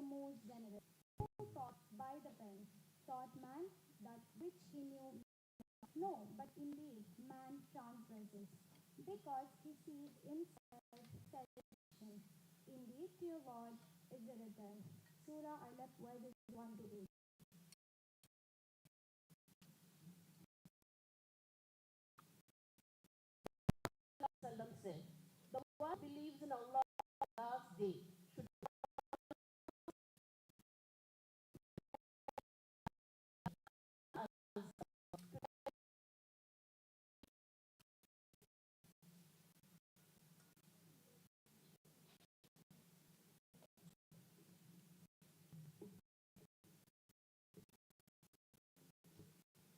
the most generous, who taught by the pen, taught man that which he knew not know, but indeed man transgresses, because he sees himself salvation. Indeed, to your word is the return. Surah Al-Alaq, verses 1 to 8. Said, the one who believes in Allah on the last day should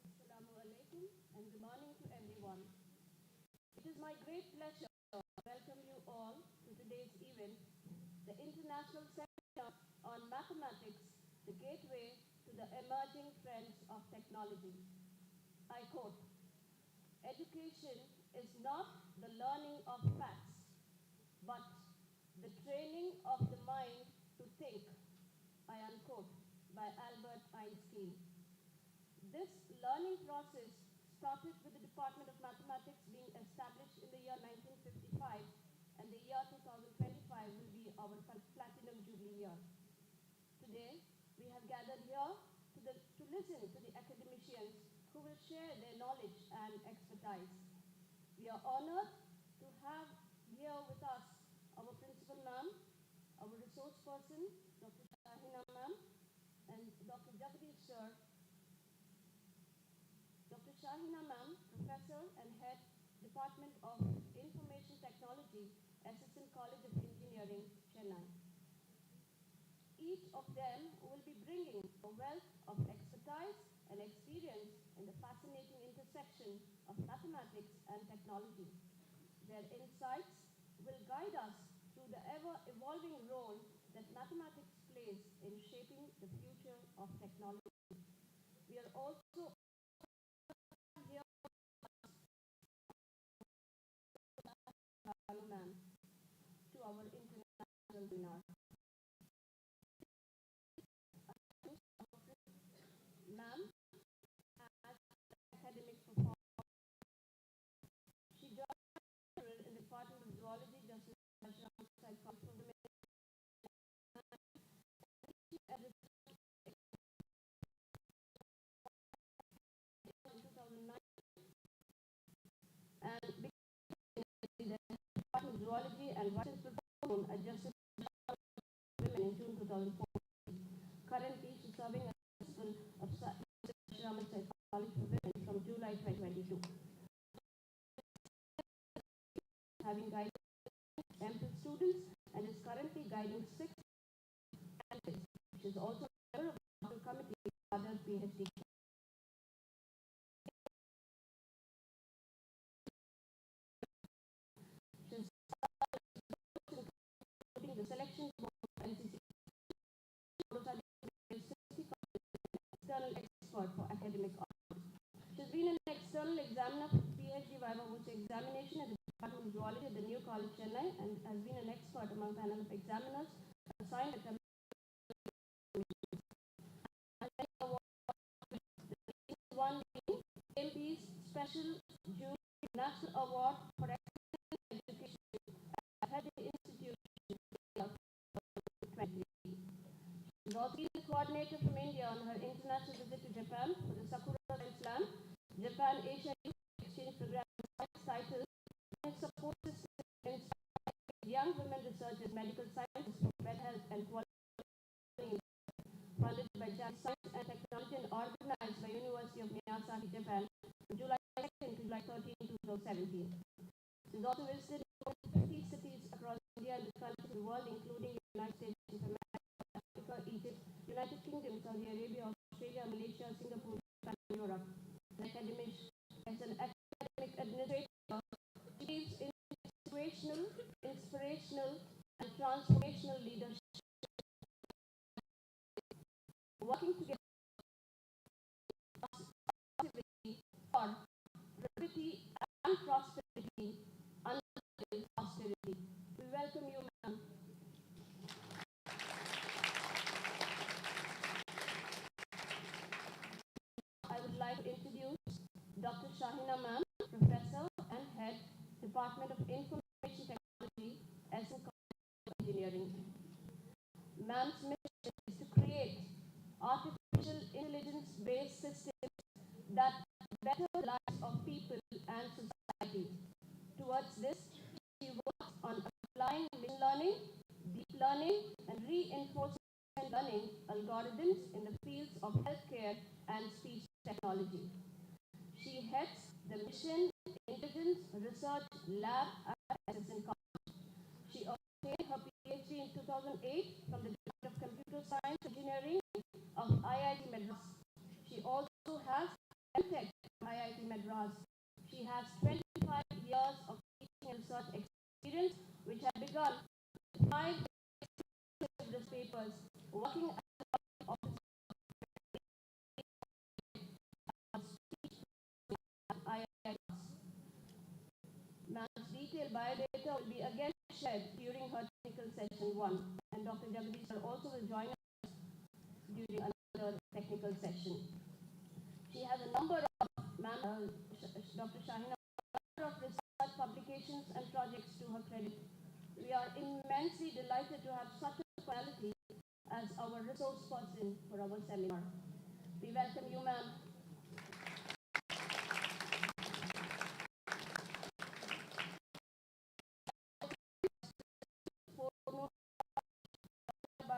Assalamu alaikum and good morning to everyone. It is my great pleasure to welcome you all to today's event, the International Seminar on Mathematics, the Gateway to the Emerging Trends of Technology. I quote, education is not the learning of facts, but the training of the mind to think, I unquote, by Albert Einstein. This learning process started with the Department of Mathematics being established in the year 1955, and the year 2025 will be our platinum jubilee year. Today, we have gathered here to listen to the academicians who will share their knowledge and expertise. We are honored to have here with us our principal ma'am, our resource person, Dr. Shahina ma'am, and Dr. Jubilee sir. Dr. Shahina ma'am, Professor and Head, Department of Information Technology, Assistant College of Engineering, Chennai. Each of them will be bringing a wealth of expertise and experience in the fascinating intersection of mathematics and technology. Their insights will guide us through the ever-evolving role that mathematics plays in shaping the future of technology. We are also here to our international seminar. Ma'am has academic performance. She joined in the Department of Zoology, Justice outside College for Women. In 2009 and the Department of Zoology and Vice Principal at Justice Women in June 2004. Currently, she's serving as Principal of College for Women from July 2022. Having guided MPhil students and is currently guiding 6 candidates. She is also a member of the Council Committee for other PhD. She is including the selection board of NCC. External expert for academic honors. She's been an external examiner for PhD Viva Voce examination at the Department of Zoology at the New College, Chennai, and has been an expert among panel of examiners assigned at the one MP's Special Jubilee National Award for Excellence in Education at the Institute. She's also been the coordinator from India on her international visit to Japan for the Sakura Slam Japan Asia Exchange Program title and support system in young women researchers, medical science, pet health, and quality, funded by Japan Science and Technology and organized by University of Miyazaki, Japan, from July 2nd to July 13, 2017. She's also visited 50 cities across India and the countries of the world, including the United States of America, Africa, Egypt, United Kingdom, Saudi Arabia, Australia, Malaysia, Singapore, and Europe. As an academic administrator, she leads in inspirational, and transformational leadership, working together for liberty and prosperity until posterity. We welcome you, ma'am. Department of Information Technology, SM College of Engineering. Ma'am's mission is to create artificial intelligence-based systems that better the lives of people and society. Towards this, she works on applying machine learning, deep learning, and reinforcement learning algorithms in the fields of healthcare and speech technology. She heads the Mission Intelligence Research Lab at Assistant College. She obtained her PhD in 2008 from the Department of Computer Science Engineering of IIT Madras. She also has MTech from IIT Madras. She has 25 years of teaching and research experience, which have begun with 5 research papers, working as an officer at IIT. Ma'am's detailed biodata will be again shared during her technical session 1, and Dr. Jubilee sir also will join us during another technical session. She has a number of, Dr. Shahina, of research publications and projects to her credit. We are immensely delighted to have such a personality as our resource person for our seminar. We welcome you, ma'am.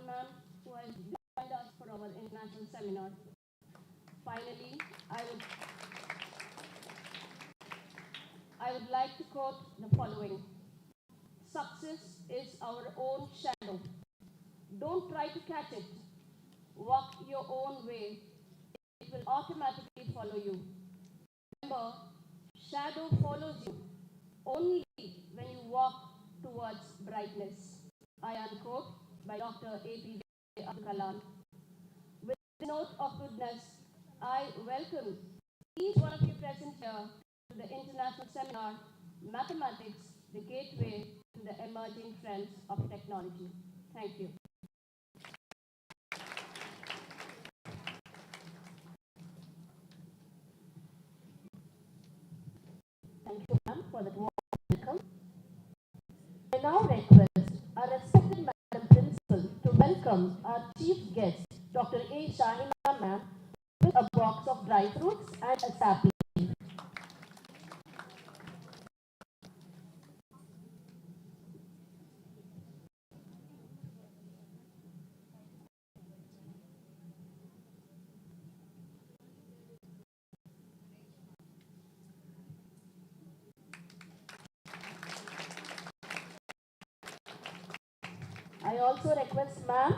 Ma'am, who has joined us for our international seminar. Finally, I would like to quote the following. Success is our own shadow. Don't try to catch it. Walk your own way. It will automatically follow you. Remember, shadow follows you only when you walk towards brightness. I unquote by Dr. A.P. Abdul Kalam. With this note of goodness, I welcome each one of you present here to the international seminar, Mathematics, the Gateway to the Emerging Trends of Technology. Thank you. Thank you, ma'am, for that warm welcome. I now request our respected Madam Principal to welcome our chief guest, Dr. A. Shahina ma'am, with a box of dry fruits and a sapling. I also request ma'am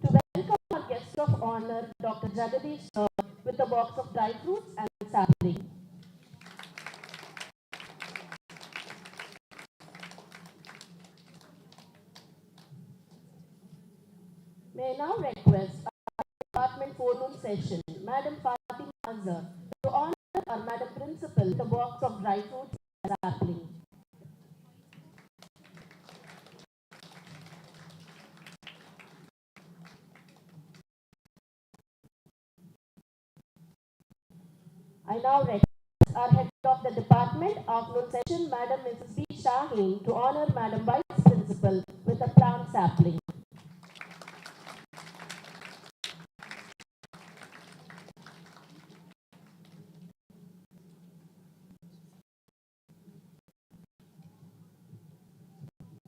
to welcome our guest of honor, Dr. Jubilee sir, with a box of dry fruits and sapling. May I now request our department forenoon session, Madam Fatima Azhar, to honor our Madam Principal with a box of dry fruits and sapling. I now request our head of the department afternoon session, Madam Mrs. B. Shaheen, to honor Madam Vice Principal with a plant sapling.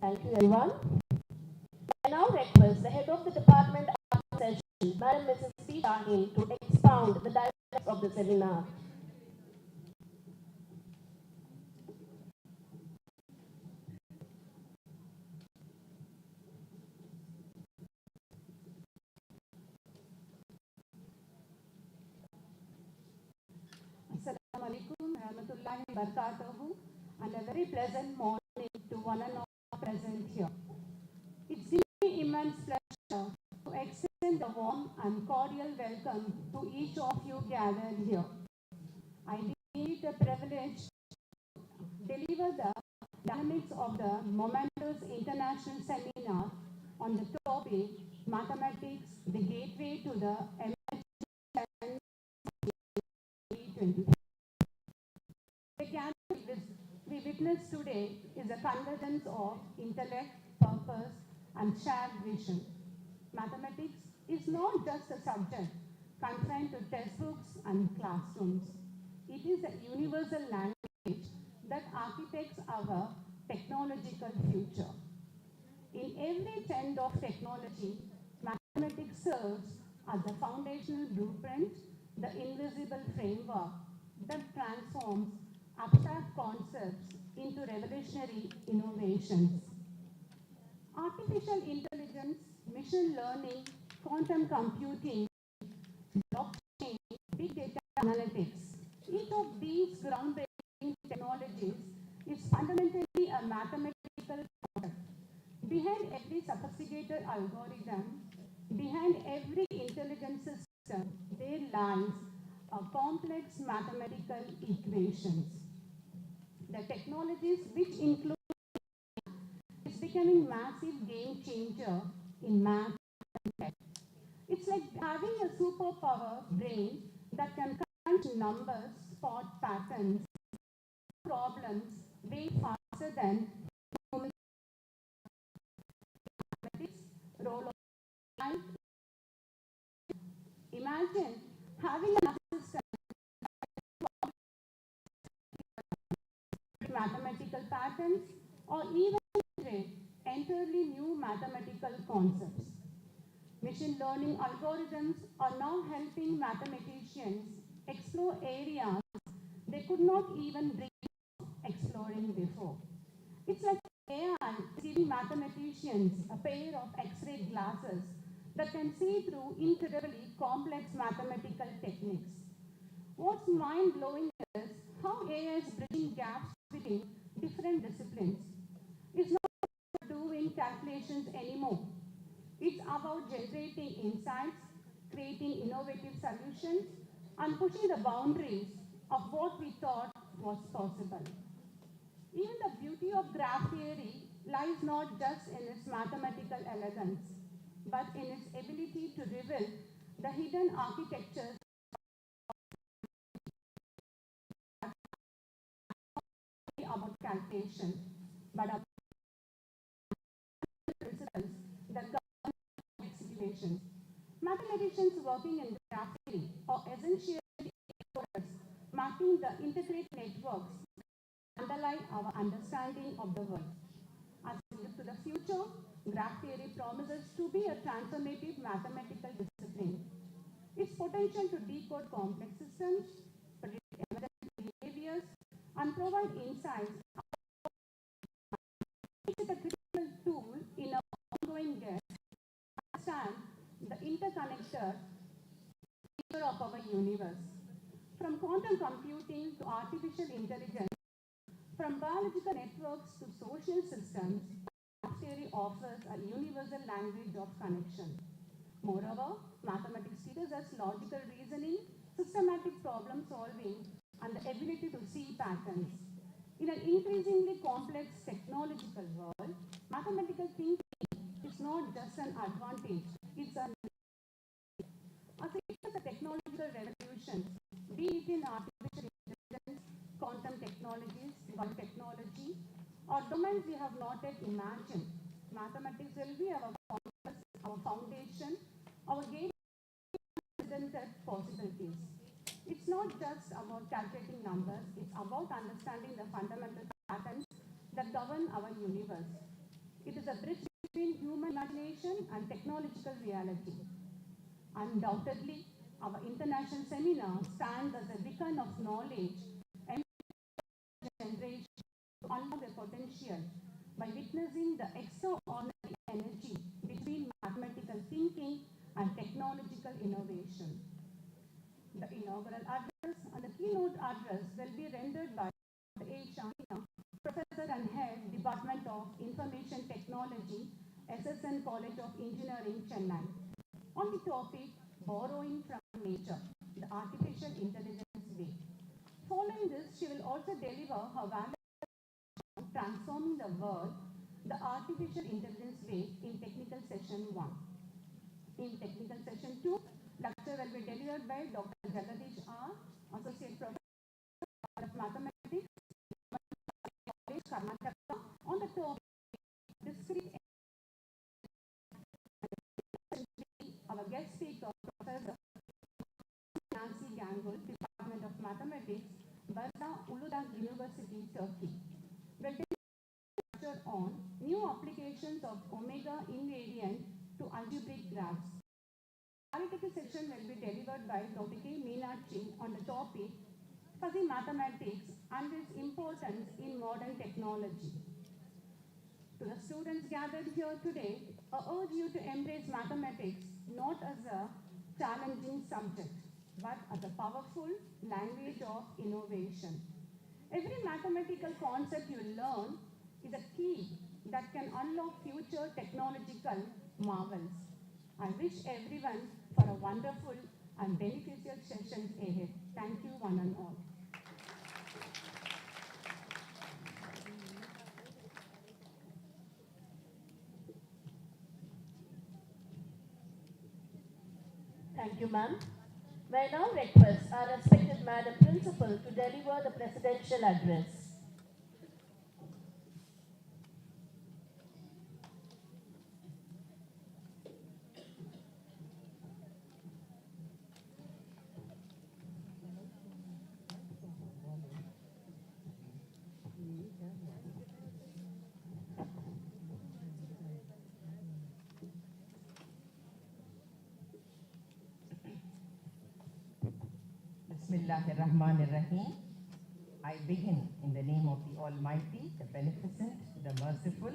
Thank you, everyone. I now request the head of the department afternoon session, Madam Mrs. B. Shaheen, to expound the dynamics of the seminar. Assalamu alaikum warahmatullahi wabarakatuh, and a very pleasant morning to one and all present here. It's given me immense pleasure to extend a warm and cordial welcome to each of you gathered here. I deem it a privilege to deliver the dynamics of the momentous international seminar on the topic Mathematics, the Gateway to the Emerging Trends of 2020. We witness today is a convergence of intellect, purpose, and shared vision. Mathematics is not just a subject confined to textbooks and classrooms. It is a universal language that architects our technological future. In every trend of technology, mathematics serves as the foundational blueprint, the invisible framework that transforms abstract concepts into revolutionary innovations. Artificial intelligence, machine learning, quantum computing, blockchain, big data analytics. Each of these groundbreaking technologies is fundamentally a mathematical product. Behind every sophisticated algorithm, behind every intelligent system, there lies a complex mathematical equations. The technologies which include is becoming massive game changer in math and tech. It's like having a superpower brain that can crunch numbers, spot patterns, problems way faster than human mathematics, role of life. Imagine having an assistant mathematical patterns or even entirely new mathematical concepts. Machine learning algorithms are now helping mathematicians explore areas they could not even dream of exploring before. It's like AI giving mathematicians a pair of X-ray glasses that can see through incredibly complex mathematical techniques. What's mind-blowing is how AI is bridging gaps between different disciplines. It's not about doing calculations anymore. It's about generating insights, creating innovative solutions, and pushing the boundaries of what we thought was possible. Even the beauty of graph theory lies not just in its mathematical elegance, but in its ability to reveal the hidden architectures about calculation, but about principles that govern executions. Mathematicians working in graph theory are essentially explorers, mapping the integrated networks that underlie our understanding of the world. As we look to the future, graph theory promises to be a transformative mathematical discipline. Its potential to decode complex systems, predict emergent behaviors, and provide insights makes it a critical tool in our ongoing quest to understand the interconnected nature of our universe. From quantum computing to artificial intelligence, from biological networks to social systems, graph theory offers a universal language of connection. Moreover, mathematics teaches us logical reasoning, systematic problem solving, and the ability to see patterns. In an increasingly complex technological world, mathematical thinking is not just an advantage, it's a as it is a technological revolution, be it in artificial intelligence, quantum technologies, biotechnology, or domains we have not yet imagined. Mathematics will be our compass, our foundation, our gateway to unprecedented possibilities. It's not just about calculating numbers, it's about understanding the fundamental patterns that govern our universe. It is a bridge between human imagination and technological reality. Undoubtedly, our international seminar stands as a beacon of knowledge and generation to unlock their potential by witnessing the extraordinary energy between mathematical thinking and technological innovation. The inaugural address and the keynote address will be rendered by Dr. A. Shamina, Professor and Head, Department of Information Technology, SSN College of Engineering, Chennai, on the topic Borrowing from Nature, the Artificial Intelligence Way. Following this, she will also deliver her valuable Transforming the World, the Artificial Intelligence Way in Technical Session 1. In Technical Session 2, lecture will be delivered by Dr. Jagadish R., Associate Professor of Mathematics, guest speaker, Professor Nancy Gangul, Department of Mathematics, Barda Uludağ University, Turkey. Will take lecture on new applications of omega invariant to algebraic graphs. Analytical section will be delivered by Dr. K. Meenakshi on the topic fuzzy mathematics and its importance in modern technology. To the students gathered here today, I urge you to embrace mathematics not as a challenging subject, but as a powerful language of innovation. Every mathematical concept you learn is a key that can unlock future technological marvels. I wish everyone for a wonderful and beneficial session ahead. Thank you, one and all. Thank you, ma'am. May I now request our respected Madam Principal to deliver the presidential address. Bismillahirrahmanirrahim. I begin in the name of the Almighty, the Beneficent, the Merciful,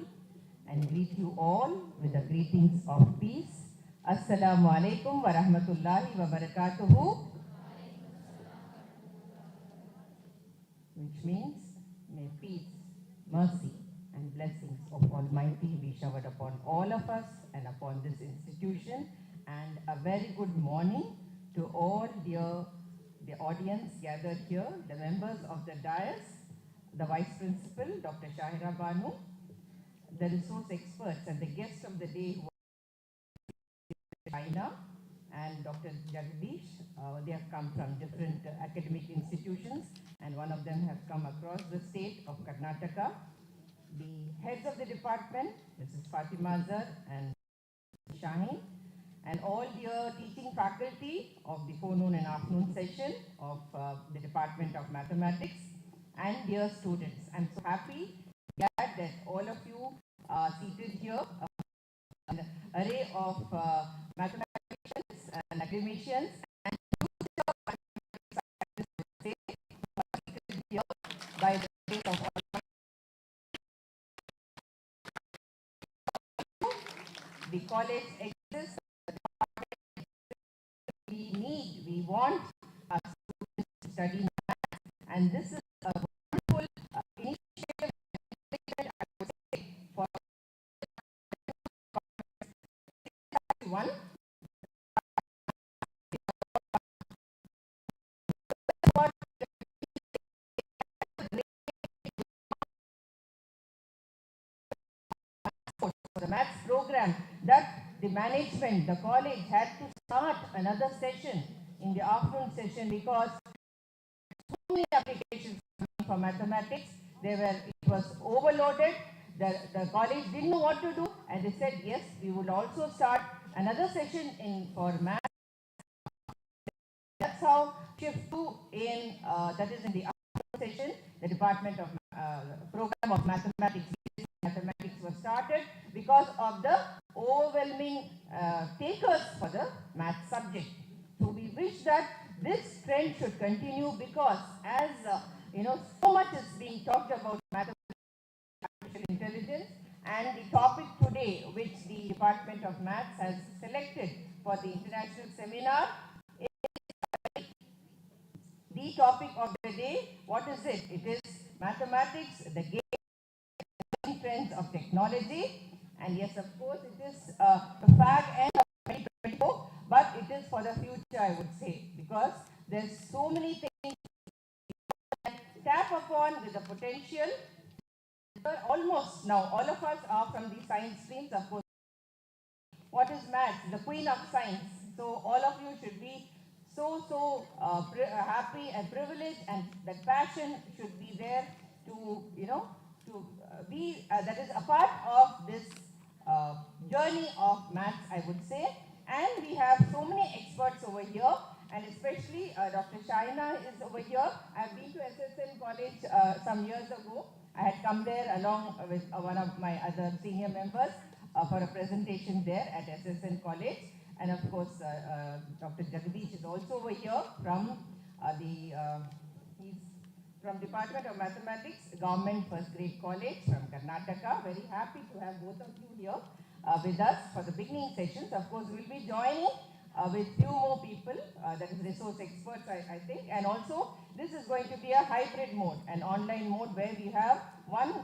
and greet you all with the greetings of peace. Assalamu alaikum wa rahmatullahi wa barakatuhu. Which means, may peace, mercy, and blessings of Almighty be showered upon all of us and upon this institution. And a very good morning to all the audience gathered here, the members of the dais, the Vice Principal, Dr. Shahira Banu, the resource experts and the guests of the day who are China, and Dr. Jagdish. They have come from different academic institutions, and one of them has come across the state of Karnataka. The heads of the department, Mrs. Fatima Azhar and Shaheen, and all dear teaching faculty of the forenoon and afternoon session of the Department of Mathematics, and dear students. I'm so happy, glad that all of you are seated here, an array of mathematicians and academicians, and seated here by the grace of all. The college exists. We want our students to study math, and this is a wonderful initiative, I would say, for one. For the maths program, that the management, the college had to start another session in the afternoon session because so many applications for mathematics, it was overloaded. The college didn't know what to do, and they said, yes, we would also start another session for maths. That's how shift 2 that is in the afternoon session, the Department of Program of Mathematics was started because of the overwhelming takers for the math subject. So we wish that this trend should continue because as so much is being talked about mathematics, artificial intelligence, and the topic today which the Department of Maths has selected for the international seminar is the topic of the day. What is it? It is mathematics, the game trends of technology, and yes, of course, it is a fag end of 2024, but it is for the future, I would say, because there's so many things to tap upon with the potential. Almost now, all of us are from the science streams, of course. What is maths? The queen of science. So all of you should be so happy and privileged, and that passion should be there to be that is a part of this journey of maths, I would say. And we have so many experts over here, and especially Dr. Shaina is over here. I've been to SSN College some years ago. I had come there along with one of my other senior members for a presentation there at SSN College. And of course, Dr. Jubilee is also over here from he's from Department of Mathematics, Government First Grade College from Karnataka. Very happy to have both of you here with us for the beginning sessions. Of course, we'll be joining with few more people, that is resource experts, I think. And also, this is going to be a hybrid mode, an online mode where we have one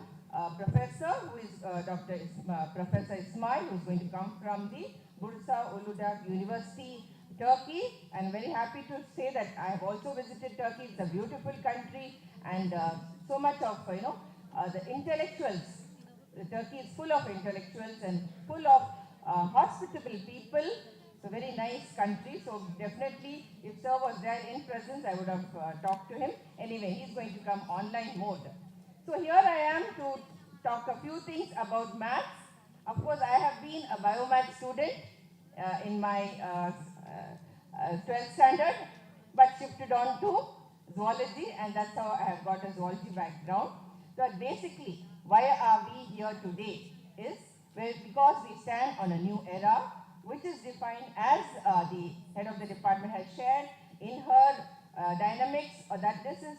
professor who is Professor Ismail, who is going to come from the Bursa Uludağ University, Turkey. And very happy to say that I have also visited Turkey. It's a beautiful country, and so much of the intellectuals. Turkey is full of intellectuals and full of hospitable people. It's a very nice country. So definitely, if Sir was there in presence, I would have talked to him. Anyway, he's going to come online mode. So here I am to talk a few things about maths. Of course, I have been a biomath student in my 12th standard, but shifted on to zoology, and that's how I have got a zoology background. So basically, why are we here today is because we stand on a new era, which is defined as the head of the department has shared in her dynamics, that this is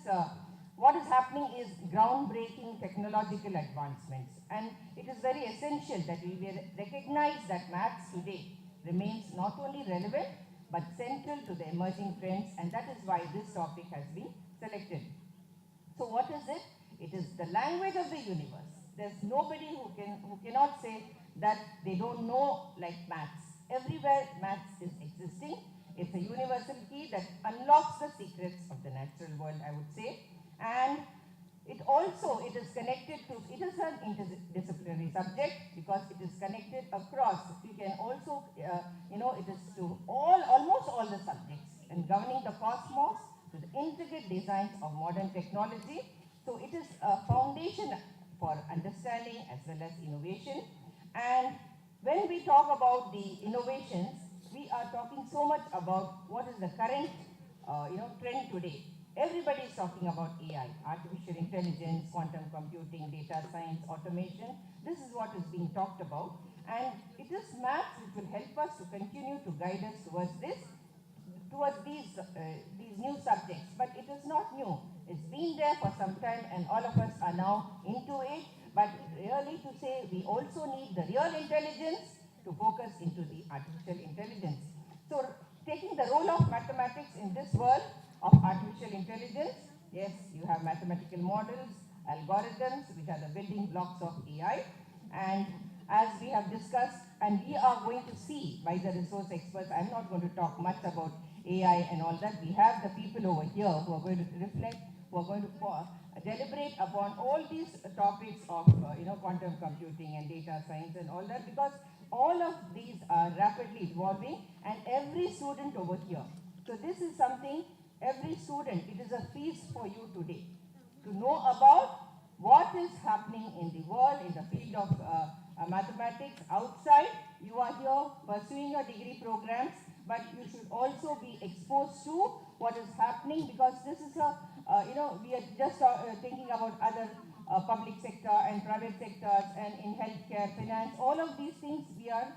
what is happening is groundbreaking technological advancements, and it is very essential that we recognize that maths today remains not only relevant but central to the emerging trends, and that is why this topic has been selected. So what is it? It is the language of the universe. There's nobody who cannot say that they don't know like maths. Everywhere maths is existing. It's a universal key that unlocks the secrets of the natural world, I would say. And it is connected to, it is an interdisciplinary subject because it is connected across. You can also, it is to almost all the subjects, and governing the cosmos to the intricate designs of modern technology. So it is a foundation for understanding as well as innovation. And when we talk about the innovations, we are talking so much about what is the current trend today. Everybody is talking about AI, artificial intelligence, quantum computing, data science, automation. This is what is being talked about. And it is maths which will help us to continue to guide us towards these new subjects. But it is not new. It's been there for some time, and all of us are now into it. But really to say, we also need the real intelligence to focus into the artificial intelligence. So taking the role of mathematics in this world of artificial intelligence, yes, you have mathematical models, algorithms, which are the building blocks of AI. And as we have discussed, and we are going to see by the resource experts, I'm not going to talk much about AI and all that. We have the people over here who are going to reflect, who are going to deliberate upon all these topics of quantum computing and data science and all that, because all of these are rapidly evolving, and every student over here. So this is something, every student, it is a feast for you today to know about what is happening in the world, in the field of mathematics outside. You are here pursuing your degree programs, but you should also be exposed to what is happening, because this is a, we are just thinking about other public sector and private sectors, and in healthcare, finance, all of these things we are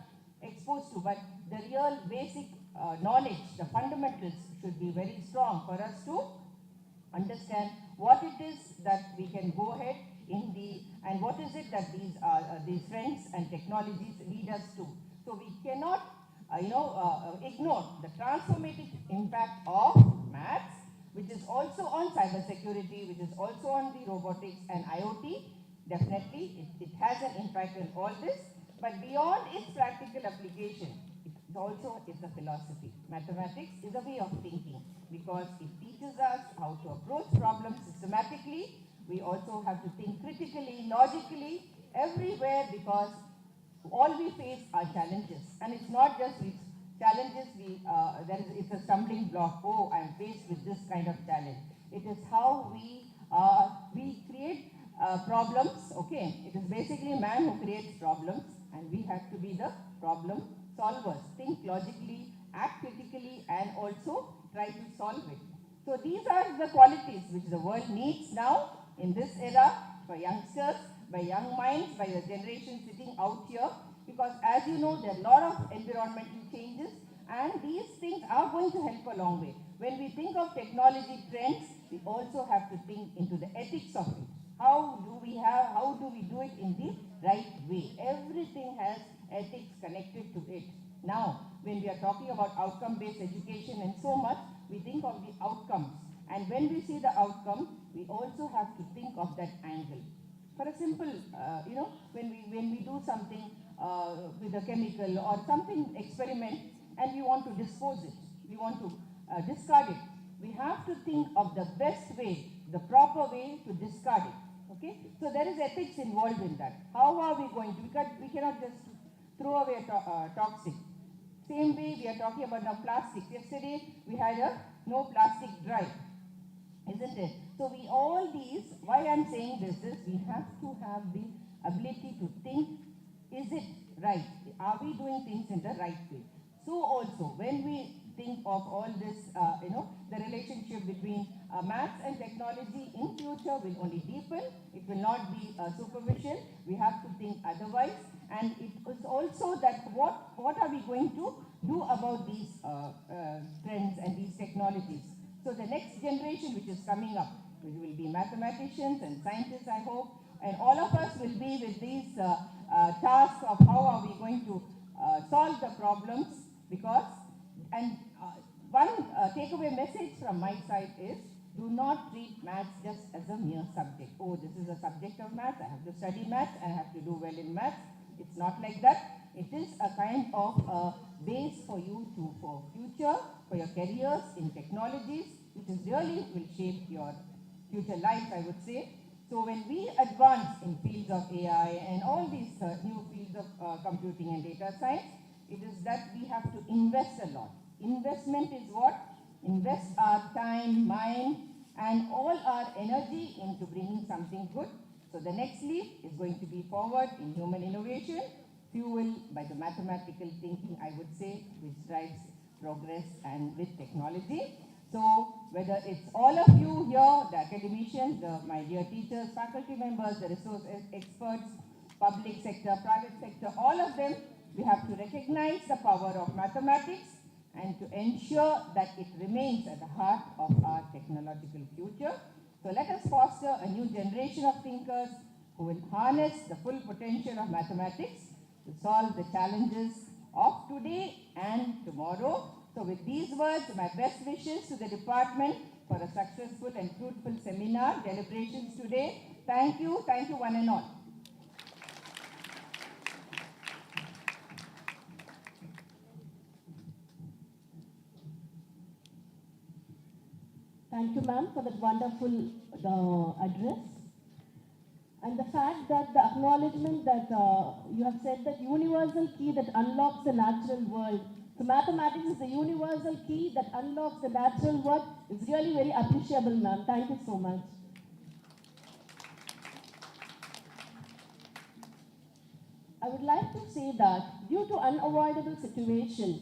exposed to, but the real basic knowledge, the fundamentals should be very strong for us to understand what it is that we can go ahead in the, and what is it that these trends and technologies lead us to. So we cannot, ignore the transformative impact of maths, which is also on cybersecurity, which is also on the robotics and IoT. Definitely, it has an impact on all this, but beyond its practical application, it also is a philosophy. Mathematics is a way of thinking, because it teaches us how to approach problems systematically. We also have to think critically, logically, everywhere, because all we face are challenges. And it's not just with challenges, it's a stumbling block. Oh, I'm faced with this kind of challenge. It is how we create problems, okay? It is basically man who creates problems, and we have to be the problem solvers, think logically, act critically, and also try to solve it. So these are the qualities which the world needs now in this era for youngsters, by young minds, by the generation sitting out here, because as you know, there are a lot of environmental changes, and these things are going to help a long way. When we think of technology trends, we also have to think into the ethics of it. How do we do it in the right way? Everything has ethics connected to it. Now, when we are talking about outcome-based education and so much, we think of the outcomes. And when we see the outcome, we also have to think of that angle. For a simple, when we do something with a chemical or something experiment and we want to dispose it, we want to discard it, we have to think of the best way, the proper way to discard it. Okay, so there is ethics involved in that. How are we going to? We cannot just throw away toxic. Same way we are talking about now plastic. Yesterday we had a no plastic drive, isn't it? So all these, why I am saying this is we have to have the ability to think, is it right? Are we doing things in the right way? So also when we think of all this, the relationship between maths and technology in future will only deepen. It will not be superficial. We have to think otherwise. And it is also that what are we going to do about these trends and these technologies? So the next generation which is coming up, which will be mathematicians and scientists, I hope, and all of us will be with these tasks of how are we going to solve the problems, because, and one takeaway message from my side is, do not treat maths just as a mere subject. Oh, this is a subject of maths, I have to study maths, I have to do well in maths. It's not like that. It is a kind of a base for you for future, for your careers in technologies, which is really will shape your future life, I would say. So when we advance in fields of AI and all these new fields of computing and data science, it is that we have to invest a lot. Investment is what? Invest our time, mind, and all our energy into bringing something good. So the next leap is going to be forward in human innovation, fueled by the mathematical thinking, I would say, which drives progress and with technology. So whether it's all of you here, the academicians, my dear teachers, faculty members, the resource experts, public sector, private sector, all of them, we have to recognize the power of mathematics and to ensure that it remains at the heart of our technological future. So let us foster a new generation of thinkers who will harness the full potential of mathematics to solve the challenges of today and tomorrow. So with these words, my best wishes to the department for a successful and fruitful seminar, deliberations today. Thank you one and all. Thank you, ma'am, for that wonderful address. And the fact that the acknowledgement that you have said that universal key that unlocks the natural world. So mathematics is the universal key that unlocks the natural world. It's really very appreciable, ma'am. Thank you so much. I would like to say that due to unavoidable situation,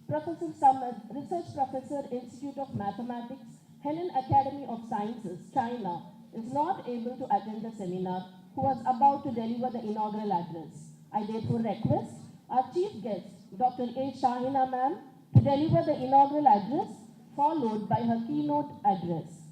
Professor Samad, Research Professor, Institute of Mathematics, Helen Academy of Sciences, China, is not able to attend the seminar, who was about to deliver the inaugural address. I therefore request our chief guest, Dr. A. Shahina ma'am, to deliver the inaugural address, followed by her keynote address.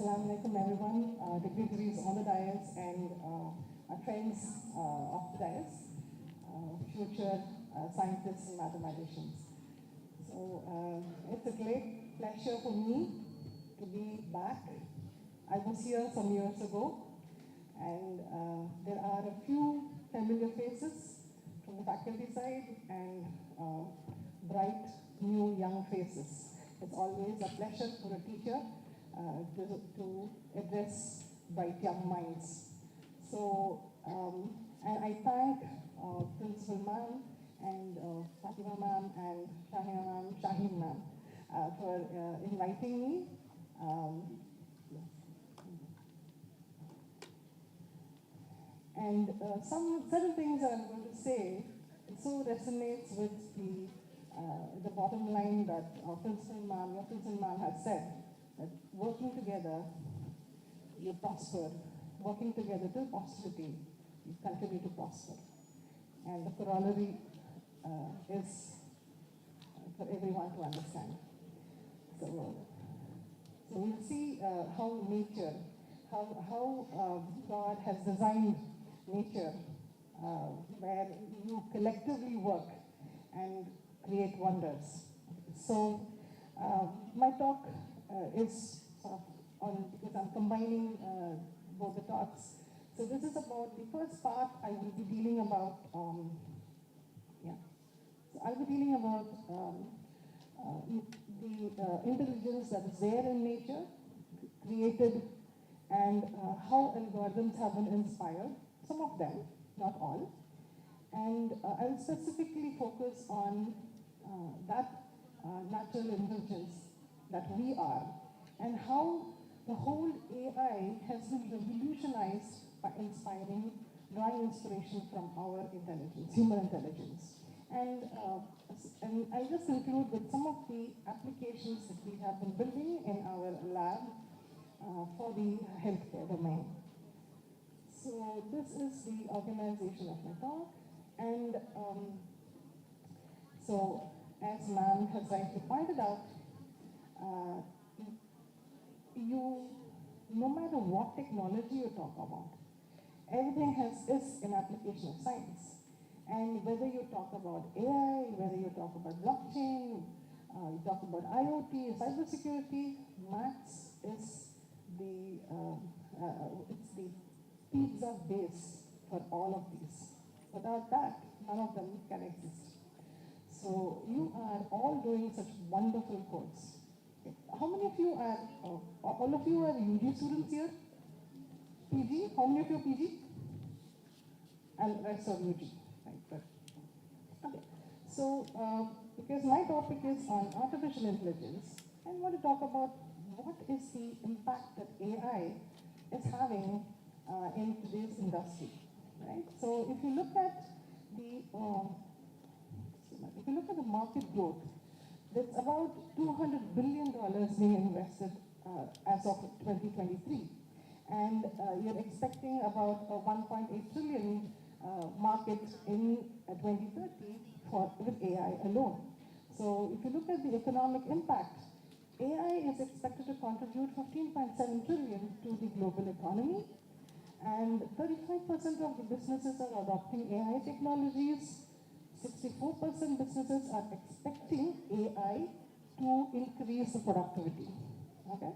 Assalamu alaikum everyone, dignitaries on the dais and our friends off the dais, future scientists and mathematicians. So it's a great pleasure for me to be back. I was here some years ago, and there are a few familiar faces from the faculty side and bright new young faces. It's always a pleasure for a teacher to address bright young minds. So, and I thank Principal Ma'am and Fatima Ma'am and Shaheen Ma'am for inviting me. And some certain things that I'm going to say so resonates with the bottom line that your Principal Ma'am has said, that working together, you prosper. Working together till posterity, you continue to prosper. And the corollary is for everyone to understand. So we'll see how nature, how God has designed nature, where you collectively work and create wonders. So my talk is sort of on, because I'm combining both the talks. So this is about, the first part I will be dealing about, So I'll be dealing about the intelligence that is there in nature, created, and how algorithms have been inspired, some of them, not all. And I'll specifically focus on that natural intelligence that we are, and how the whole AI has been revolutionized by drawing inspiration from our intelligence, human intelligence. And I'll just conclude with some of the applications that we have been building in our lab for the healthcare domain. So this is the organization of my talk. And so, as ma'am has rightly pointed out, no matter what technology you talk about, everything is an application of science. And whether you talk about AI, whether you talk about blockchain, you talk about IoT, cybersecurity, maths is it's the pizza base for all of these. Without that, none of them can exist. So you are all doing such wonderful codes. Okay. How many of you are, all of you are UG students here? PG? How many of you are PG? And rest are UG. Right, good. Okay. So, because my topic is on artificial intelligence, I want to talk about what is the impact that AI is having in today's industry. Right? So if you look at the market growth, there's about $200 billion being invested as of 2023, and you're expecting about a 1.8 trillion market in 2030 with AI alone. So if you look at the economic impact, AI is expected to contribute 15.7 trillion to the global economy. And 35% of the businesses are adopting AI technologies. 64% businesses are expecting AI to increase the productivity. Okay?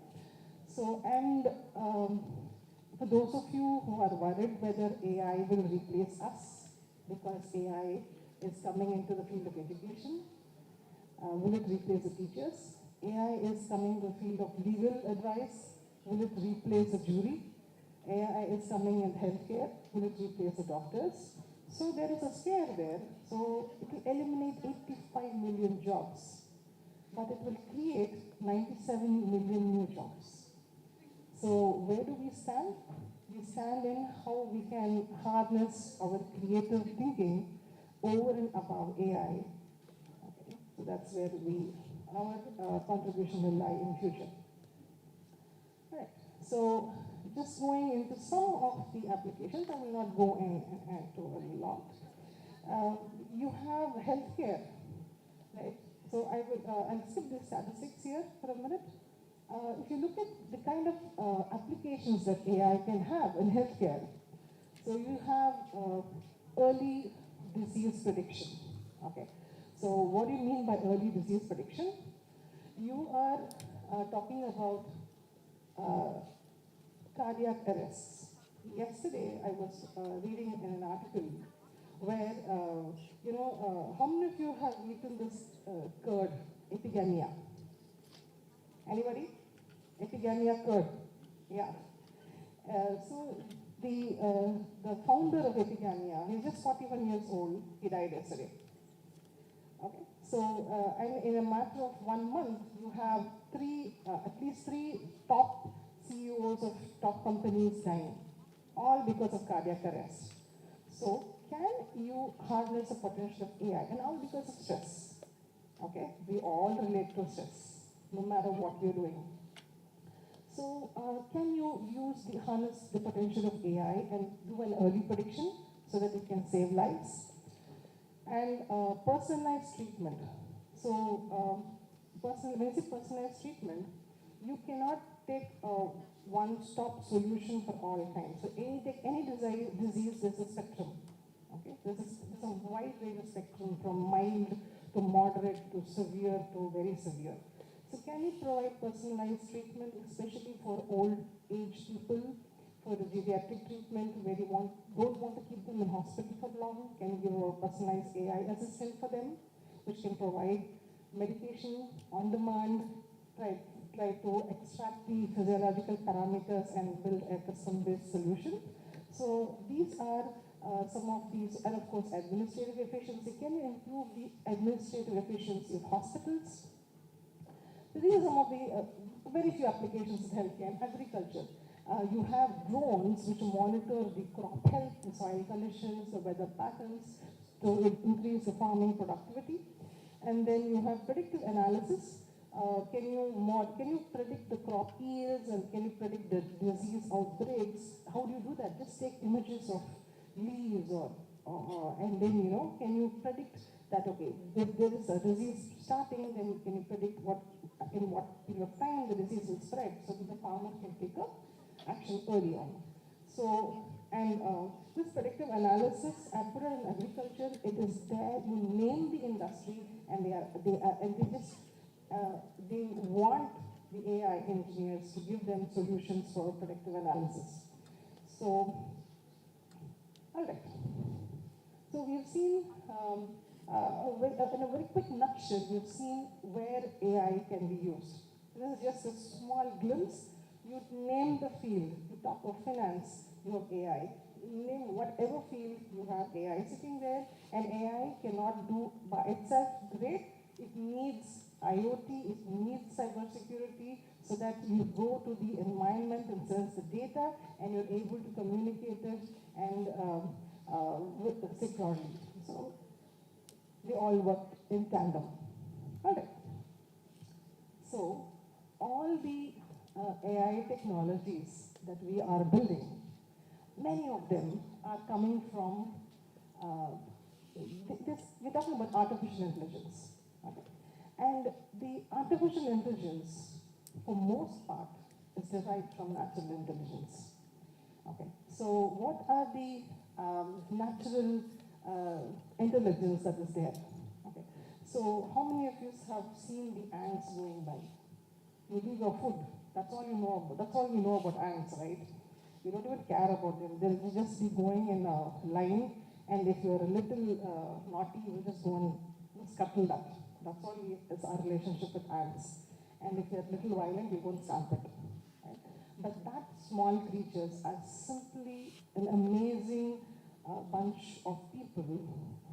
So, and for those of you who are worried whether AI will replace us, because AI is coming into the field of education, will it replace the teachers? AI is coming to the field of legal advice. Will it replace the jury? AI is coming in healthcare. Will it replace the doctors? So there is a scare there. So it will eliminate 85 million jobs, but it will create 97 million new jobs. So where do we stand? We stand in how we can harness our creative thinking over and above AI. Okay. So that's where our contribution will lie in future. All right. So just going into some of the applications, I will not go into a lot. You have healthcare, right? So I'll skip the statistics here for a minute. if you look at the kind of applications that AI can have in healthcare, so you have early disease prediction. Okay. So what do you mean by early disease prediction? You are talking about cardiac arrests. Yesterday, I was reading in an article where, how many of you have eaten this curd, epigamia? Anybody? Epigamia curd. Yeah. So the founder of Epigamia, he's just 41 years old. He died yesterday. Okay. So and in a matter of 1 month, you have at least three top CEOs of top companies dying, all because of cardiac arrest. So can you harness the potential of AI? And all because of stress. Okay. We all relate to stress, no matter what we're doing. So can you harness the potential of AI and do an early prediction so that it can save lives? And personalized treatment. So when you say personalized treatment, you cannot take a one-stop solution for all kinds. So any disease, there's a spectrum. Okay, there's a wide range of spectrum from mild to moderate to severe to very severe. So can you provide personalized treatment, especially for old age people, for the geriatric treatment where you don't want to keep them in hospital for long? Can you give a personalized AI assistant for them, which can provide medication on demand, try to extract the physiological parameters and build a custom-based solution? So these are some of these, and of course administrative efficiency. Can you improve the administrative efficiency of hospitals? So these are some of the very few applications in healthcare and agriculture. You have drones which monitor the crop health, the soil conditions, the weather patterns to increase the farming productivity. And then you have predictive analysis. Can you predict the crop yields and can you predict the disease outbreaks? How do you do that? Just take images of leaves and then can you predict that, okay, if there is a disease starting, then can you predict in what period of time the disease will spread so that the farmer can take up action early on. So, and this predictive analysis, I put it in agriculture, it is there, you name the industry and they want the AI engineers to give them solutions for predictive analysis. So, all right. So we've seen, in a very quick nutshell, we've seen where AI can be used. This is just a small glimpse. You name the field. You talk of finance, you have AI. You name whatever field, you have AI sitting there. And AI cannot do by itself great. It needs IoT, it needs cybersecurity, so that you go to the environment and sense the data, and you're able to communicate it and securely. So they all work in tandem. All right. So all the AI technologies that we are building, many of them are coming from we're talking about artificial intelligence. Okay. And the artificial intelligence, for most part, is derived from natural intelligence. Okay. So what are the natural intelligence that is there? Okay. So how many of you have seen the ants going by? You leave your food. That's all you know about. That's all we know about ants, right? You don't even care about them. They'll just be going in a line, and if you're a little naughty, you just go and scuttle that. That's all is our relationship with ants. And if you're a little violent, you go and stamp it. Right? But that small creatures are simply an amazing bunch of people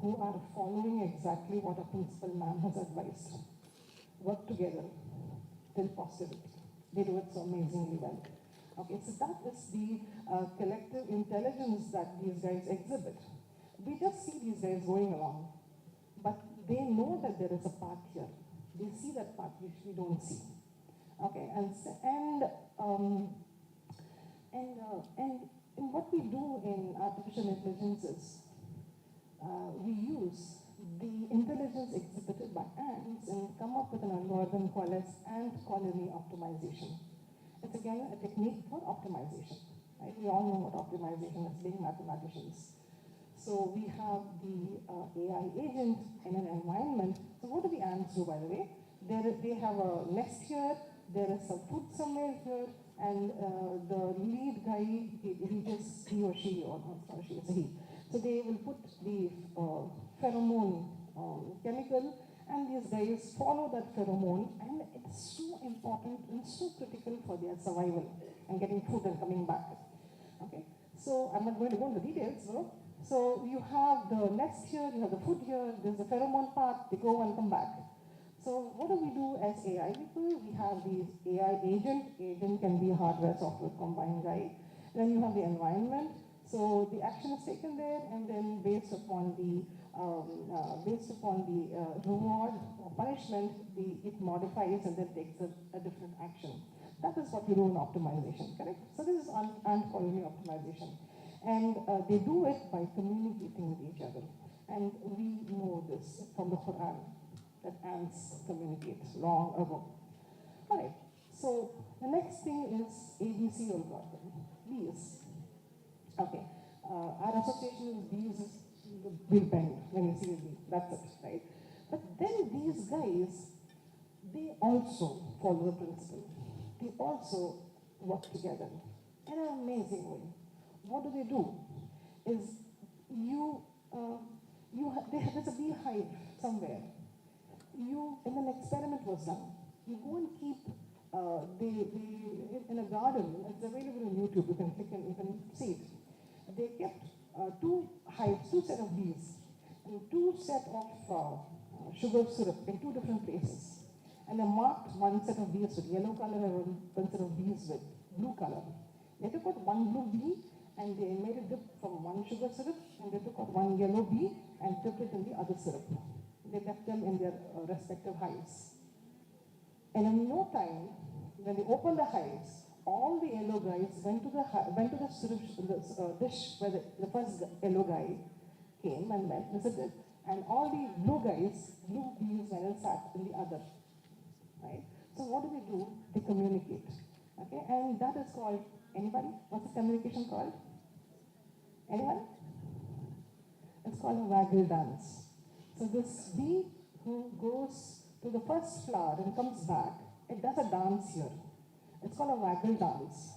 who are following exactly what a principal man has advised. Work together till posterity. They do it so amazingly well. Okay, so that is the collective intelligence that these guys exhibit. We just see these guys going along, but they know that there is a path here. They see that path which we don't see. Okay, and what we do in artificial intelligence is we use the intelligence exhibited by ants and come up with an algorithm called as ant colony optimization. It's again a technique for optimization. Right? We all know what optimization is, being mathematicians. So we have the AI agent in an environment. So what do the ants do, by the way? They have a nest here, there is some food somewhere here, and the lead guy, he or she, or not she, it's a he. So they will put the pheromone chemical, and these guys follow that pheromone, and it's so important and so critical for their survival and getting food and coming back. Okay, so I'm not going to go into details, no? So you have the nest here, you have the food here, there's the pheromone part, they go and come back. So what do we do as AI people? We have the AI agent. Agent can be a hardware, software combined guy. Then you have the environment. So the action is taken there, and then based upon the reward or punishment, it modifies and then takes a different action. That is what you do in optimization, correct? So this is ant colony optimization. And they do it by communicating with each other. And we know this from the Quran, that ants communicate long ago. All right, so the next thing is ABC algorithm, bees. Okay, our association with bees is the big bang when you see a bee, that's it, right? But then these guys, they also follow the principle. They also work together in an amazing way. What do? Is there's a beehive somewhere. And an experiment was done. You go and keep in a garden. It's available on YouTube. You can click and you can see it. They kept two hives, two set of bees, and two set of sugar syrup in two different places. And they marked one set of bees with yellow color and one set of bees with blue color. They took out one blue bee and they made it dip from one sugar syrup, and they took out one yellow bee and dipped it in the other syrup. They left them in their respective hives. And in no time, when they opened the hives, all the yellow guys went to the syrup dish where the first yellow guy came and visited, and all the blue bees went and sat in the other. Right? So what do? They communicate. Okay, and that is called, anybody? What's the communication called? Anyone? It's called a waggle dance. So this bee who goes to the first flower and comes back, it does a dance here. It's called a waggle dance.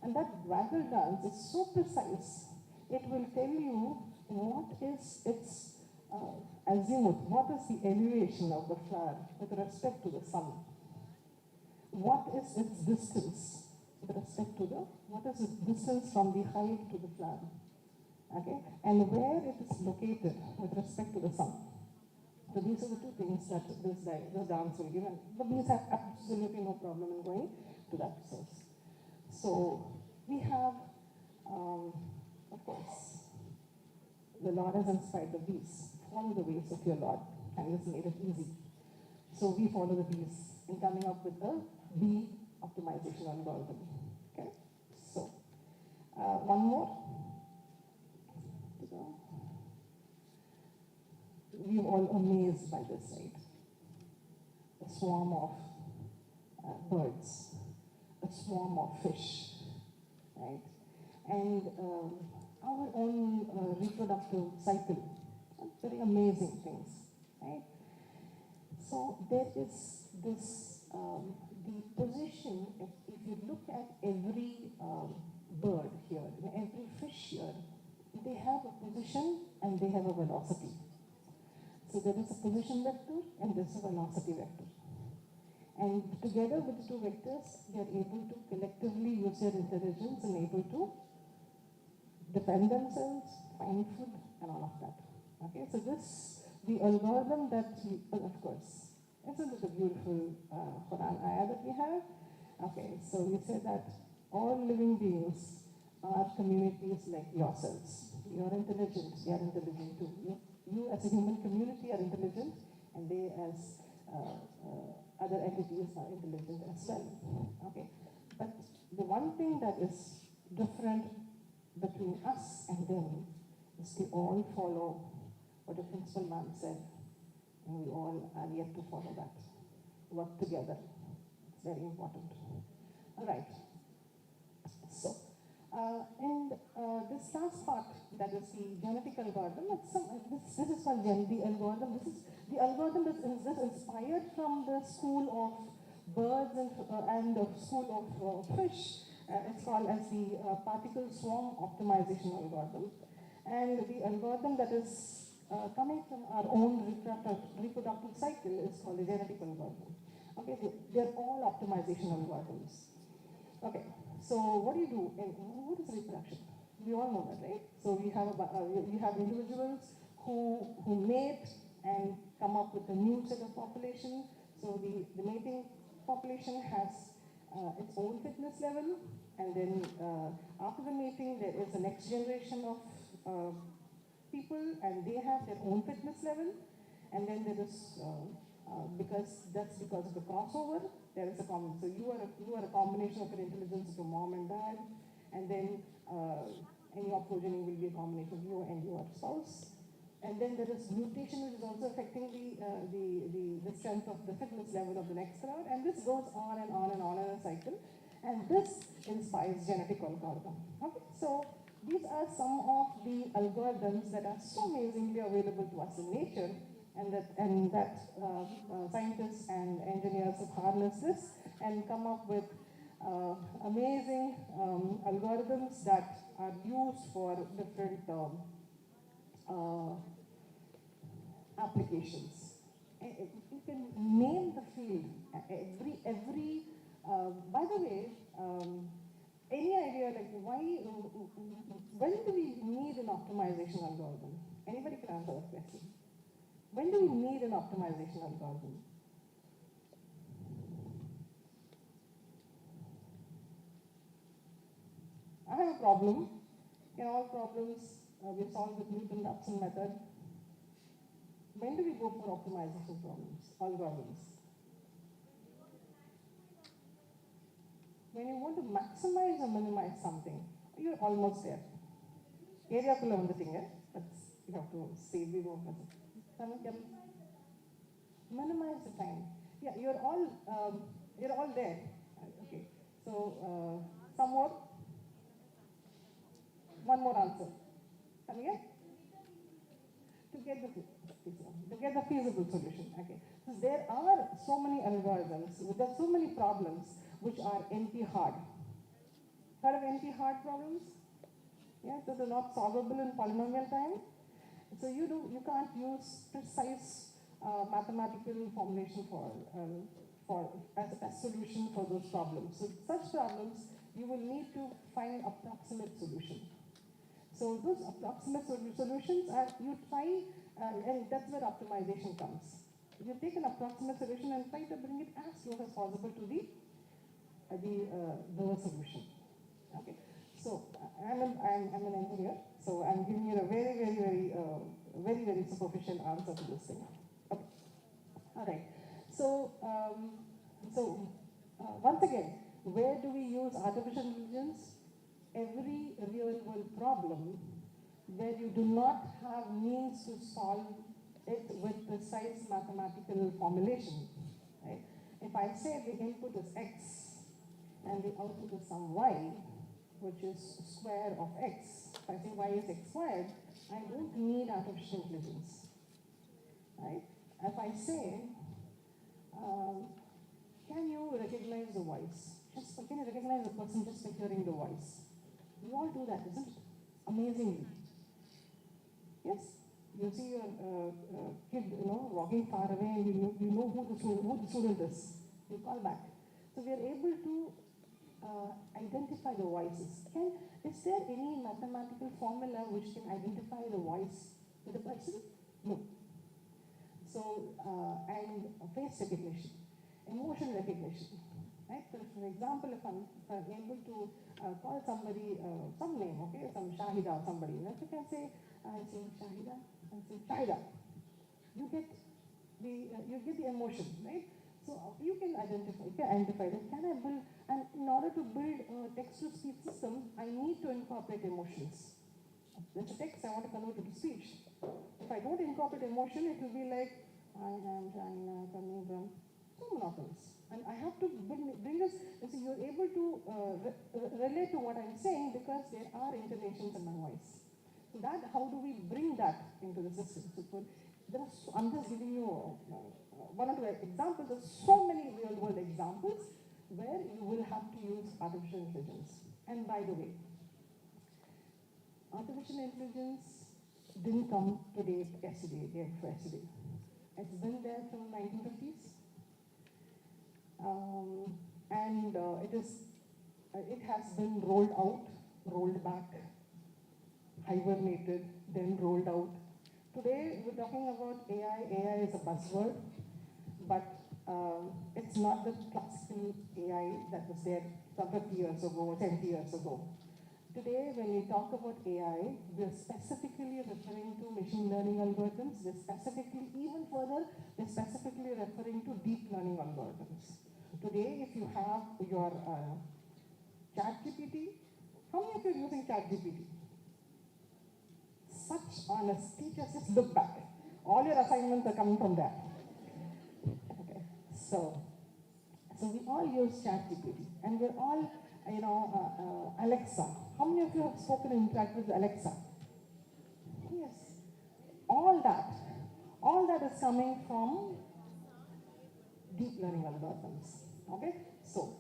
And that waggle dance is so precise, it will tell you what is its azimuth, what is the elevation of the flower with respect to the sun. What is its distance with respect to what is its distance from the hive to the flower? Okay, and where it is located with respect to the sun. So these are the two things that this dance will give, and the bees have absolutely no problem in going to that source. So we have, of course, the Lord has inspired the bees. Follow the ways of your Lord, and He has made it easy. So we follow the bees in coming up with the bee optimization algorithm. Okay, so one more. We're all amazed by this, right? A swarm of birds, a swarm of fish, right? And our own reproductive cycle, very amazing things, right? So there is this, the position, if you look at every bird here, every fish here, they have a position and they have a velocity. So there is a position vector and there is a velocity vector. And together with the two vectors, they are able to collectively use their intelligence and able to defend themselves, find food, and all of that. Okay, so the algorithm that of course, isn't it a beautiful Quran ayah that we have? Okay, so we say that all living beings are communities like yourselves. You are intelligent, they are intelligent too. You as a human community are intelligent, and they as other entities are intelligent as well. Okay, but the one thing that is different between us and them is they all follow what the principal man said and we all are yet to follow that. Work together. It's very important. All right. So, this last part, that is the genetic algorithm, this is called the algorithm. The algorithm is inspired from the school of birds and the school of fish. It's called as the particle swarm optimization algorithm. And the algorithm that is coming from our own reproductive cycle is called the genetic algorithm. Okay, they're all optimization algorithms. Okay, so what do? What is reproduction? We all know that, right? So we have individuals who mate and come up with a new set of population. So the mating population has its own fitness level, and then after the mating, there is the next generation of people, and they have their own fitness level, and then there is because of the crossover, there is a common. So you are a combination of your intelligence of your mom and dad, and then your progeny will be a combination of you and your spouse. And then there is mutation, which is also affecting the strength of the fitness level of the next crowd, and this goes on and on and on in a cycle, and this inspires genetic algorithm. Okay, so these are some of the algorithms that are so amazingly available to us in nature, and that scientists and engineers have harnessed this and come up with amazing algorithms that are used for different applications. You can name the field. Every. By the way, any idea like when do we need an optimization algorithm? Anybody can answer that question. When do we need an optimization algorithm? I have a problem. In all problems, we solve with Newton-Raphson method. When do we go for optimization algorithms? When you want to maximize or minimize something, you're almost there. Area kulla vandutinga, but you have to stay below. Minimize the time. Yeah, you're all there. Okay. So some more. One more answer. Come again? To get the feasible solution. Okay. So there are so many algorithms. There are so many problems which are NP-hard. Heard of NP-hard problems? Yeah, so they're not solvable in polynomial time. So you can't use precise mathematical formulation as a solution for those problems. So such problems, you will need to find approximate solution. So those approximate solutions are, you try, and that's where optimization comes. You take an approximate solution and try to bring it as close as possible to the solution. Okay. So I'm an engineer, so I'm giving you a very superficial answer to this thing. Okay. All right. So once again, where do we use artificial intelligence? Every real world problem where you do not have means to solve it with precise mathematical formulation. Right? If I say the input is x and the output is some y, which is square of x, if I say y is x squared, I don't need artificial intelligence. Right? If I say, can you recognize the voice? Can you recognize the person just by hearing the voice? We all do that, isn't it? Amazingly. Yes? You see your kid, walking far away, and you know who the student is. You call back. So we are able to identify the voices. Is there any mathematical formula which can identify the voice of the person? No. So, and face recognition, emotion recognition. Right? So for example, if I'm able to call somebody some name, okay, some Shahida or somebody, you can say, I say Shahida, I say Shahida. You get the emotion, right? So you can identify that. Can I build? And in order to build a text-to-speech system, I need to incorporate emotions. There's a text I want to convert it to speech. If I don't incorporate emotion, it will be like I am China coming from monopolies. And I have to bring us, and so you're able to relate to what I'm saying because there are intonations in my voice. So that, how do we bring that into the system? So I'm just giving you one or two examples. There's so many real-world examples where you will have to use artificial intelligence. And by the way, artificial intelligence didn't come today, yesterday, day before yesterday. It's been there from 1950s. It has been rolled out, rolled back, hibernated, then rolled out. Today, we're talking about AI. AI is a buzzword, but it's not the classical AI that was there 50 years ago, 10 years ago. Today, when we talk about AI, we're specifically referring to machine learning algorithms. We're specifically, even further, we're specifically referring to deep learning algorithms. Today, if you have your ChatGPT, how many of you are using ChatGPT? Such honest teachers, just look back. All your assignments are coming from there. Okay, so we all use ChatGPT, and we're all, Alexa. How many of you have spoken and interacted with Alexa? Yes. All that is coming from deep learning algorithms. Okay, so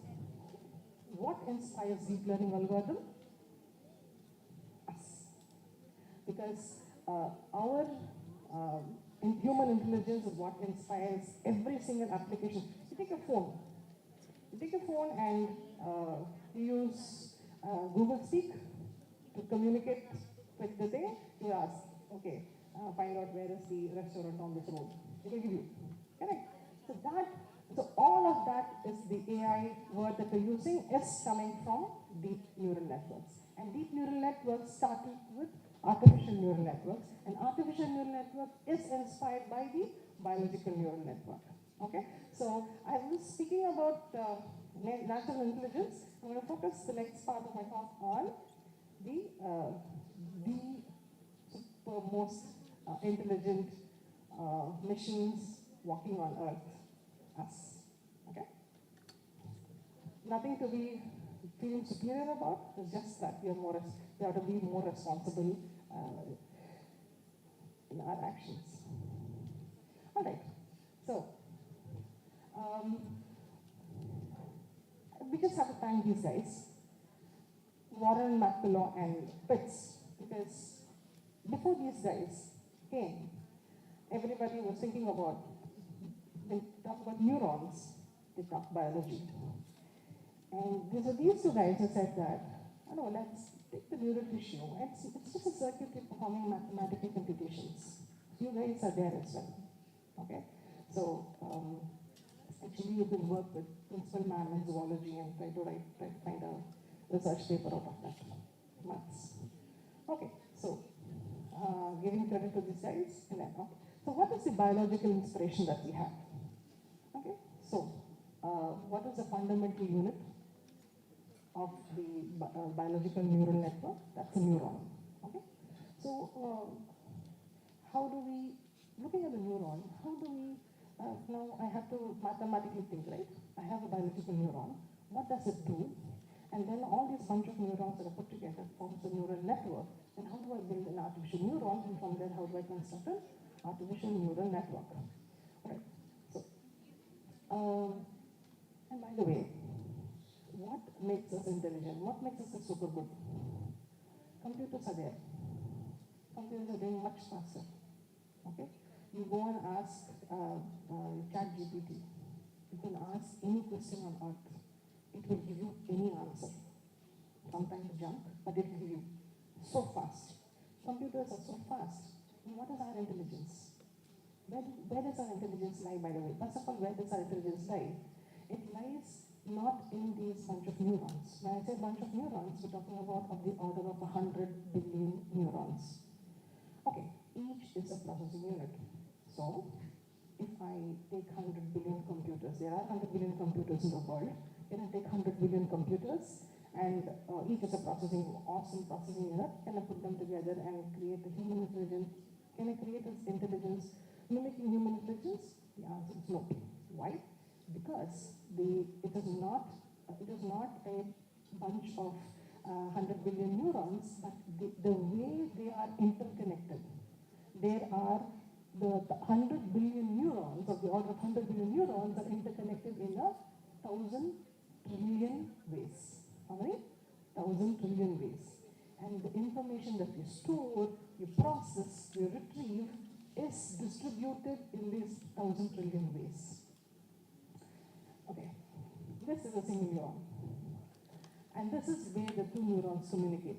what inspires deep learning algorithm? Us. Because our human intelligence is what inspires every single application. You take a phone. And you use Google Speak to communicate with the thing. You ask, okay, find out where is the restaurant on this road. It will give you. Correct? So all of that is the AI word that we're using is coming from deep neural networks. And deep neural networks started with artificial neural networks. And artificial neural network is inspired by the biological neural network. Okay? So I was speaking about natural intelligence. I'm going to focus the next part of my talk on the super most intelligent machines walking on Earth. Us. Okay? Nothing to be feeling superior about. It's just that we have to be more responsible in our actions. All right. So we just have to thank these guys, Warren, McCullough, and Pitts, because before these guys came, everybody was thinking about, they talk about neurons, they talk biology. And so these two guys have said that, let's take the neural tissue. It's just a circuitry performing mathematical computations. You guys are there as well. Okay? So actually you can work with principal man in zoology and try to find a research paper out of that. Maths. Okay, so giving credit to these guys. And then, okay. So what is the biological inspiration that we have? Okay, so what is the fundamental unit of the biological neural network? That's a neuron. Okay, so how do we, looking at the neuron, how do we, now I have to mathematically think, right? I have a biological neuron. What does it do? And then all these bunch of neurons that are put together forms a neural network. And how do I build an artificial neuron? And from there, how do I construct an artificial neural network? All right. So, and by the way, what makes us intelligent? What makes us super good? Computers are there. Computers are doing much faster. Okay? You go and ask ChatGPT. You can ask any question on Earth. It will give you any answer. Sometimes junk, but it will give you so fast. Computers are so fast. And what is our intelligence? Where does our intelligence lie, by the way? First of all, where does our intelligence lie? It lies not in these bunch of neurons. When I say bunch of neurons, we're talking about of the order of 100 billion neurons. Okay, each is a processing unit. So, if I take 100 billion computers, there are 100 billion computers in the world. Can I take 100 billion computers and each is a awesome processing unit? Can I put them together and create a human intelligence? Can I create this intelligence mimicking human intelligence? The answer is no. Why? Because it is not a bunch of 100 billion neurons, but the way they are interconnected. There are the 100 billion neurons, of the order of 100 billion neurons, are interconnected in 1,000 trillion ways. How many? 1,000 trillion ways. And the information that you store, you process, you retrieve is distributed in these 1,000 trillion ways. Okay, this is a single neuron. And this is where the two neurons communicate.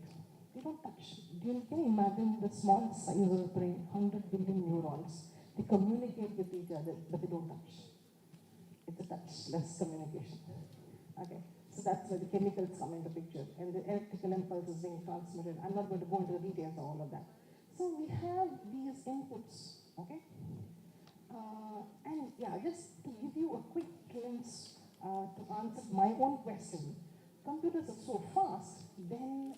They don't touch. Can you imagine the small size of the brain, 100 billion neurons? They communicate with each other, but they don't touch. It's a touchless communication. Okay, so that's where the chemicals come into picture, and the electrical impulse is being transmitted. I'm not going to go into the details of all of that. So we have these inputs, okay? And yeah, just to give you a quick glimpse to answer my own question, computers are so fast, then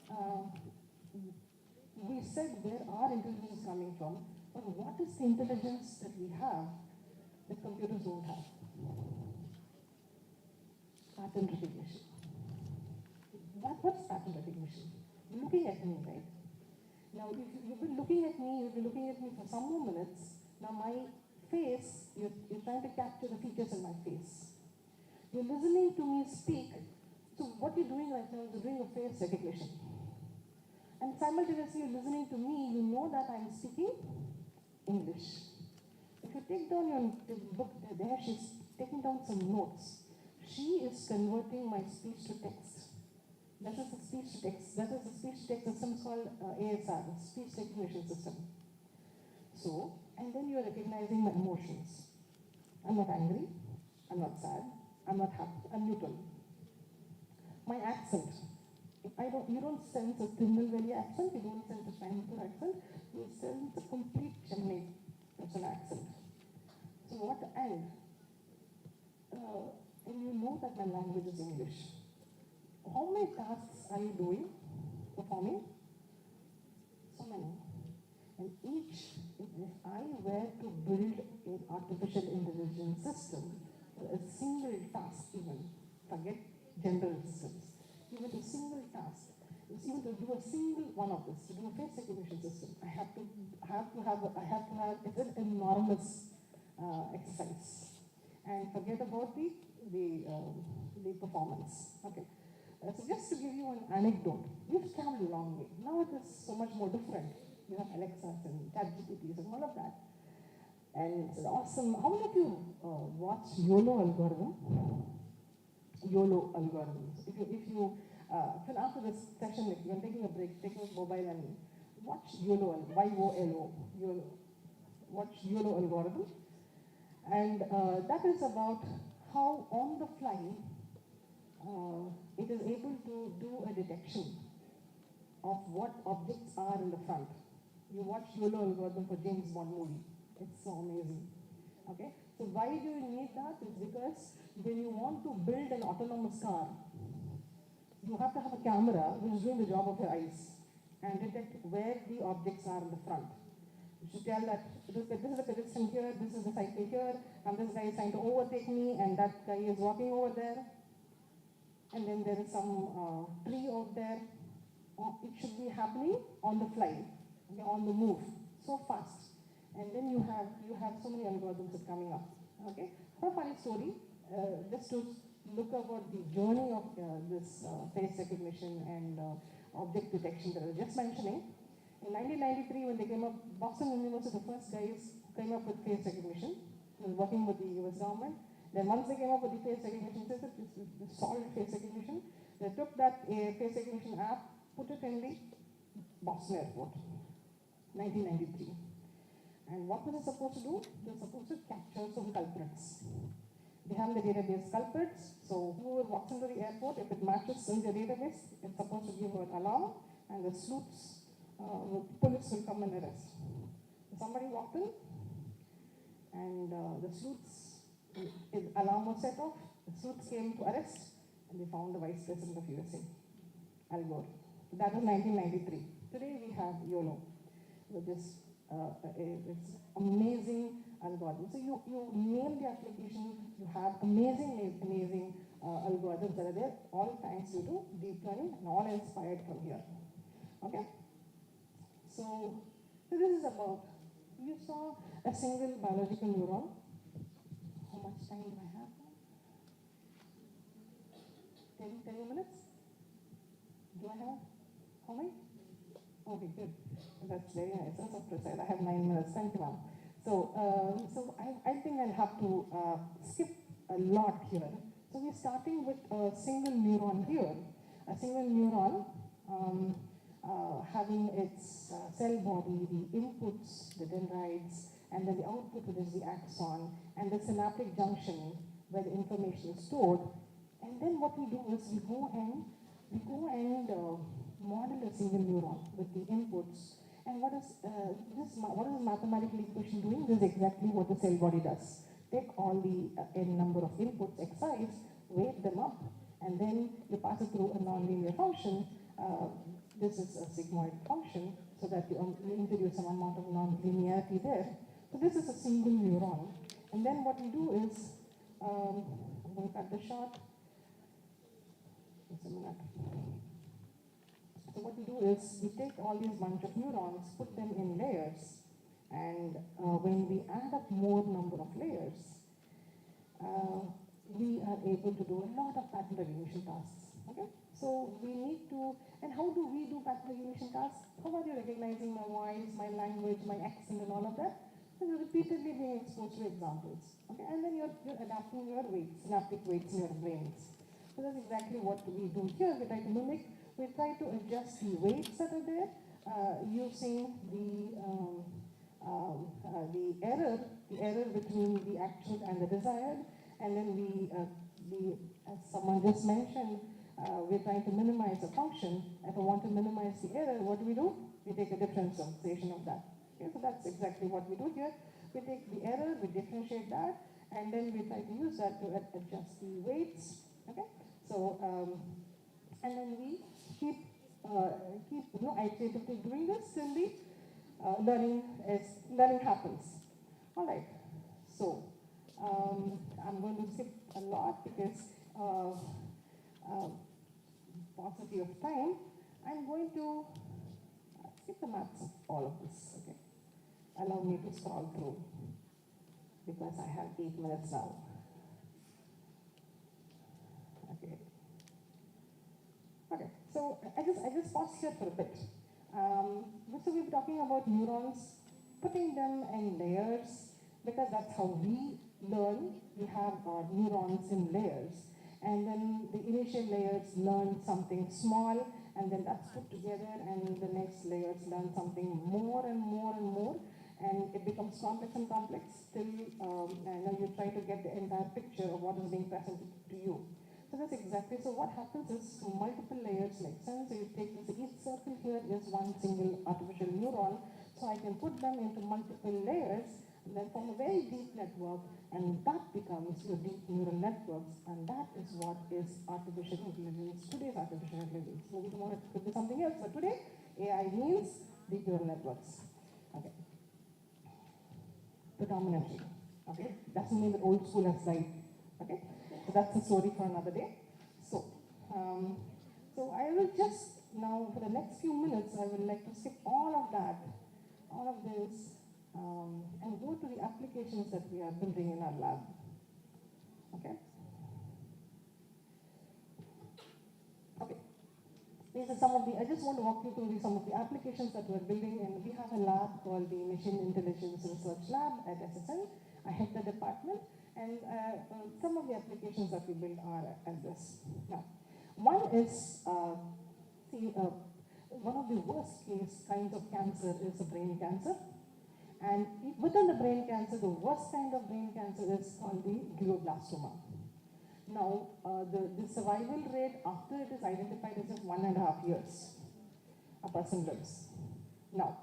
we said where our intelligence is coming from, but what is the intelligence that we have that computers don't have? Pattern recognition. What's pattern recognition? You're looking at me, right? Now, if you've been looking at me, you've been looking at me for some more minutes. Now, my face, you're trying to capture the features in my face. You're listening to me speak. So what you're doing right now is you're doing a face recognition. And simultaneously, you're listening to me, you know that I'm speaking English. If you take down your book there, she's taking down some notes. She is converting my speech to text. That is a speech to text. That is a speech to text system called ASR, speech recognition system. So, and then you are recognizing my emotions. I'm not angry. I'm not sad. I'm not happy. I'm neutral. My accent. You don't sense a Tirunelveli accent. You don't sense a Coimbatore accent. You sense a complete Chennai person accent. So what? And you know that my language is English. How many tasks are you doing, performing? So many. And each, if I were to build an artificial intelligence system for a single task even, forget general systems, even a single task, even to do a single one of this, to do a face recognition system, I have to have, it's an enormous exercise. And forget about the performance. Okay. So just to give you an anecdote, we've traveled a long way. Now it is so much more different. You have Alexas and ChatGPTs and all of that. And it's awesome. How many of you watch YOLO algorithm? YOLO algorithms. If you after this session, if you're taking a break, take your mobile and watch YOLO, YOLO, YOLO. Watch YOLO algorithm. And that is about how on the fly it is able to do a detection of what objects are in the front. You watch YOLO algorithm for James Bond movie. It's so amazing. Okay? So why do you need that? It's because when you want to build an autonomous car, you have to have a camera which is doing the job of your eyes and detect where the objects are in the front. You should tell that this is a pedestrian here, this is the cycle here, and this guy is trying to overtake me, and that guy is walking over there. And then there is some tree out there. It should be happening on the fly, okay, on the move, so fast. And then you have so many algorithms that are coming up. Okay, a funny story, just to look about the journey of this face recognition and object detection that I was just mentioning. In 1993, when they came up, Boston University, the first guys came up with face recognition. They were working with the US government. Then once they came up with the face recognition system, the solid face recognition, they took that face recognition app, put it in the Boston airport, 1993. And what was it supposed to do? They were supposed to capture some culprits. They have in the database culprits, so whoever walks into the airport, if it matches in the database, it's supposed to give an alarm, and the sleuths, police will come and arrest. Somebody walked in, and the sleuths, his alarm was set off, the sleuths came to arrest, and they found the Vice President of USA, Al Gore. That was 1993. Today we have YOLO, which is it's amazing algorithm. So you name the application, you have amazing algorithms that are there, all thanks due to deep learning and all inspired from here. Okay? So this is about, you saw a single biological neuron. How much time do I have now? 10 minutes? Do I have? How many? Okay, good. That's very nice. That's so precise. I have 9 minutes. Thank you, ma'am. So I think I'll have to skip a lot here. So we're starting with a single neuron here. A single neuron having its cell body, the inputs, the dendrites, and then the output, which is the axon, and the synaptic junction where the information is stored. And then what we do is we go and model a single neuron with the inputs. And what is this mathematical equation doing? This is exactly what the cell body does. Take all the n number of inputs, xi's, weight them up, and then you pass it through a nonlinear function. This is a sigmoid function, so that you introduce some amount of nonlinearity there. So this is a single neuron. And then what we do is, I'm going to cut the short. Just a minute. So what we do is we take all these bunch of neurons, put them in layers, and when we add up more number of layers, we are able to do a lot of pattern recognition tasks. Okay? So we need to, and how do we do pattern recognition tasks? How are you recognizing my voice, my language, my accent, and all of that? So you're repeatedly being exposed to examples. Okay? And then you're adapting your weights, synaptic weights in your brains. So that's exactly what we do here. We try to mimic. We try to adjust the weights that are there using the error between the actual and the desired. And then as someone just mentioned, we're trying to minimize a function. If I want to minimize the error, what do? We take a differentiation of that. Okay, so that's exactly what we do here. We take the error, we differentiate that, and then we try to use that to adjust the weights. Okay, so and then we keep iteratively doing this till the learning happens. All right. So I'm going to skip a lot because paucity of time. I'm going to skip the maths of all of this. Okay. Allow me to scroll through because I have 8 minutes now. Okay. Okay, so I just pause here for a bit. So we're talking about neurons, putting them in layers, because that's how we learn. We have our neurons in layers. And then the initial layers learn something small, and then that's put together, and the next layers learn something more and more and more, and it becomes complex and complex till you try to get the entire picture of what is being presented to you. So that's exactly, so what happens is multiple layers like so you take this, each circle here is one single artificial neuron, so I can put them into multiple layers and then form a very deep network, and that becomes your deep neural networks, and that is what is artificial intelligence, today's artificial intelligence. Maybe tomorrow it could be something else, but today AI means deep neural networks. Okay. Predominantly. Okay. Doesn't mean that old school has died. Okay. So that's a story for another day. So I will just now, for the next few minutes, I would like to skip all of that, all of this, and go to the applications that we are building in our lab. Okay? Okay. These are some of the, I just want to walk you through some of the applications that we're building, and we have a lab called the Machine Intelligence Research Lab at SSN. I head the department. And some of the applications that we build are as this. Now, one is, one of the worst case kinds of cancer is a brain cancer. And within the brain cancer, the worst kind of brain cancer is called the glioblastoma. Now, the survival rate after it is identified is just 1.5 years a person lives. Now,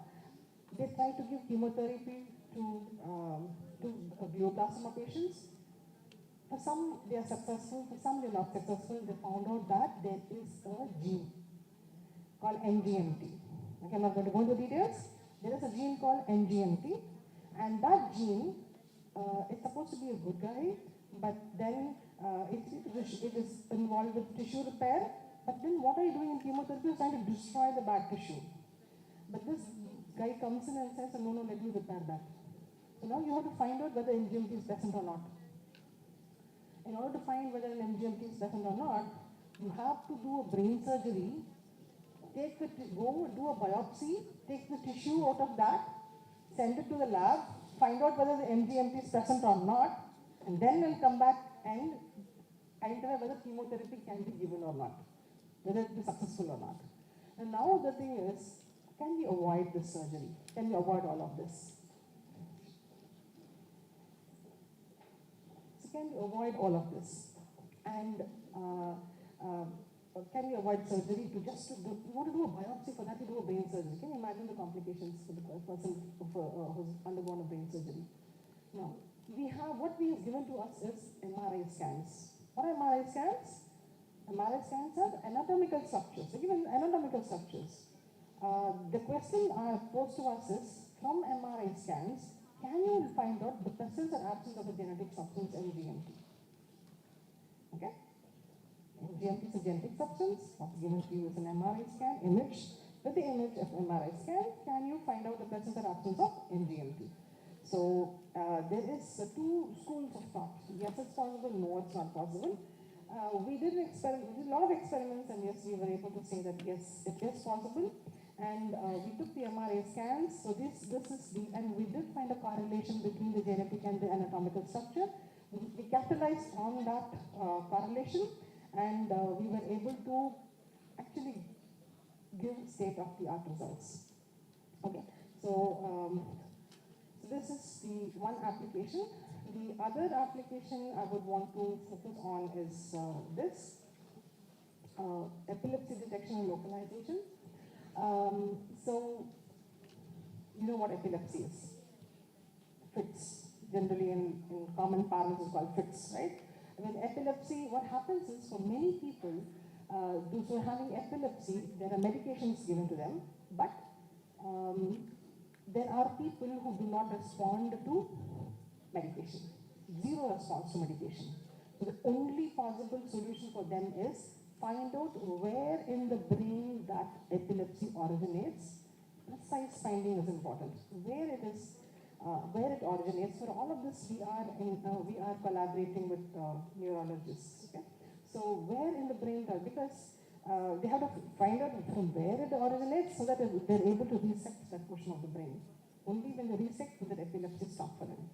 they try to give chemotherapy to glioblastoma patients. For some, they are successful. For some, they're not successful. They found out that there is a gene called NGMT. Okay, I'm not going to go into details. There is a gene called NGMT, and that gene it's supposed to be a good guy, but then it is involved with tissue repair. But then what are you doing in chemotherapy? You're trying to destroy the bad tissue. But this guy comes in and says, no, let me repair that. So now you have to find out whether MGMT is present or not. In order to find whether an MGMT is present or not, you have to do a brain surgery, go do a biopsy, take the tissue out of that, send it to the lab, find out whether the MGMT is present or not, and then we'll come back and identify whether chemotherapy can be given or not, whether it is successful or not. And now the thing is, can we avoid this surgery? Can we avoid all of this? So can we avoid all of this? And can we avoid surgery to you want to do a biopsy for that, you do a brain surgery. Can you imagine the complications for the person who's undergone a brain surgery? Now, what we have given to us is MRI scans. What are MRI scans? MRI scans are anatomical structures. They give anatomical structures. The question posed to us is, from MRI scans, can you find out the presence or absence of a genetic substance MGMT? Okay? MGMT is a genetic substance. What's given to you is an MRI scan image. With the image of MRI scan, can you find out the presence or absence of MGMT? So there is two schools of thought. Yes, it's possible. No, it's not possible. We did a lot of experiments, and yes, we were able to say that yes, it is possible. And we took the MRI scans. So this is and we did find a correlation between the genetic and the anatomical structure. We capitalized on that correlation, and we were able to actually give state-of-the-art results. Okay, so this is the one application. The other application I would want to focus on is this, epilepsy detection and localization. So, you know what epilepsy is? Fits. Generally in common parlance is called fits, right? With epilepsy, what happens is for many people, those who are having epilepsy, there are medications given to them, but there are people who do not respond to medication. Zero response to medication. So the only possible solution for them is find out where in the brain that epilepsy originates. Precise finding is important. Where it originates. For all of this, we are collaborating with neurologists. Okay? So where in the brain does, because they have to find out from where it originates so that they're able to resect that portion of the brain. Only when they resect will the epilepsy stop for them.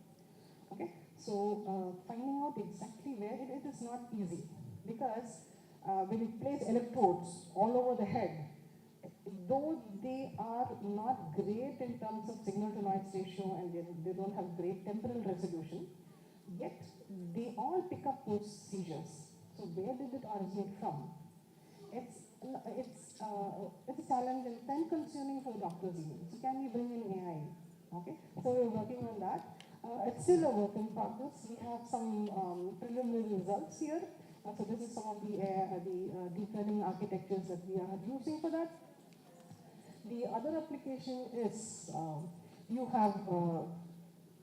Okay? So finding out exactly where it is not easy, because when you place electrodes all over the head, though they are not great in terms of signal-to-noise ratio and they don't have great temporal resolution, yet they all pick up those seizures. So where did it originate from? It's a challenge and time-consuming for the doctors even. So can we bring in AI? Okay, so we're working on that. It's still a work in progress. We have some preliminary results here. So this is some of the deep learning architectures that we are using for that. The other application is you have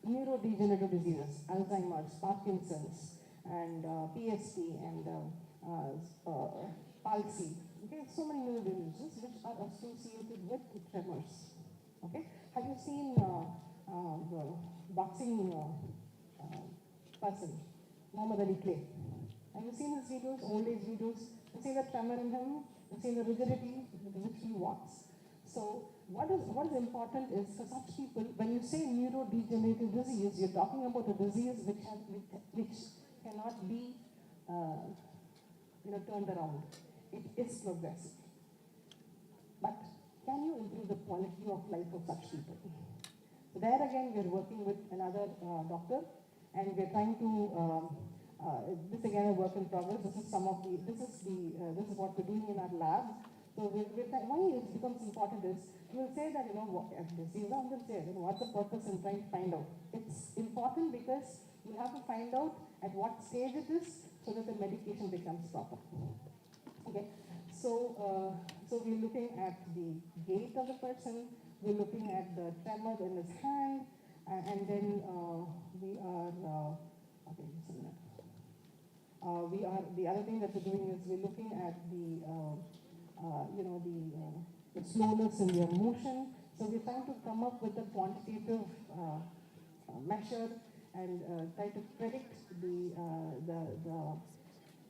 neurodegenerative diseases, Alzheimer's, Parkinson's, and PSP, and palsy. Okay, so many neurodegenerative diseases which are associated with tremors. Okay, have you seen the boxing person, Muhammad Ali Clay? Have you seen his videos, old age videos? You see the tremor in him, you see the rigidity with which he walks. So what is important is for such people, when you say neurodegenerative disease, you're talking about a disease which cannot be turned around. It is progressive. But can you improve the quality of life of such people? So there again, we're working with another doctor, and we're trying to. This again a work in progress. This is what we're doing in our lab. So why it becomes important is you'll say that what's the purpose in trying to find out. It's important because you have to find out at what stage it is so that the medication becomes proper. Okay, so we're looking at the gait of the person. We're looking at the tremor in his hand. And then we are, okay, just a minute. The other thing that we're doing is we're looking at the slowness in their motion. So we're trying to come up with a quantitative measure and try to predict the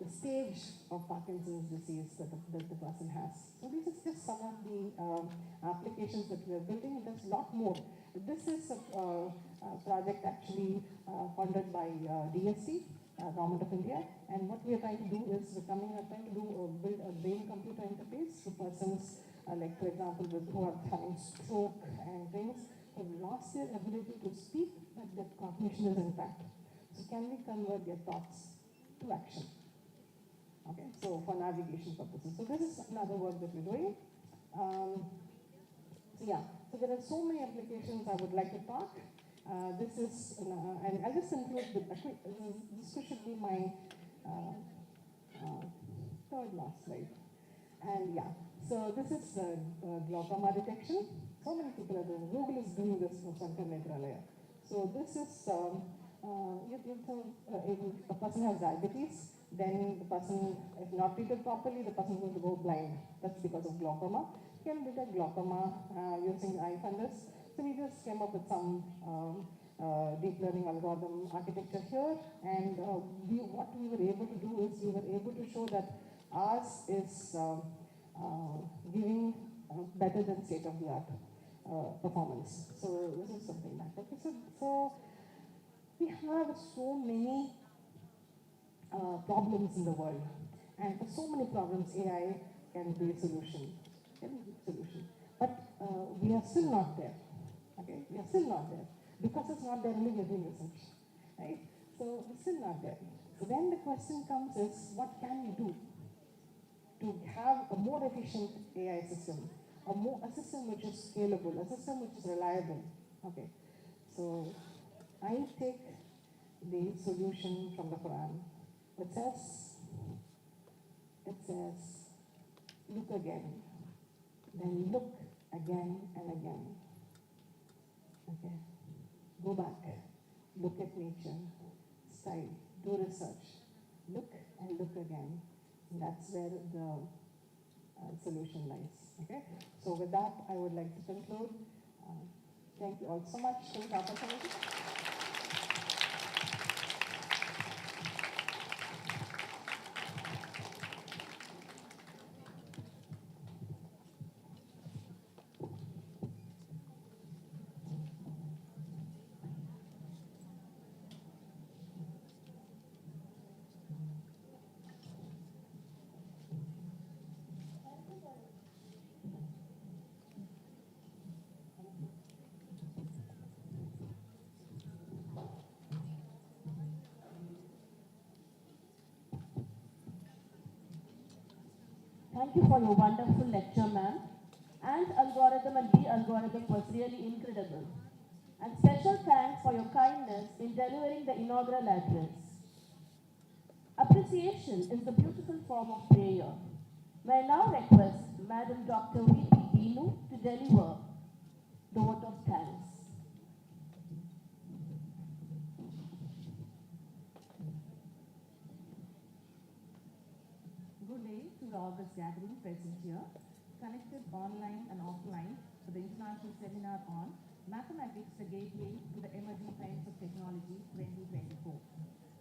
stage of Parkinson's disease that the person has. So this is just some of the applications that we are building. There's a lot more. This is a project actually funded by DSC, Government of India. And what we are trying to do is build a brain-computer interface for persons like, for example, who are having stroke and things, have lost their ability to speak, but their cognition is intact. So can we convert their thoughts to action? Okay, so for navigation purposes. So this is another work that we're doing. So there are so many applications I would like to talk. This is, and I'll just include this should be my third last slide. And yeah, so this is glaucoma detection. So many people are doing. Google is doing this for Sankar Netralaya. So this is, if a person has diabetes, then the person, if not treated properly, the person is going to go blind. That's because of glaucoma. You can detect glaucoma using iFundus. So we just came up with some deep learning algorithm architecture here. And what we were able to do is we were able to show that ours is giving better than state-of-the-art performance. So this is something like that. So we have so many problems in the world, and for so many problems, AI can be a solution. But we are still not there. Okay, we are still not there because it's not there. Only we're doing research, right? So we're still not there. So then the question comes: is what can we do to have a more efficient AI system, a system which is scalable, a system which is reliable? Okay, so I take the solution from the Quran. It says, look again, then look again and again. Okay, go back, look at nature, study, do research, look and look again. And that's where the solution lies. Okay, so with that, I would like to conclude. Thank you all so much for the opportunity. Thank you for your wonderful lecture, ma'am. And algorithm and the algorithm was really incredible. And special thanks for your kindness in delivering the inaugural address. Appreciation is the beautiful form of prayer. May I now request Madam Dr. V.P. Dinu to deliver the vote of thanks. Good day to the august gathering present here, connected online and offline for the international seminar on Mathematics, the Gateway to the Emerging Science of Technology 2024.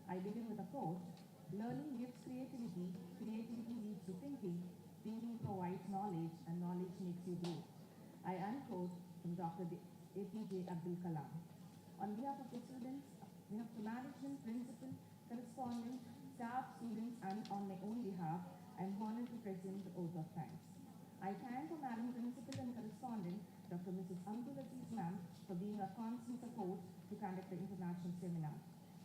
I begin with a quote: learning gives creativity, creativity leads to thinking, thinking provides knowledge, and knowledge makes you grow. I unquote from Dr. APJ Abdul Kalam. On behalf of the students, on behalf of the management, principal, correspondent, staff, students, and on my own behalf, I am honored to present the oath of thanks. I thank our Madam Principal and Correspondent, Dr. Mrs. Abdul Aziz Ma'am, for being a constant support to conduct the international seminar.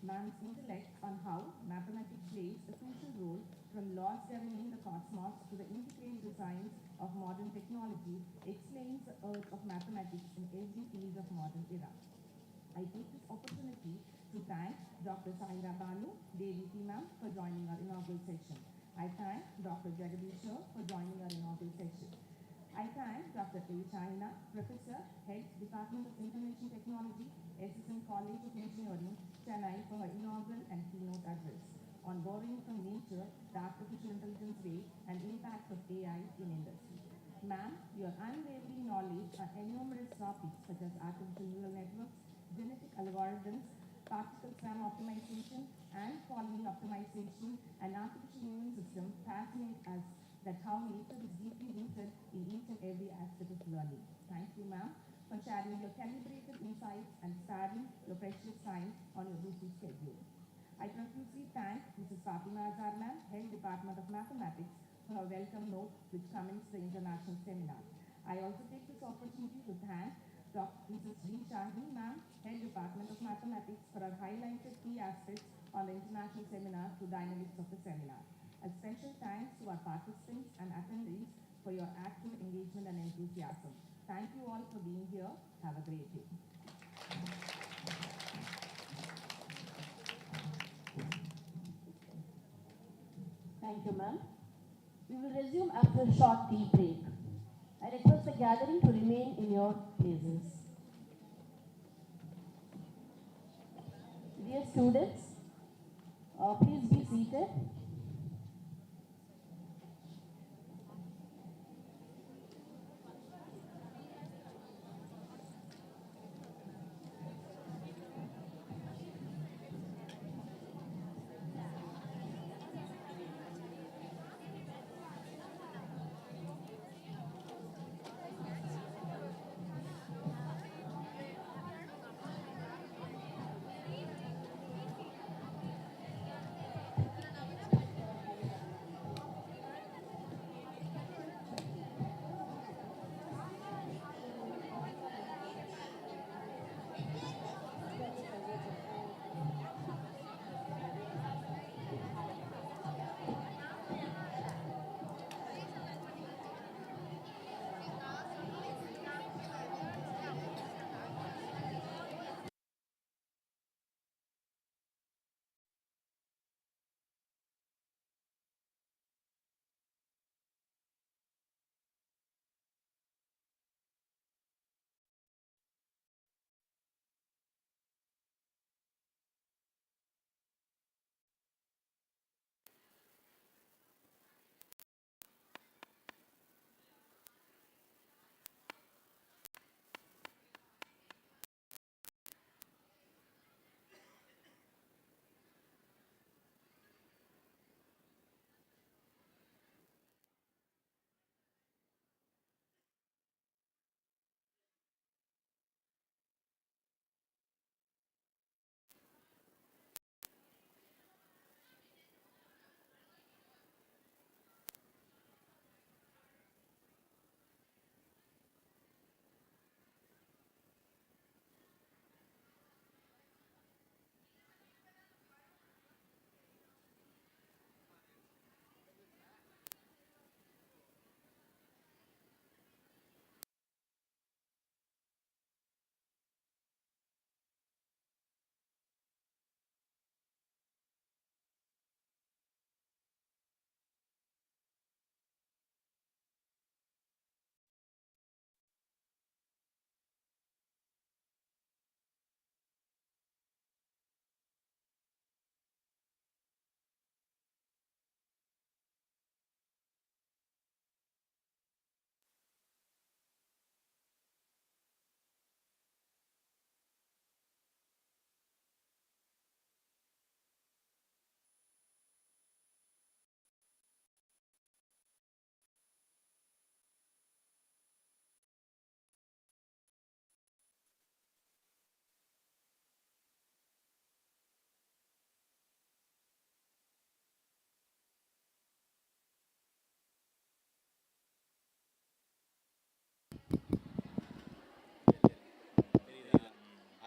Ma'am's intellect on how mathematics plays a crucial role from laws governing the cosmos to the integrated designs of modern technology explains the earth of mathematics in every field of modern era. I take this opportunity to thank Dr. Saira Banu, Devi Ma'am, for joining our inaugural session. I thank Dr. Jagadish for joining our inaugural session. I thank Dr. A. China, Professor, Head, Department of Information Technology, Assistant College of Engineering, Chennai, for her inaugural and keynote address on borrowing from nature, the artificial intelligence way, and impacts of AI in industry. Ma'am, your unwavering knowledge on numerous topics such as artificial neural networks, genetic algorithms, particle SRAM optimization, and colony optimization, and artificial immune system fascinate us that how nature is deeply rooted in each and every aspect of learning. Thank you, ma'am, for sharing your calibrated insights and sparing your precious time on your busy schedule. I profusely thank Mrs. Fatima Azhar, ma'am, Head Department of Mathematics, for her welcome note which commenced the international seminar. I also take this opportunity to thank Dr. Mrs. V. Shaheen, ma'am, Head Department of Mathematics, for her highlighted key aspects on the international seminar through dynamics of the seminar. A special thanks to our participants and attendees for your active engagement and enthusiasm. Thank you all for being here. Have a great day. Thank you, ma'am. We will resume after a short tea break. I request the gathering to remain in your places. Dear students, please be seated.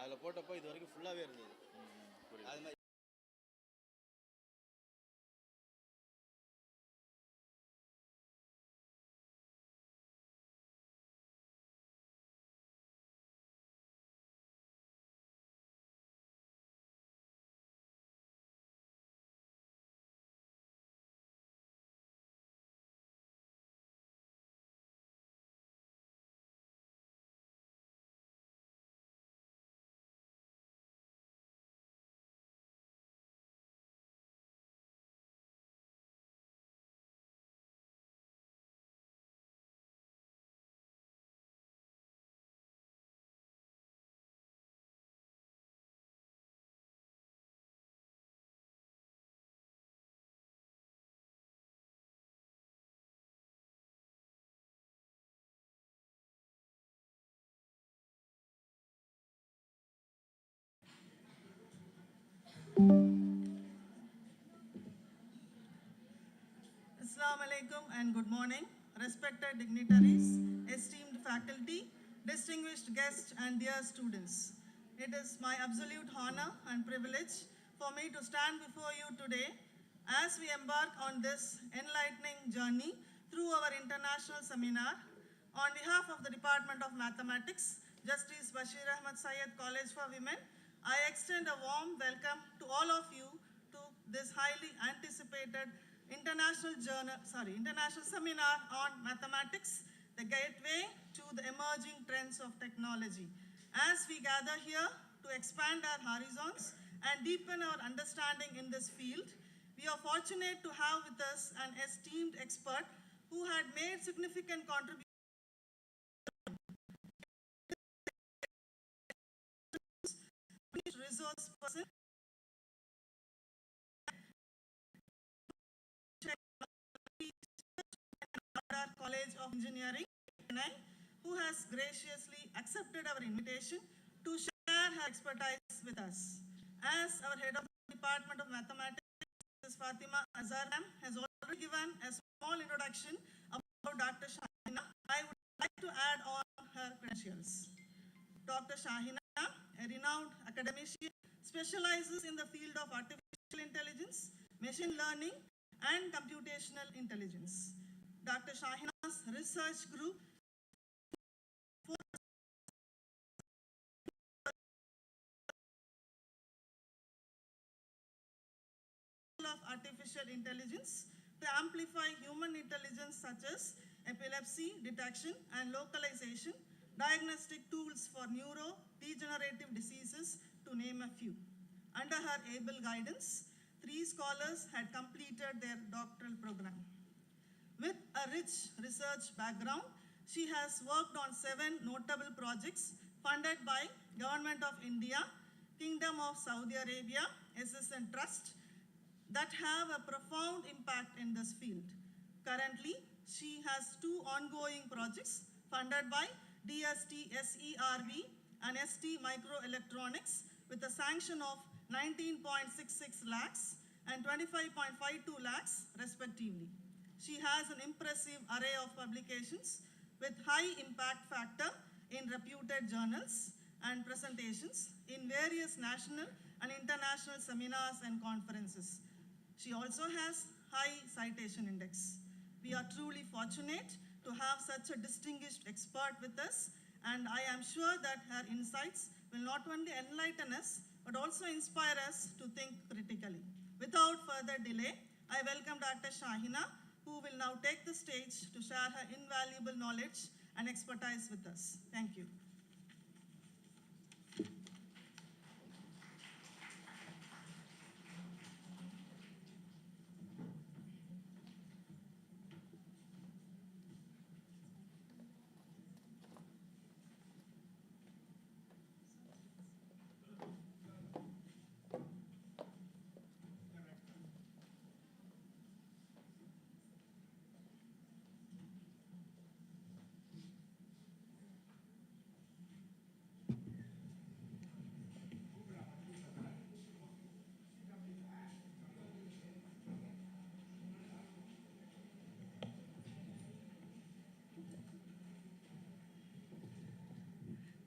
அதில் போட்டப்போ இது வரைக்கும் ஃபுல்லாகவே இருந்தது. அது மாதிரி Assalamu alaikum and good morning, respected dignitaries, esteemed faculty, distinguished guests and dear students. It is my absolute honor and privilege for me to stand before you today as we embark on this enlightening journey through our international seminar. On behalf of the Department of Mathematics, Justice Bashir Ahmad Syed College for Women, I extend a warm welcome to all of you to this highly anticipated international seminar on mathematics, the gateway to the emerging trends of technology. As we gather here to expand our horizons and deepen our understanding in this field, we are fortunate to have with us an esteemed expert who had made significant contributions resource person College of Engineering, who has graciously accepted our invitation to share her expertise with us. As our head of the Department of Mathematics, Ms. Fatima Azhar has already given a small introduction about Dr. Shahina, I would like to add on her credentials. Dr. Shahina, a renowned academician, specializes in the field of artificial intelligence, machine learning, and computational intelligence. Dr. Shahina's research group of artificial intelligence to amplify human intelligence such as epilepsy detection and localization, diagnostic tools for neurodegenerative diseases, to name a few. Under her able guidance, 3 scholars had completed their doctoral program. With a rich research background, she has worked on 7 notable projects funded by Government of India, Kingdom of Saudi Arabia, SSN Trust, that have a profound impact in this field. Currently, she has 2 ongoing projects funded by DST SERV and ST Microelectronics with a sanction of 19.66 lakhs and 25.52 lakhs respectively. She has an impressive array of publications with high impact factor in reputed journals and presentations in various national and international seminars and conferences. She also has high citation index. We are truly fortunate to have such a distinguished expert with us, and I am sure that her insights will not only enlighten us, but also inspire us to think critically. Without further delay, I welcome Dr. Shahina, who will now take the stage to share her invaluable knowledge and expertise with us. Thank you.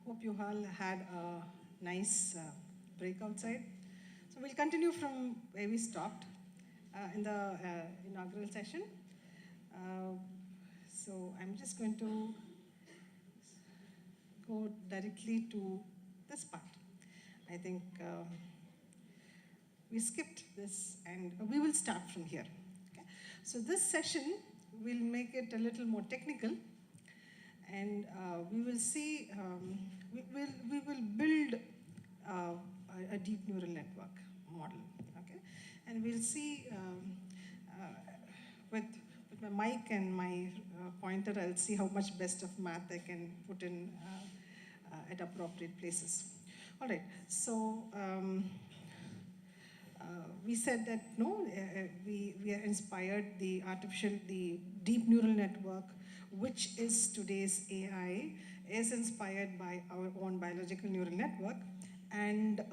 Hope you all had a nice break outside. So we'll continue from where we stopped in the inaugural session. So I'm just going to go directly to this part. I think we skipped this and we will start from here. Okay? So this session will make it a little more technical, and we will see, we will build a deep neural network model, okay? And we'll see with my mic and my pointer, I'll see how much best of math I can put in at appropriate places. All right, so we said that we are inspired, the deep neural network, which is today's AI, is inspired by our own biological neural network, And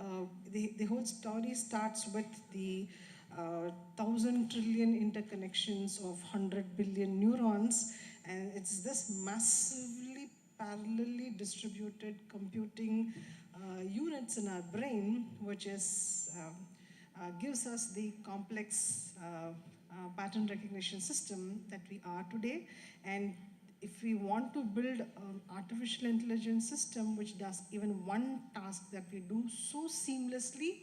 the whole story starts with the 1,000 trillion interconnections of 100 billion neurons, and it's this massively parallelly distributed computing units in our brain, which is gives us the complex pattern recognition system that we are today. And if we want to build an artificial intelligence system which does even one task that we do so seamlessly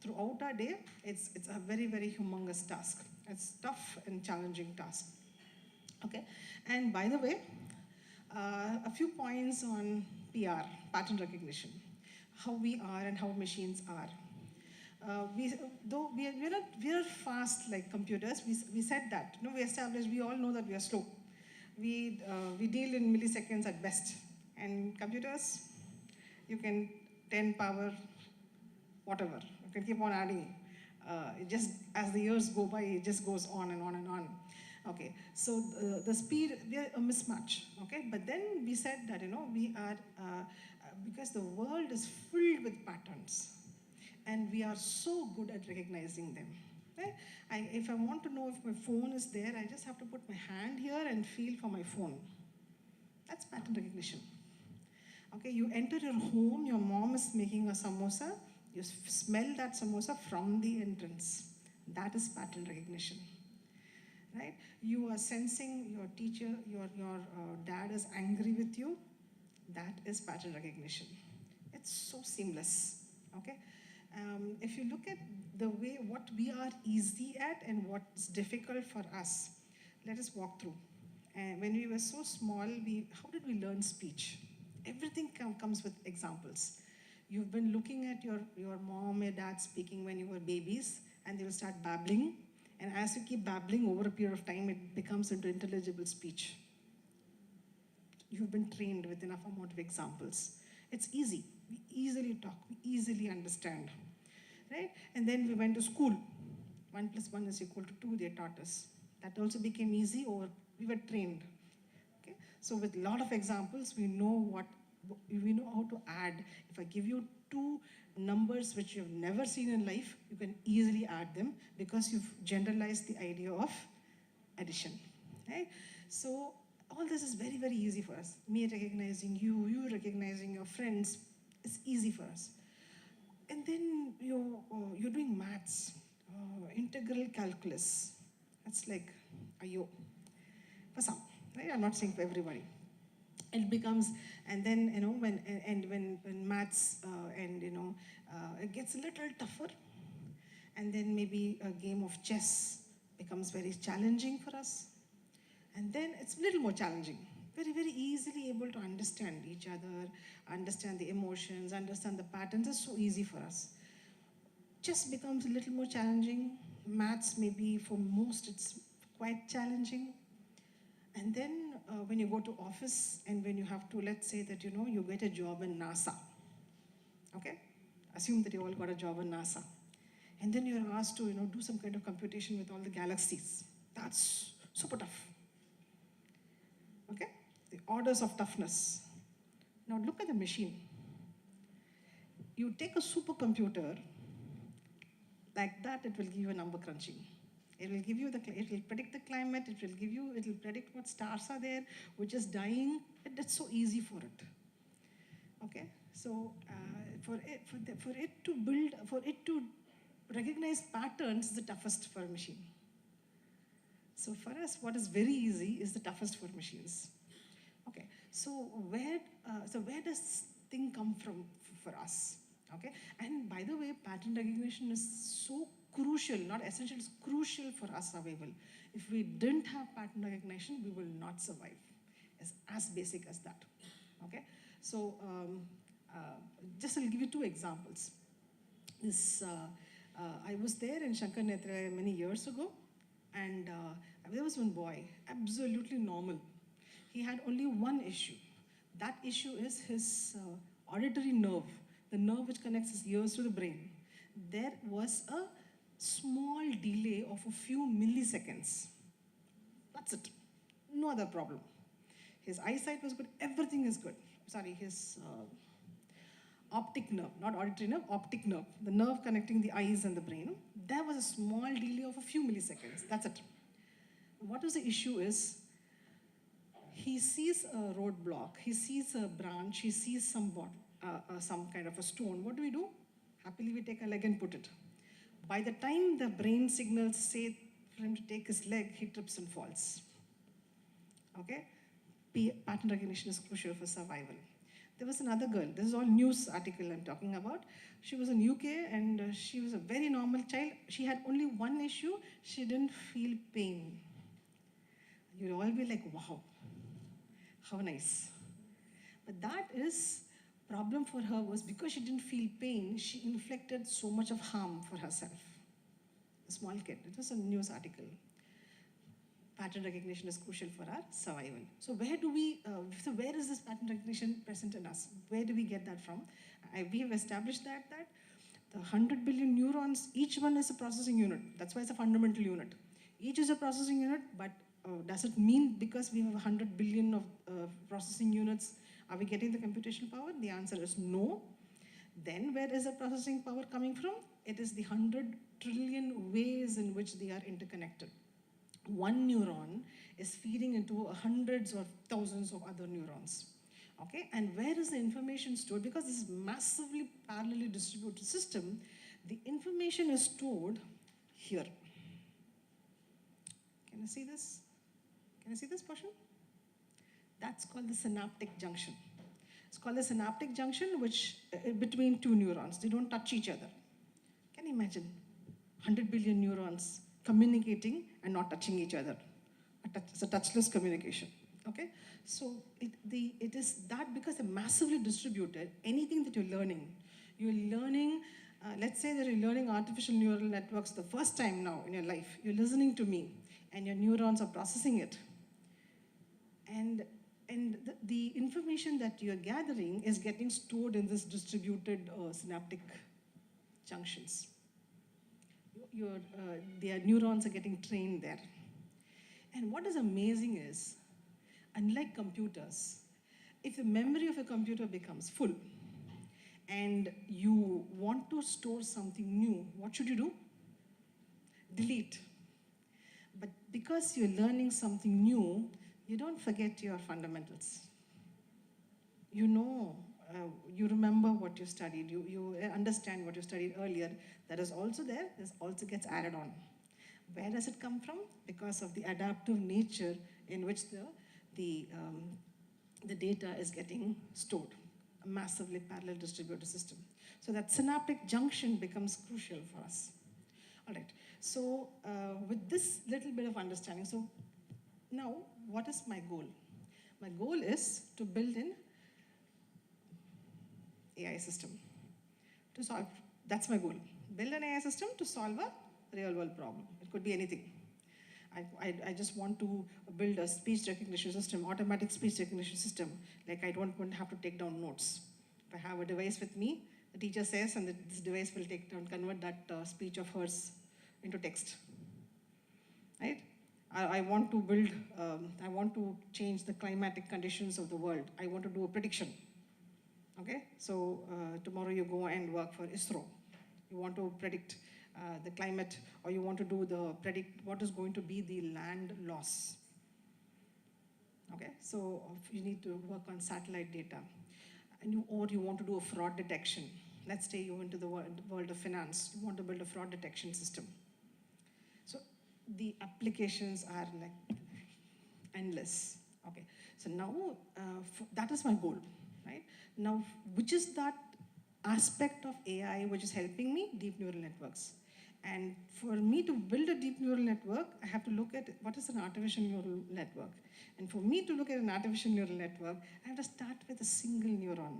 throughout our day, it's a very, very humongous task. It's tough and challenging task. Okay, and by the way, a few points on PR, pattern recognition, how we are and how machines are. Though we are fast like computers, we said that. No, we established, we all know that we are slow. We deal in milliseconds at best. And computers, you can 10 power, whatever. You can keep on adding. It just, as the years go by, it just goes on and on and on. Okay, so the speed, we are a mismatch. Okay, but then we said that, we are, because the world is filled with patterns, and we are so good at recognizing them. Right? If I want to know if my phone is there, I just have to put my hand here and feel for my phone. That's pattern recognition. Okay, you enter your home, your mom is making a samosa, you smell that samosa from the entrance. That is pattern recognition. Right? You are sensing your teacher, your dad is angry with you. That is pattern recognition. It's so seamless. Okay. If you look at the way what we are easy at and what's difficult for us, let us walk through. And when we were so small, how did we learn speech? Everything comes with examples. You've been looking at your mom or dad speaking when you were babies, and they will start babbling. And as you keep babbling over a period of time, it becomes into intelligible speech. You've been trained with enough amount of examples. It's easy. We easily talk, we easily understand, right? And then we went to school. 1 + 1 is equal to 2, they taught us. That also became easy, or we were trained. Okay? So with a lot of examples, we know how to add. If I give you 2 numbers which you've never seen in life, you can easily add them because you've generalized the idea of addition, right? So all this is very, very easy for us. Me recognizing you, you recognizing your friends, it's easy for us. And then you're doing maths, integral calculus. That's like ayo for some, right? I'm not saying for everybody. It becomes, and then when maths it gets a little tougher, and then maybe a game of chess becomes very challenging for us, and then it's a little more challenging. Very, very easily able to understand each other, understand the emotions, understand the patterns. It's so easy for us. Chess becomes a little more challenging. Maths, maybe for most, it's quite challenging. And then when you go to office and when you have to, let's say that, you get a job in NASA. Okay? Assume that you all got a job in NASA. And then you're asked to, do some kind of computation with all the galaxies. That's super tough. Okay? The orders of toughness. Now look at the machine. You take a supercomputer, like that, it will give you a number crunching. It will give you it will predict the climate, it will predict what stars are there, which is dying. It's so easy for it. Okay? So for it to recognize patterns is the toughest for a machine. So for us, what is very easy is the toughest for machines. Okay, so where does this thing come from for us? Okay, and by the way, pattern recognition is so crucial, not essential, it's crucial for our survival. If we didn't have pattern recognition, we will not survive. It's as basic as that. Okay, so just I'll give you 2 examples. I was there in Shankar Netralaya many years ago, and there was one boy, absolutely normal. He had only one issue. That issue is his auditory nerve, the nerve which connects his ears to the brain. There was a small delay of a few milliseconds. That's it. No other problem. His eyesight was good. Everything is good. Sorry, his optic nerve, not auditory nerve, optic nerve, the nerve connecting the eyes and the brain. There was a small delay of a few milliseconds. That's it. What is the issue is, he sees a roadblock, he sees a branch, he sees some kind of a stone. What do? Happily, we take a leg and put it. By the time the brain signals say for him to take his leg, he trips and falls. Okay? Pattern recognition is crucial for survival. There was another girl, this is all news article I'm talking about. She was in UK and she was a very normal child. She had only one issue, she didn't feel pain. You'll all be like, wow, how nice. But that is, problem for her was because she didn't feel pain, she inflicted so much of harm for herself. A small kid, it was a news article. Pattern recognition is crucial for our survival. So where is this pattern recognition present in us? Where do we get that from? We have established that the 100 billion neurons, each one is a processing unit. That's why it's a fundamental unit. Each is a processing unit, but does it mean because we have 100 billion of processing units, are we getting the computational power? The answer is no. Then where is the processing power coming from? It is the 100 trillion ways in which they are interconnected. One neuron is feeding into hundreds or thousands of other neurons. Okay, and where is the information stored? Because this is massively parallelly distributed system, the information is stored here. Can you see this? Can you see this portion? That's called the synaptic junction. It's called the synaptic junction, which between two neurons. They don't touch each other. Can you imagine? 100 billion neurons communicating and not touching each other. It's a touchless communication. Okay? So it is that because they're massively distributed, anything that you're learning, let's say that you're learning artificial neural networks the first time now in your life, you're listening to me and your neurons are processing it. And the information that you're gathering is getting stored in this distributed synaptic junctions. Their neurons are getting trained there. And what is amazing is, unlike computers, if the memory of a computer becomes full and you want to store something new, what should you do? Delete. But because you're learning something new, you don't forget your fundamentals. You know, you remember what you studied, you understand what you studied earlier. That is also there, this also gets added on. Where does it come from? Because of the adaptive nature in which the data is getting stored, a massively parallel distributed system. So that synaptic junction becomes crucial for us. All right, so with this little bit of understanding, so now what is my goal? My goal is to build an AI system to solve, that's my goal. Build an AI system to solve a real world problem. It could be anything. I just want to build a speech recognition system, automatic speech recognition system. Like I don't want to have to take down notes. If I have a device with me, the teacher says, and this device will convert that speech of hers into text, right? I want to build, I want to change the climatic conditions of the world. I want to do a prediction, okay? So tomorrow you go and work for ISRO. You want to predict the climate, or you want to predict what is going to be the land loss. Okay, so you need to work on satellite data. Or you want to do a fraud detection. Let's say you're into the world of finance. You want to build a fraud detection system. So the applications are like endless. Okay, so now that is my goal, right? Now, which is that aspect of AI which is helping me? Deep neural networks. And for me to build a deep neural network, I have to look at what is an artificial neural network. And for me to look at an artificial neural network, I have to start with a single neuron,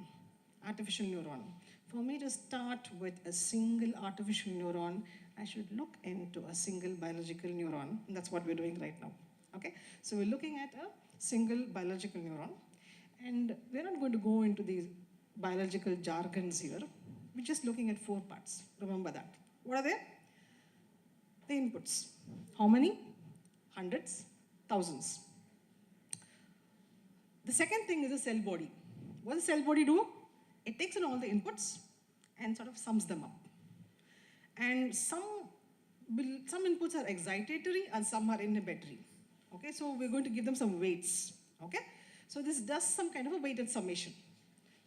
artificial neuron. For me to start with a single artificial neuron, I should look into a single biological neuron. And that's what we're doing right now. Okay? So we're looking at a single biological neuron. And we're not going to go into these biological jargons here. We're just looking at 4 parts. Remember that. What are they? The inputs. How many? Hundreds, thousands. The second thing is the cell body. What does the cell body do? It takes in all the inputs and sort of sums them up. And some inputs are excitatory and some are inhibitory. Okay, so we're going to give them some weights. Okay, so this does some kind of a weighted summation.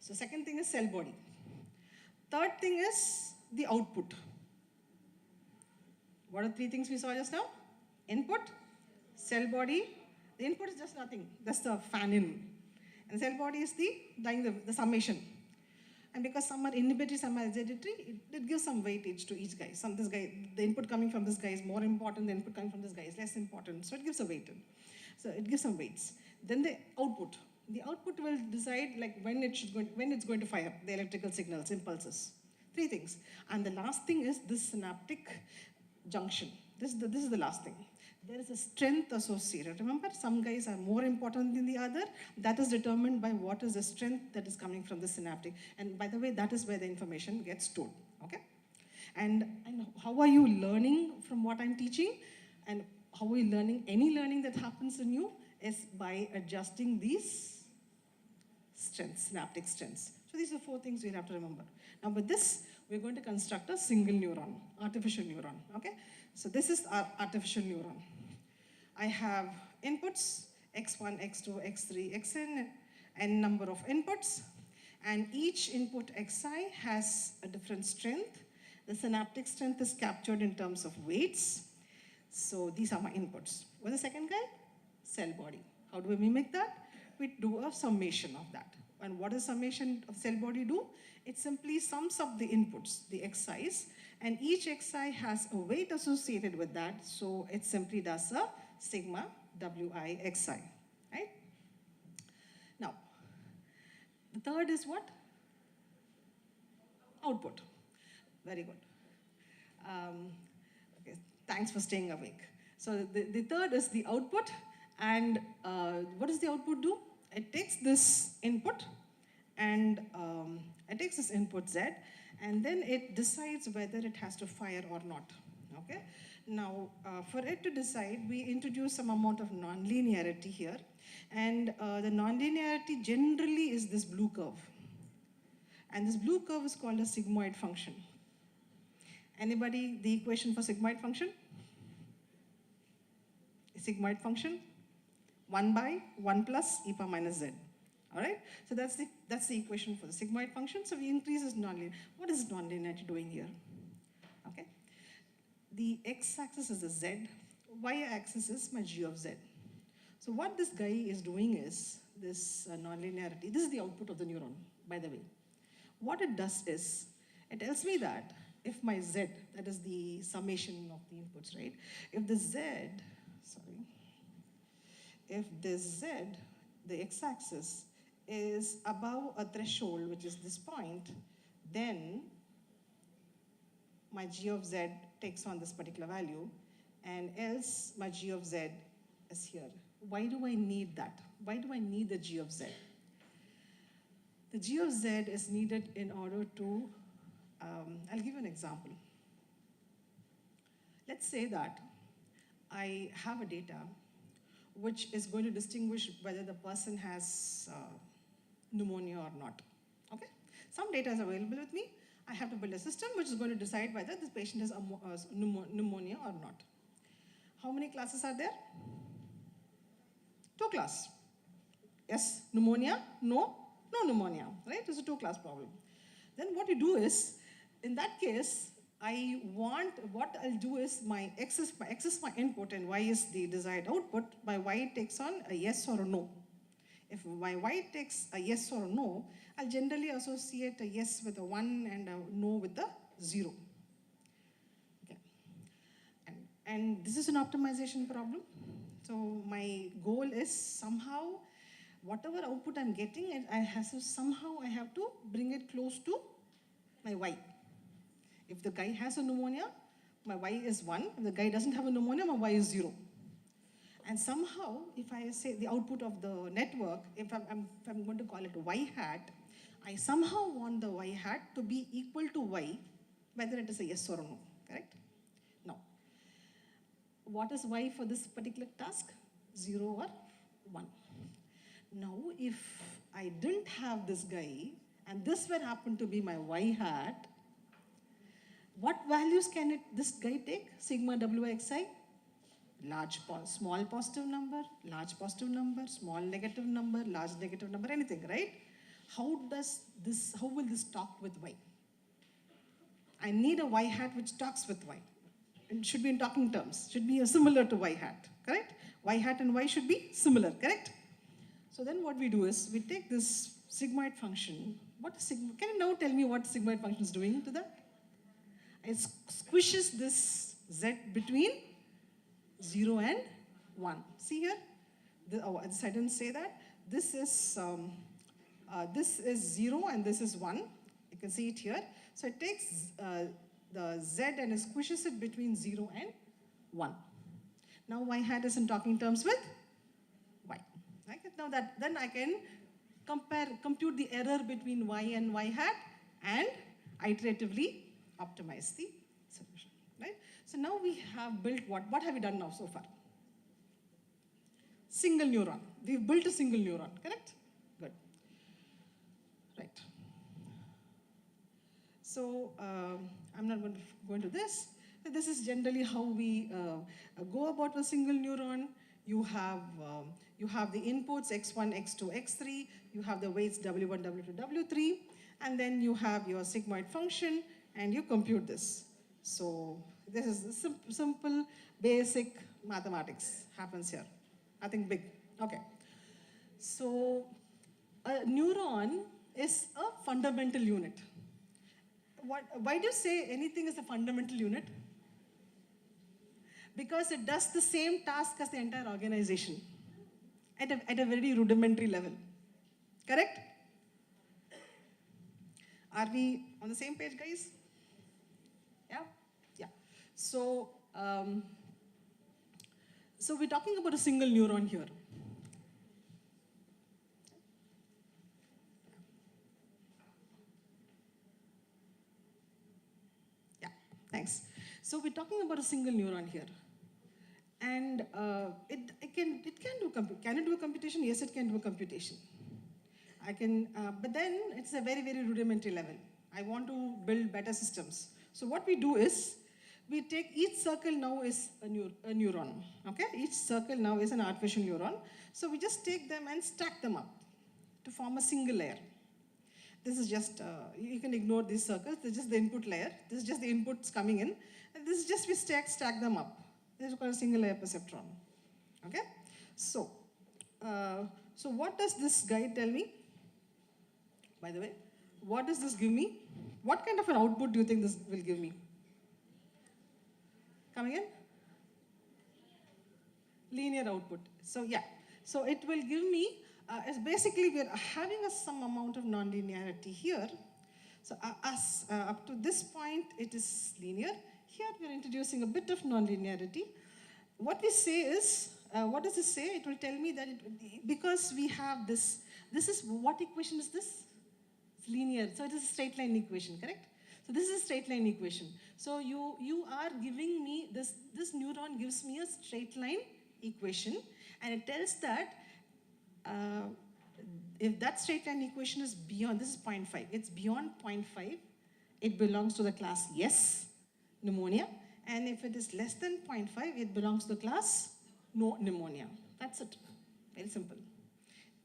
So second thing is cell body. Third thing is the output. What are three things we saw just now? Input, cell body. The input is just nothing. That's the fan in. And cell body is the summation. And because some are inhibitory, some are excitatory, it gives some weightage to each guy. The input coming from this guy is more important, the input coming from this guy is less important. So it gives a weightage. So it gives some weights. Then the output. The output will decide like when it's going to fire the electrical signals, impulses. Three things. And the last thing is this synaptic junction. This is the last thing. There is a strength associated. Remember, some guys are more important than the other. That is determined by what is the strength that is coming from the synaptic. And by the way, that is where the information gets stored. Okay? And how are you learning from what I'm teaching? And how are you learning? Any learning that happens in you is by adjusting these strengths, synaptic strengths. So these are four things you'll have to remember. Now with this, we're going to construct a single neuron, artificial neuron. Okay? So this is our artificial neuron. I have inputs, x1, x2, x3, xn, n number of inputs, and each input xi has a different strength. The synaptic strength is captured in terms of weights. So these are my inputs. What's the second guy? Cell body. How do we mimic that? We do a summation of that. And what does summation of cell body do? It simply sums up the inputs, the xi's, and each xi has a weight associated with that, so it simply does a sigma wi xi, right? Now, the third is what? Output. Very good. Okay, thanks for staying awake. So the third is the output, and what does the output do? It takes this input, and it takes this input Z, and then it decides whether it has to fire or not. Okay? Now, for it to decide, we introduce some amount of nonlinearity here, and the nonlinearity generally is this blue curve. And this blue curve is called a sigmoid function. Anybody the equation for sigmoid function? Sigmoid function? 1 by 1 plus e power minus z. All right? So that's the equation for the sigmoid function. So we increase this nonlinearity. What is nonlinearity doing here? Okay? The x-axis is the z. Y-axis is my g of z. So what this guy is doing is this nonlinearity. This is the output of the neuron, by the way. What it does is, it tells me that if my z, that is the summation of the inputs, right? If the z, if this z, the x-axis, is above a threshold, which is this point, then my g of z takes on this particular value, and else my g of z is here. Why do I need that? Why do I need the g of z? The g of z is needed in order to, I'll give you an example. Let's say that I have a data which is going to distinguish whether the person has pneumonia or not. Okay? Some data is available with me. I have to build a system which is going to decide whether this patient has pneumonia or not. How many classes are there? 2 classes. Yes, pneumonia, no pneumonia, right? It's a 2-class problem. Then what you do is, in that case, what I'll do is my x is my input and y is the desired output. My y takes on a yes or a no. If my y takes a yes or a no, I'll generally associate a yes with a 1 and a no with a 0. Okay. And this is an optimization problem. So my goal is somehow, whatever output I'm getting, I have to bring it close to my y. If the guy has a pneumonia, my y is 1. If the guy doesn't have a pneumonia, my y is 0. And somehow, if I say the output of the network, if I'm going to call it y hat, I somehow want the y hat to be equal to y, whether it is a yes or a no, correct? Now, what is y for this particular task? 0 or 1. Now, if I didn't have this guy, and this one happened to be my y hat, what values can this guy take? Sigma Wxi? Small positive number, large positive number, small negative number, large negative number, anything, right? How will this talk with y? I need a y hat which talks with y. It should be in talking terms, should be similar to y hat, correct? Y hat and y should be similar, correct? So then what we do is, we take this sigmoid function. Can you now tell me what sigmoid function is doing to that? It squishes this z between 0 and 1. See here? I didn't say that. This is 0 and this is 1. You can see it here. So it takes the z and it squishes it between 0 and 1. Now y hat is in talking terms with y. Right? Now then I can compute the error between y and y hat and iteratively optimize the solution. Right? So now we have built what have we done now so far? Single neuron. We've built a single neuron, correct? Good. Right. So I'm not going to go into this. This is generally how we go about a single neuron. You have the inputs x1, x2, x3. You have the weights w1, w2, w3. And then you have your sigmoid function, and you compute this. So this is simple, basic mathematics happens here. Nothing big. Okay. So a neuron is a fundamental unit. Why do you say anything is a fundamental unit? Because it does the same task as the entire organization at a very rudimentary level. Correct? Are we on the same page, guys? Yeah? Yeah. So, so we're talking about a single neuron here. Yeah, thanks. So we're talking about a single neuron here. And it can do a computation? Yes, it can do a computation. But then it's a very, very rudimentary level. I want to build better systems. So what we do is, we take each circle now is a neuron, okay? Each circle now is an artificial neuron. So we just take them and stack them up to form a single layer. This is just, you can ignore these circles. This is just the input layer. This is just the inputs coming in. And this is just, we stack them up. This is called a single layer perceptron, okay? So, so what does this guy tell me? By the way, what does this give me? What kind of an output do you think this will give me? Come again? Linear output. So yeah, so it will give me, basically we're having some amount of nonlinearity here. So up to this point, it is linear. Here we're introducing a bit of nonlinearity. What we say is, what does it say? It will tell me that because we have this is, what equation is this? It's linear, so it is a straight line equation, correct? So this is a straight line equation. So you are giving me, this neuron gives me a straight line equation, and it tells that if that straight line equation is beyond, this is 0.5, it's beyond 0.5, it belongs to the class yes, pneumonia, and if it is less than 0.5, it belongs to the class no pneumonia. That's it, very simple.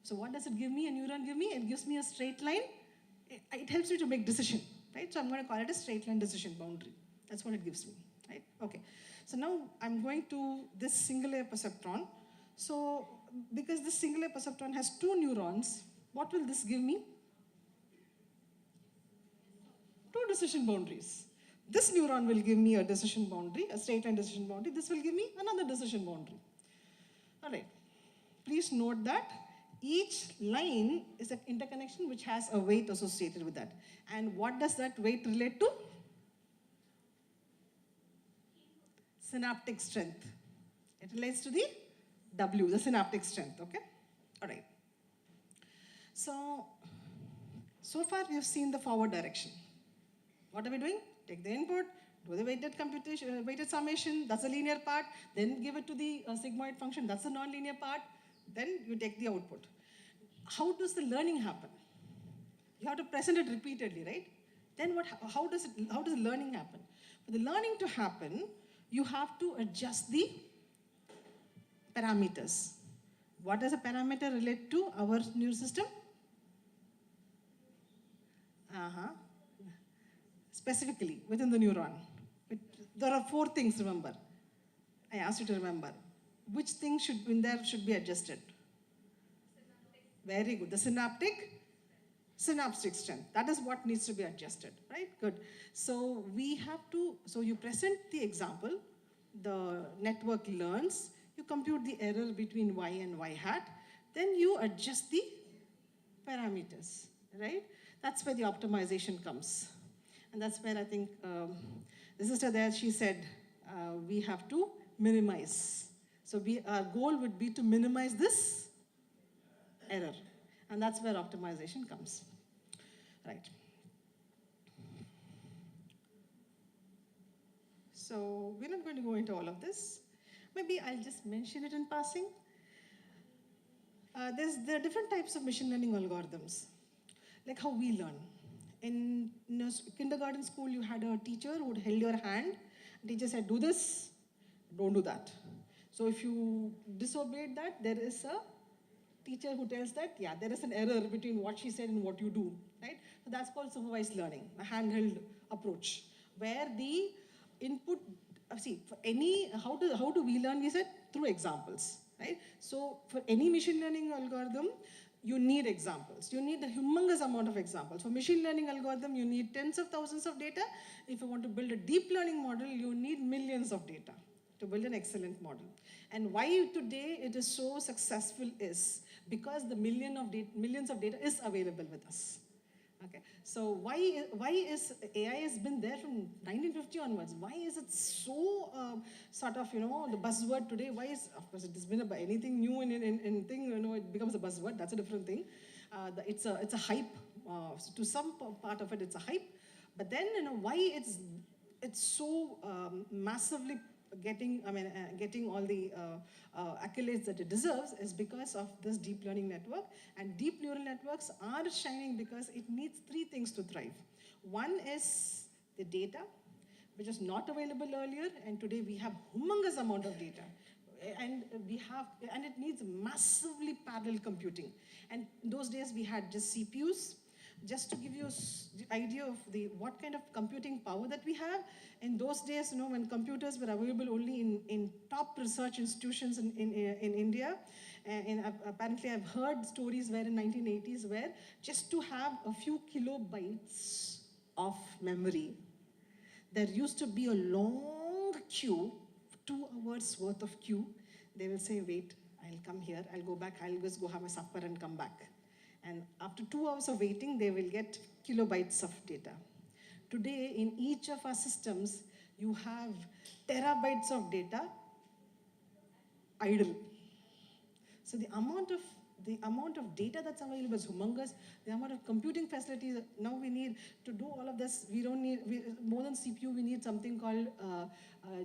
So what does it give me, a neuron give me? It gives me a straight line. It helps me to make decision, right? So I'm going to call it a straight line decision boundary. That's what it gives me, right? Okay. So now I'm going to this single layer perceptron. So because this single layer perceptron has two neurons, what will this give me? Two decision boundaries. This neuron will give me a decision boundary, a straight line decision boundary. This will give me another decision boundary. All right. Please note that each line is an interconnection which has a weight associated with that. And what does that weight relate to? Synaptic strength. It relates to the W, the synaptic strength, okay? All right. So far we have seen the forward direction. What are we doing? Take the input, do the weighted computation, weighted summation, that's the linear part, then give it to the sigmoid function, that's the nonlinear part, then you take the output. How does the learning happen? You have to present it repeatedly, right? Then how does learning happen? For the learning to happen, you have to adjust the parameters. What does a parameter relate to our nervous system? Specifically, within the neuron. There are 4 things, remember. I asked you to remember. Which thing should be adjusted? Very good. The synaptic strength. That is what needs to be adjusted, right? Good. So you present the example, the network learns, you compute the error between y and y hat, then you adjust the parameters, right? That's where the optimization comes. And that's where I think the sister there, she said, we have to minimize. So our goal would be to minimize this error. And that's where optimization comes. Right. So we're not going to go into all of this. Maybe I'll just mention it in passing. There are different types of machine learning algorithms, like how we learn. In kindergarten school, you had a teacher who held your hand. The teacher said, do this, don't do that. So if you disobeyed that, there is a teacher who tells that, yeah, there is an error between what she said and what you do, right? So that's called supervised learning, a handheld approach, where the input, how do we learn? We said through examples, right? So for any machine learning algorithm, you need examples. You need a humongous amount of examples. For machine learning algorithm, you need tens of thousands of data. If you want to build a deep learning model, you need millions of data to build an excellent model. And why today it is so successful is because the millions of data is available with us. Okay, so why is AI has been there from 1950 onwards? Why is it so sort of, the buzzword today? Why is, of course, it has been about anything new in thing, it becomes a buzzword. That's a different thing. It's a hype. To some part of it, it's a hype. But then, why it's so massively getting all the accolades that it deserves is because of this deep learning network. And deep neural networks are shining because it needs 3 things to thrive. One is the data, which is not available earlier, and today we have humongous amount of data. And it needs massively parallel computing. And in those days we had just CPUs. Just to give you the idea of what kind of computing power that we have, in those days, when computers were available only in top research institutions in India, and apparently I've heard stories where in 1980s where just to have a few kilobytes of memory, there used to be a long queue, 2 hours worth of queue. They will say, wait, I'll come here, I'll go back, I'll just go have a supper and come back. And after 2 hours of waiting, they will get kilobytes of data. Today, in each of our systems, you have terabytes of data idle. So the amount of data that's available is humongous. The amount of computing facilities now we need to do all of this. We don't need more than CPU. We need something called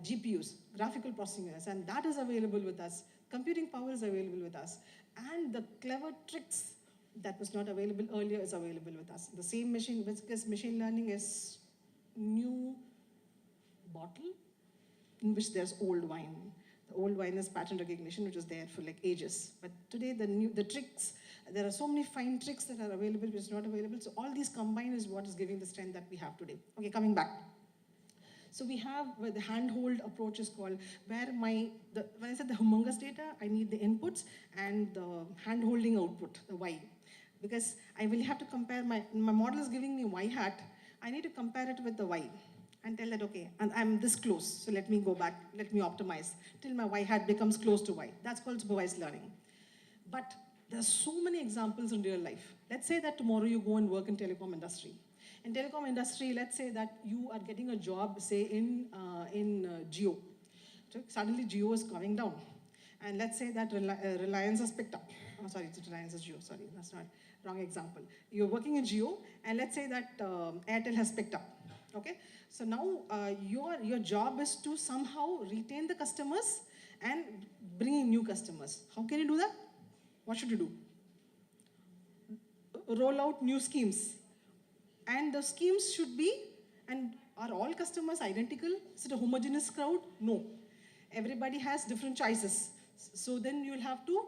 GPUs, graphical processing units, and that is available with us. Computing power is available with us, and the clever tricks that was not available earlier is available with us. The same machine, because machine learning is new bottle in which there's old wine. The old wine is pattern recognition, which is there for like ages. But today the tricks, there are so many fine tricks that are available, which is not available. So all these combined is what is giving the strength that we have today. Okay, coming back. So we have where the handhold approach is called, where when I said the humongous data, I need the inputs and the hand-holding output, the Y. Because I will have to compare my model is giving me Y hat, I need to compare it with the Y and tell that, okay, and I'm this close, so let me go back, let me optimize till my Y hat becomes close to Y. That's called supervised learning. But there's so many examples in real life. Let's say that tomorrow you go and work in telecom industry. In telecom industry, let's say that you are getting a job, say in Jio. So suddenly Jio is coming down. And let's say that Reliance has picked up. Oh, sorry, it's Reliance is Jio, sorry, that's not wrong example. You're working in Jio, and let's say that Airtel has picked up, okay? So now your job is to somehow retain the customers and bring in new customers. How can you do that? What should you do? Roll out new schemes. And the schemes should be, and are all customers identical? Is it a homogeneous crowd? No. Everybody has different choices. So then you'll have to,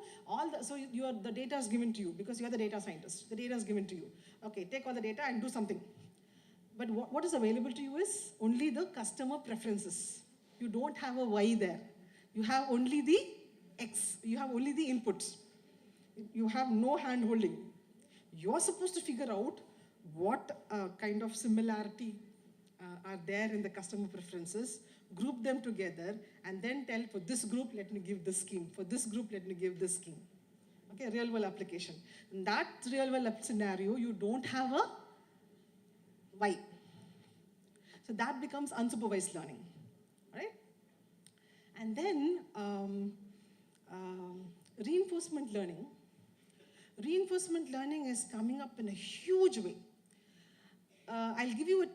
the data is given to you because you're the data scientist. The data is given to you. Okay, take all the data and do something. But what is available to you is only the customer preferences. You don't have a Y there. You have only the X. You have only the inputs. You have no hand holding. You're supposed to figure out what kind of similarity are there in the customer preferences, group them together, and then tell, for this group, let me give this scheme. For this group, let me give this scheme. Okay, real world application. In that real world scenario, you don't have a why. So that becomes unsupervised learning, right? And then reinforcement learning. Reinforcement learning is coming up in a huge way. I'll give you a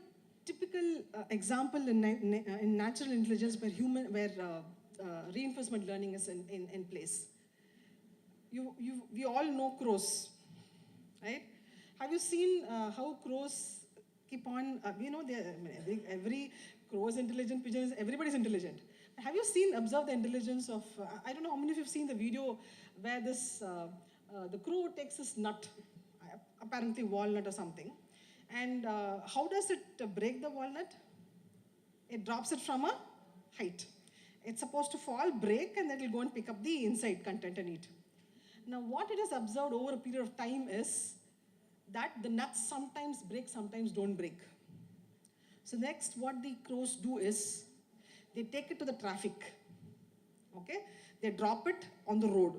typical example in natural intelligence where reinforcement learning is in place. We all know crows, right? Have you seen how crows keep on, every crow is intelligent, pigeon is, everybody's intelligent. Have you observed the intelligence of, I don't know how many of you have seen the video where this, the crow takes this nut, apparently walnut or something, and how does it break the walnut? It drops it from a height. It's supposed to fall, break, and then it'll go and pick up the inside content and eat. Now, what it has observed over a period of time is that the nuts sometimes break, sometimes don't break. So next, what the crows do is, they take it to the traffic, okay? They drop it on the road.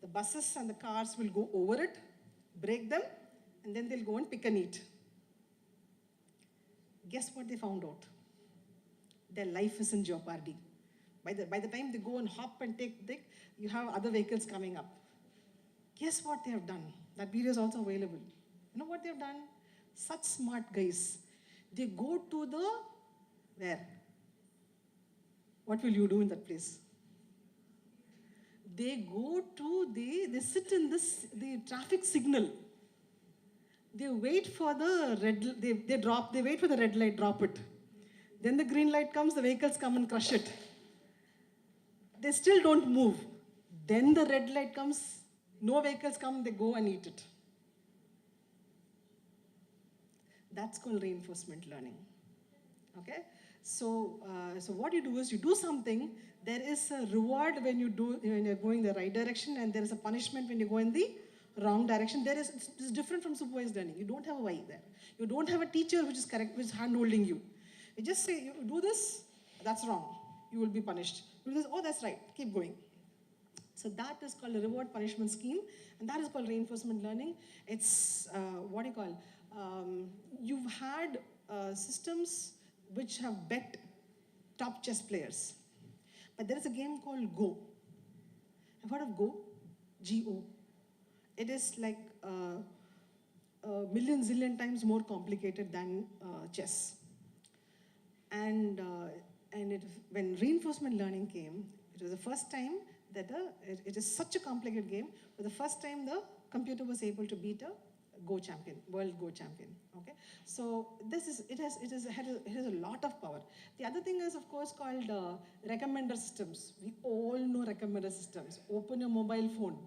The buses and the cars will go over it, break them, and then they'll go and pick and eat. Guess what they found out? Their life is in jeopardy. By the time they go and hop and take, you have other vehicles coming up. Guess what they have done? That video is also available. You know what they have done? Such smart guys. They go to the, where? What will you do in that place? They go to they sit in the traffic signal. They wait for the red, they wait for the red light, drop it. Then the green light comes, the vehicles come and crush it. They still don't move. Then the red light comes, no vehicles come, they go and eat it. That's called reinforcement learning, okay? So what you do is you do something, there is a reward when you're going the right direction, and there is a punishment when you go in the wrong direction. It's different from supervised learning. You don't have a why there. You don't have a teacher which is correct, which is hand-holding you. You just say, you do this, that's wrong. You will be punished. You do this, oh, that's right, keep going. So that is called a reward punishment scheme, and that is called reinforcement learning. It's, you've had systems which have bet top chess players. But there is a game called Go. Have you heard of Go? G-O. It is like a million zillion times more complicated than chess. And when reinforcement learning came, it was the first time that it is such a complicated game, but the first time the computer was able to beat a Go champion, world Go champion. Okay, so it has a lot of power. The other thing is, of course, called recommender systems. We all know recommender systems. Open your mobile phone,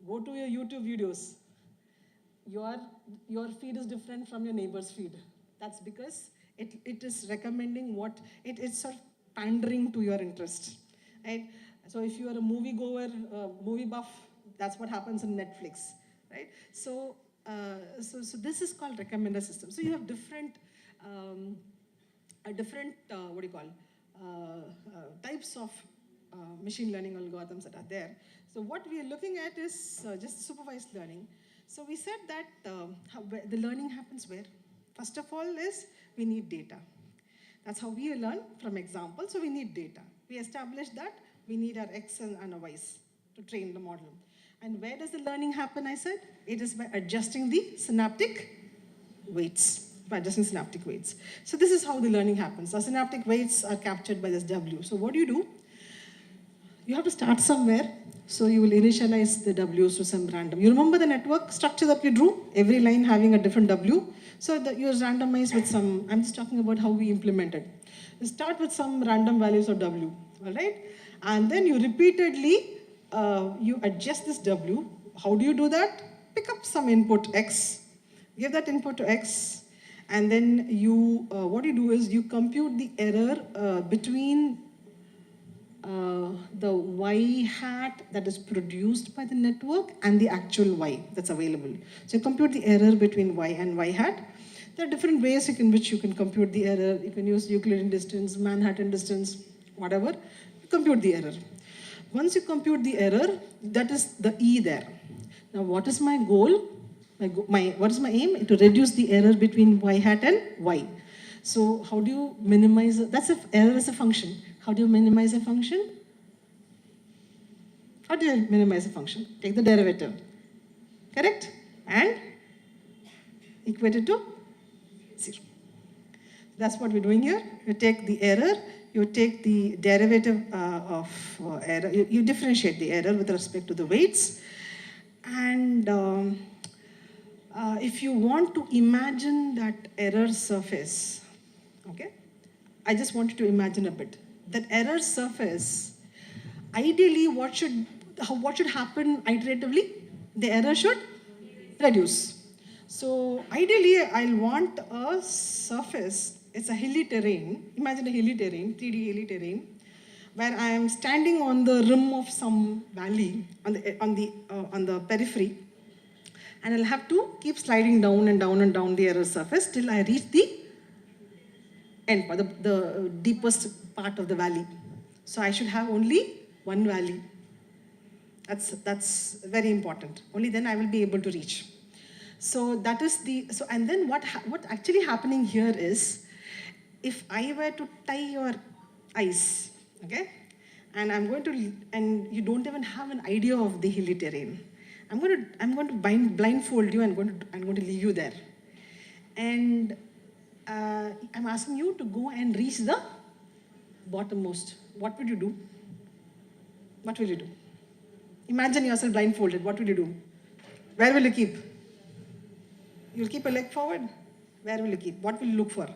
go to your YouTube videos. Your feed is different from your neighbor's feed. That's because it is recommending what it's sort of pandering to your interest, right? So if you are a moviegoer, movie buff, that's what happens in Netflix. Right? So this is called recommender system. So you have different types of machine learning algorithms that are there. So what we are looking at is just supervised learning. So we said that the learning happens where? First of all is we need data. That's how we learn from examples. So we need data. We established that we need our X and our Y's to train the model. And where does the learning happen, I said? It is by adjusting the synaptic weights. So this is how the learning happens. The synaptic weights are captured by this W. So what do? You have to start somewhere. So you will initialize the W's to some random. You remember the network structure that we drew? Every line having a different W. So you're randomized with some, I'm just talking about how we implement it. You start with some random values of W, all right? And then you repeatedly, you adjust this W. How do you do that? Pick up some input X, give that input to X, and then you, what you do is you compute the error between the Y hat that is produced by the network and the actual Y that's available. So you compute the error between Y and Y hat. There are different ways in which you can compute the error. You can use Euclidean distance, Manhattan distance, whatever. You compute the error. Once you compute the error, that is the E there. Now what is my goal? What is my aim? To reduce the error between Y hat and Y. So how do you minimize, that's a error is a function. How do you minimize a function? How do you minimize a function? Take the derivative, correct? And equate it to 0. That's what we're doing here. You take the error, you take the derivative of error, you differentiate the error with respect to the weights. And if you want to imagine that error surface, okay? I just want you to imagine a bit. That error surface, ideally what should happen iteratively? The error should reduce. So ideally I'll want a surface, it's a hilly terrain, imagine a hilly terrain, 3D hilly terrain, where I am standing on the rim of some valley, on the periphery, and I'll have to keep sliding down and down and down the error surface till I reach the end, the deepest part of the valley. So I should have only one valley. That's very important. Only then I will be able to reach. So that is and then what actually happening here is, if I were to tie your eyes, okay, and you don't even have an idea of the hilly terrain, I'm going to blindfold you and I'm going to leave you there. And I'm asking you to go and reach the bottommost. What would you do? What will you do? Imagine yourself blindfolded. What will you do? Where will you keep? You'll keep a leg forward? Where will you keep? What will you look for?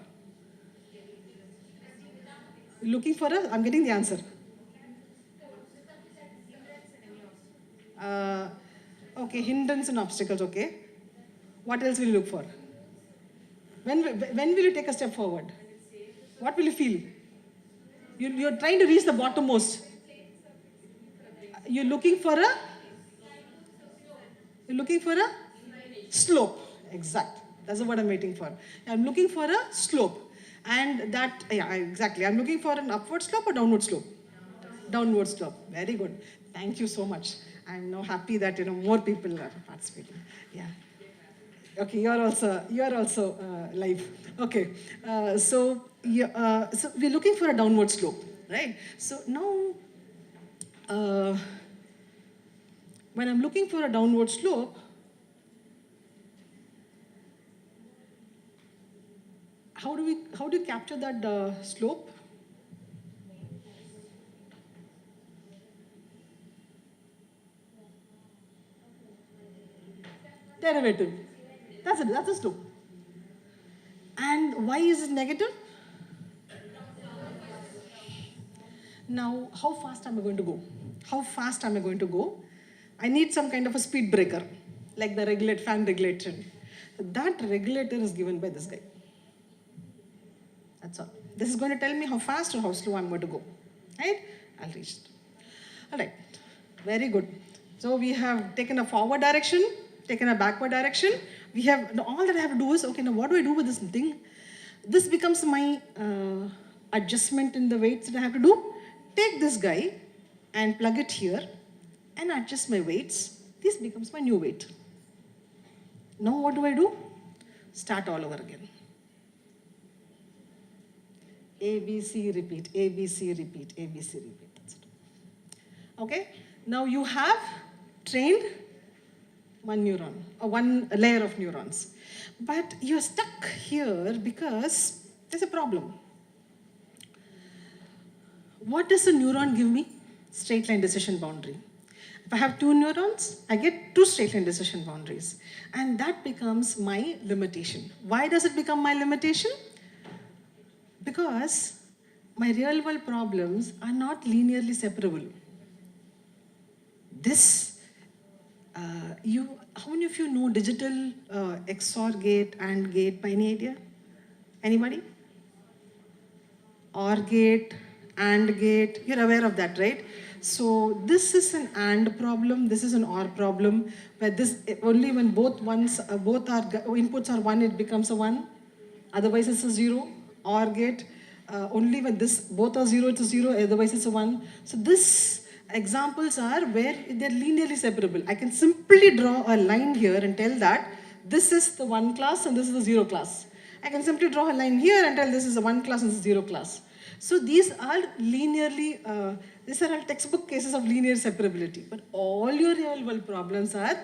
Looking for I'm getting the answer. Okay, hindrance and obstacles, okay. What else will you look for? When will you take a step forward? What will you feel? You're trying to reach the bottommost. You're looking for a slope. Exact. That's what I'm waiting for. I'm looking for a slope. And that, yeah, exactly. I'm looking for an upward slope or downward slope? Downward slope. Very good. Thank you so much. I'm now happy that more people are participating. Yeah. Okay, you're also live. Okay, so we're looking for a downward slope, right? So now, when I'm looking for a downward slope, how do you capture that slope? Derivative. That's a slope. And why is it negative? Now, how fast am I going to go? How fast am I going to go? I need some kind of a speed breaker, like the fan regulation. That regulator is given by this guy. That's all. This is going to tell me how fast or how slow I'm going to go. Right? I'll reach it. All right. Very good. So we have taken a forward direction, taken a backward direction. We have, all that I have to do is, okay, now what do I do with this thing? This becomes my adjustment in the weights that I have to do. Take this guy and plug it here and adjust my weights. This becomes my new weight. Now what do I do? Start all over again. ABC, repeat, ABC, repeat, ABC, repeat. That's it. Okay? Now you have trained one neuron, or one layer of neurons. But you're stuck here because there's a problem. What does a neuron give me? Straight line decision boundary. If I have 2 neurons, I get 2 straight line decision boundaries. And that becomes my limitation. Why does it become my limitation? Because my real world problems are not linearly separable. How many of you know digital XOR gate, AND gate by any idea? Anybody? OR gate, AND gate, you're aware of that, right? So this is an AND problem, this is an OR problem, where this only when inputs are 1, it becomes a 1. Otherwise it's a 0. OR gate, only when both are 0, it's a 0, otherwise it's a 1. So this examples are where they're linearly separable. I can simply draw a line here and tell that this is the 1 class and this is the 0 class. I can simply draw a line here and tell this is a 1 class and this is 0 class. So these are linearly, these are all textbook cases of linear separability. But all your real world problems are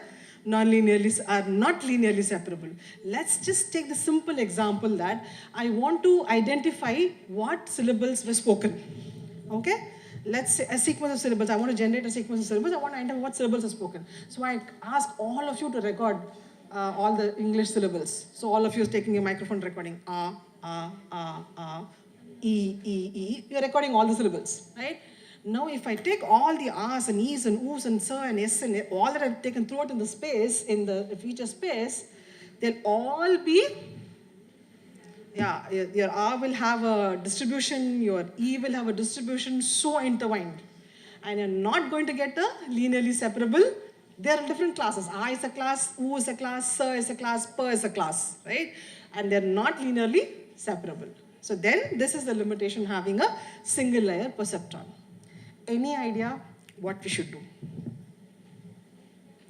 not linearly separable. Let's just take the simple example that I want to identify what syllables were spoken. Okay? Let's say a sequence of syllables. I want to generate a sequence of syllables. I want to identify what syllables are spoken. So I ask all of you to record all the English syllables. So all of you is taking a microphone recording. E. You're recording all the syllables, right? Now if I take all the R's and E's and O's and Sir and S and all that I've taken throughout in the space, in the feature space, they'll all be, your R will have a distribution, your E will have a distribution so intertwined. And you're not going to get a linearly separable. There are different classes. I is a class, U is a class, Sir is a class, Per is a class, right? And they're not linearly separable. So then this is the limitation having a single layer perceptron. Any idea what we should do?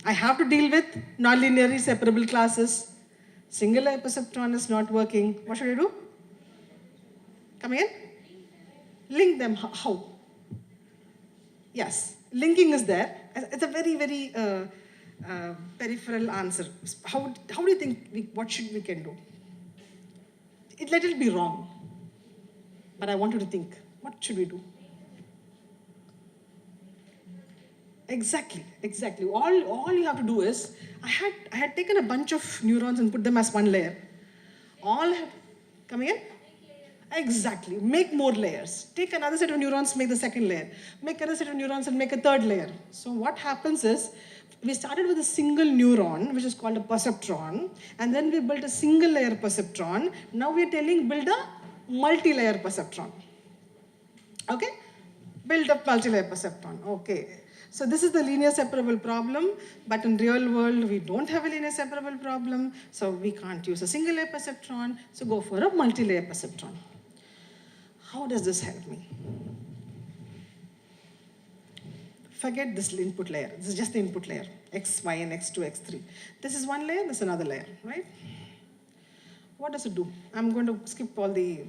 I have to deal with non-linearly separable classes. Single layer perceptron is not working. What should I do? Come again? Link them. How? Yes, linking is there. It's a very, very peripheral answer. How do you think, what should we can do? Let it be wrong. But I want you to think, what should we do? Exactly. All you have to do is, I had taken a bunch of neurons and put them as one layer. Come again? Exactly. Make more layers. Take another set of neurons, make the second layer. Make another set of neurons and make a third layer. So what happens is, we started with a single neuron, which is called a perceptron, and then we built a single layer perceptron. Now we are telling build a multi-layer perceptron. Okay? Build a multi-layer perceptron. Okay. So this is the linear separable problem, but in real world, we don't have a linear separable problem, so we can't use a single layer perceptron, so go for a multi-layer perceptron. How does this help me? Forget this input layer. This is just the input layer, X, Y, and X2, X3. This is one layer, this is another layer, right? What does it do? I'm going to skip all the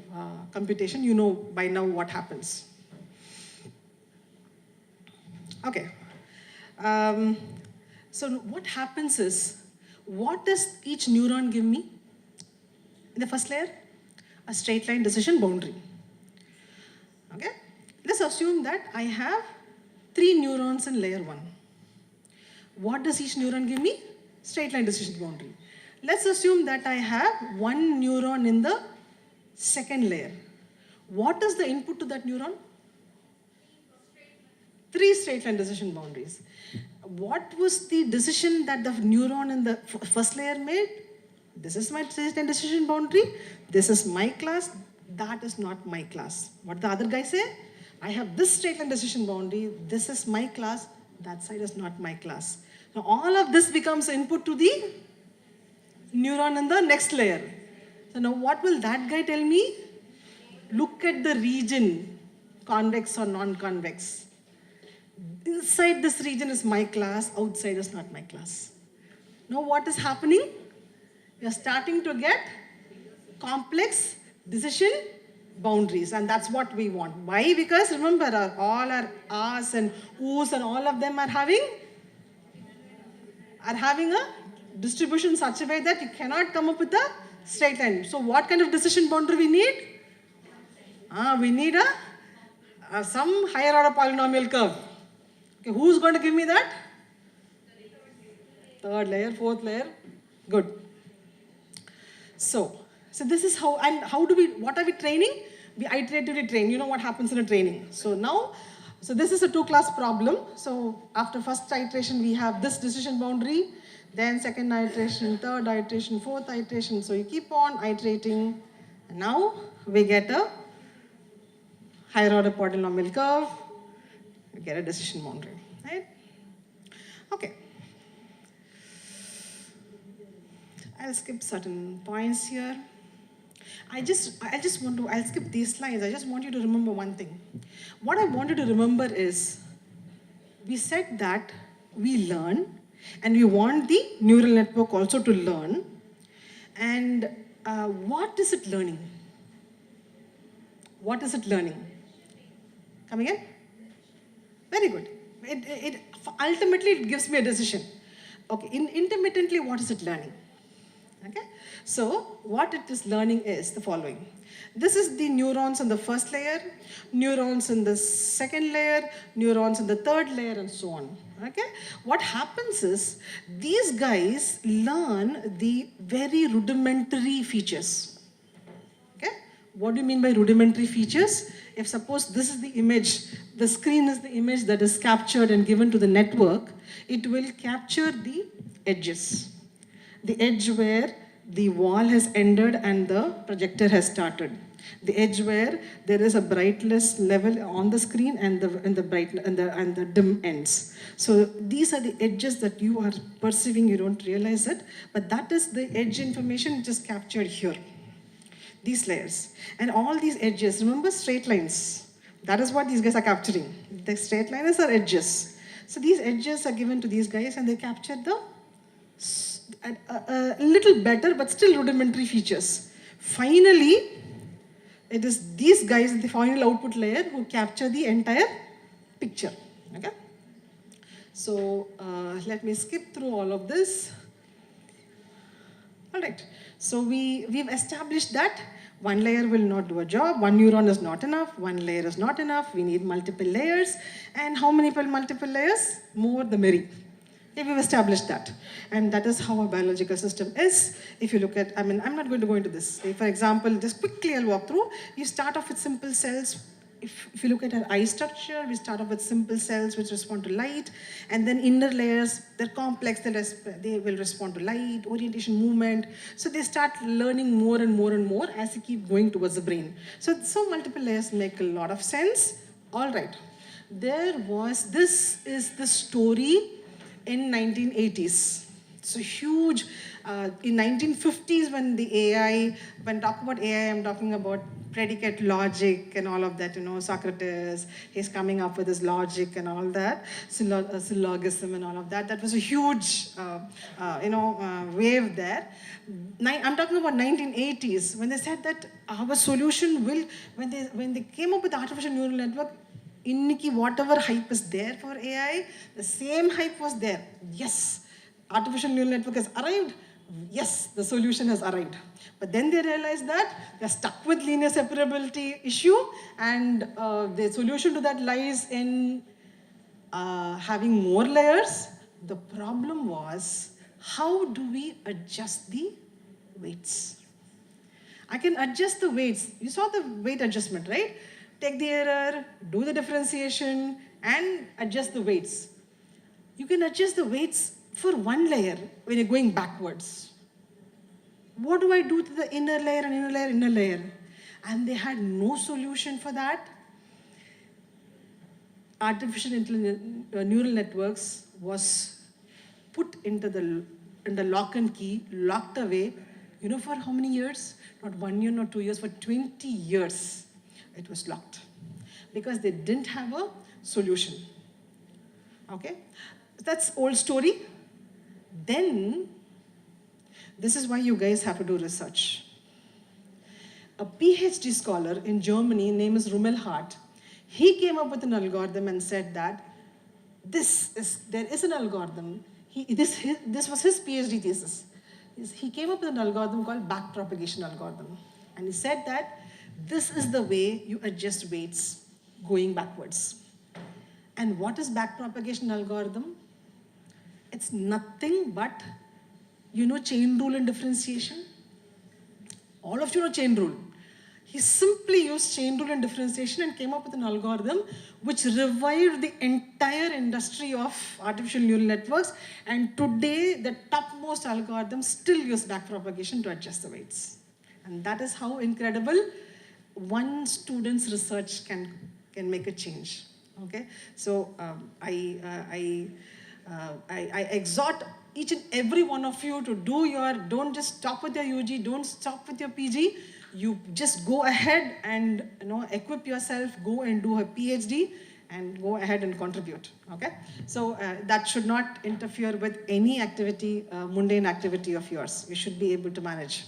computation. You know by now what happens. Okay. So what happens is, what does each neuron give me? In the first layer, a straight line decision boundary. Okay? Let's assume that I have 3 neurons in layer 1. What does each neuron give me? Straight line decision boundary. Let's assume that I have 1 neuron in the second layer. What is the input to that neuron? 3 straight line decision boundaries. What was the decision that the neuron in the first layer made? This is my straight line decision boundary. This is my class. That is not my class. What the other guy say? I have this straight line decision boundary. This is my class. That side is not my class. Now all of this becomes input to the neuron in the next layer. So now what will that guy tell me? Look at the region, convex or non-convex. Inside this region is my class, outside is not my class. Now what is happening? We are starting to get complex decision boundaries, and that's what we want. Why? Because remember, all our R's and O's and all of them are having a distribution such a way that you cannot come up with a straight line. So what kind of decision boundary we need? We need some higher order polynomial curve. Okay, who's going to give me that? third layer, fourth layer, good. So this is how, and what are we training? We iteratively train. You know what happens in a training. So now, this is a 2-class problem. So after first iteration, we have this decision boundary, then second iteration, third iteration, fourth iteration. So you keep on iterating. And now we get a higher order polynomial curve. We get a decision boundary, right? Okay. I'll skip certain points here. I'll skip these slides. I just want you to remember one thing. What I want you to remember is, we said that we learn, and we want the neural network also to learn. And what is it learning? What is it learning? Come again? Very good. Ultimately, it gives me a decision. Okay, intermittently, what is it learning? Okay, so what it is learning is the following. This is the neurons in the first layer, neurons in the second layer, neurons in the third layer, and so on. Okay, what happens is, these guys learn the very rudimentary features. Okay, what do you mean by rudimentary features? If suppose this is the image, the screen is the image that is captured and given to the network, it will capture the edges. The edge where the wall has ended and the projector has started. The edge where there is a brightness level on the screen and the dim ends. So these are the edges that you are perceiving, you don't realize it, but that is the edge information which is captured here. These layers. And all these edges, remember straight lines. That is what these guys are capturing. The straight lines are edges. So these edges are given to these guys and they capture the a little better but still rudimentary features. Finally, it is these guys in the final output layer who capture the entire picture. Okay? So let me skip through all of this. All right. So we've established that one layer will not do a job, one neuron is not enough, one layer is not enough, we need multiple layers. And how many multiple layers? More the merry. Okay, we've established that. And that is how a biological system is. If you look at, I'm not going to go into this. For example, just quickly I'll walk through. You start off with simple cells. If you look at our eye structure, we start off with simple cells which respond to light, and then inner layers, they're complex, they will respond to light, orientation, movement. So they start learning more and more and more as they keep going towards the brain. So multiple layers make a lot of sense. All right. This is the story in 1980s. So huge, in 1950s when talk about AI, I'm talking about predicate logic and all of that, Socrates, he's coming up with his logic and all that, syllogism and all of that. That was a huge, wave there. I'm talking about 1980s, when they said that our solution will, when they came up with the artificial neural network, inniki whatever hype is there for AI, the same hype was there. Yes, artificial neural network has arrived. Yes, the solution has arrived. But then they realized that they're stuck with linear separability issue, and the solution to that lies in having more layers. The problem was, how do we adjust the weights? I can adjust the weights. You saw the weight adjustment, right? Take the error, do the differentiation, and adjust the weights. You can adjust the weights for one layer when you're going backwards. What do I do to the inner layer and inner layer, inner layer? And they had no solution for that. Artificial neural networks was put into the lock and key, locked away, for how many years? Not 1 year, not 2 years, for 20 years. It was locked because they didn't have a solution. Okay, that's old story. Then, this is why you guys have to do research. A PhD scholar in Germany named is Rumelhart, he came up with an algorithm and said that there is an algorithm. This was his PhD thesis. He came up with an algorithm called backpropagation algorithm. And he said that this is the way you adjust weights going backwards. And what is backpropagation algorithm? It's nothing but, you know, chain rule and differentiation. All of you know chain rule. He simply used chain rule and differentiation and came up with an algorithm which revived the entire industry of artificial neural networks. And today, the topmost algorithms still use backpropagation to adjust the weights. And that is how incredible one student's research can make a change. Okay, so I exhort each and every one of you to don't just stop with your UG, don't stop with your PG. You just go ahead and, you know, equip yourself, go and do a PhD and go ahead and contribute. Okay, so that should not interfere with any activity, mundane activity of yours. You should be able to manage.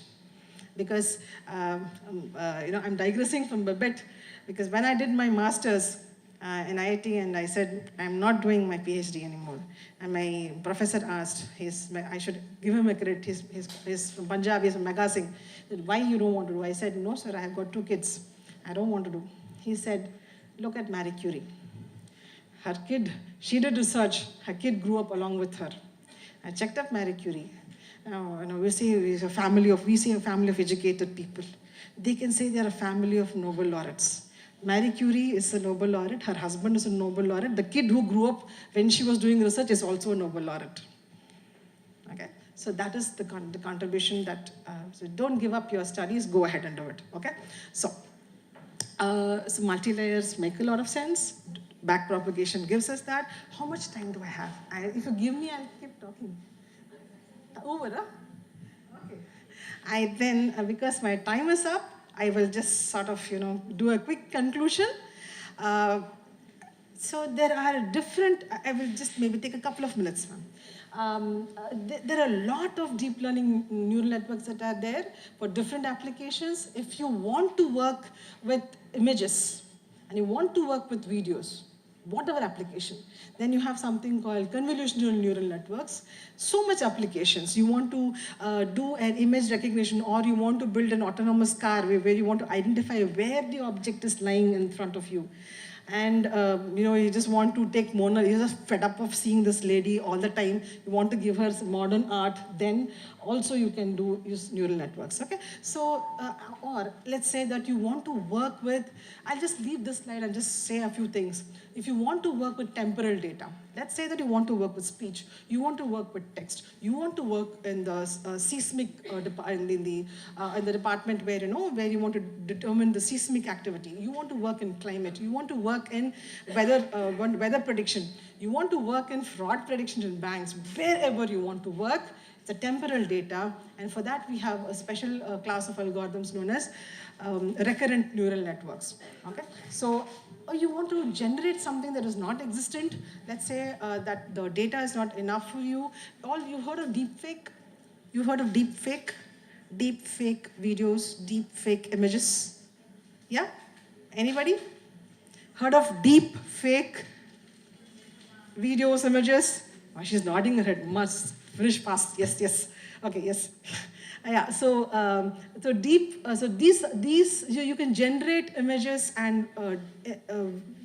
Because, you know, I'm digressing from a bit, because when I did my master's in IIT and I said, I'm not doing my PhD anymore. And my professor asked, I should give him a credit, he's from Punjab, he's from Mega Singh. Why you don't want to do? I said, no sir, I have got 2 kids. I don't want to do. He said, look at Marie Curie. Her kid, she did research, her kid grew up along with her. I checked up Marie Curie. Now, you know, we see a family of educated people. They can say they're a family of Nobel laureates. Marie Curie is a Nobel laureate, her husband is a Nobel laureate. The kid who grew up when she was doing research is also a Nobel laureate. Okay, so that is the contribution that, so don't give up your studies, go ahead and do it. Okay, so multi-layers make a lot of sense. Backpropagation gives us that. How much time do I have? If you give me, I'll keep talking. Over, huh? Okay. I then, because my time is up, I will just sort of, you know, do a quick conclusion. So there are different, I will just maybe take a couple of minutes, ma'am. There are a lot of deep learning neural networks that are there for different applications. If you want to work with images and you want to work with videos, whatever application, then you have something called convolutional neural networks. So much applications. You want to do an image recognition, or you want to build an autonomous car where you want to identify where the object is lying in front of you. And you know, you just want to take Mona, you're just fed up of seeing this lady all the time. You want to give her some modern art, then also you can use neural networks, okay? So, or let's say that you want to work with, I'll just leave this slide and just say a few things. If you want to work with temporal data, let's say that you want to work with speech, you want to work with text, you want to work in the seismic, in the department where, you know, where you want to determine the seismic activity, you want to work in climate, you want to work in weather prediction, you want to work in fraud prediction in banks, wherever you want to work, it's a temporal data, and for that we have a special class of algorithms known as recurrent neural networks. Okay, so you want to generate something that is not existent. Let's say that the data is not enough for you. You've heard of deep fake? You've heard of deep fake? Deep fake videos, deep fake images. Yeah? Anybody? Heard of deep fake videos, images? Oh, she's nodding her head. Must finish fast. Yes, yes. Okay, yes. Yeah, so these you can generate images and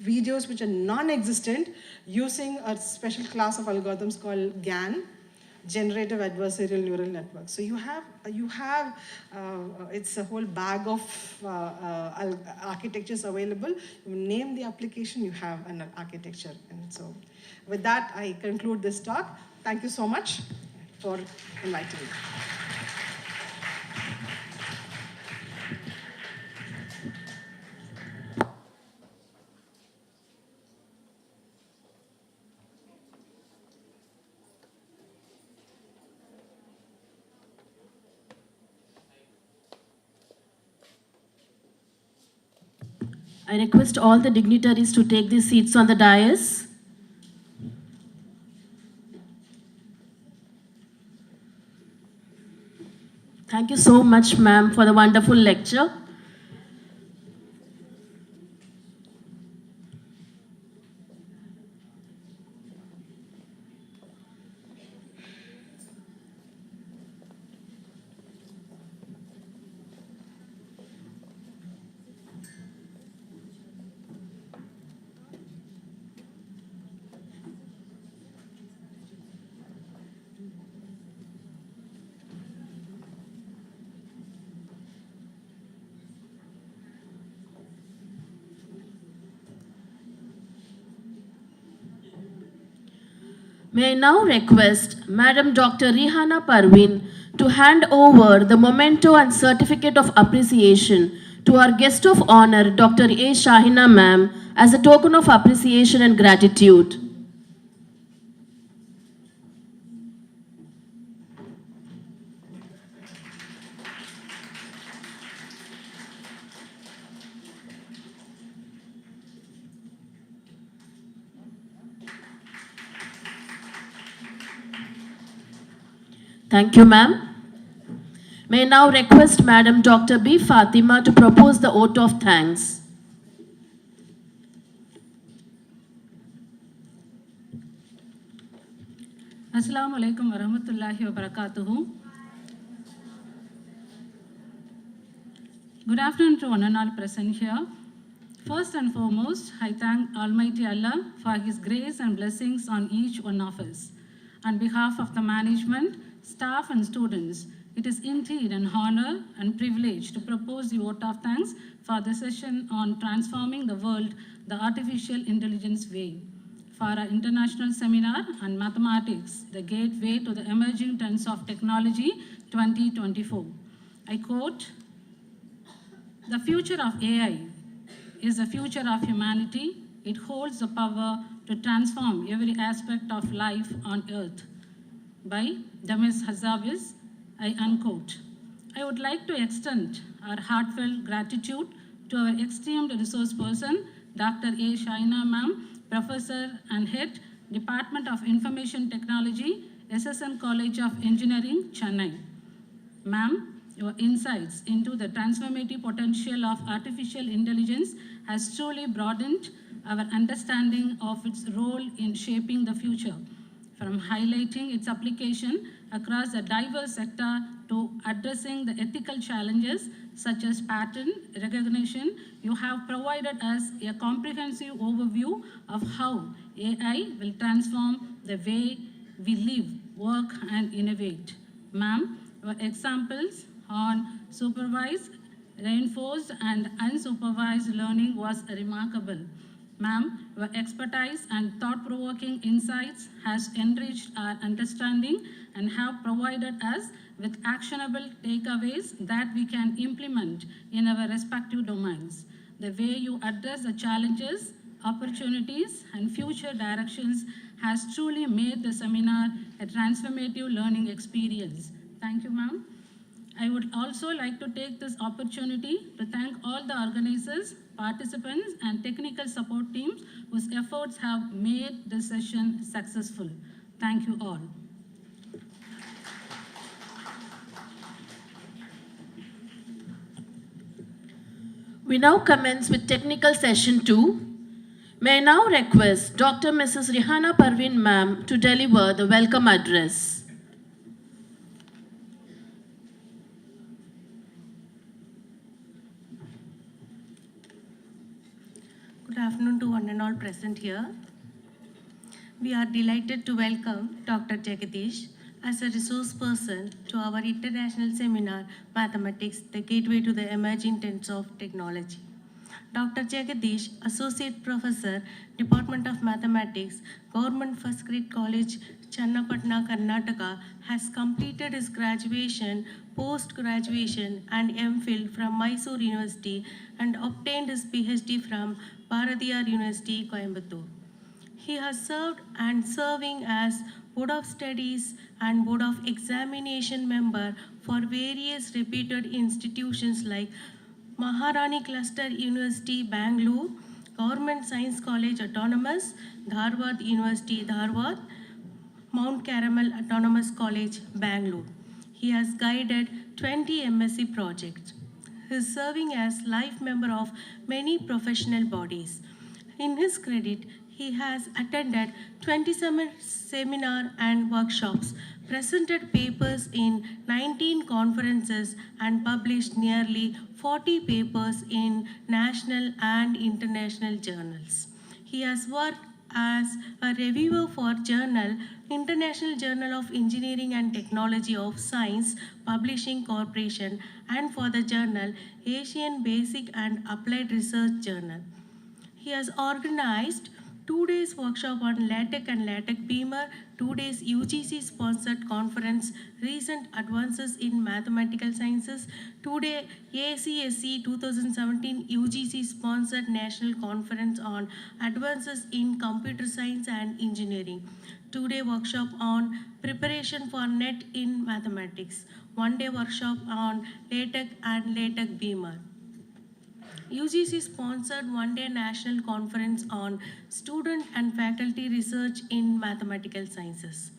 videos which are non-existent using a special class of algorithms called GAN, generative adversarial neural networks. So you have it's a whole bag of architectures available. You name the application, you have an architecture. And so with that, I conclude this talk. Thank you so much for inviting me. I request all the dignitaries to take their seats on the dais. Thank you so much, ma'am, for the wonderful lecture. May I now request Madam Dr. Rihana Parveen to hand over the memento and certificate of appreciation to our guest of honor, Dr. A. Shahina Ma'am, as a token of appreciation and gratitude. Thank you, ma'am. May I now request Madam Dr. B. Fatima to propose the vote of thanks. Assalamu alaikum wa rahmatullahi wa barakatuhu. Good afternoon to one and all present here. First and foremost, I thank Almighty Allah for His grace and blessings on each one of us. On behalf of the management, staff and students, it is indeed an honor and privilege to propose the vote of thanks for the session on transforming the world the artificial intelligence way. For our international seminar on mathematics, the gateway to the emerging trends of technology 2024. I quote, "The future of AI is the future of humanity. It holds the power to transform every aspect of life on earth." By Demis Hassabis, I unquote. I would like to extend our heartfelt gratitude to our esteemed resource person, Dr. A. Shaina Ma'am, Professor and Head, Department of Information Technology, SSN College of Engineering, Chennai. Ma'am, your insights into the transformative potential of artificial intelligence has truly broadened our understanding of its role in shaping the future, from highlighting its application across a diverse sector to addressing the ethical challenges such as pattern recognition. You have provided us a comprehensive overview of how AI will transform the way we live, work, and innovate. Ma'am, your examples on supervised, reinforced, and unsupervised learning was remarkable. Ma'am, your expertise and thought-provoking insights has enriched our understanding and have provided us with actionable takeaways that we can implement in our respective domains. The way you address the challenges, opportunities, and future directions has truly made the seminar a transformative learning experience. Thank you, ma'am. I would also like to take this opportunity to thank all the organizers, participants, and technical support teams whose efforts have made this session successful. Thank you all. We now commence with technical session 2. May I now request Dr. Mrs. Rihana Parveen Ma'am to deliver the welcome address. Good afternoon to one and all present here. We are delighted to welcome Dr. Jagadish as a resource person to our international seminar, Mathematics, the Gateway to the Emerging Trends of Technology. Dr. Jagadish, Associate Professor, Department of Mathematics, Government First Grade College, Channapatna, Karnataka, has completed his graduation, post-graduation, and MPhil from Mysore University and obtained his PhD from Bharatiyar University, Coimbatore. He has served and serving as Board of Studies and Board of Examination member for various reputed institutions like Maharani Cluster University, Bangalore, Government Science College Autonomous, Dharwad University, Dharwad, Mount Carmel Autonomous College, Bangalore. He has guided 20 MSc projects. He is serving as life member of many professional bodies. In his credit, he has attended 27 seminars and workshops, presented papers in 19 conferences, and published nearly 40 papers in national and international journals. He has worked as a reviewer for journal International Journal of Engineering and Technology of Science Publishing Corporation and for the journal Asian Basic and Applied Research Journal. He has organized 2 days workshop on LaTeX and LaTeX Beamer, 2 days UGC sponsored conference, recent advances in mathematical sciences, 2 day ACSC 2017 UGC sponsored national conference on advances in computer science and engineering, 2 day workshop on preparation for NET in mathematics, 1 day workshop on LaTeX and LaTeX Beamer. UGC sponsored one-day national conference on student and faculty research in mathematical sciences.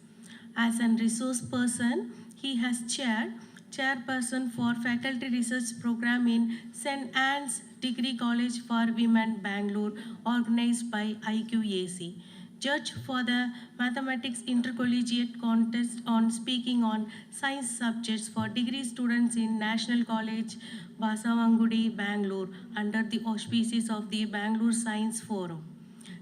As a resource person, he has chairperson for faculty research program in St. Anne's Degree College for Women, Bangalore, organized by IQAC. Judge for the Mathematics Intercollegiate Contest on speaking on science subjects for degree students in National College, Basavangudi, Bangalore, under the auspices of the Bangalore Science Forum.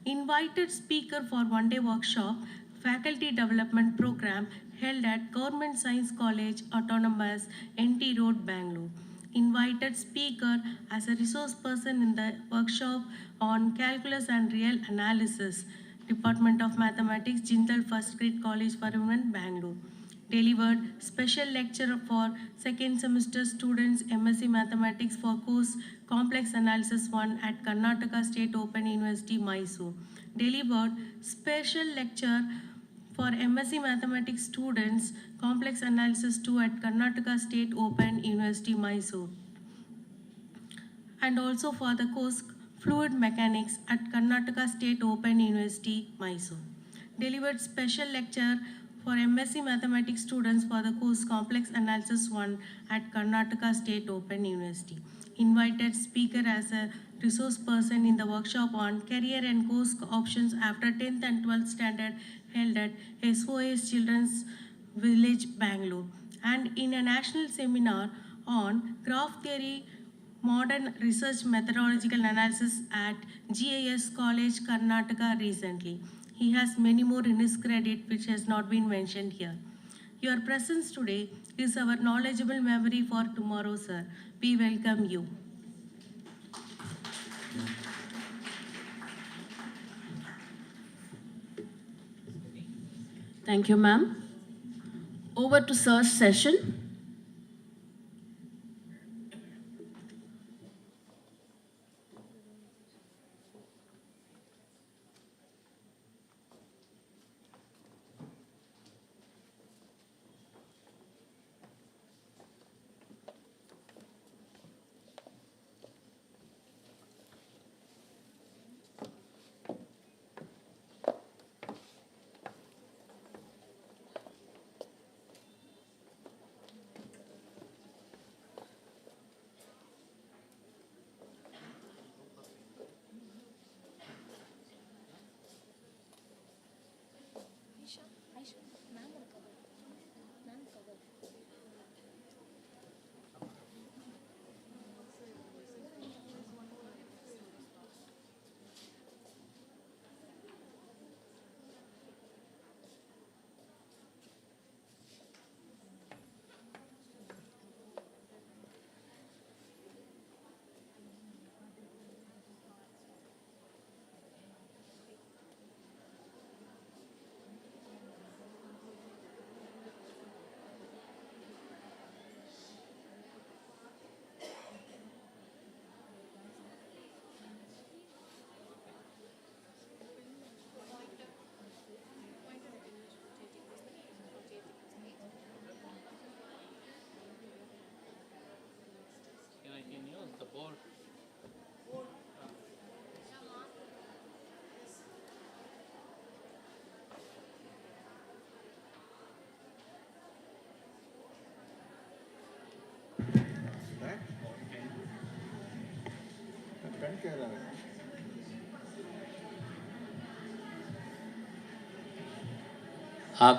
Invited speaker for one-day workshop, faculty development program held at Government Science College, Autonomous, NT Road, Bangalore. Invited speaker as a resource person in the workshop on calculus and real analysis, Department of Mathematics, Jindal First Grade College for Women, Bangalore. Delivered special lecture for second semester students MSc Mathematics for course Complex Analysis 1 at Karnataka State Open University, Mysore. Delivered special lecture for MSc Mathematics students Complex Analysis 2 at Karnataka State Open University, Mysore. And also for the course Fluid Mechanics at Karnataka State Open University, Mysore. Delivered special lecture for MSc Mathematics students for the course Complex Analysis 1 at Karnataka State Open University. Invited speaker as a resource person in the workshop on career and course options after 10th and 12th standard held at SOS Children's Village, Bangalore. And in a national seminar on graph theory, modern research methodological analysis at GIS College, Karnataka recently. He has many more in his credit which has not been mentioned here. Your presence today is our knowledgeable memory for tomorrow, sir. We welcome you. Thank you, ma'am. Over to sir's session.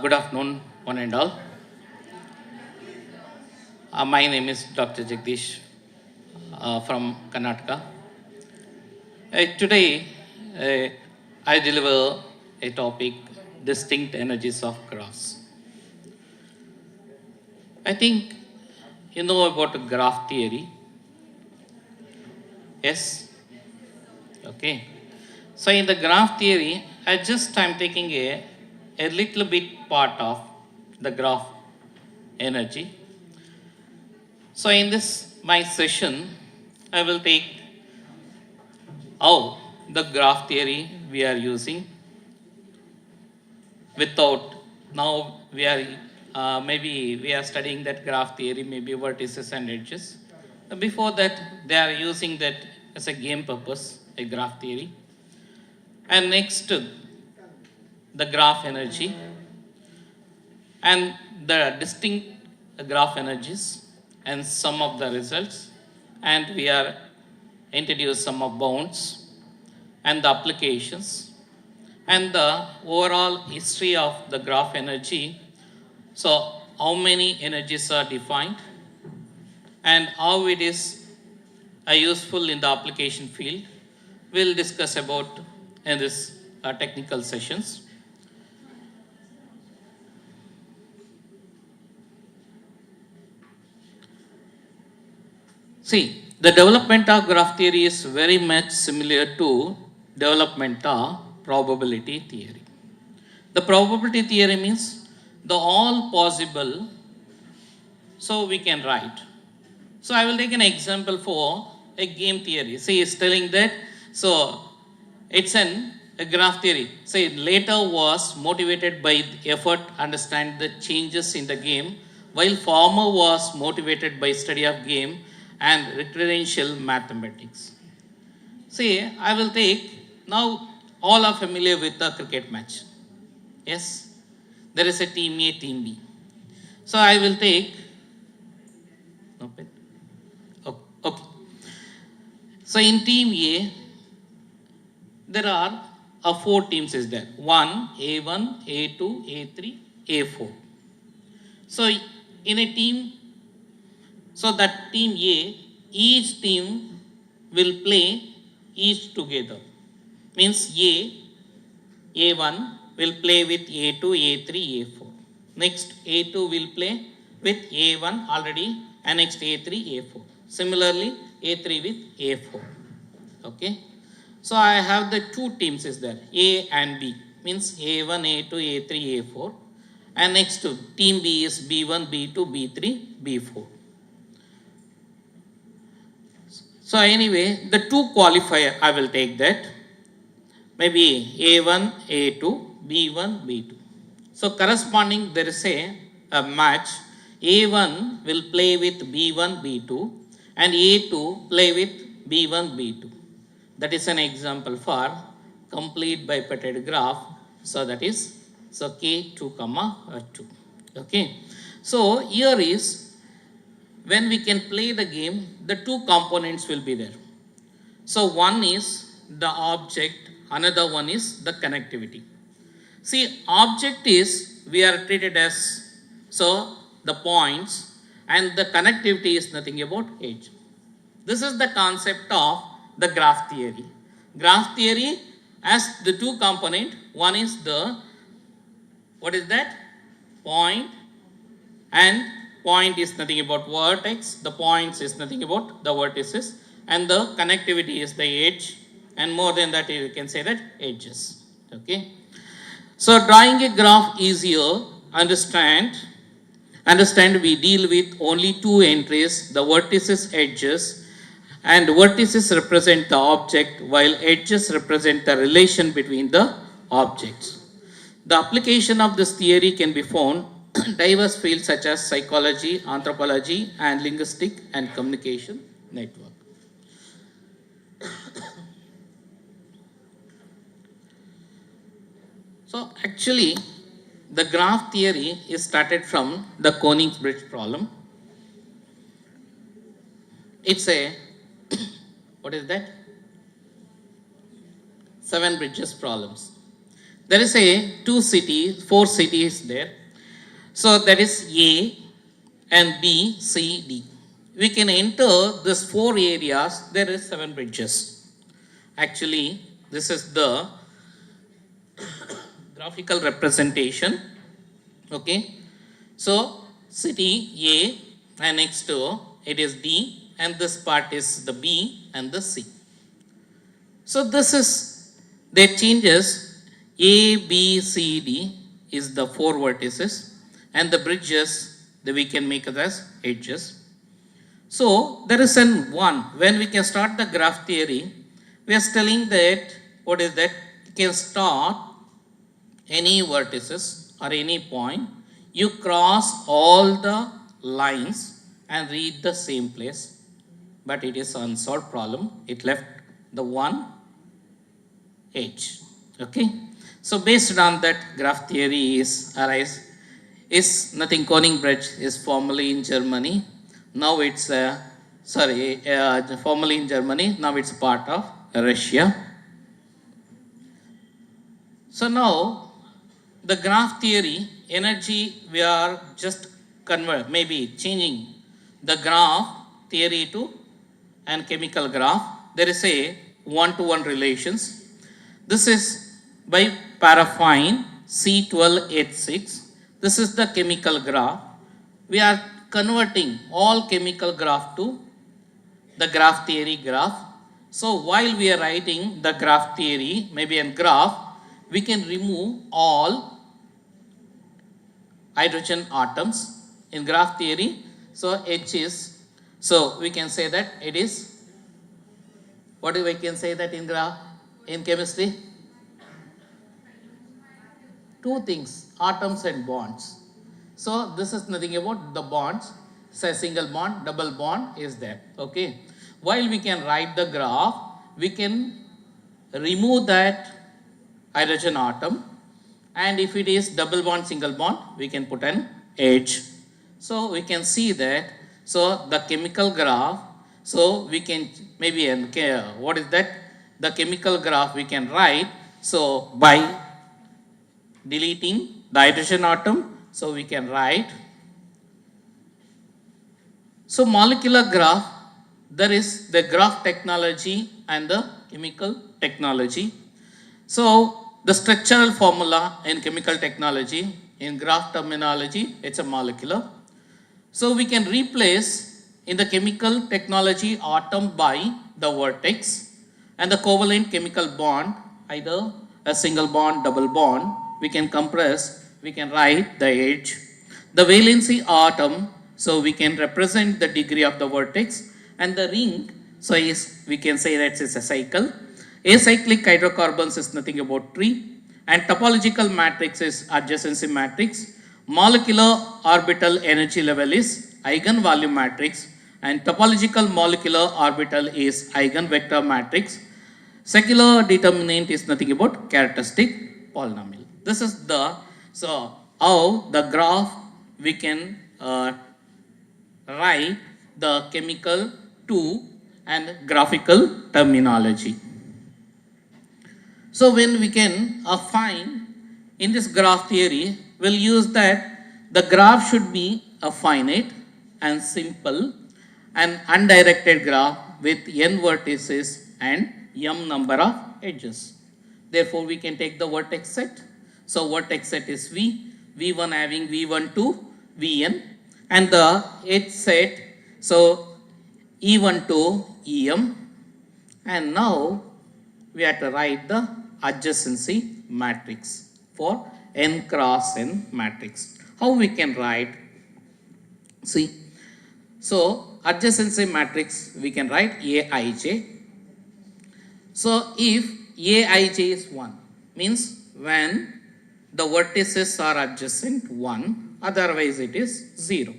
Good afternoon, one and all. My name is Dr. Jagdish from Karnataka. Today, I deliver a topic, distinct energies of graphs. I think you know about graph theory. Yes? Okay. So in the graph theory, I'm taking a little bit part of the graph energy. So in this, my session, I will take how the graph theory we are using without, now we are, maybe we are studying that graph theory, maybe vertices and edges. Before that, they are using that as a game purpose, a graph theory. And next, the graph energy and the distinct graph energies and some of the results. And we are introduce some of bounds and the applications and the overall history of the graph energy. So how many energies are defined and how it is useful in the application field. We'll discuss about in this technical sessions. See, the development of graph theory is very much similar to development of probability theory. The probability theory means the all possible, so we can write. So I will take an example for a game theory. See, it's telling that, so it's a graph theory. Say later was motivated by effort to understand the changes in the game, while former was motivated by study of game and referential mathematics. See, I will take, now all are familiar with the cricket match. Yes, there is a team A, team B. So I will take, okay. So in team A, there are 4 teams is there. 1, A1, A2, A3, A4. So in a team, so that team A, each team will play each together. Means A1 will play with A2, A3, A4. Next A2 will play with A1 already and next A3, A4. Similarly A3 with A4. Okay. So I have the 2 teams is there, A and B, means A1, A2, A3, A4. And next to team B is B1, B2, B3, B4. So anyway, the 2 qualifier I will take that. Maybe A1, A2, B1, B2. So corresponding there is a match. A1 will play with B1, B2 and A2 play with B1, B2. That is an example for complete bipeptide graph. So that is, so K2, 2. Okay. So here is, when we can play the game, the 2 components will be there. So one is the object, another one is the connectivity. See, object is, we are treated as, so the points, and the connectivity is nothing about edge. This is the concept of the graph theory. Graph theory has the 2 component. One is the, what is that? Point, and point is nothing about vertex. The points is nothing about the vertices, and the connectivity is the edge, and more than that you can say that edges. Okay. So drawing a graph easier, understand we deal with only 2 entries, the vertices, edges, and vertices represent the object while edges represent the relation between the objects. The application of this theory can be found in diverse fields such as psychology, anthropology, and linguistic and communication network. So actually, the graph theory is started from the Konigsbridge problem. It's a, what is that? 7 bridges problems. There is a 4 cities there. So that is A and B, C, D. We can enter these 4 areas, there is 7 bridges. Actually, this is the graphical representation. Okay. So city A, and next to it is D, and this part is the B and the C. So this is Their changes A, B, C, D is the 4 vertices, and the bridges that we can make it as edges. So there is an one, when we can start the graph theory, we are telling that, what is that? You can start any vertices or any point, you cross all the lines and reach the same place, but it is unsolved problem. It left the one edge. Okay, so based on that, graph theory is nothing. Königsberg is formerly in Germany. Now it's formerly in Germany. Now it's part of Russia. So now the graph theory, energy, we are just maybe changing the graph theory to and chemical graph. There is a one-to-one relations. This is by paraffin C12H6. This is the chemical graph. We are converting all chemical graph to the graph theory graph. So while we are writing the graph theory, maybe in graph, we can remove all hydrogen atoms in graph theory. So H is, so we can say that it is, what do we can say that in graph, in chemistry? Two things, atoms and bonds. So this is nothing about the bonds. Say single bond, double bond is there. Okay. While we can write the graph, we can remove that hydrogen atom, and if it is double bond, single bond, we can put an H. So we can see that. So the chemical graph, so we can maybe, what is that? The chemical graph we can write, so by deleting the hydrogen atom, so we can write. So molecular graph, there is the graph technology and the chemical technology. So the structural formula in chemical technology, in graph terminology, it's a molecular. So we can replace in the chemical technology atom by the vertex, and the covalent chemical bond, either a single bond, double bond, we can compress, we can write the edge. The valency atom, so we can represent the degree of the vertex, and the ring, so is, we can say that it's a cycle. Acyclic hydrocarbons is nothing about tree, and topological matrix is adjacency matrix. Molecular orbital energy level is eigenvalue matrix, and topological molecular orbital is eigenvector matrix. Secular determinant is nothing about characteristic polynomial. This is the, so how the graph we can write the chemical to and graphical terminology. So when we can find in this graph theory, we'll use that the graph should be a finite and simple and undirected graph with n vertices and m number of edges. Therefore, we can take the vertex set. So vertex set is V, V1 having V12, Vn, and the edge set, so E12, Em, and now we have to write the adjacency matrix for n cross n matrix. How we can write? See, so adjacency matrix we can write Aij. So if Aij is 1, means when the vertices are adjacent 1, otherwise it is 0.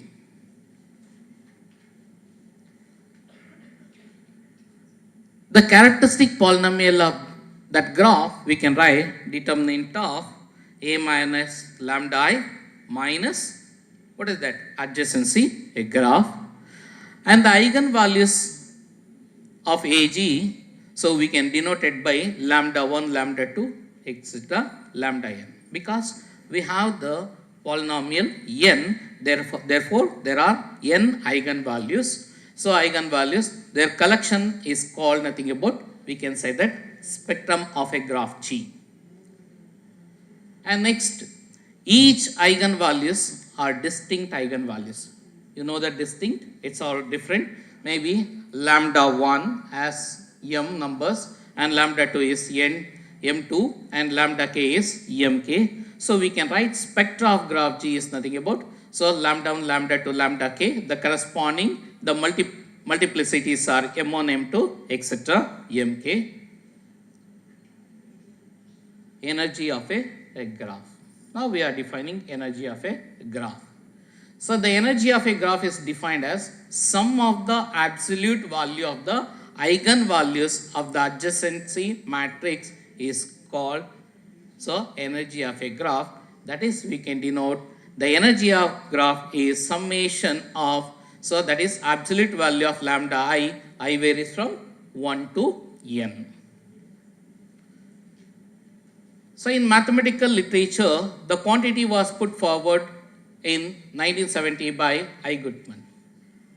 The characteristic polynomial of that graph we can write determinant of a minus lambda I minus, what is that? Adjacency, a graph, and the eigenvalues of Ag, so we can denote it by lambda 1, lambda 2, etc., lambda n, because we have the polynomial n, therefore there are n eigenvalues. So eigenvalues, their collection is called nothing about, we can say that spectrum of a graph G. And next, each eigenvalues are distinct eigenvalues. You know that distinct, it's all different. Maybe lambda 1 has m numbers and lambda 2 is n, M2 and lambda k is Mk. So we can write spectra of graph G is nothing about, so lambda 1, lambda 2, lambda k, the corresponding, the multiplicities are M1, M2, etc. Mk. Energy of a graph. Now we are defining energy of a graph. So the energy of a graph is defined as sum of the absolute value of the eigenvalues of the adjacency matrix is called, so energy of a graph. That is, we can denote the energy of graph is summation of, so that is absolute value of lambda I varies from 1 to n. So in mathematical literature, the quantity was put forward in 1970 by I. Gutmann.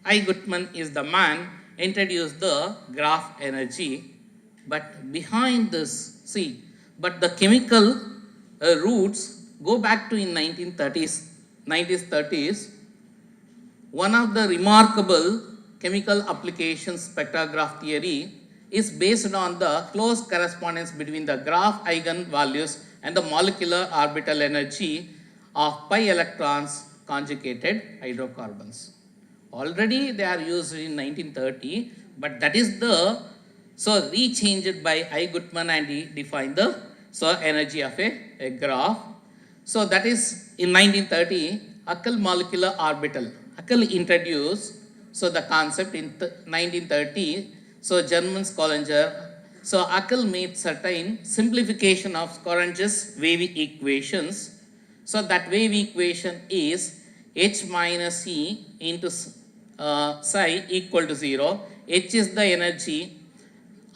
I. Gutmann is the man introduced the graph energy, but behind this, see, but the chemical roots go back to in 1930s. One of the remarkable chemical applications spectrograph theory is based on the close correspondence between the graph eigenvalues and the molecular orbital energy of pi electrons conjugated hydrocarbons. Already they are used in 1930, but that is the, so rechanged by I. Gutmann, and he defined the, so energy of a graph. So that is in 1930, Huckel molecular orbital. Huckel introduced, so the concept in 1930, so German Schollinger. So Huckel made certain simplification of Schollinger's wave equations. So that wave equation is H minus E into psi equal to 0. H is the energy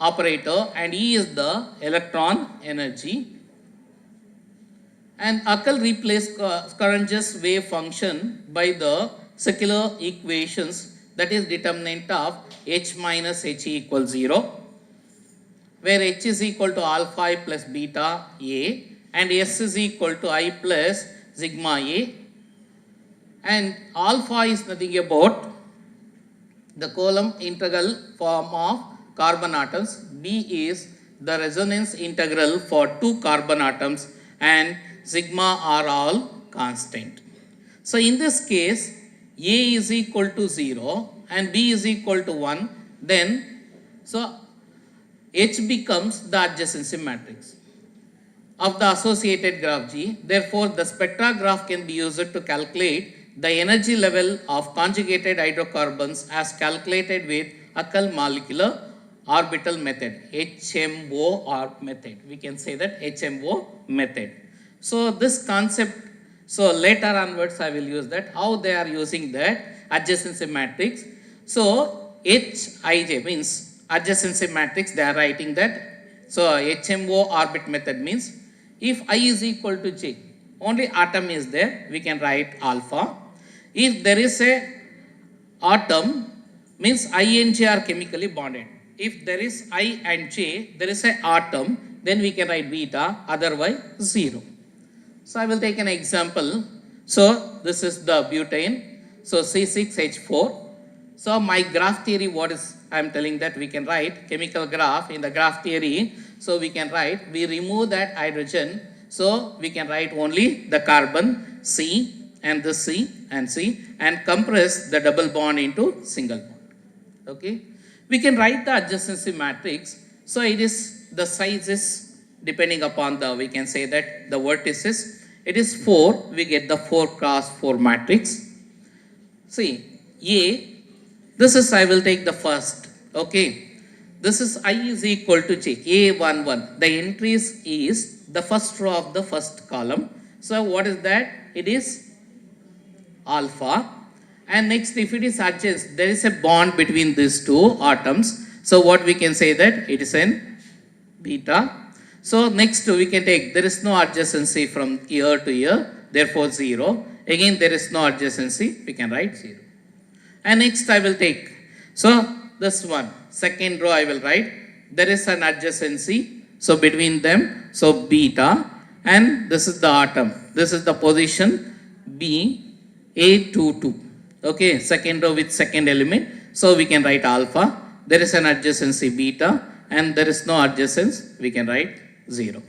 operator and E is the electron energy. And Huckel replaced Schollinger's wave function by the circular equations, that is determinant of H minus H equals 0, where H is equal to alpha I plus beta A and S is equal to I plus sigma A, and alpha is nothing about the Coulomb integral form of carbon atoms, B is the resonance integral for 2 carbon atoms, and sigma are all constant. So in this case, A is equal to 0 and B is equal to 1, then so H becomes the adjacency matrix of the associated graph G. Therefore, the spectrograph can be used to calculate the energy level of conjugated hydrocarbons as calculated with Huckel molecular orbital method, HMO method. We can say that HMO method. So this concept, so later onwards I will use that, how they are using that adjacency matrix. So Hij means adjacency matrix, they are writing that. So HMO orbit method means if I is equal to J, only atom is there, we can write alpha. If there is a atom, means I and J are chemically bonded. If there is I and J, there is a atom, then we can write beta, otherwise 0. So I will take an example. So this is the butane, so C6H4. So my graph theory, what is, I am telling that we can write chemical graph in the graph theory. So we can write, we remove that hydrogen, so we can write only the carbon C and the C and C and compress the double bond into single bond. Okay. We can write the adjacency matrix. So it is, the size is depending upon the, we can say that the vertices, it is 4, we get the 4 cross 4 matrix. See, A, this is, I will take the first, okay. This is I is equal to J, A11. The entries is the first row of the first column. So what is that? It is alpha. And next, if it is adjacent, there is a bond between these two atoms. So what we can say that it is an beta. So next we can take, there is no adjacency from here to here, therefore 0. Again there is no adjacency, we can write 0. And next I will take, so this one, second row I will write, there is an adjacency, so between them, so beta, and this is the atom, this is the position B, A22. Okay, second row with second element, so we can write alpha, there is an adjacency beta, and there is no adjacence, we can write 0.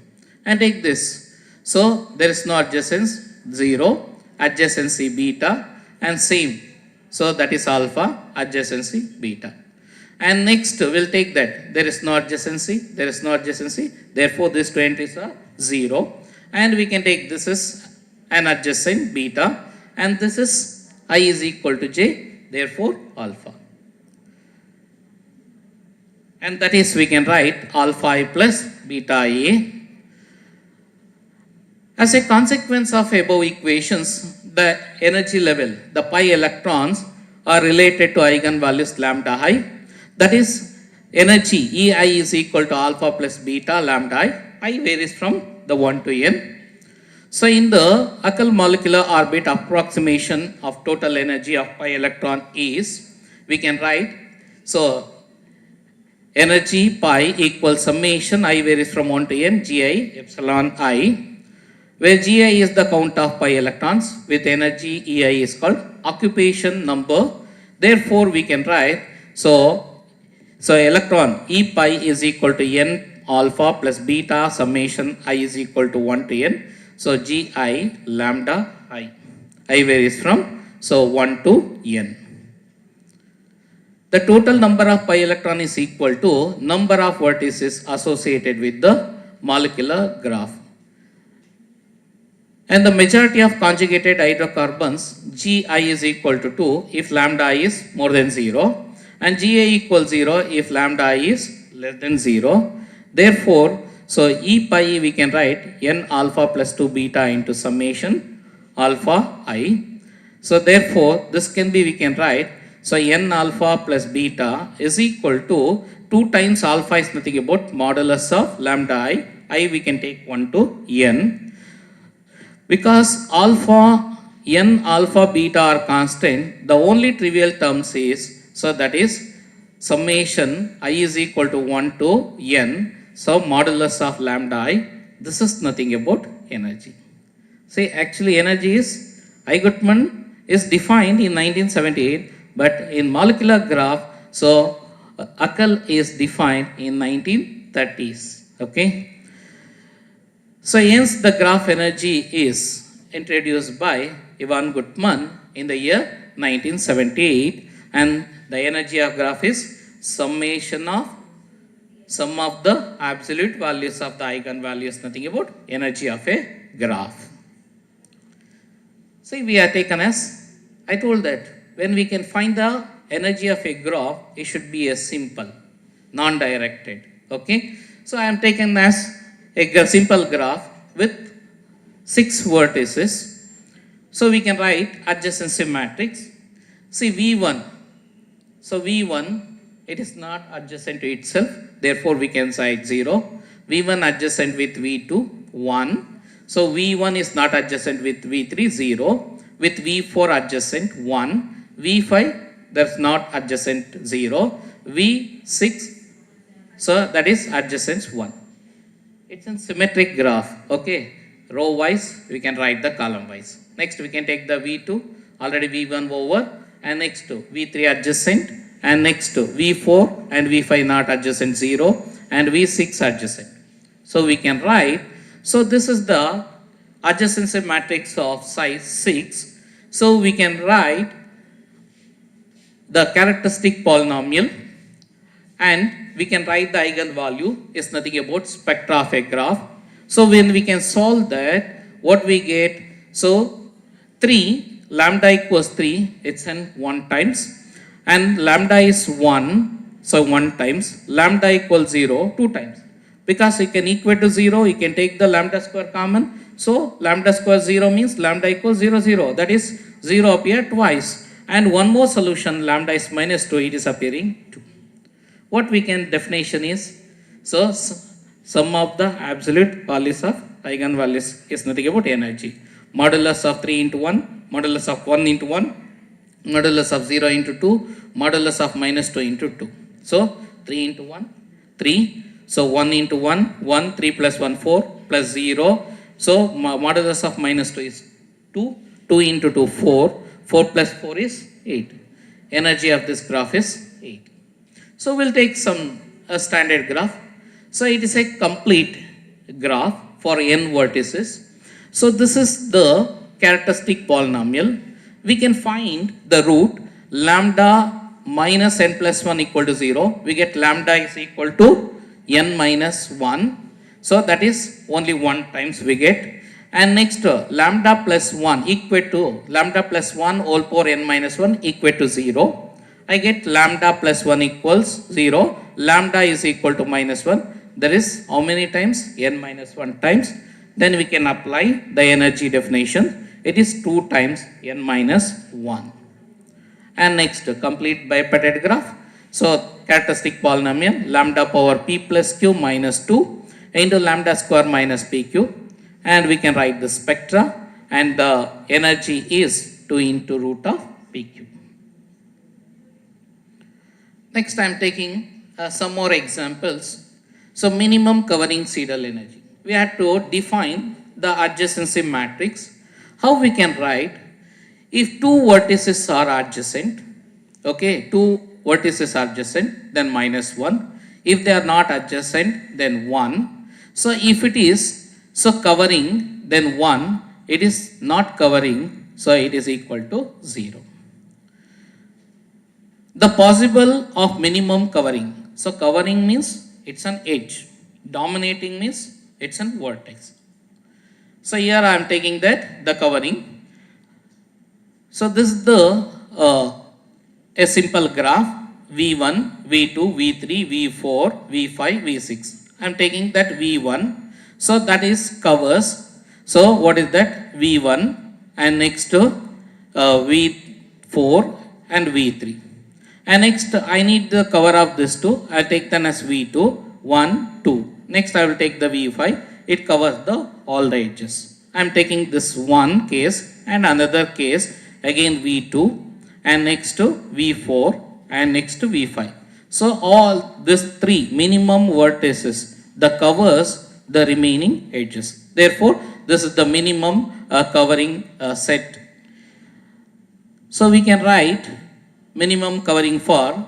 And take this. So there is no adjacence 0, adjacency beta, and same. So that is alpha, adjacency beta. And next we'll take that there is no adjacency, therefore these two entries are 0. And we can take this is an adjacent beta, and this is I is equal to j, therefore alpha. And that is we can write alpha I plus beta I. As a consequence of above equations, the energy level, the pi electrons, are related to eigenvalues lambda I. That is, energy Ei is equal to alpha plus beta lambda I. I varies from the 1 to n. So in the Huckel molecular orbit approximation of total energy of pi electron is, we can write, so energy pi equals summation I varies from 1 to n gi epsilon I, where gi is the count of pi electrons with energy Ei is called occupation number. Therefore we can write, so electron E pi is equal to n alpha plus beta summation I is equal to 1 to n. So gi lambda I varies from 1 to n. The total number of pi electron is equal to number of vertices associated with the molecular graph. And the majority of conjugated hydrocarbons, gi is equal to 2 if lambda I is more than 0, and ga equals 0 if lambda I is less than 0. Therefore, so E pi we can write n alpha plus 2 beta into summation alpha I. So therefore, this can be we can write, so n alpha plus beta is equal to 2 times alpha is nothing about modulus of lambda I we can take 1 to n. Because n alpha beta are constant, the only trivial terms is, so that is summation I is equal to 1 to n, so modulus of lambda I, this is nothing about energy. See, actually energy is, I. Gutmann is defined in 1978, but in molecular graph, so Huckel is defined in 1930s, okay. So hence the graph energy is introduced by Ivan Gutmann in the year 1978, and the energy of graph is summation of sum of the absolute values of the eigenvalues, nothing about energy of a graph. See, we are taken as, I told that when we can find the energy of a graph, it should be a simple, non-directed, okay. So I am taken as a simple graph with 6 vertices. So we can write adjacency matrix. See V1, so V1, it is not adjacent to itself, therefore we can cite 0. V1 adjacent with V2, 1. So V1 is not adjacent with V3, 0. With V4 adjacent, 1. V5, that's not adjacent, 0. V6, so that is adjacent, 1. It's a symmetric graph, okay. Row wise, we can write the column wise. Next, we can take the V2, already V1 over, and next to V3 adjacent, and next to V4 and V5 not adjacent, 0, and V6 adjacent. So we can write, so this is the adjacency matrix of size 6. So we can write the characteristic polynomial, and we can write the eigenvalue is nothing about spectra of a graph. So when we can solve that, what we get, so 3, lambda equals 3, it's an 1 times, and lambda is 1, so 1 times, lambda equals 0, 2 times. Because you can equate to 0, you can take the lambda square common, so lambda square 0 means lambda equals 0, 0, that is 0 appear twice, and one more solution, lambda is minus 2, it is appearing 2. What we can definition is, so sum of the absolute values of eigenvalues is nothing about energy. Modulus of 3 into 1, modulus of 1 into 1, modulus of 0 into 2, modulus of minus 2 into 2. So 3 into 1, 3. So 1 into 1, 1, 3 plus 1, 4, plus 0. So modulus of minus 2 is 2, 2 into 2, 4, 4 plus 4 is 8. Energy of this graph is 8. So we'll take some standard graph. So it is a complete graph for n vertices. So this is the characteristic polynomial. We can find the root lambda minus n plus 1 equal to 0. We get lambda is equal to n minus 1. So that is only 1 times we get. And next lambda plus 1 equal to lambda plus 1 whole power n minus 1 equal to 0. I get lambda plus 1 equals 0. Lambda is equal to minus 1. There is how many times? N minus 1 times. Then we can apply the energy definition. It is 2 times n minus 1. And next, complete bipartite graph. So characteristic polynomial lambda power p plus q minus 2 into lambda square minus pq. And we can write the spectra, and the energy is 2 into root of pq. Next, I am taking some more examples. So minimum covering Seidel energy. We had to define the adjacency matrix. How we can write if two vertices are adjacent, okay, two vertices are adjacent, then minus 1. If they are not adjacent, then 1. So if it is so covering, then 1. It is not covering, so it is equal to 0. The possible of minimum covering. So covering means it's an edge. Dominating means it's an vertex. So here I am taking that the covering. So this is the a simple graph V1, V2, V3, V4, V5, V6. I am taking that V1. So that is covers. So what is that? V1 and next to V4 and V3. And next I need the cover of this two. I will take them as V2, 1, 2. Next I will take the V5. It covers the all the edges. I am taking this one case and another case again V2 and next to V4 and next to V5. So all these three minimum vertices, the covers the remaining edges. Therefore, this is the minimum covering set. So we can write minimum covering for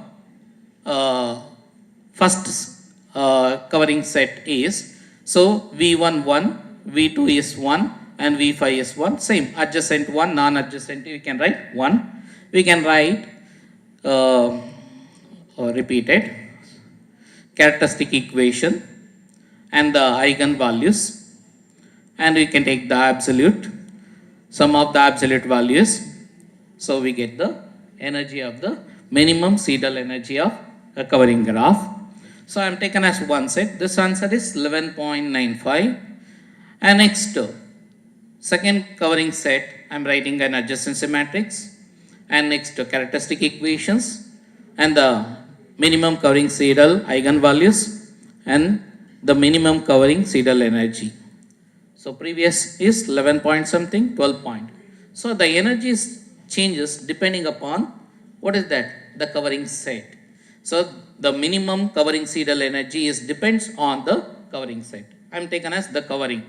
first covering set is, so V1 1, V2 is 1 and V5 is 1. Same adjacent 1, non-adjacent we can write 1. We can write repeated characteristic equation and the eigenvalues, and we can take the absolute sum of the absolute values. So we get the energy of the minimum Seidel energy of a covering graph. So I am taken as one set. This answer is 11.95. And next, second covering set, I am writing an adjacency matrix. And next, characteristic equations and the minimum covering Seidel eigenvalues and the minimum covering Seidel energy. So previous is 11 point something, 12 point. So the energy changes depending upon what is that? The covering set. So the minimum covering Seidel energy is depends on the covering set. I am taken as the covering.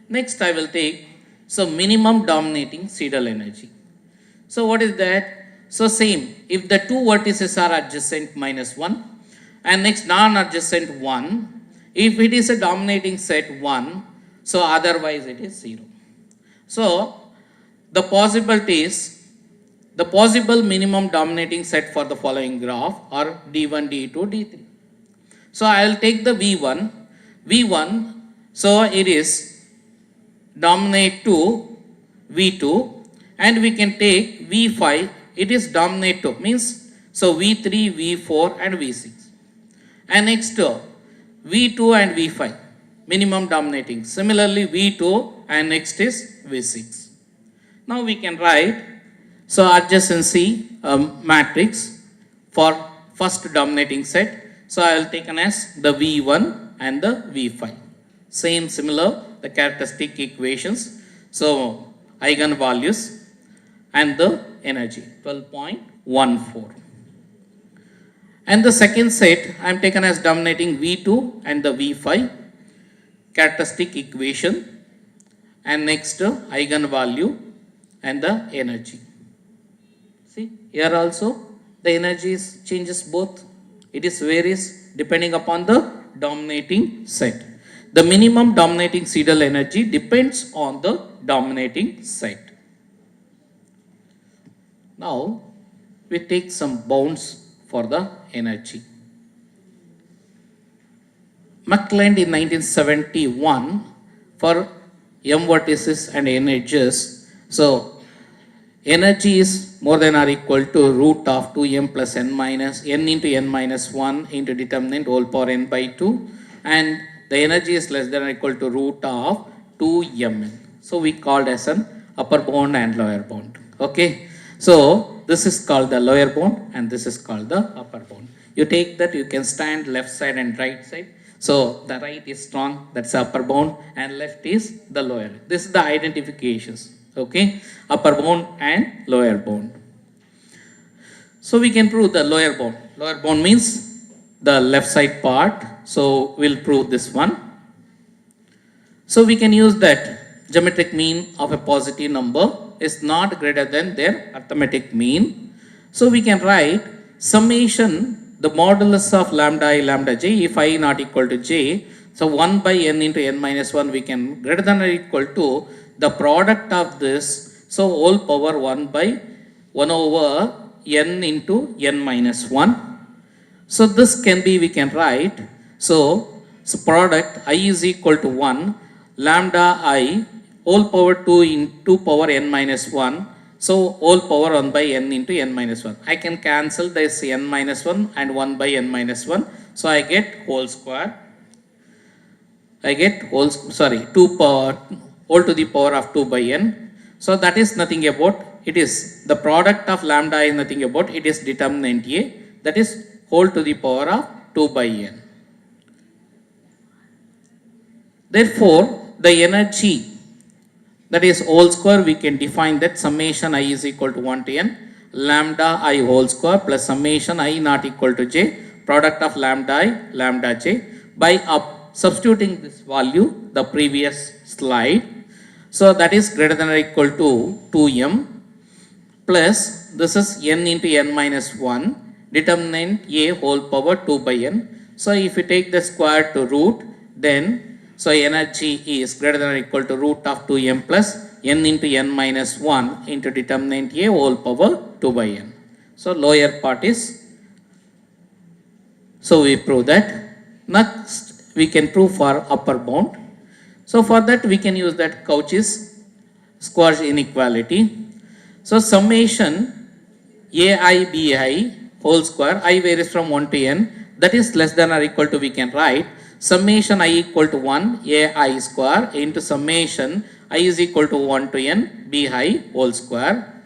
Next I will take so minimum dominating Seidel energy. So what is that? So same, if the two vertices are adjacent minus 1 and next non-adjacent 1, if it is a dominating set 1, so otherwise it is 0. So the possibilities, the possible minimum dominating set for the following graph are D1, D2, D3. So I will take the V1. V1, so it is dominate to V2, and we can take V5, it is dominate to, means so V3, V4 and V6. And next V2 and V5, minimum dominating. Similarly V2 and next is V6. Now we can write so adjacency matrix for first dominating set. So I will take as the V1 and the V5. Same similar the characteristic equations. So eigenvalues and the energy 12.14. And the second set I am taken as dominating V2 and the V5 characteristic equation and next eigenvalue and the energy. See here also the energy changes both. It is varies depending upon the dominating set. the minimum dominating Seidel energy depends on the dominating site. Now, we take some bounds for the energy. McClelland in 1971 for M vertices and N edges. So, energy is more than or equal to root of 2m plus n minus n into n minus 1 into determinant whole power n by 2, and the energy is less than or equal to root of 2mn. So, we called as an upper bound and lower bound. Okay. So, this is called the lower bound and this is called the upper bound. You take that, you can stand left side and right side. So, the right is strong, that's upper bound, and left is the lower. This is the identifications. Okay, upper bound and lower bound. So, we can prove the lower bound. Lower bound means the left side part. So, we'll prove this one. So, we can use that geometric mean of a positive number is not greater than their arithmetic mean. So, we can write summation the modulus of lambda I lambda j if I not equal to j. So, 1 by n into n minus 1 we can greater than or equal to the product of this. So, whole power 1 by 1 over n into n minus 1. So, this can be we can write. So, product I is equal to 1 lambda I whole power 2 into power n minus 1. So, whole power 1 by n into n minus 1. I can cancel this n minus 1 and 1 by n minus 1. So, I get whole square. I get whole to the power of 2 by n. So, that is nothing about, it is the product of lambda is nothing about, it is determinant A, that is whole to the power of 2 by n. Therefore, the energy, that is whole square, we can define that summation I is equal to 1 to n lambda I whole square plus summation I not equal to j product of lambda I lambda j by substituting this value the previous slide. So, that is greater than or equal to 2m plus this is n into n minus 1 determinant a whole power 2 by n. So, if you take the square to root, then so energy is greater than or equal to root of 2m plus n into n minus 1 into determinant a whole power 2 by n. So, lower part is, so we prove that. Next, we can prove for upper bound. So, for that we can use that Cauchy's squash inequality. So, summation ai bi whole square, I varies from 1 to n, that is less than or equal to, we can write summation I equal to 1 ai square into summation I is equal to 1 to n bi whole square.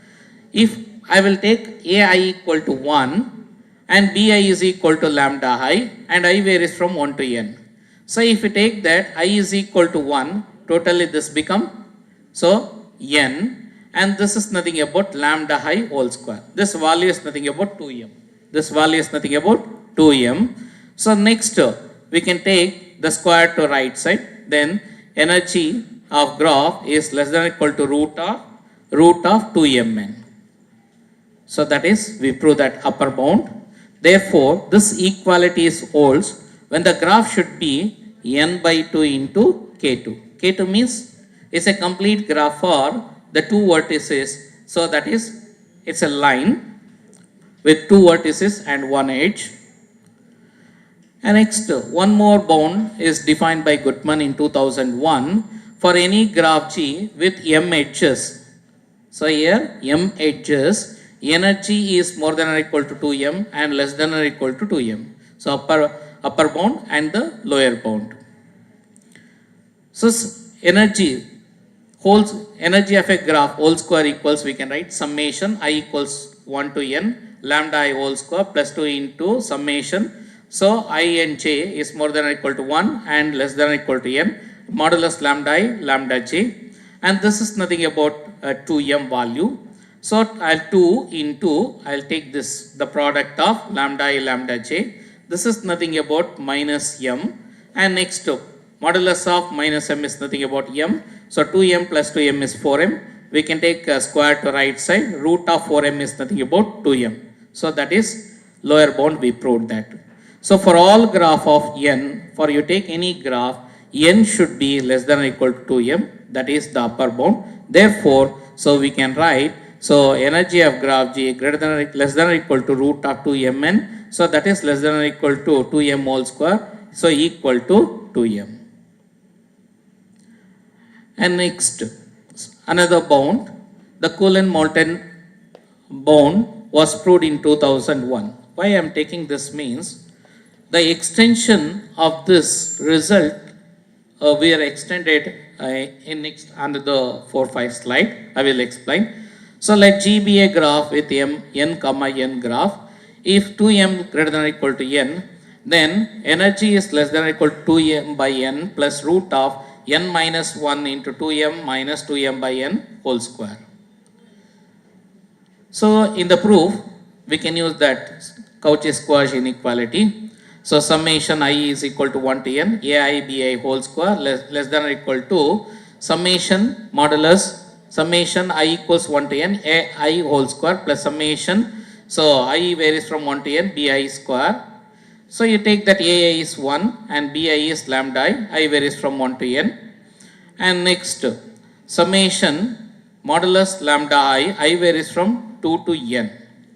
If I will take ai equal to 1 and bi is equal to lambda I and I varies from 1 to n. So, if you take that I is equal to 1, totally this become, so n, and this is nothing about lambda I whole square. This value is nothing about 2m. This value is nothing about 2m. So, next we can take the square to right side, then energy of graph is less than or equal to root of 2mn. So, that is we prove that upper bound. Therefore, this equality is holds when the graph should be n by 2 into k2. K2 means it's a complete graph for the two vertices. So, that is it's a line with two vertices and one edge. And next, one more bound is defined by Gutmann in 2001 for any graph G with m edges. So, here m edges, energy is more than or equal to 2m and less than or equal to 2m. So, upper bound and the lower bound. So, energy of a graph whole square equals, we can write summation I equals 1 to n lambda I whole square plus 2 into summation. So, I and j is more than or equal to 1 and less than or equal to n modulus lambda I lambda j, and this is nothing about 2m value. So, I'll take this the product of lambda I lambda j. This is nothing about minus m, and next modulus of minus m is nothing about m. So, 2m plus 2m is 4m. We can take square to right side, root of 4m is nothing about 2m. So, that is lower bound, we proved that. So, for all graph of n, for you take any graph, n should be less than or equal to 2m, that is the upper bound. Therefore, so we can write, so energy of graph G greater than or less than or equal to root of 2mn, so that is less than or equal to 2m whole square, so equal to 2m. And next, another bound, the Coulomb molten bound was proved in 2001. Why I am taking this means, the extension of this result we are extended in next under the 4-5 slide. I will explain. So let G be a graph with n comma n graph. If 2m greater than or equal to n, then energy is less than or equal to 2m by n plus root of n minus 1 into 2m minus 2m by n whole square. So in the proof, we can use that Cauchy-Squarge inequality. So summation I is equal to 1 to n, ai bi whole square less than or equal to summation modulus summation I equals 1 to n ai whole square plus summation, so I varies from 1 to n bi square. So you take that ai is 1 and bi is lambda I varies from 1 to n. And next summation modulus lambda I varies from 2 to n.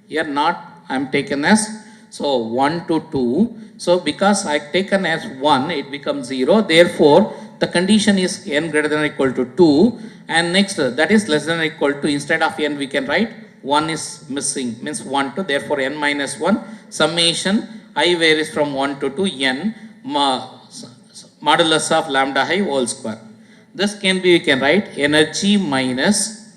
Here not I am taken as, so 1 to 2. So because I taken as 1, it becomes 0. Therefore, the condition is n greater than or equal to 2. And next, that is less than or equal to, instead of n we can write 1 is missing, means 1 to, therefore n minus 1. Summation I varies from 1 to 2 n modulus of lambda I whole square. This can be, we can write energy minus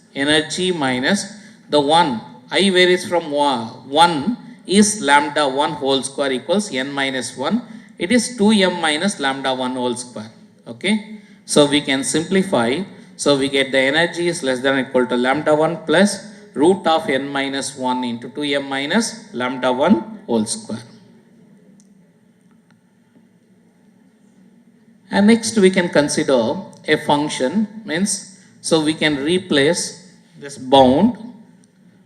the 1 I varies from 1 is lambda 1 whole square equals n minus 1. It is 2m minus lambda 1 whole square. Okay. So we can simplify. So we get the energy is less than or equal to lambda 1 plus root of n minus 1 into 2m minus lambda 1 whole square. And next we can consider a function, means, so we can replace this bound.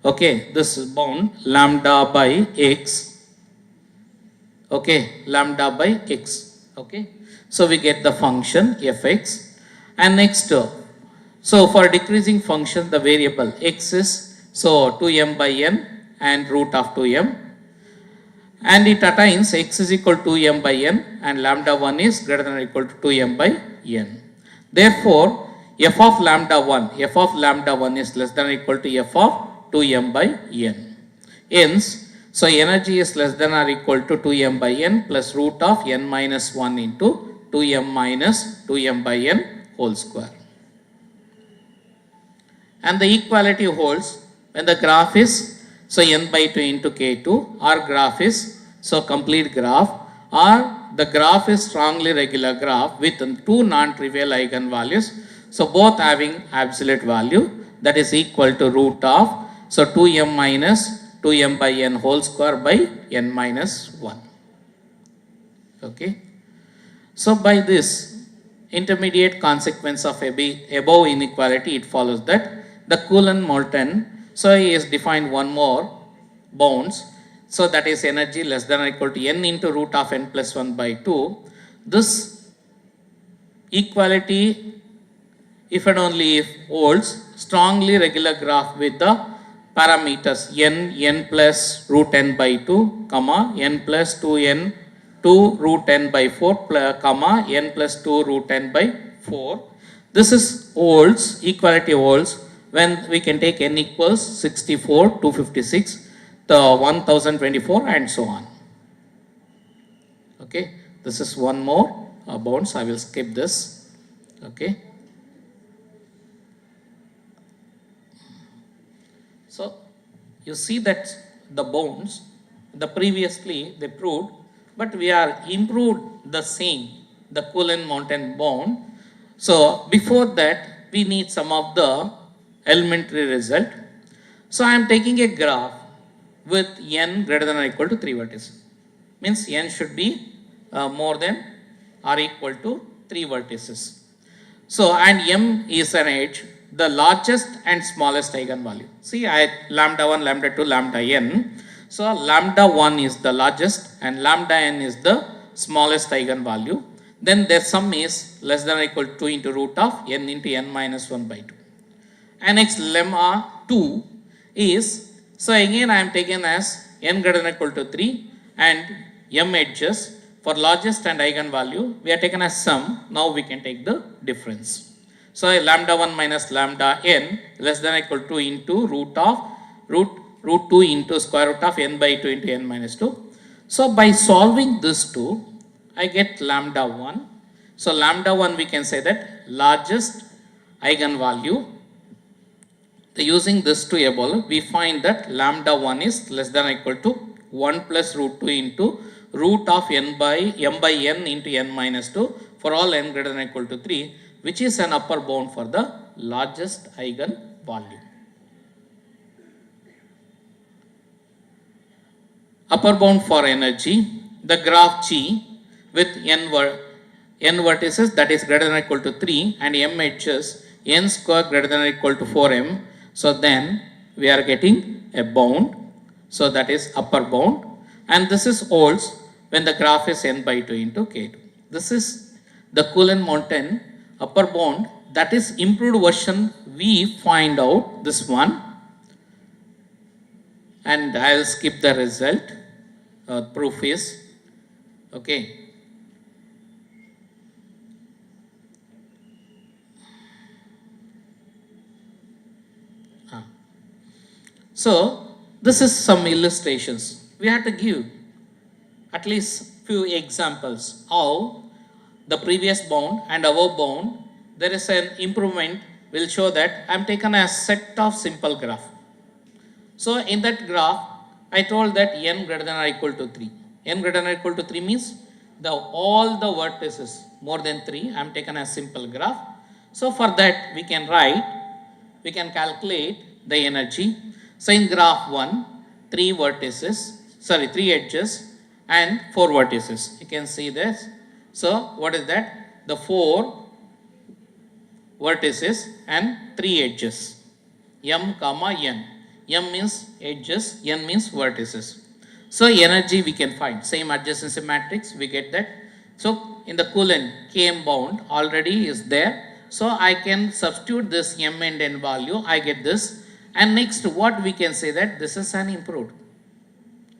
Okay, this is bound lambda by x. Okay, lambda by x. Okay, so we get the function fx. And next, so for decreasing function, the variable x is, so 2m by n and root of 2m. And it attains x is equal to 2m by n and lambda 1 is greater than or equal to 2m by n. Therefore, f of lambda 1 is less than or equal to f of 2m by n. Hence, so energy is less than or equal to 2m by n plus root of n minus 1 into 2m minus 2m by n whole square. And the equality holds when the graph is, so n by 2 into k2, or graph is, so complete graph, or the graph is strongly regular graph with 2 non-trivial eigenvalues, so both having absolute value, that is equal to root of, so 2m minus 2m by n whole square by n minus 1. Okay. So by this intermediate consequence of above inequality, it follows that the Coulomb molten, so he has defined one more bounds, so that is energy less than or equal to n into root of n plus 1 by 2. This equality, if and only if holds, strongly regular graph with the parameters n plus root n by 2, comma n plus 2n 2 root n by 4, comma n plus 2 root n by 4. This is holds, equality holds when we can take n equals 64, 256, the 1024 and so on. Okay, this is one more bounds. I will skip this. Okay. So you see that the bounds, the previously they proved, but we are improved the same, the Coulomb molten bound. So before that we need some of the elementary result. So I am taking a graph with n greater than or equal to 3 vertices. Means n should be more than or equal to 3 vertices. So and m is an edge, the largest and smallest eigenvalue. See, I lambda 1, lambda 2, lambda n. So lambda 1 is the largest and lambda n is the smallest eigenvalue. then their sum is less than or equal to 2 into root of n into n minus 1 by 2. And next lemma 2 is, so again I am taken as n greater than or equal to 3 and m edges for largest and eigenvalue we are taken as sum. Now we can take the difference. So lambda 1 minus lambda n less than or equal to into root 2 into square root of n by 2 into n minus 2. So by solving this 2, I get lambda 1. So lambda 1 we can say that largest eigenvalue. Using this 2 above, we find that lambda 1 is less than or equal to 1 plus root 2 into root of m by n into n minus 2 for all n greater than or equal to 3, which is an upper bound for the largest eigenvalue. Upper bound for energy, the graph G with n vertices that is greater than or equal to 3 and m edges n square greater than or equal to 4m. So then we are getting a bound. So that is upper bound, and this is holds when the graph is n by 2 into k2. This is the Coulomb mountain upper bound, that is improved version. We find out this one, and I will skip the result. Proof is okay. So this is some illustrations. We have to give at least few examples how the previous bound and our bound there is an improvement. Will show that I am taken as set of simple graph. So in that graph I told that n greater than or equal to 3. N greater than or equal to 3 means all the vertices more than 3 I am taken as simple graph. So for that we can calculate the energy. So in graph 1, 3 edges and 4 vertices. You can see this. So what is that? The 4 vertices and 3 edges. M comma n. M means edges, n means vertices. So energy we can find. Same adjacency matrix, we get that. So in the Coulomb Km bound already is there. So I can substitute this m and n value. I get this. And next what we can say that this is an improved.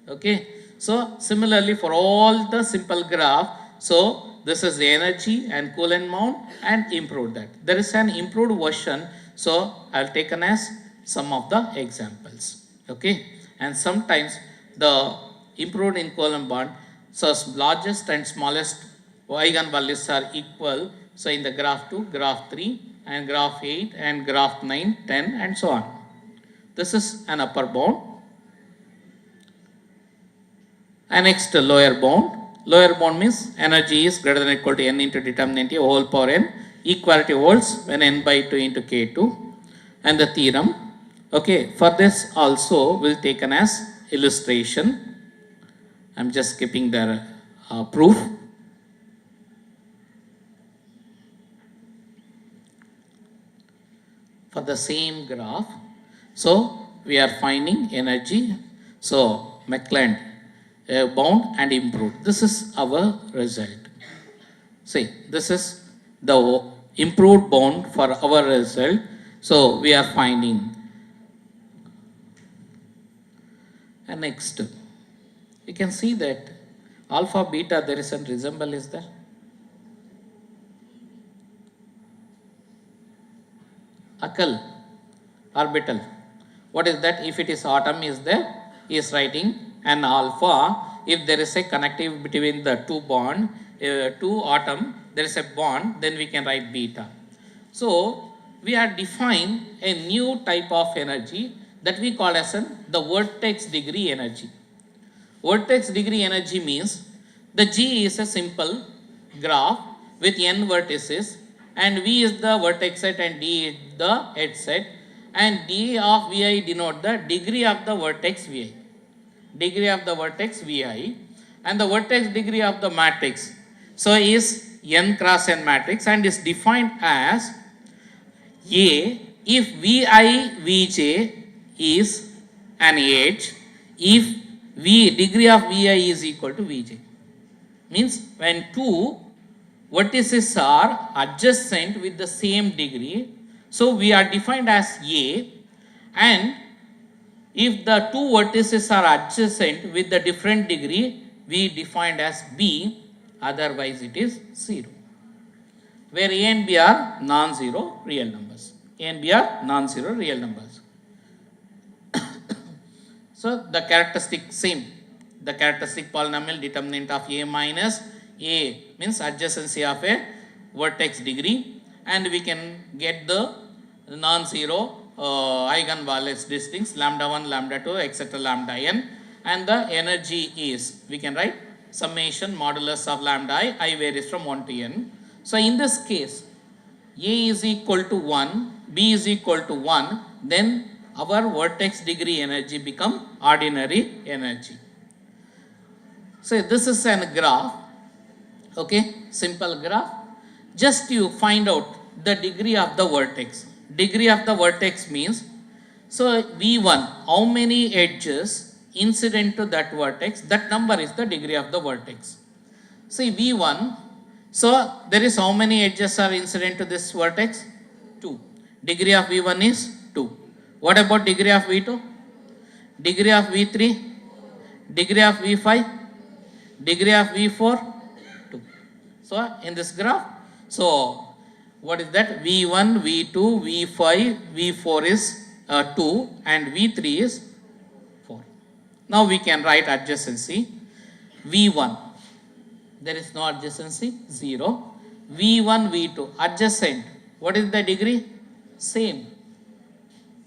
Okay. So similarly for all the simple graph, so this is the energy and Coulomb bound and improved that. There is an improved version. So I will taken as some of the examples. Okay. And sometimes the improved in Coulomb bound, so largest and smallest eigenvalues are equal. So in the graph 2, graph 3 and graph 8 and graph 9, 10 and so on. This is an upper bound. And next lower bound. Lower bound means energy is greater than or equal to n into determinant a whole power n. Equality holds when n by 2 into k2. And the theorem. Okay, for this also will taken as illustration. I am just skipping the proof. For the same graph. So we are finding energy. So McClelland bound and improved. This is our result. See, this is the improved bound for our result. So we are finding. And next, you can see that alpha beta there is a resemble is there. Akal, orbital. What is that? If it is atom is there, he is writing an alpha. If there is a connective between the two bond, two atom, there is a bond, then we can write beta. So we are defined a new type of energy that we call as the vertex degree energy. Vertex degree energy means the G is a simple graph with n vertices and V is the vertex set and D is the edge set, and D of Vi denote the degree of the vertex Vi. Degree of the vertex Vi, and the vertex degree of the matrix. So is n cross n matrix and is defined as A if Vi Vj is an edge, if degree of Vi is equal to Vj. Means when two vertices are adjacent with the same degree. So we are defined as A, and if the two vertices are adjacent with the different degree, we defined as B, otherwise it is 0. Where A and B are non-zero real numbers. A and B are non-zero real numbers. So the characteristic same. The characteristic polynomial determinant of A minus A means adjacency of a vertex degree, and we can get the non-zero eigenvalues, these things, lambda 1, lambda 2, etc. lambda n, and the energy is, we can write summation modulus of lambda I varies from 1 to n. So in this case, A is equal to 1, B is equal to 1, then our vertex degree energy become ordinary energy. So this is an graph, okay, simple graph. Just you find out the degree of the vertex. Degree of the vertex means, so V1, how many edges incident to that vertex, that number is the degree of the vertex. See V1, so there is how many edges are incident to this vertex? 2. Degree of V1 is 2. What about degree of V2? Degree of V3? Degree of V5? Degree of V4? 2. So in this graph, so what is that? V1, V2, V5, V4 is 2 and V3 is 4. Now we can write adjacency. V1, there is no adjacency, 0. V1, V2, adjacent. What is the degree? Same.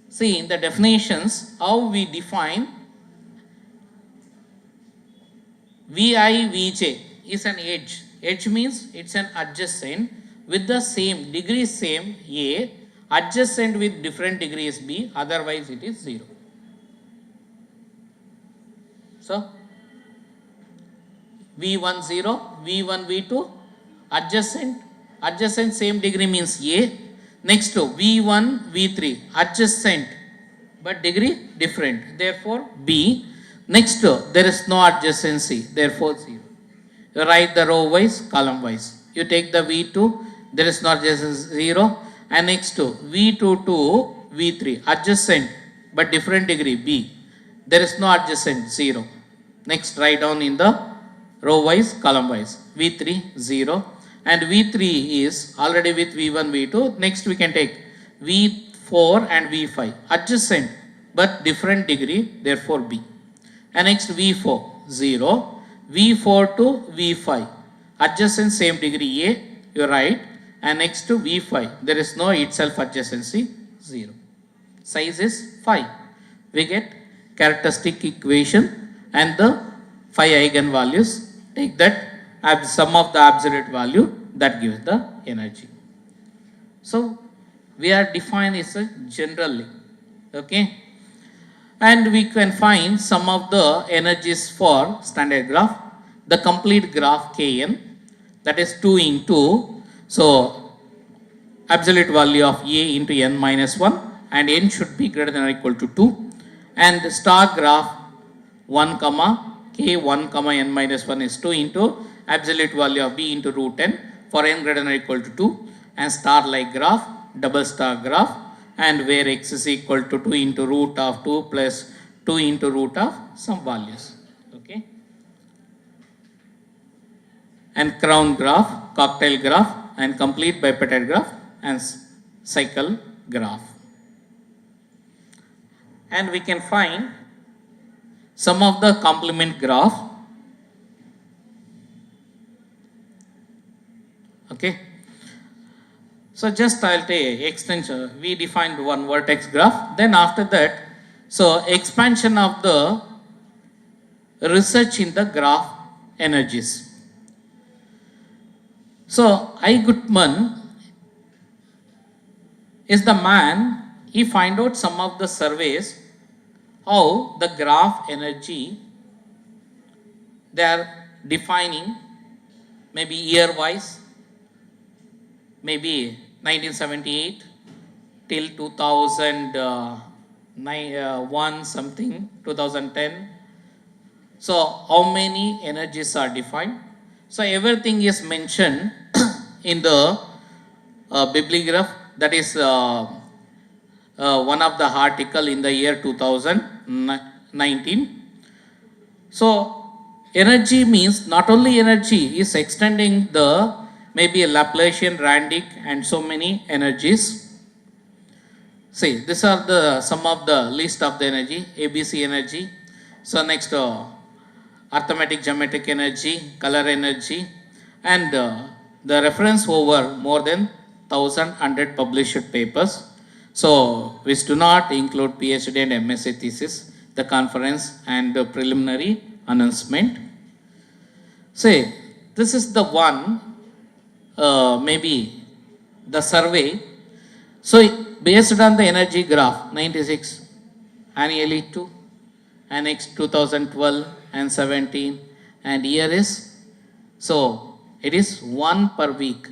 See in the definitions how we define Vi, Vj is an edge. Edge means it's an adjacent with the same degree, same A, adjacent with different degrees B, otherwise it is 0. So V1 0, V1 V2, adjacent same degree means A. Next to V1 V3, adjacent but degree different, therefore B. Next to there is no adjacency, therefore 0. You write the row wise, column wise. You take the V2, there is no adjacency, 0, and next to V2 to V3, adjacent but different degree B, there is no adjacent, 0. Next write down in the row wise, column wise, V3 0, and V3 is already with V1 V2. Next we can take V4 and V5, adjacent but different degree, therefore B. And next V4 0, V4 to V5, adjacent same degree A, you write, and next to V5 there is no itself adjacency, 0. Size is 5. We get characteristic equation and the 5 eigenvalues. Take that sum of the absolute value, that gives the energy. So we are defined as a generally, okay, and we can find some of the energies for standard graph. The complete graph Kn, that is 2 into, so absolute value of A into n minus 1, and n should be greater than or equal to 2, and the star graph 1 comma k 1 comma n minus 1 is 2 into absolute value of b into root n for n greater than or equal to 2, and star like graph, double star graph, and where x is equal to 2 into root of 2 plus 2 into root of some values, okay, and crown graph, cocktail graph, and complete bipetite graph, and cycle graph. And we can find some of the complement graph, okay. So just I'll take extension, we defined one vertex graph, then after that, so expansion of the research in the graph energies. So I. Gutman is the man, he find out some of the surveys how the graph energy they are defining, maybe year wise, maybe 1978 till 2001 something, 2010. So how many energies are defined? So everything is mentioned in the bibliograph, that is one of the article in the year 2019. So energy means not only energy is extending the maybe Laplacian, Randic and so many energies. See, these are the some of the list of the energy, ABC energy. So next arithmetic geometric energy, color energy, and the reference over more than 1,100 published papers. So which do not include PhD and MSc thesis, the conference and the preliminary announcement. Say, this is the one, maybe the survey. So based on the energy graph, 96, annually 2, and next 2012 and 17, and year is, so it is 1 per week.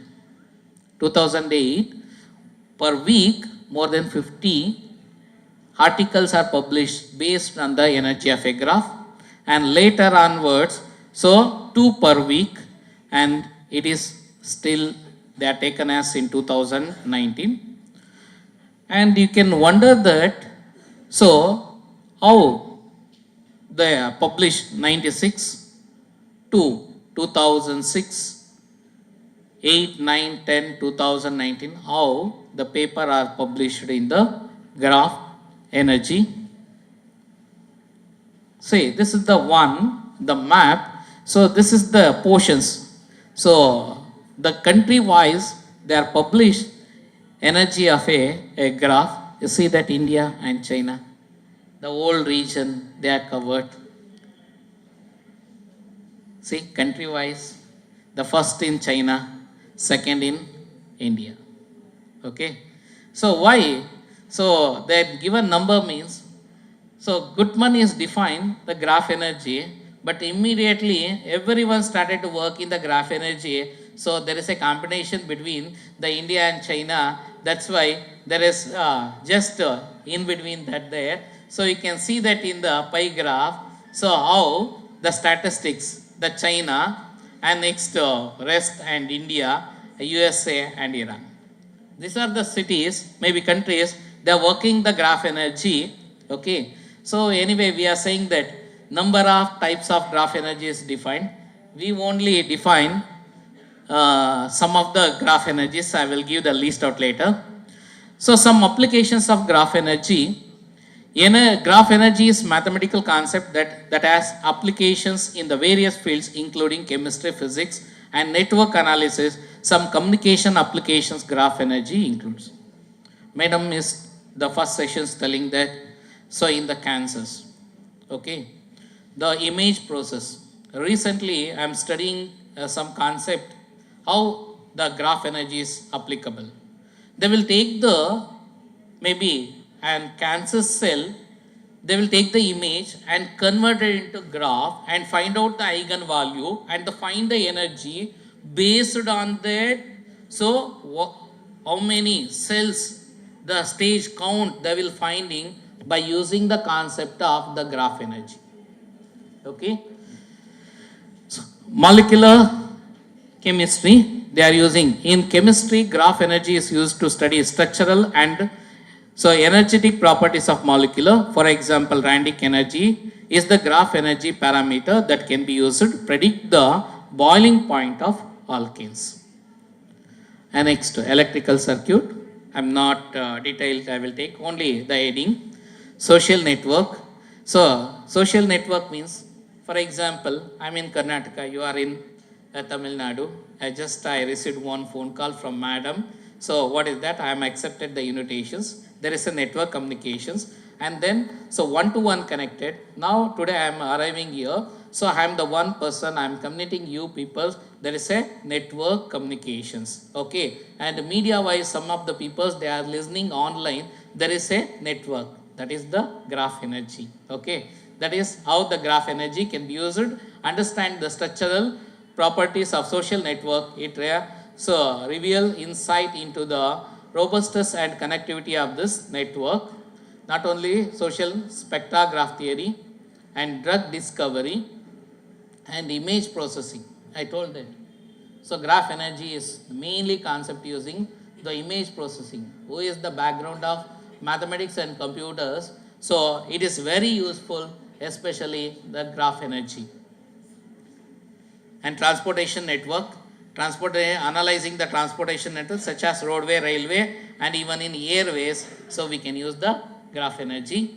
2008, per week, more than 50 articles are published based on the energy of a graph, and later onwards, so 2 per week, and it is still they are taken as in 2019. And you can wonder that, so how they published 96 to 2006, 8, 9, 10, 2019, how the paper are published in the graph energy. See, this is the one, the map. So this is the portions. So the country wise they are published energy of a graph. You see that India and China, the whole region they are covered. See, country wise, the first in China, second in India. Okay. So why? So that given number means, so Gutman is defined the graph energy, but immediately everyone started to work in the graph energy. So there is a combination between the India and China. That's why there is just in between that there. So you can see that in the pie graph. So how the statistics, the China and next rest and India, USA and Iran. These are the cities, maybe countries, they are working the graph energy. Okay. So anyway, we are saying that number of types of graph energy is defined. We only define some of the graph energies. I will give the list out later. So some applications of graph energy. Graph energy is mathematical concept that has applications in the various fields including chemistry, physics and network analysis. Some communication applications graph energy includes. Madam is the first sessions telling that, so in the cancers, okay, the image process. Recently I am studying some concept how the graph energy is applicable. They will take the maybe and cancer cell, they will take the image and convert it into graph and find out the eigenvalue and find the energy based on that. So how many cells, the stage count they will finding by using the concept of the graph energy. Okay. So, molecular chemistry they are using. In chemistry, graph energy is used to study structural and so energetic properties of molecular. For example, Randic energy is the graph energy parameter that can be used to predict the boiling point of alkanes. And next, electrical circuit. I am not detailed, I will take only the heading. Social network. So social network means, for example, I am in Karnataka, you are in Tamil Nadu. I received one phone call from madam. So what is that? I am accepted the invitations. There is a network communications and then so one-to-one connected. Now today I am arriving here. So I am the one person, I am communicating you people. There is a network communications. Okay. And media wise some of the people they are listening online. There is a network. That is the graph energy. Okay. That is how the graph energy can be used. Understand the structural properties of social network. It so reveal insight into the robustness and connectivity of this network. Not only social spectrograph theory and drug discovery and image processing. I told that. So graph energy is mainly concept using the image processing, who is the background of mathematics and computers. So it is very useful, especially the graph energy. And transportation network, analyzing the transportation network such as roadway, railway, and even in airways. So we can use the graph energy.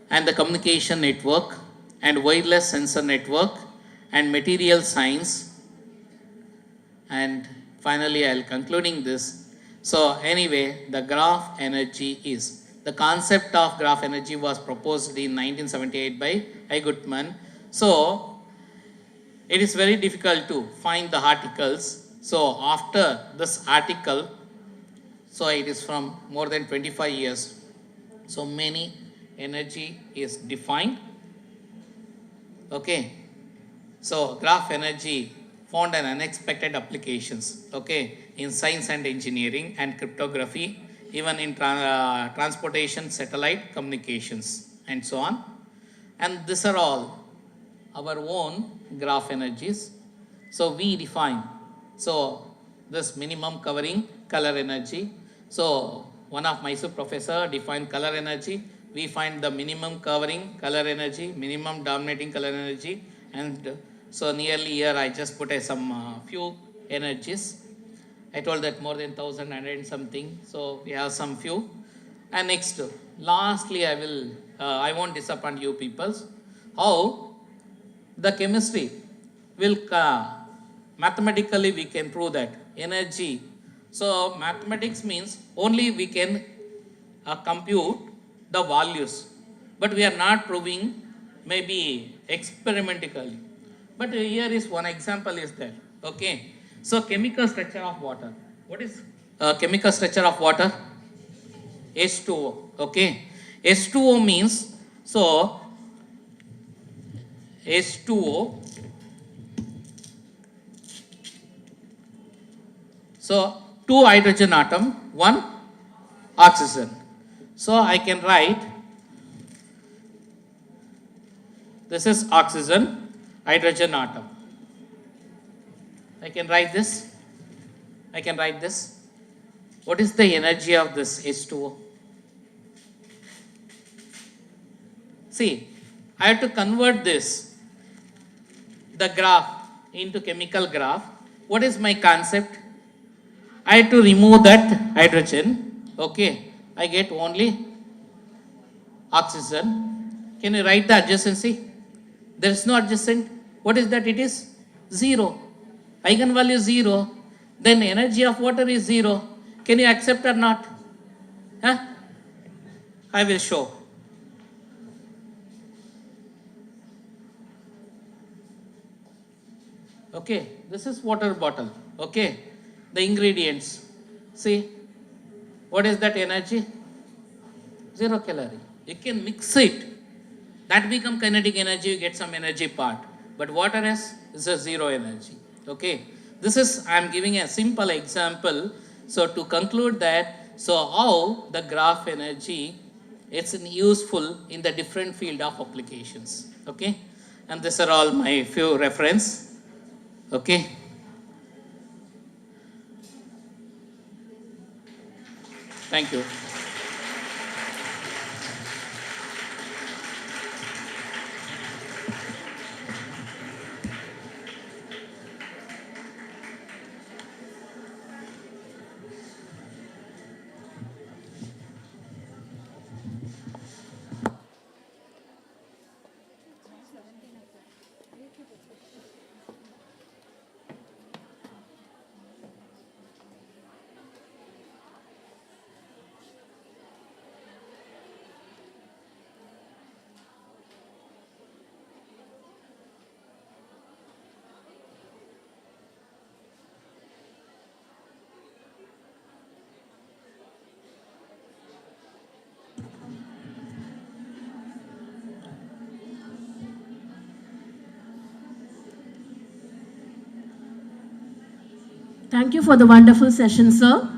And the communication network and wireless sensor network and material science. And finally, I'll concluding this. So anyway, the graph energy is, the concept of graph energy was proposed in 1978 by I. Gutman. So it is very difficult to find the articles. So after this article, so it is from more than 25 years. So many energy is defined. Okay. So graph energy found an unexpected applications, okay, in science and engineering and cryptography, even in transportation, satellite communications, and so on. And these are all our own graph energies. So we define, so this minimum covering color energy. So one of Mysore professor defined color energy. We find the minimum covering color energy, minimum dominating color energy, and so nearly here I just put some few energies. I told that more than 1,000 and something. So we have some few. And next, lastly, I won't disappoint you peoples. How the chemistry will, mathematically we can prove that energy. So mathematics means only we can compute the values, but we are not proving maybe experimentally. But here is one example is there. Okay. So chemical structure of water. What is chemical structure of water? H2O. Okay. H2O means, so H2O. So two hydrogen atom, one oxygen. So I can write, this is oxygen, hydrogen atom. I can write this. I can write this. What is the energy of this H2O? See, I have to convert this, the graph, into chemical graph. What is my concept? I have to remove that hydrogen. Okay. I get only oxygen. Can you write the adjacency? There is no adjacent. What is that? It is 0. Eigenvalue 0. Then energy of water is 0. Can you accept or not? Huh? I will show. Okay, this is water bottle. Okay, the ingredients. See, what is that energy? 0 calorie. You can mix it. That become kinetic energy, you get some energy part. But water is a 0 energy. Okay, this is, I am giving a simple example. So to conclude that, so how the graph energy, it's useful in the different field of applications. Okay, and these are all my few reference. Okay. Thank you. Thank you for the wonderful session, sir.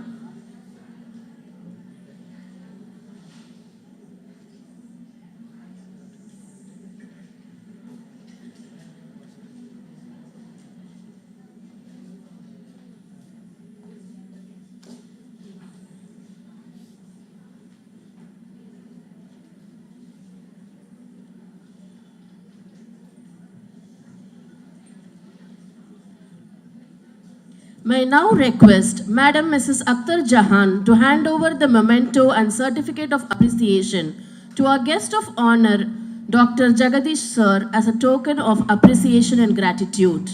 May I now request Madam Mrs. Akhtar Jahan to hand over the memento and certificate of appreciation to our guest of honor, Dr. Jagadish Sir, as a token of appreciation and gratitude.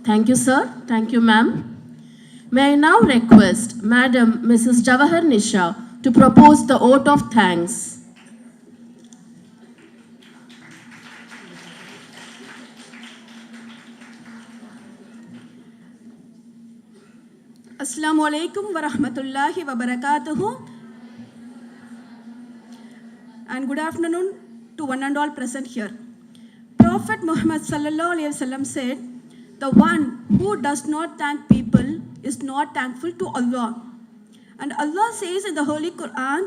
Thank you, sir. Thank you, ma'am. May I now request Madam Mrs. Jawahar Nisha to propose the oath of thanks. Assalamu alaikum wa rahmatullahi wa barakatuhu. And good afternoon to one and all present here. Prophet Muhammad sallallahu alaihi wasallam said, "The one who does not thank people is not thankful to Allah." And Allah says in the Holy Quran,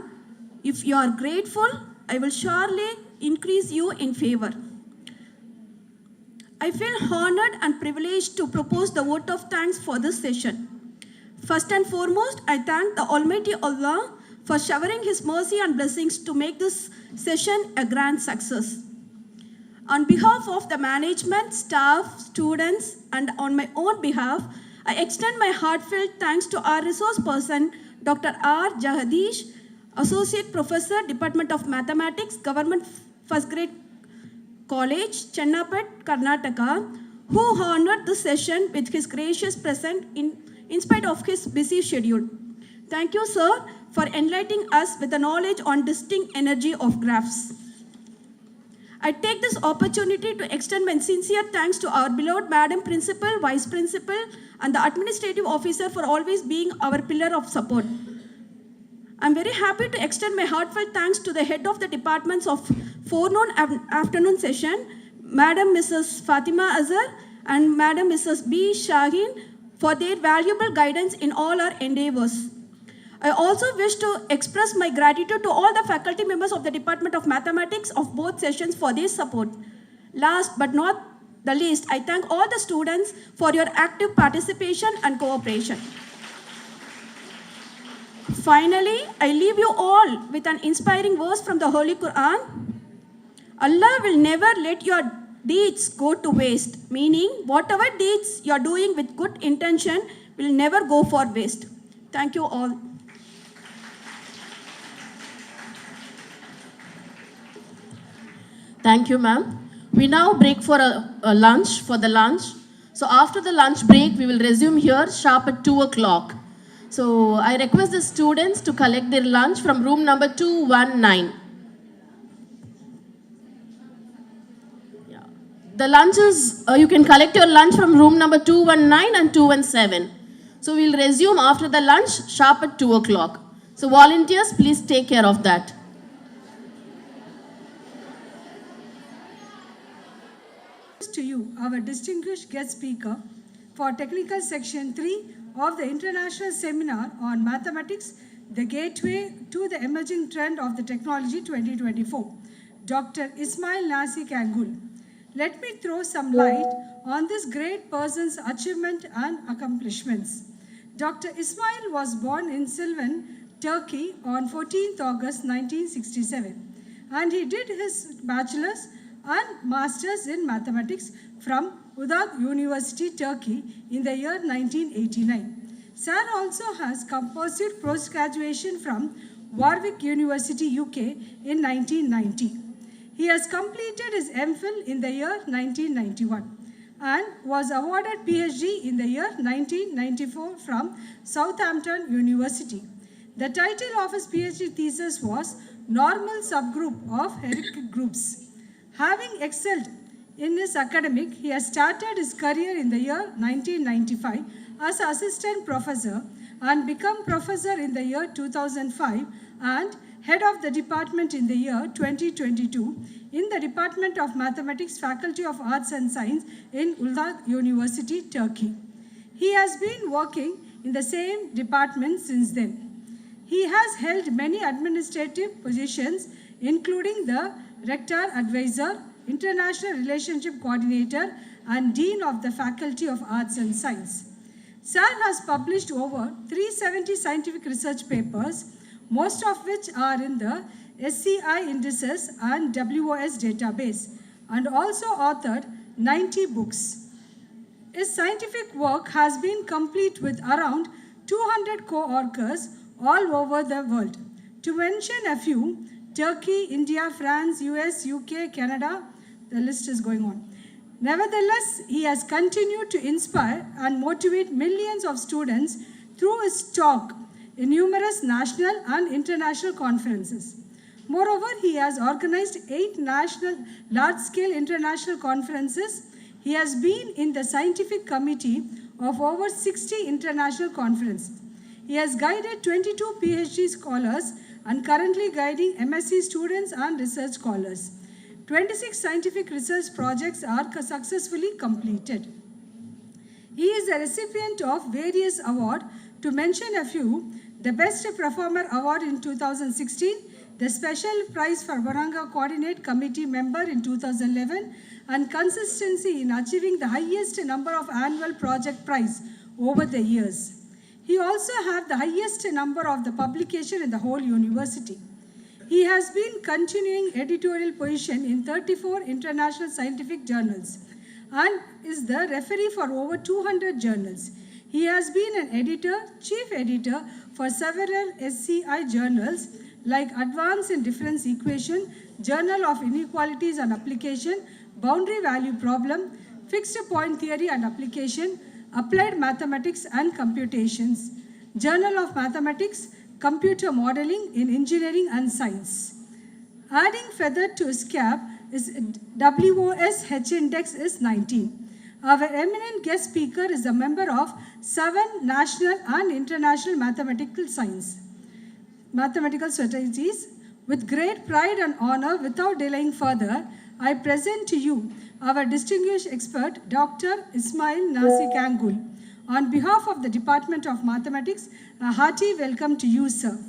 "If you are grateful, I will surely increase you in favor." I feel honored and privileged to propose the vote of thanks for this session. First and foremost, I thank the Almighty Allah for showering His mercy and blessings to make this session a grand success. On behalf of the management, staff, students, and on my own behalf, I extend my heartfelt thanks to our resource person, Dr. R. Jagadish, Associate Professor, Department of Mathematics, Government First Grade College, Chennapet, Karnataka, who honored the session with his gracious presence in spite of his busy schedule. Thank you, sir, for enlightening us with the knowledge on distinct energy of graphs. I take this opportunity to extend my sincere thanks to our beloved Madam Principal, Vice Principal, and the Administrative Officer for always being our pillar of support. I'm very happy to extend my heartfelt thanks to the head of the departments of forenoon and afternoon session, Madam Mrs. Fatima Azhar and Madam Mrs. B. Shaheen, for their valuable guidance in all our endeavors. I also wish to express my gratitude to all the faculty members of the Department of Mathematics of both sessions for their support. Last but not the least, I thank all the students for your active participation and cooperation. Finally, I leave you all with an inspiring verse from the Holy Quran. Allah will never let your deeds go to waste, meaning whatever deeds you are doing with good intention will never go for waste. Thank you all. Thank you, ma'am. We now break for a lunch, So after the lunch break, we will resume here sharp at 2 o'clock. So I request the students to collect their lunch from room number 219. The lunches, you can collect your lunch from room number 219 and 217. So we'll resume after the lunch sharp at 2 o'clock. So volunteers, please take care of that. To you, our distinguished guest speaker for Technical Section 3 of the International Seminar on Mathematics, the Gateway to the Emerging Trend of the Technology 2024, Dr. Ismail Nasik Angul. Let me throw some light on this great person's achievement and accomplishments. Dr. Ismail was born in Silvan, Turkey on 14th August 1967, and he did his bachelor's and master's in mathematics from Udag University, Turkey in the year 1989. Sir also has composite post-graduation from Warwick University, UK in 1990. He has completed his MPhil in the year 1991 and was awarded PhD in the year 1994 from Southampton University. The title of his PhD thesis was Normal Subgroup of Hierarchical Groups. Having excelled in his academic, he has started his career in the year 1995 as assistant professor and become professor in the year 2005 and head of the department in the year 2022 in the Department of Mathematics, Faculty of Arts and Science in Uludağ University, Turkey. He has been working in the same department since then. He has held many administrative positions, including the Rector Advisor International Relationship Coordinator and Dean of the Faculty of Arts and Science. Sir has published over 370 scientific research papers, most of which are in the SCI indices and WOS database, and also authored 90 books. His scientific work has been complete with around 200 co-authors all over the world. To mention a few, Turkey, India, France, US, UK, Canada, the list is going on. Nevertheless, he has continued to inspire and motivate millions of students through his talk in numerous national and international conferences. Moreover, he has organized 8 national large-scale international conferences. He has been in the scientific committee of over 60 international conferences. He has guided 22 PhD scholars and currently guiding MSc students and research scholars. 26 scientific research projects are successfully completed. He is a recipient of various awards. To mention a few, the Best Performer Award in 2016, the Special Prize for Varanga Coordinate Committee Member in 2011, and consistency in achieving the highest number of annual project prize over the years. He also has the highest number of the publication in the whole university. He has been continuing editorial position in 34 international scientific journals and is the referee for over 200 journals. He has been an editor, chief editor for several SCI journals like Advance in Difference Equation, Journal of Inequalities and Application, Boundary Value Problem, Fixed Point Theory and Application, Applied Mathematics and Computations, Journal of Mathematics, Computer Modeling in Engineering and Science. Adding feather to his cap is WOS H index is 19. Our eminent guest speaker is a member of 7 national and international mathematical societies. With great pride and honor, without delaying further, I present to you our distinguished expert, Dr. Ismail Nasik Angul. On behalf of the Department of Mathematics, a hearty welcome to you, sir.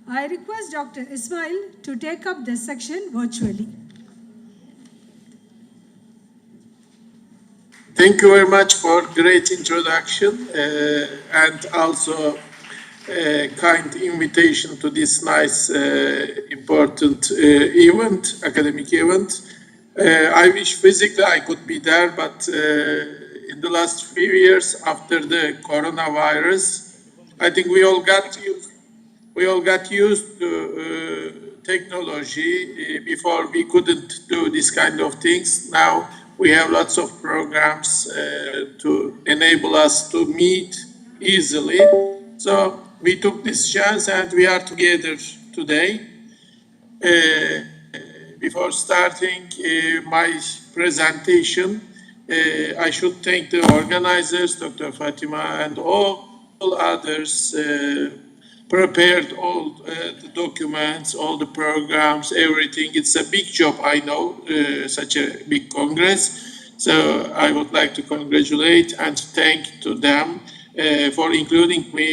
I request Dr. Ismail to take up this section virtually. Thank you very much for great introduction and also a kind invitation to this nice, important event, academic event. I wish physically I could be there, but in the last few years after the coronavirus, I think we all got used to technology. Before we couldn't do this kind of things. Now we have lots of programs to enable us to meet easily. So we took this chance and we are together today. Before starting my presentation, I should thank the organizers, Dr. Fatima, and all others prepared all the documents, all the programs, everything. It's a big job, I know, such a big Congress. So I would like to congratulate and thank to them for including me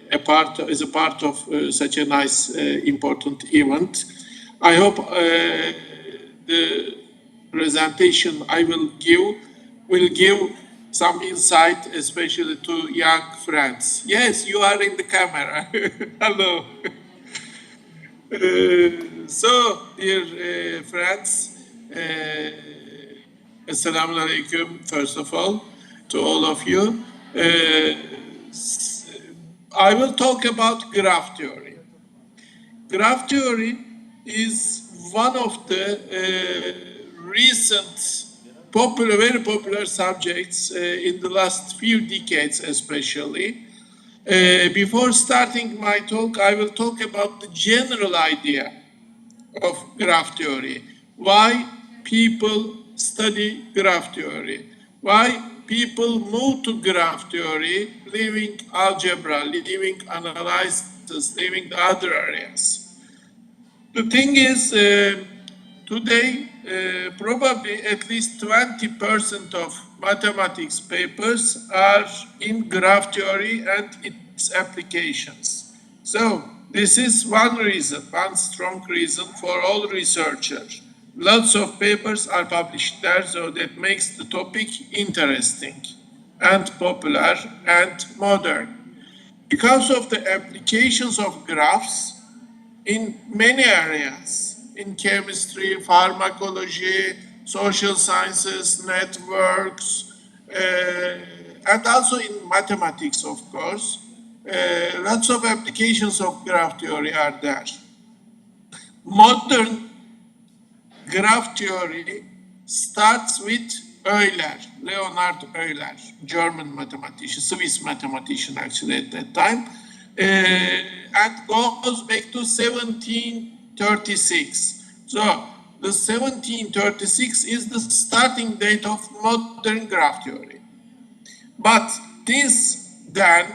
as a part of such a nice, important event. I hope the presentation I will give some insight, especially to young friends. Yes, you are in the camera. Hello. So, dear friends, Assalamu alaikum, first of all, to all of you. I will talk about graph theory. Graph theory is one of the recent very popular subjects in the last few decades especially. Before starting my talk, I will talk about the general idea of graph theory. Why people study graph theory. Why people move to graph theory, leaving algebra, leaving analysis, leaving the other areas. The thing is, today, probably at least 20% of mathematics papers are in graph theory and its applications. So this is one reason, one strong reason for all researchers Lots of papers are published there, so that makes the topic interesting and popular and modern. Because of the applications of graphs in many areas, in chemistry, pharmacology, social sciences, networks, and also in mathematics, of course, lots of applications of graph theory are there. Modern graph theory starts with Euler, Leonhard Euler, German mathematician, Swiss mathematician actually at that time, and goes back to 1736. So the 1736 is the starting date of modern graph theory. But since then,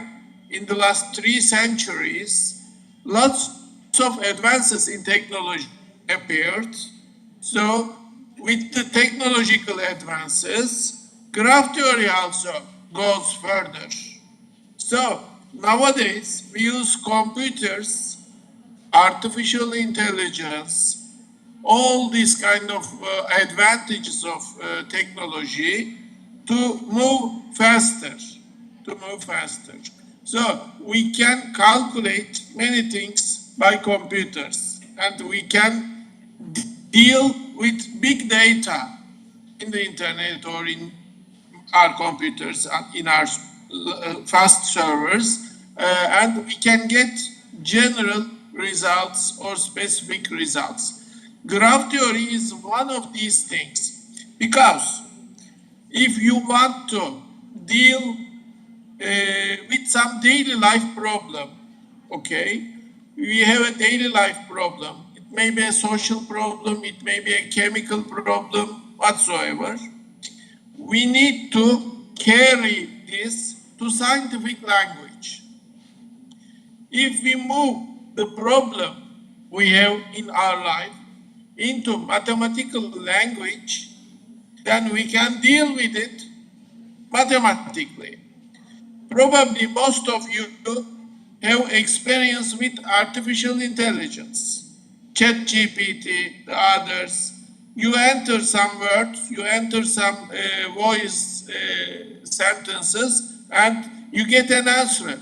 in the last 3 centuries, lots of advances in technology appeared. So with the technological advances, graph theory also goes further. So nowadays we use computers, artificial intelligence, all these kind of advantages of technology to move faster, So we can calculate many things by computers, and we can deal with big data in the internet or in our computers, in our fast servers, and we can get general results or specific results. Graph theory is one of these things, because if you want to deal with some daily life problem, okay, we have a daily life problem. It may be a social problem, it may be a chemical problem, whatsoever. We need to carry this to scientific language. If we move the problem we have in our life into mathematical language, then we can deal with it mathematically. Probably most of you have experience with artificial intelligence, ChatGPT, the others. You enter some words, you enter some voice sentences, and you get an answer.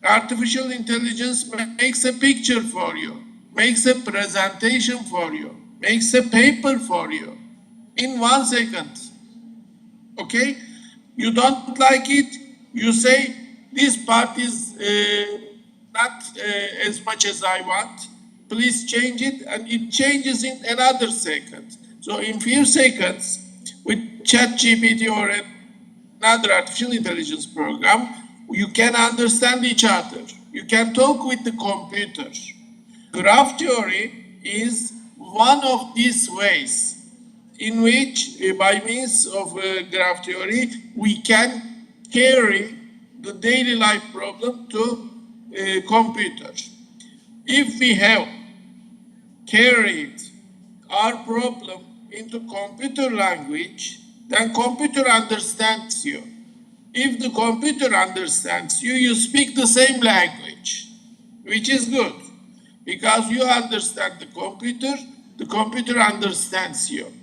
Artificial intelligence makes a picture for you, makes a presentation for you, makes a paper for you in 1 second. Okay? You don't like it, you say, this part is not as much as I want. Please change it, and it changes in another second. So in few seconds, with ChatGPT or another artificial intelligence program, you can understand each other. You can talk with the computer. Graph theory is one of these ways in which, by means of graph theory, we can carry the daily life problem to computers. If we have carried our problem into computer language, then computer understands you. If the computer understands you, you speak the same language, which is good, because you understand the computer understands you.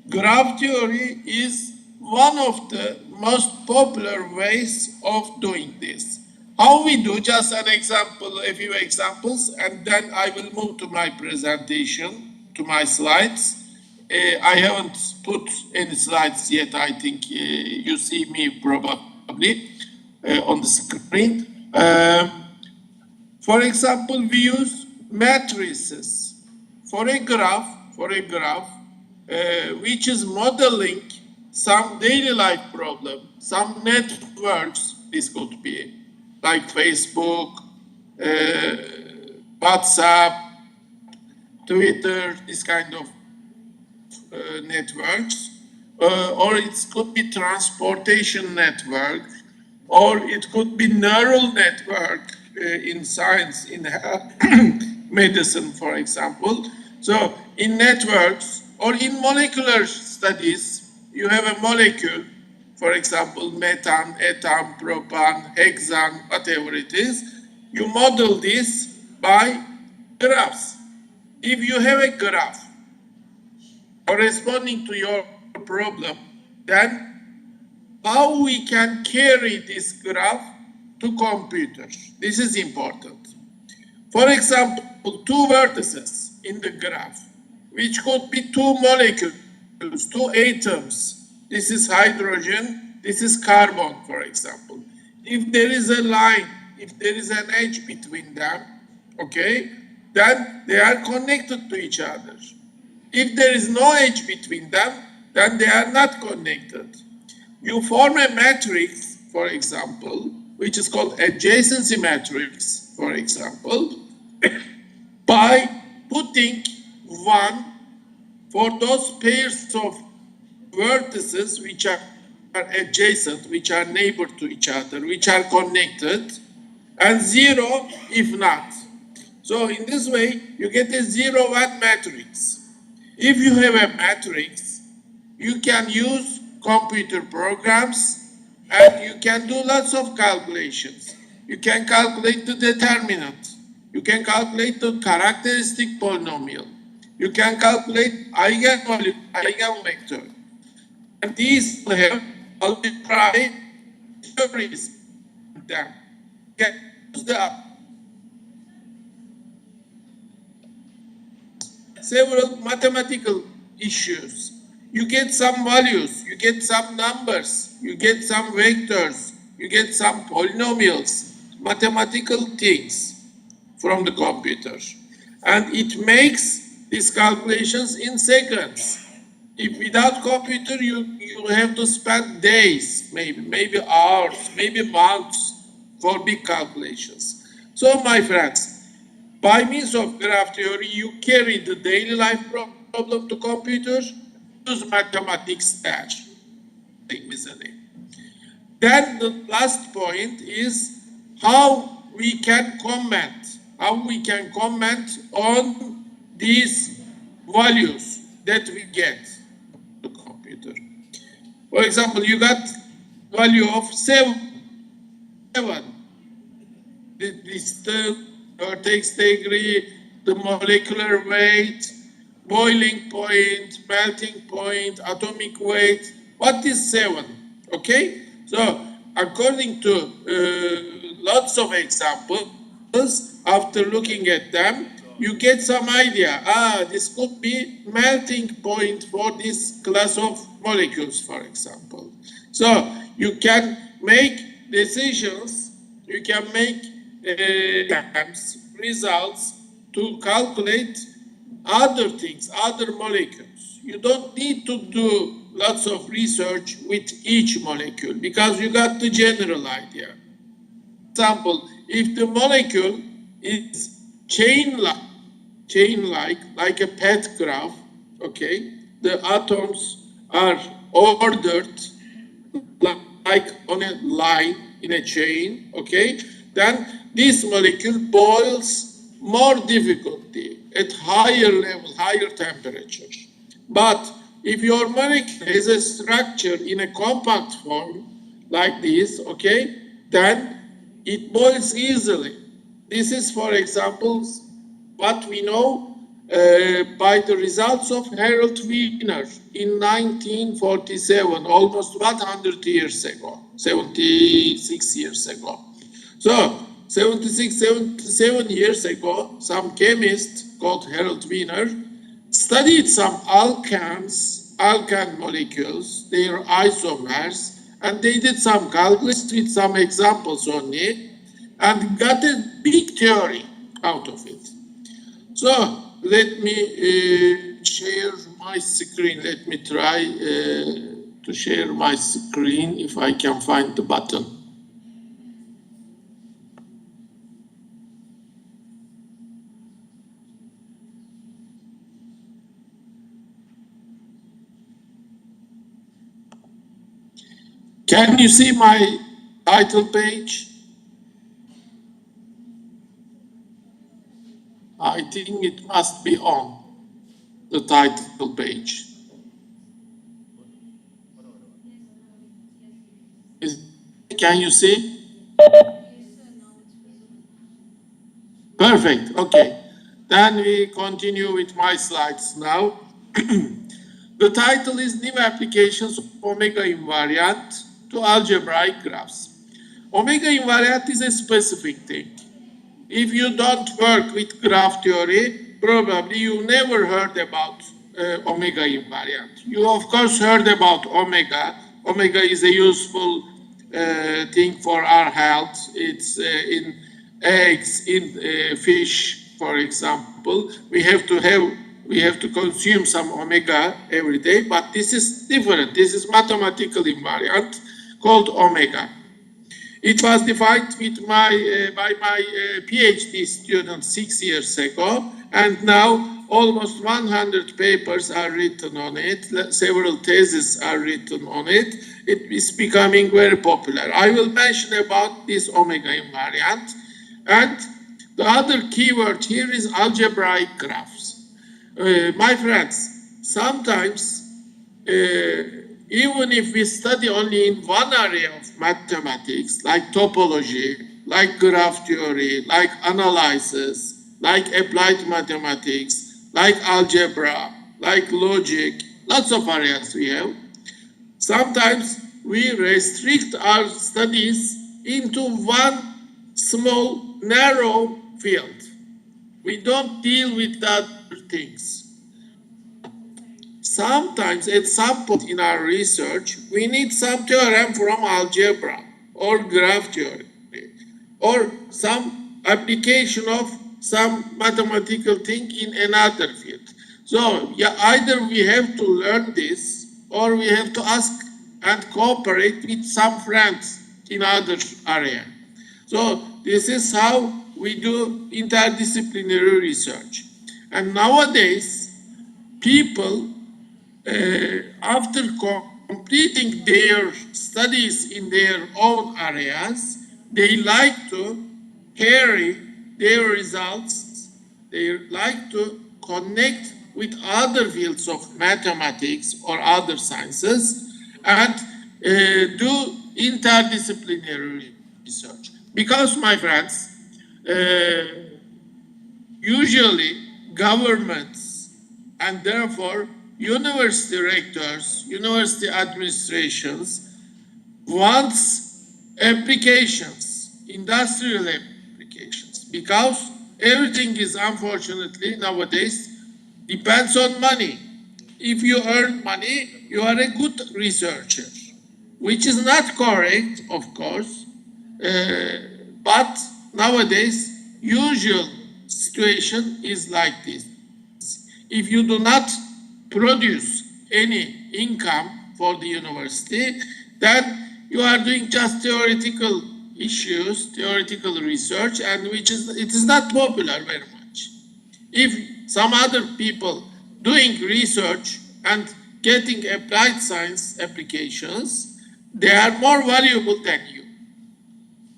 Graph theory is one of the most popular ways of doing this. How we do, just an example, a few examples, and then I will move to my presentation, to my slides. I haven't put any slides yet. I think you see me probably on the screen. For example, we use matrices for a graph, which is modeling some daily life problem, some networks. This could be like Facebook, WhatsApp, Twitter, this kind of networks, or it could be transportation network, or it could be neural network in science, in medicine, for example. So in networks or in molecular studies, you have a molecule, for example, methane, ethane, propane, hexane, whatever it is. You model this by graphs. If you have a graph, corresponding to your problem, then how we can carry this graph to computers. This is important. For example, two vertices in the graph, which could be two molecules, two atoms. This is hydrogen, this is carbon, for example. If there is a line, if there is an edge between them, okay, then they are connected to each other. If there is no edge between them, then they are not connected. You form a matrix, for example, which is called adjacency matrix, for example, by putting one for those pairs of vertices which are adjacent, which are neighbor to each other, which are connected, and zero if not. So in this way, you get a 0-1 matrix. If you have a matrix, you can use computer programs and you can do lots of calculations. You can calculate the determinant. You can calculate the characteristic polynomial. You can calculate eigenvalue, eigenvector. And these will have algebraic theories. You can use the several mathematical issues. You get some values, you get some numbers, you get some vectors, you get some polynomials, mathematical things from the computer. And it makes these calculations in seconds. If without computer, you have to spend days, maybe hours, maybe months for big calculations. So my friends, by means of graph theory, you carry the daily life problem to computers, use mathematics there. Then the last point is how we can comment on these values that we get to computer. For example, you got value of 7. This the vertex degree, the molecular weight, boiling point, melting point, atomic weight. What is 7? Okay? So, according to lots of examples, after looking at them, you get some idea. This could be melting point for this class of molecules, for example. So, you can make decisions, you can make results to calculate other things, other molecules. You don't need to do lots of research with each molecule because you got the general idea. For example, if the molecule is chain-like, like a pet graph, okay, the atoms are ordered like on a line in a chain, okay, then this molecule boils more difficulty at higher level, higher temperature. But if your molecule has a structure in a compact form like this, okay, then it boils easily. This is, for example, what we know by the results of Harold Wiener in 1947, almost 100 years ago, 76 years ago. So, 76, 77 years ago, some chemist called Harold Wiener studied some alkane molecules, their isomers, and they did some calculations with some examples only, and got a big theory out of it. So, let me share my screen. Let me try to share my screen if I can find the button. Can you see my title page? I think it must be on the title page. Can you see? Perfect, okay. Then we continue with my slides now. The title is New Applications of Omega Invariant to Algebraic Graphs. Omega invariant is a specific thing. If you don't work with graph theory, probably you never heard about omega invariant. You of course heard about omega. Omega is a useful thing for our health. It's in eggs, in fish, for example. We have to consume some omega every day, but this is different. This is mathematical invariant called omega. It was defined with by my PhD student 6 years ago, and now almost 100 papers are written on it, several theses are written on it. It is becoming very popular. I will mention about this omega invariant, and the other keyword here is algebraic graphs. My friends, sometimes even if we study only in one area of mathematics, like topology, like graph theory, like analysis, like applied mathematics, like algebra, like logic, lots of areas we have, sometimes we restrict our studies into one small, narrow field. We don't deal with the other things. Sometimes at some point in our research, we need some theorem from algebra or graph theory or some application of some mathematical thing in another field. So yeah, either we have to learn this or we have to ask and cooperate with some friends in other area. So this is how we do interdisciplinary research. And nowadays, people after completing their studies in their own areas, they like to carry their results, they like to connect with other fields of mathematics or other sciences and do interdisciplinary research. Because, my friends, usually governments and therefore university rectors, university administrations wants applications, industrial applications, because everything is unfortunately nowadays depends on money. If you earn money, you are a good researcher, which is not correct, of course, but nowadays usual situation is like this. If you do not produce any income for the university, then you are doing just theoretical issues, theoretical research, and it is not popular very much. If some other people doing research and getting applied science applications, they are more valuable than you.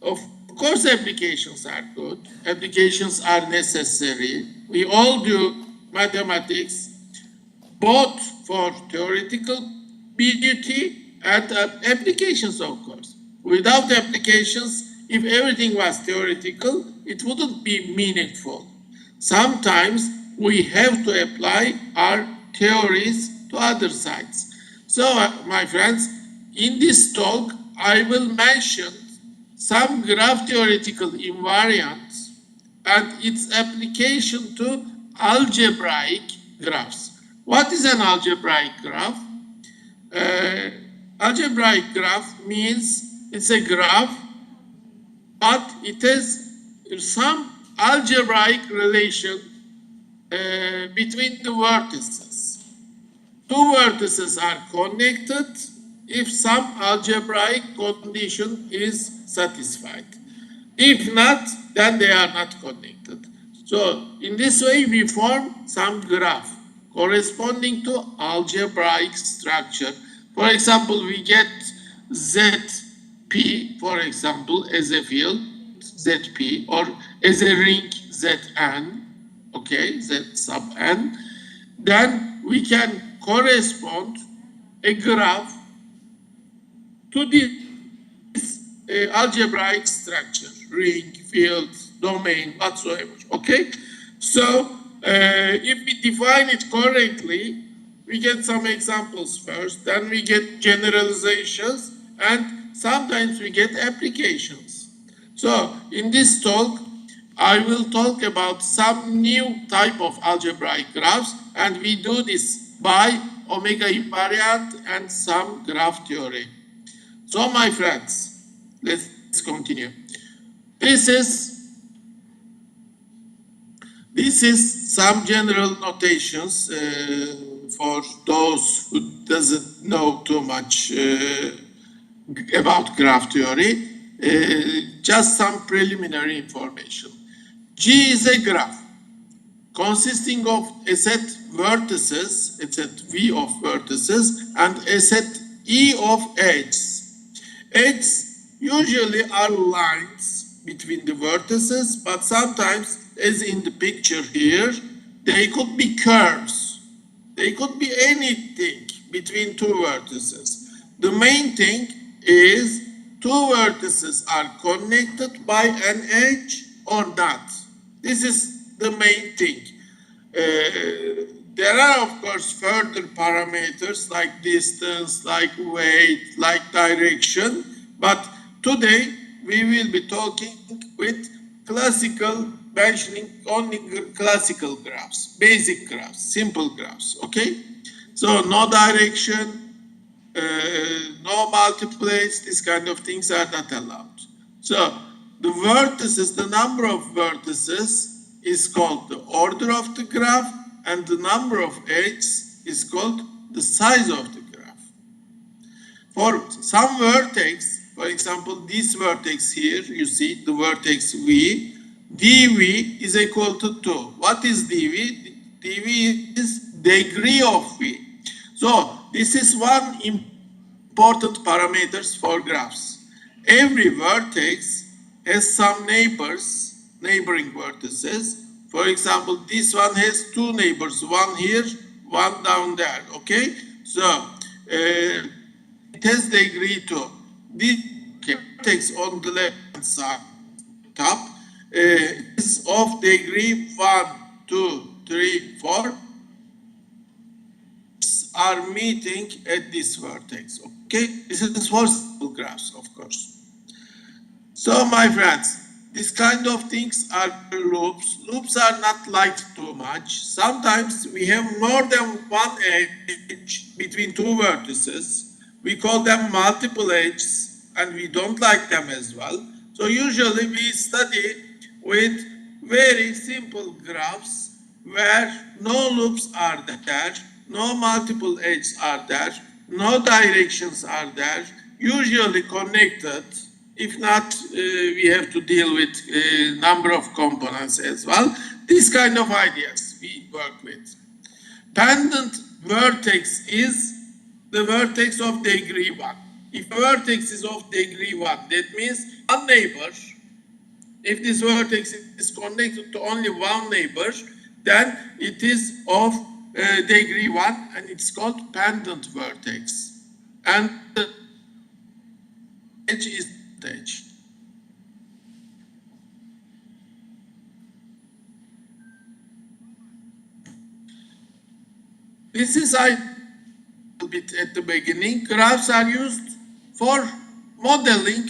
Of course, applications are good. Applications are necessary. We all do mathematics, both for theoretical beauty and applications, of course. Without applications, if everything was theoretical, it wouldn't be meaningful. Sometimes we have to apply our theories to other sides. So, my friends, in this talk, I will mention some graph theoretical invariants and its application to algebraic graphs. What is an algebraic graph? Algebraic graph means it's a graph, but it has some algebraic relation between the vertices. Two vertices are connected if some algebraic condition is satisfied. If not, then they are not connected. So in this way, we form some graph corresponding to algebraic structure. For example, we get ZP, for example, as a field, ZP, or as a ring, Zn, okay, Z sub n. Then we can correspond a graph to this algebraic structure, ring, field, domain, whatsoever, okay? So if we define it correctly, we get some examples first, then we get generalizations, and sometimes we get applications. So in this talk, I will talk about some new type of algebraic graphs, and we do this by omega invariant and some graph theory. So my friends, let's continue. This is some general notations for those who doesn't know too much about graph theory. Just some preliminary information. G is a graph consisting of a set vertices, a set V of vertices, and a set E of edges. Edges usually are lines between the vertices, but sometimes, as in the picture here, they could be curves. They could be anything between two vertices. The main thing is two vertices are connected by an edge or not. This is the main thing. There are, of course, further parameters like distance, like weight, like direction, but today we will be talking with mentioning only classical graphs, basic graphs, simple graphs, okay? So no direction, no multiple edges, these kind of things are not allowed. So the vertices, the number of vertices is called the order of the graph, and the number of edges is called the size of the graph. For some vertex, for example, this vertex here, you see the vertex V, dV is equal to 2. What is dV? dV is degree of V. So this is one important parameters for graphs. Every vertex has some neighboring vertices. For example, this one has two neighbors, one here, one down there, okay? So it has degree 2. This vertex on the left side, top, is of degree 1, 2, 3, 4, are meeting at this vertex, okay? This is for simple graphs, of course. So, my friends, these kind of things are loops. Loops are not liked too much. Sometimes we have more than one edge between two vertices. We call them multiple edges, and we don't like them as well. So usually we study with very simple graphs where no loops are there, no multiple edges are there, no directions are there, usually connected. If not, we have to deal with a number of components as well. These kind of ideas we work with. Pendant vertex is the vertex of degree 1. If a vertex is of degree 1, that means one neighbor. If this vertex is connected to only one neighbor, then it is of degree 1, and it's called pendant vertex. And the edge is the edge. This is a bit at the beginning. Graphs are used for modeling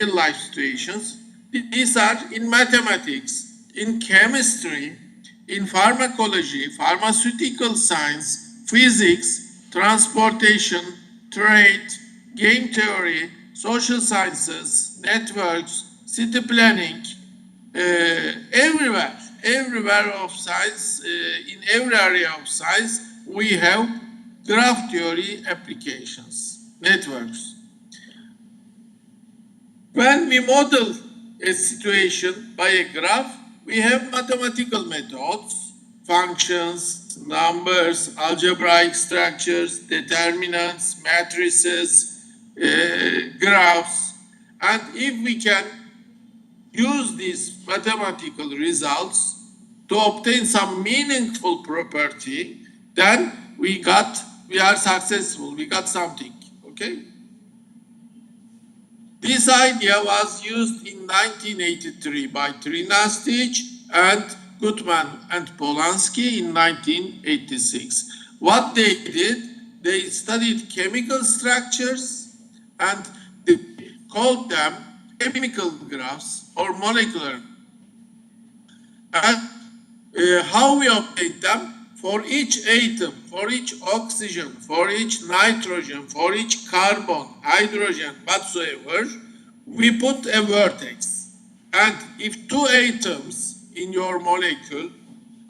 real life situations. These are in mathematics, in chemistry, in pharmacology, pharmaceutical science, physics, transportation, trade, game theory, social sciences, networks, city planning, everywhere of science, in every area of science, we have graph theory applications, networks. When we model a situation by a graph, we have mathematical methods, functions, numbers, algebraic structures, determinants, matrices, graphs, and if we can use these mathematical results to obtain some meaningful property, then we are successful, we got something, okay? This idea was used in 1983 by Trinastich, and Gutman and Polanski in 1986. What they did, they studied chemical structures and they called them chemical graphs or molecular. And how we obtain them? For each atom, for each oxygen, for each nitrogen, for each carbon, hydrogen, whatsoever, we put a vertex. And if two atoms in your molecule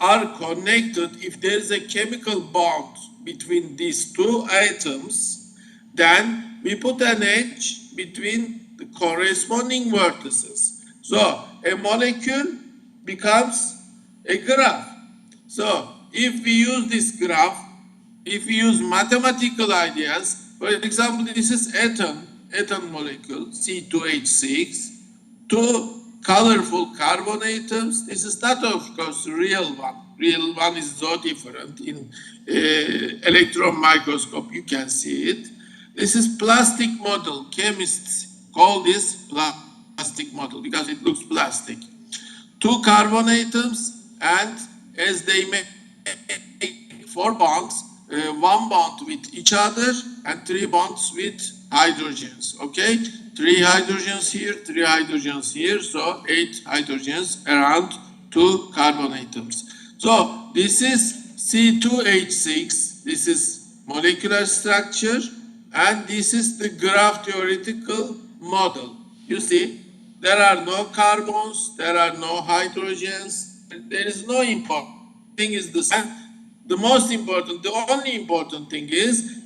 are connected, if there is a chemical bond between these two atoms, then we put an edge between the corresponding vertices. So a molecule becomes a graph. So if we use this graph, if we use mathematical ideas, for example, this is ethane molecule, C2H6, two colorful carbon atoms. This is not, of course, real one. Real one is so different. In electron microscope, you can see it. This is plastic model. Chemists call this plastic model because it looks plastic. Two carbon atoms, and as they make 4 bonds, 1 bond with each other and 3 bonds with hydrogens, okay? 3 hydrogens here, 3 hydrogens here, so 8 hydrogens around 2 carbon atoms. So this is C2H6, this is molecular structure, and this is the graph theoretical model. You see, there are no carbons, there are no hydrogens, there is no important thing is the same. The most important, the only important thing is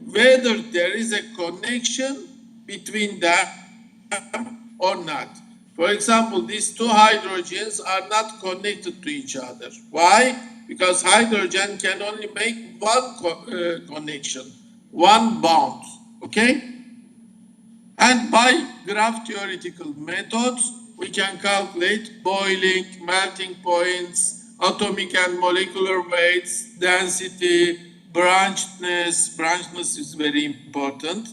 whether there is a connection between them or not. For example, these two hydrogens are not connected to each other. Why? Because hydrogen can only make one connection, one bond, okay? And by graph theoretical methods, we can calculate boiling, melting points, atomic and molecular weights, density, branchedness. Branchedness is very important.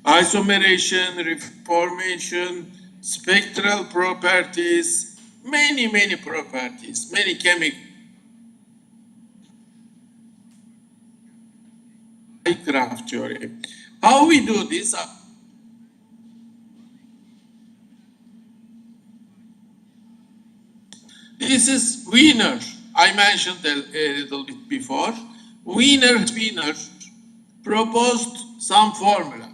Isomerization, reformation, spectral properties, many properties, many chemical graph theory. How we do this? This is Wiener. I mentioned a little bit before. Wiener proposed some formula.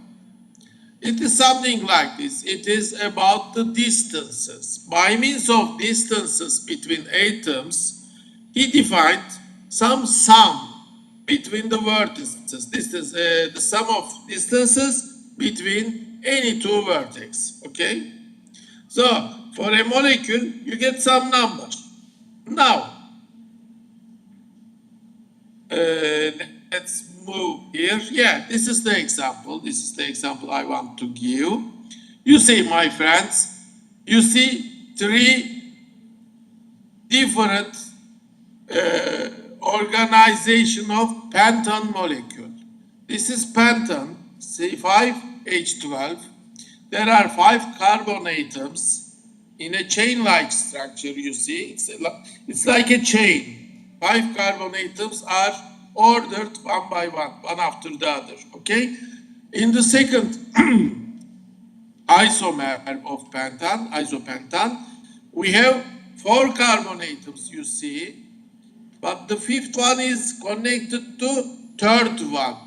It is something like this. It is about the distances. By means of distances between atoms, he defined some sum between the vertices. This is the sum of distances between any two vertices, okay? So, for a molecule, you get some numbers. Now, let's move here. Yeah, this is the example. This is the example I want to give. You see, my friends, you see 3 different organization of pentan molecule. This is pentan, C5H12. There are 5 carbon atoms in a chain-like structure, you see. It's like a chain. 5 carbon atoms are ordered one by one after the other, okay? In the second isomer of pentan, isopentan, we have 4 carbon atoms, you see, but the 5th one is connected to 3rd one.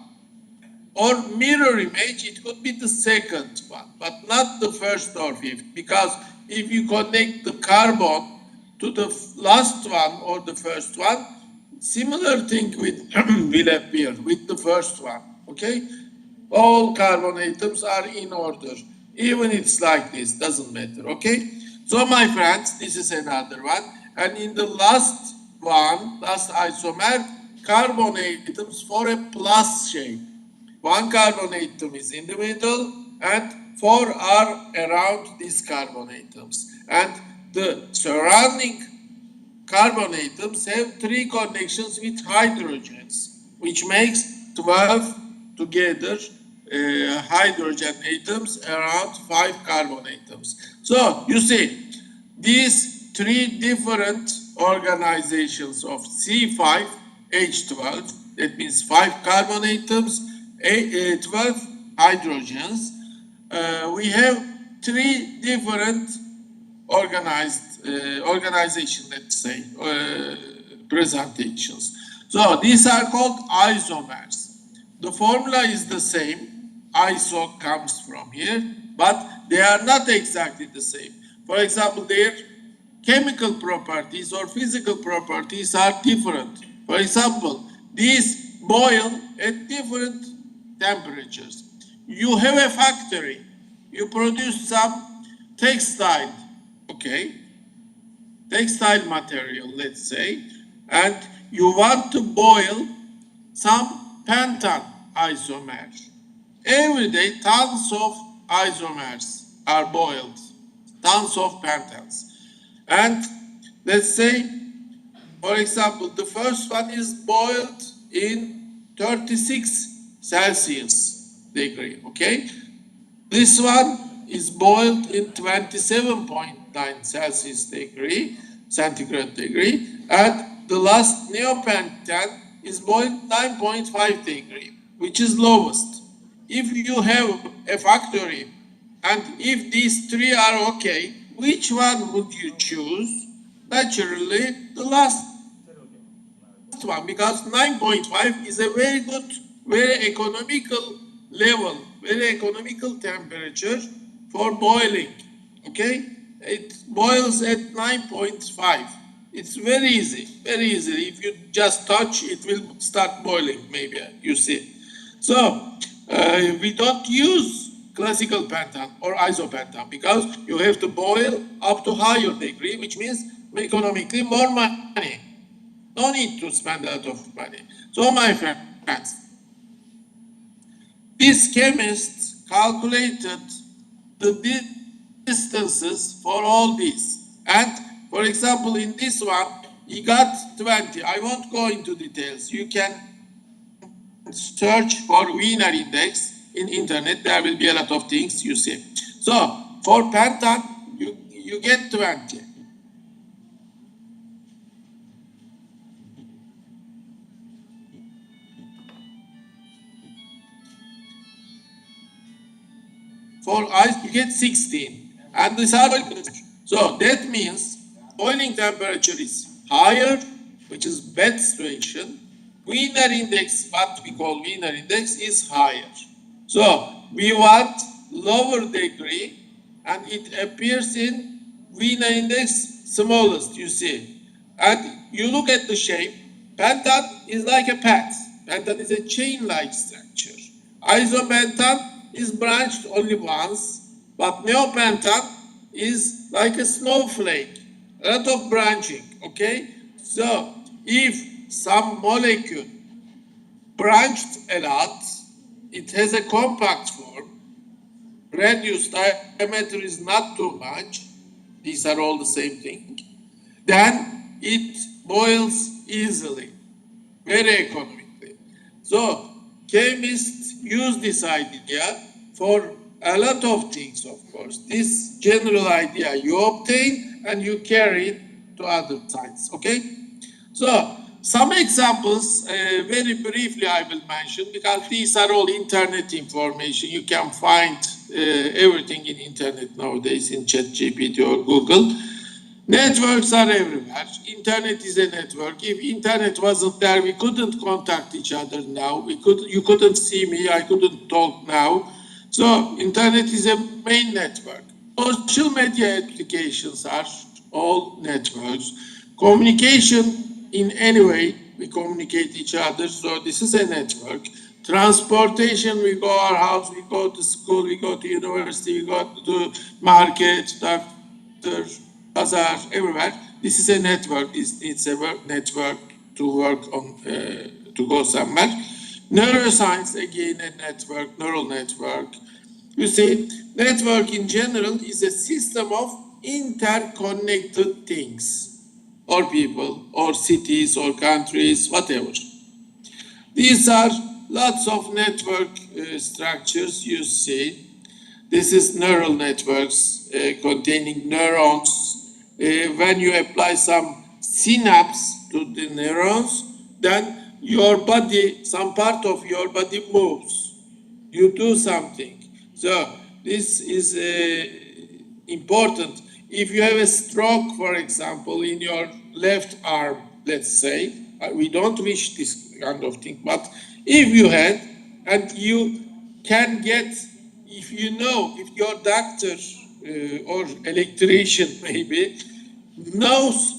Or mirror image, it could be the 2nd one, but not the 1st or 5th, because if you connect the carbon to the last one or the 1st one, similar thing will appear with the 1st one, okay? All carbon atoms are in order. Even it's like this, doesn't matter, okay? So my friends, this is another one. And in the last one, last isomer, carbon atoms for a plus shape. 1 carbon atom is in the middle and 4 are around these carbon atoms. And the surrounding carbon atoms have 3 connections with hydrogens, which makes 12 together hydrogen atoms, around 5 carbon atoms. So you see, these 3 different organizations of C5H12, that means 5 carbon atoms, 12 hydrogens. We have 3 different organization, let's say, presentations. So these are called isomers. The formula is the same. Iso comes from here, but they are not exactly the same. For example, their chemical properties or physical properties are different. For example, these boil at different temperatures. You have a factory, you produce some textile, okay, textile material, let's say, and you want to boil some pentan isomers. Every day, tons of isomers are boiled, tons of pentans. And let's say, for example, the first one is boiled in 36 Celsius degree, okay? This one is boiled in 27.9 Celsius degree, centigrade degree, and the last neopentan is boiled 9.5 degree, which is lowest. If you have a factory and if these 3 are okay, which one would you choose? Naturally, the last one, because 9.5 is a very good, very economical level, very economical temperature for boiling, okay? It boils at 9.5. It's very easy, very easy. If you just touch, it will start boiling, maybe, you see. So, we don't use classical pentan or isopentan because you have to boil up to higher degree, which means economically more money. No need to spend a lot of money. So my friends, these chemists calculated the distances for all these. And for example, in this one, he got 20. I won't go into details. You can search for Wiener index in internet. There will be a lot of things you see. So for pentan, you get 20. For ice, you get 16. And these are so that means boiling temperature is higher, which is bad situation. Wiener index, what we call Wiener index, is higher. So we want lower degree, and it appears in Wiener index smallest, you see. And you look at the shape, pentan is like a pet. Pentan is a chain-like structure. Isopentan is branched only once, but neopentan is like a snowflake, a lot of branching, okay? So if some molecule branched a lot, it has a compact form, radius diameter is not too much, these are all the same thing, then it boils easily, very economically. So chemists use this idea for a lot of things, of course. This general idea you obtain and you carry it to other sites, okay? So some examples, very briefly I will mention, because these are all internet information. You can find everything in internet nowadays in ChatGPT or Google. Networks are everywhere. Internet is a network. If internet wasn't there, we couldn't contact each other now. You couldn't see me, I couldn't talk now. So internet is a main network. Social media applications are all networks. Communication in any way, we communicate each other, so this is a network. Transportation, we go our house, we go to school, we go to university, we go to market, doctor, bazaar, everywhere. This is a network. This needs a network to work on, to go somewhere. Neuroscience, again, a network, neural network. You see, network in general is a system of interconnected things, or people, or cities, or countries, whatever. These are lots of network structures you see. This is neural networks containing neurons. When you apply some synapse to the neurons, then your body, some part of your body moves. You do something. So this is important. If you have a stroke, for example, in your left arm, let's say, we don't wish this kind of thing, but if you had, and you can get, if you know, if your doctor or electrician maybe knows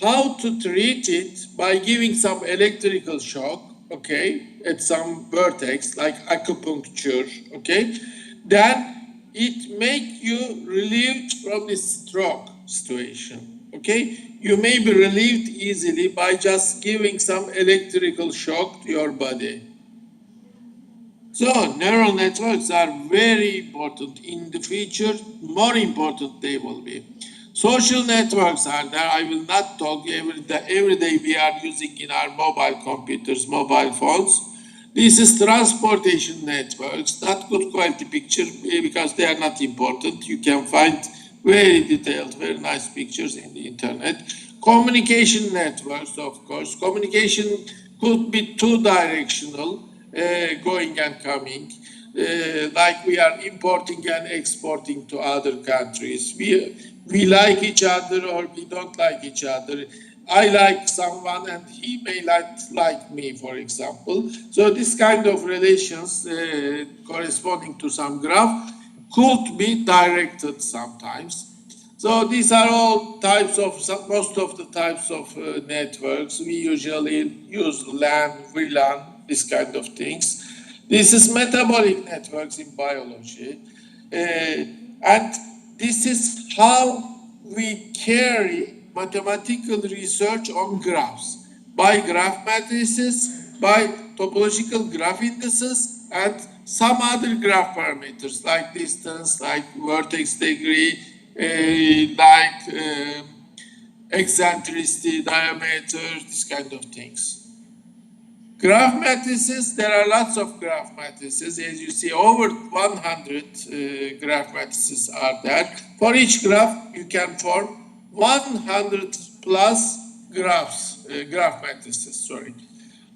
how to treat it by giving some electrical shock, okay, at some vertex, like acupuncture, okay, then it make you relieved from this stroke situation, okay? You may be relieved easily by just giving some electrical shock to your body. So neural networks are very important in the future, more important they will be. Social networks are there. I will not talk every day we are using in our mobile computers, mobile phones. This is transportation networks, not good quality picture because they are not important. You can find very detailed, very nice pictures in the internet. Communication networks, of course. Communication could be two-directional, going and coming. Like we are importing and exporting to other countries. We like each other or we don't like each other. I like someone and he may like me, for example. So this kind of relations corresponding to some graph could be directed sometimes. So these are all types of, most of the types of networks. We usually use LAN, VLAN, this kind of things. This is metabolic networks in biology. And this is how we carry mathematical research on graphs, by graph matrices, by topological graph indices, and some other graph parameters like distance, like vertex degree, like eccentricity, diameter, this kind of things. Graph matrices, there are lots of graph matrices. As you see, over 100 graph matrices are there. For each graph, you can form 100 plus graph matrices, sorry.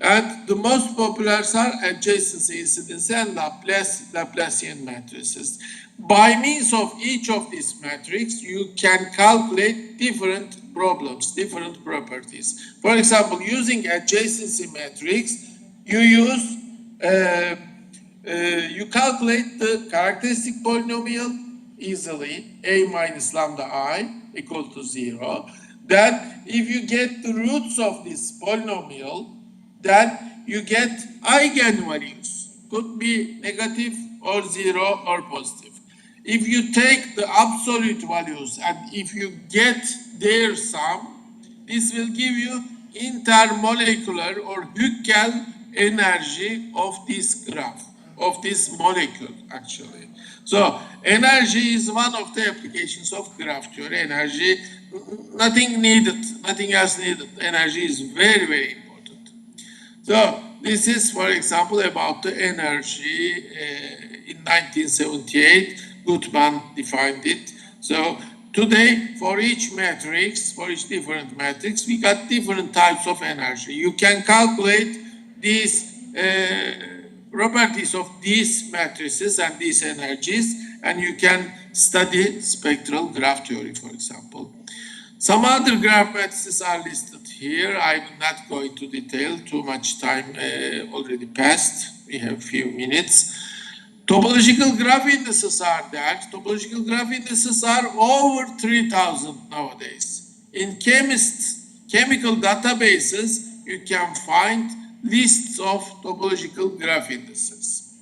And the most popular are adjacency, incidence, and Laplacian matrices. By means of each of these metrics, you can calculate different problems, different properties. For example, using adjacency metrics, you calculate the characteristic polynomial easily, a minus lambda I equal to 0. Then, if you get the roots of this polynomial, then you get eigenvalues. Could be negative or 0 or positive. If you take the absolute values and if you get their sum, this will give you intermolecular or Hückel energy of this graph, of this molecule actually. So energy is one of the applications of graph theory. Energy, nothing needed, nothing else needed. Energy is very, very important. So this is, for example, about the energy in 1978. Goodman defined it. So today, for each matrix, for each different matrix, we got different types of energy. You can calculate these properties of these matrices and these energies, and you can study spectral graph theory, for example. Some other graph matrices are listed here. I will not go into detail, too much time already passed. We have a few minutes. Topological graph indices are there. Topological graph indices are over 3,000 nowadays. In chemical databases, you can find lists of topological graph indices.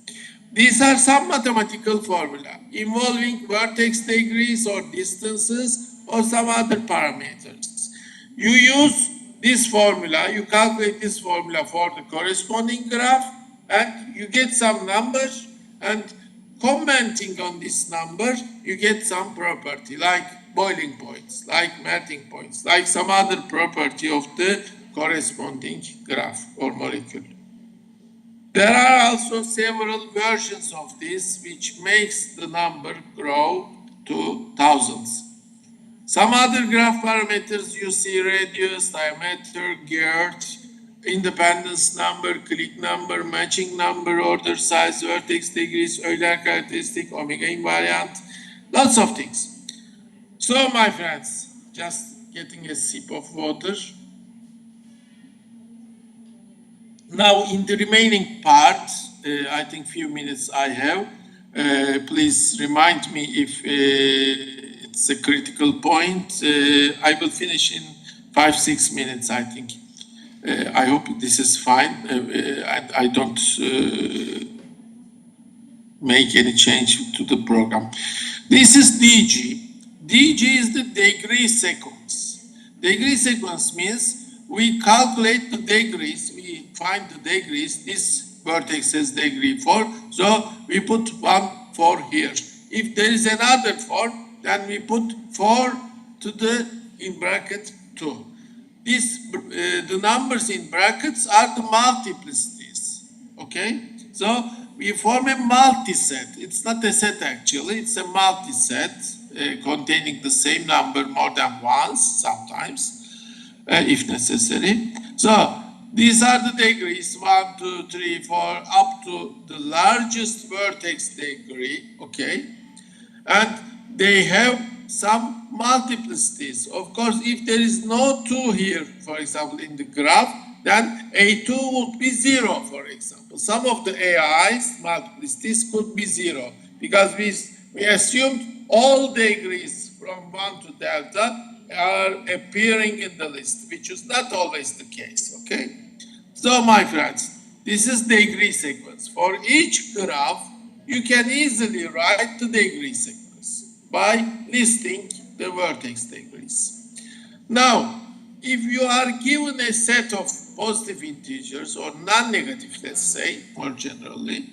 These are some mathematical formula involving vertex degrees or distances or some other parameters. You use this formula, you calculate this formula for the corresponding graph, and you get some numbers, and commenting on this number, you get some property like boiling points, like melting points, like some other property of the corresponding graph or molecule. There are also several versions of this which makes the number grow to thousands. Some other graph parameters you see: radius, diameter, girth, independence number, click number, matching number, order size, vertex degrees, Euler characteristic, omega invariant, lots of things. So my friends, just getting a sip of water. Now in the remaining part, I think few minutes I have, please remind me if it's a critical point. I will finish in 5-6 minutes, I think. I hope this is fine. I don't make any change to the program. This is DG. DG is the degree sequence. Degree sequence means we calculate the degrees, we find the degrees. This vertex has degree 4, so we put 1 4 here. If there is another 4, then we put 4 to the, in bracket, 2. The numbers in brackets are the multiplicities, okay? So we form a multi-set. It's not a set actually, it's a multi-set containing the same number more than once, sometimes, if necessary. So these are the degrees, 1, 2, 3, 4, up to the largest vertex degree, okay? And they have some multiplicities. Of course, if there is no 2 here, for example, in the graph, then A2 would be 0, for example. Some of the AI's multiplicities could be 0 because we assumed all degrees from 1 to delta are appearing in the list, which is not always the case, okay? So, my friends, this is degree sequence. For each graph, you can easily write the degree sequence by listing the vertex degrees. Now, if you are given a set of positive integers or non-negative, let's say, more generally,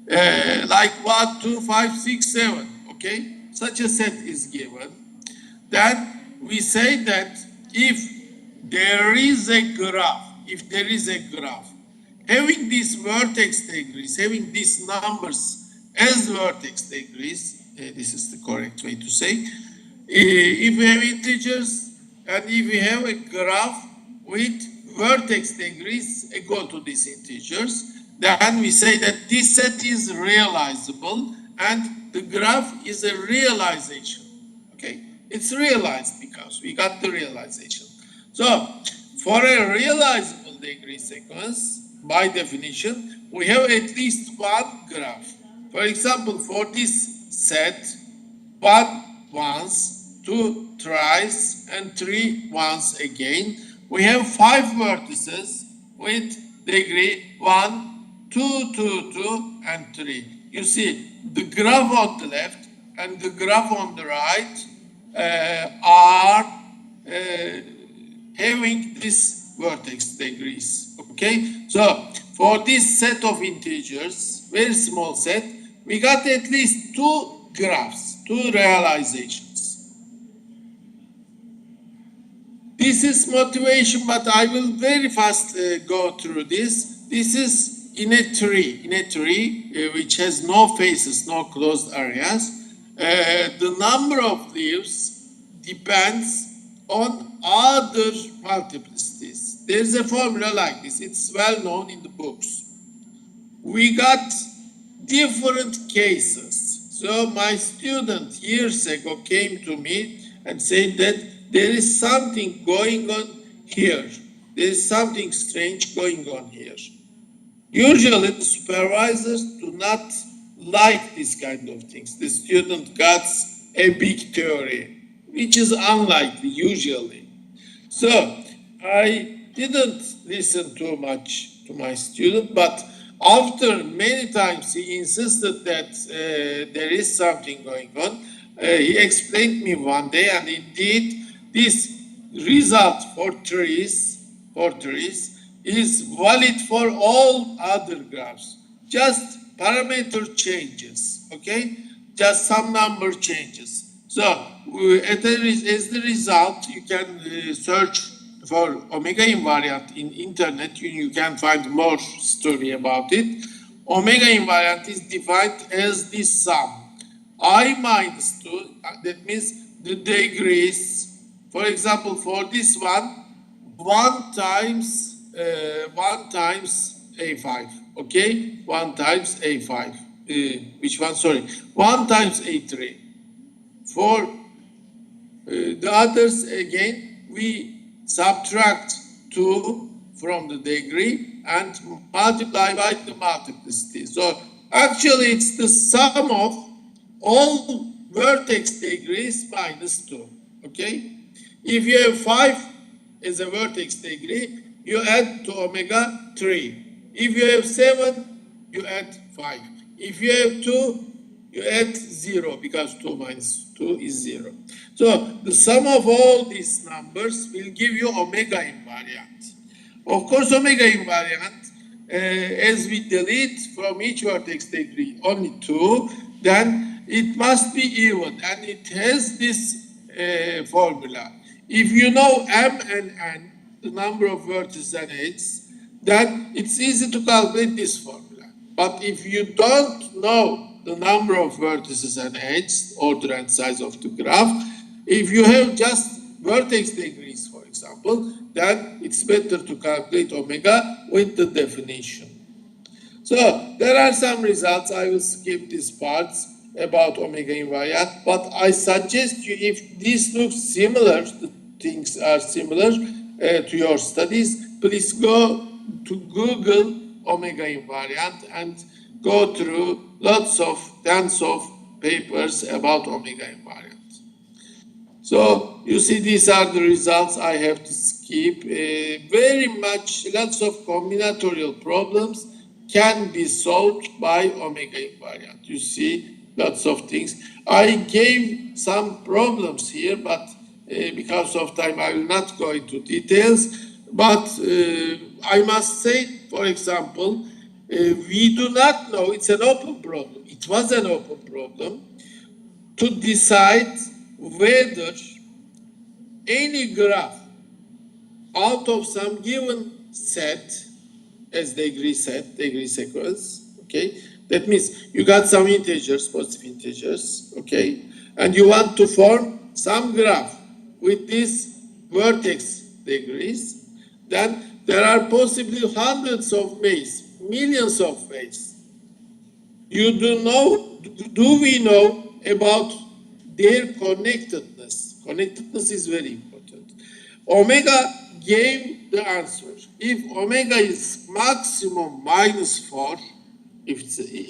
like 1, 2, 5, 6, 7, okay? Such a set is given. Then we say that if there is a graph, having these vertex degrees, having these numbers as vertex degrees, this is the correct way to say, if we have integers and if we have a graph with vertex degrees equal to these integers, then we say that this set is realizable and the graph is a realization, okay? It's realized because we got the realization. So, for a realizable degree sequence, by definition, we have at least one graph. For example, for this set, 1 once, 2 thrice, and 3 once again, we have 5 vertices with degree 1, 2, 2, 2, and 3. You see, the graph on the left and the graph on the right are having these vertex degrees, okay? So, for this set of integers, very small set, we got at least 2 graphs, 2 realizations. This is motivation, but I will very fast go through this. This is in a tree which has no faces, no closed areas. The number of leaves depends on other multiplicities. There's a formula like this. It's well known in the books. We got different cases. So my student years ago came to me and said that there is something going on here. There is something strange going on here. Usually the supervisors do not like this kind of things. The student got a big theory, which is unlikely usually. So I didn't listen too much to my student, but after many times he insisted that there is something going on, he explained me one day, and indeed this result for trees is valid for all other graphs. Just parameter changes, okay? Just some number changes. So as the result, you can search for omega invariant in internet, you can find more story about it. Omega invariant is defined as this sum. I minus 2, that means the degrees. For example, for this one, 1 times A5, okay? 1 times A5. Which one? Sorry. 1 times A3. For the others, again, we subtract 2 from the degree and multiply by the multiplicity. So actually, it's the sum of all vertex degrees minus 2, okay? If you have 5 as a vertex degree, you add to omega 3. If you have 7, you add 5. If you have 2, you add 0, because 2 minus 2 is 0. So the sum of all these numbers will give you omega invariant. Of course, omega invariant, as we delete from each vertex degree only 2, then it must be even, and it has this formula. If you know m and n, the number of vertices and edges, then it's easy to calculate this formula. But if you don't know the number of vertices and edges, order and size of the graph, if you have just vertex degrees, for example, then it's better to calculate omega with the definition. So there are some results. I will skip these parts about omega invariant, but I suggest you, if this looks similar, the things are similar to your studies, please go to Google omega invariant and go through tens of papers about omega invariant. So you see, these are the results I have to skip. Lots of combinatorial problems can be solved by omega invariant. You see, lots of things. I gave some problems here, but because of time, I will not go into details. But I must say, for example, we do not know, it's an open problem. It was an open problem to decide whether any graph out of some given set, as degree sequence, okay? That means you got some integers, positive integers, okay? And you want to form some graph with these vertex degrees, then there are possibly hundreds of ways, millions of ways. Do we know about their connectedness? Connectedness is very important. Omega gave the answer. If omega is maximum minus 4, if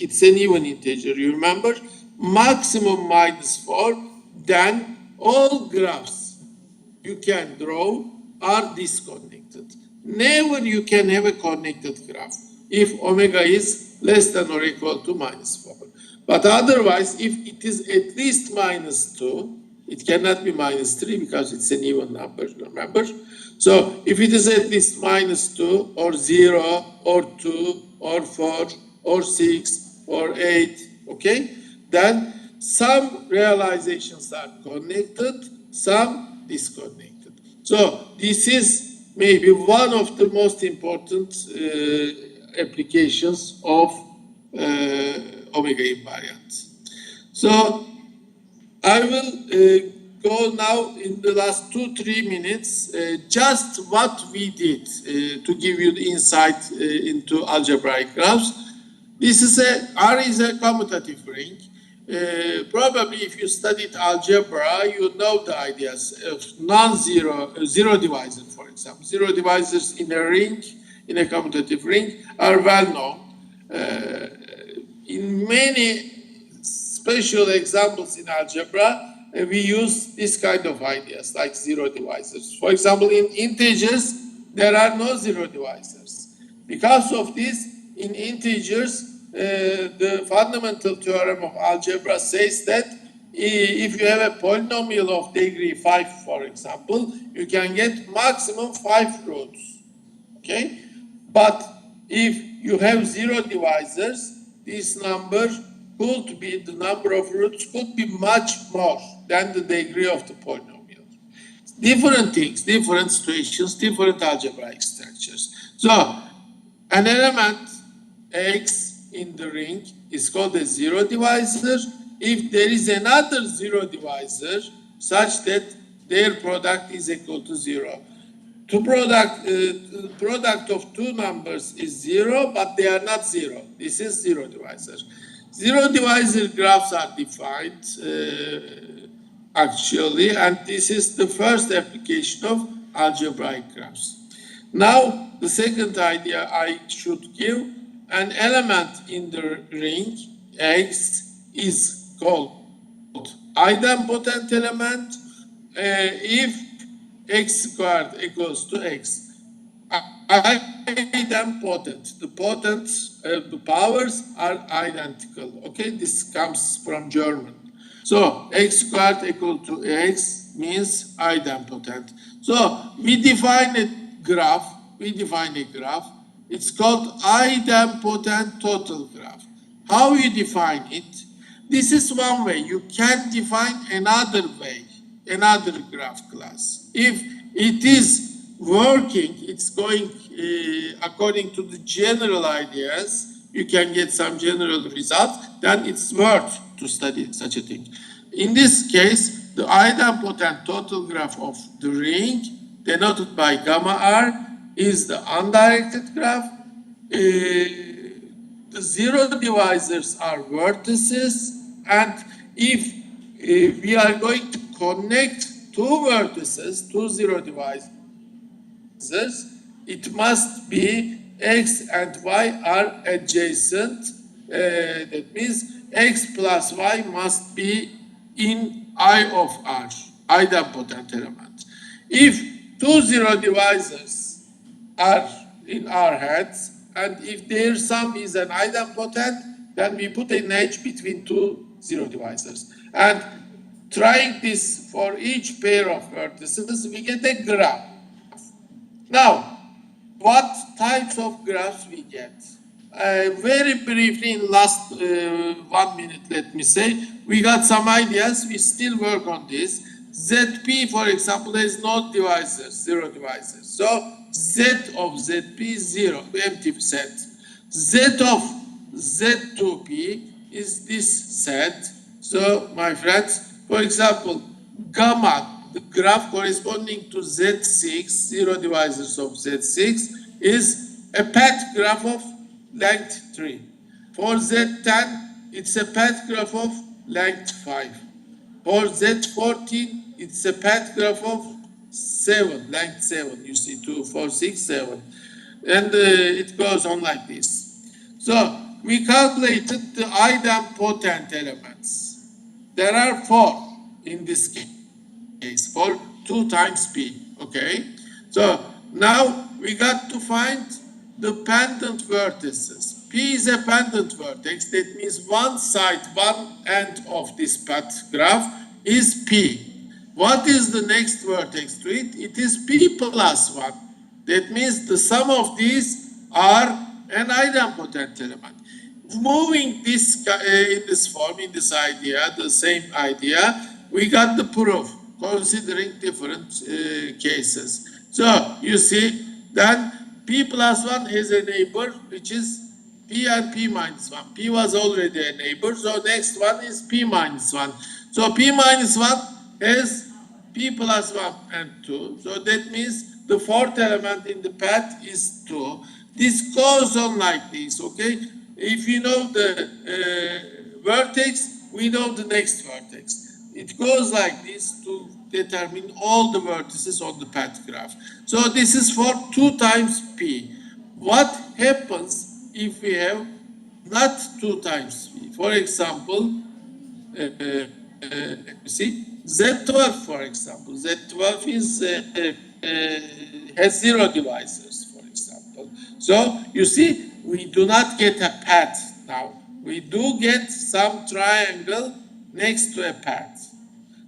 it's an even integer, you remember, maximum minus 4, then all graphs you can draw are disconnected. Never you can have a connected graph if omega is less than or equal to minus 4. But otherwise, if it is at least minus 2, it cannot be minus 3 because it's an even number, remember? So if it is at least minus 2 or 0 or 2 or 4 or 6 or 8, okay? Then some realizations are connected, some disconnected. So this is maybe one of the most important applications of omega invariant. So I will go now in the last 2-3 minutes just what we did to give you the insight into algebraic graphs. This is R is a commutative ring. Probably if you studied algebra, you know the ideas of non-zero, zero divisor, for example. Zero divisors in a ring, in a commutative ring, are well known. In many special examples in algebra, we use this kind of ideas like zero divisors. For example, in integers, there are no zero divisors. Because of this, in integers, the fundamental theorem of algebra says that if you have a polynomial of degree 5, for example, you can get maximum 5 roots, okay? But if you have zero divisors, this number could be, the number of roots could be much more than the degree of the polynomial. different things, different situations, different algebraic structures. So an element X in the ring is called a zero divisor if there is another zero divisor such that their product is equal to zero. Product of two numbers is zero, but they are not zero. This is zero divisor. Zero divisor graphs are defined actually, and this is the first application of algebraic graphs. Now, the second idea I should give, an element in the ring X is called idempotent element if x squared equals to x. Idempotent, the powers are identical. Okay, this comes from German. So x squared equal to x means idempotent. So we define a graph. It's called idempotent total graph. How you define it? This is one way. You can define another way, another graph class. If it is working, it's going according to the general ideas, you can get some general results, then it's worth to study such a thing. In this case, the idempotent total graph of the ring, denoted by gamma r, is the undirected graph. The zero divisors are vertices, and if we are going to connect two vertices, two zero divisors, it must be x and y are adjacent. That means x plus y must be in I of R, idempotent element. If two zero divisors are in our heads, and if their sum is an idempotent, then we put an edge between two zero divisors. And trying this for each pair of vertices, we get a graph. Now, what types of graphs we get? Very briefly, in last 1 minute, let me say, we got some ideas. We still work on this. ZP, for example, has no divisors, zero divisors. So Z of ZP is zero, empty set. Z of Z2P is this set. So, my friends, for example, gamma, the graph corresponding to Z6, zero divisors of Z6, is a path graph of length 3. For Z10, it's a path graph of length 5. For Z14, it's a path graph of 7, length 7. You see, 2, 4, 6, 7. And it goes on like this. So we calculated the idempotent elements. There are 4 in this case, for 2 times P, okay? So now we got to find the pendant vertices. P is a pendant vertex. That means one side, one end of this path graph is P. What is the next vertex to it? It is P plus 1. That means the sum of these are an idempotent element. Moving this in this form, in this idea, the same idea, we got the proof, considering different cases. So you see, then P plus 1 has a neighbor, which is P and P minus 1. P was already a neighbor, so next one is P minus 1. So P minus 1 has P plus 1 and 2. So that means the fourth element in the path is 2. This goes on like this, okay? If you know the vertex, we know the next vertex. It goes like this to determine all the vertices on the path graph. So this is for 2 times P. What happens if we have not 2 times P? For example, let me see, Z12, for example. Z12 is, has 0 divisors, for example. So you see, we do not get a path now. We do get some triangle next to a path.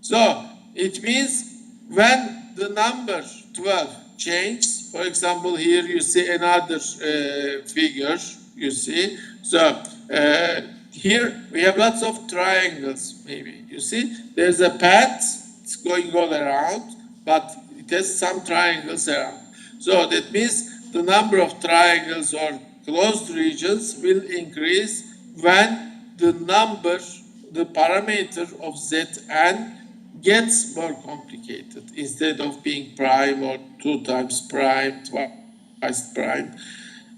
So it means when the number 12 changes, for example, here you see another figure, you see. So here we have lots of triangles, maybe. You see, there's a path, it's going all around, but it has some triangles around. So that means the number of triangles or closed regions will increase when the number, the parameter of Zn gets more complicated. Instead of being prime or 2 times prime, twice prime.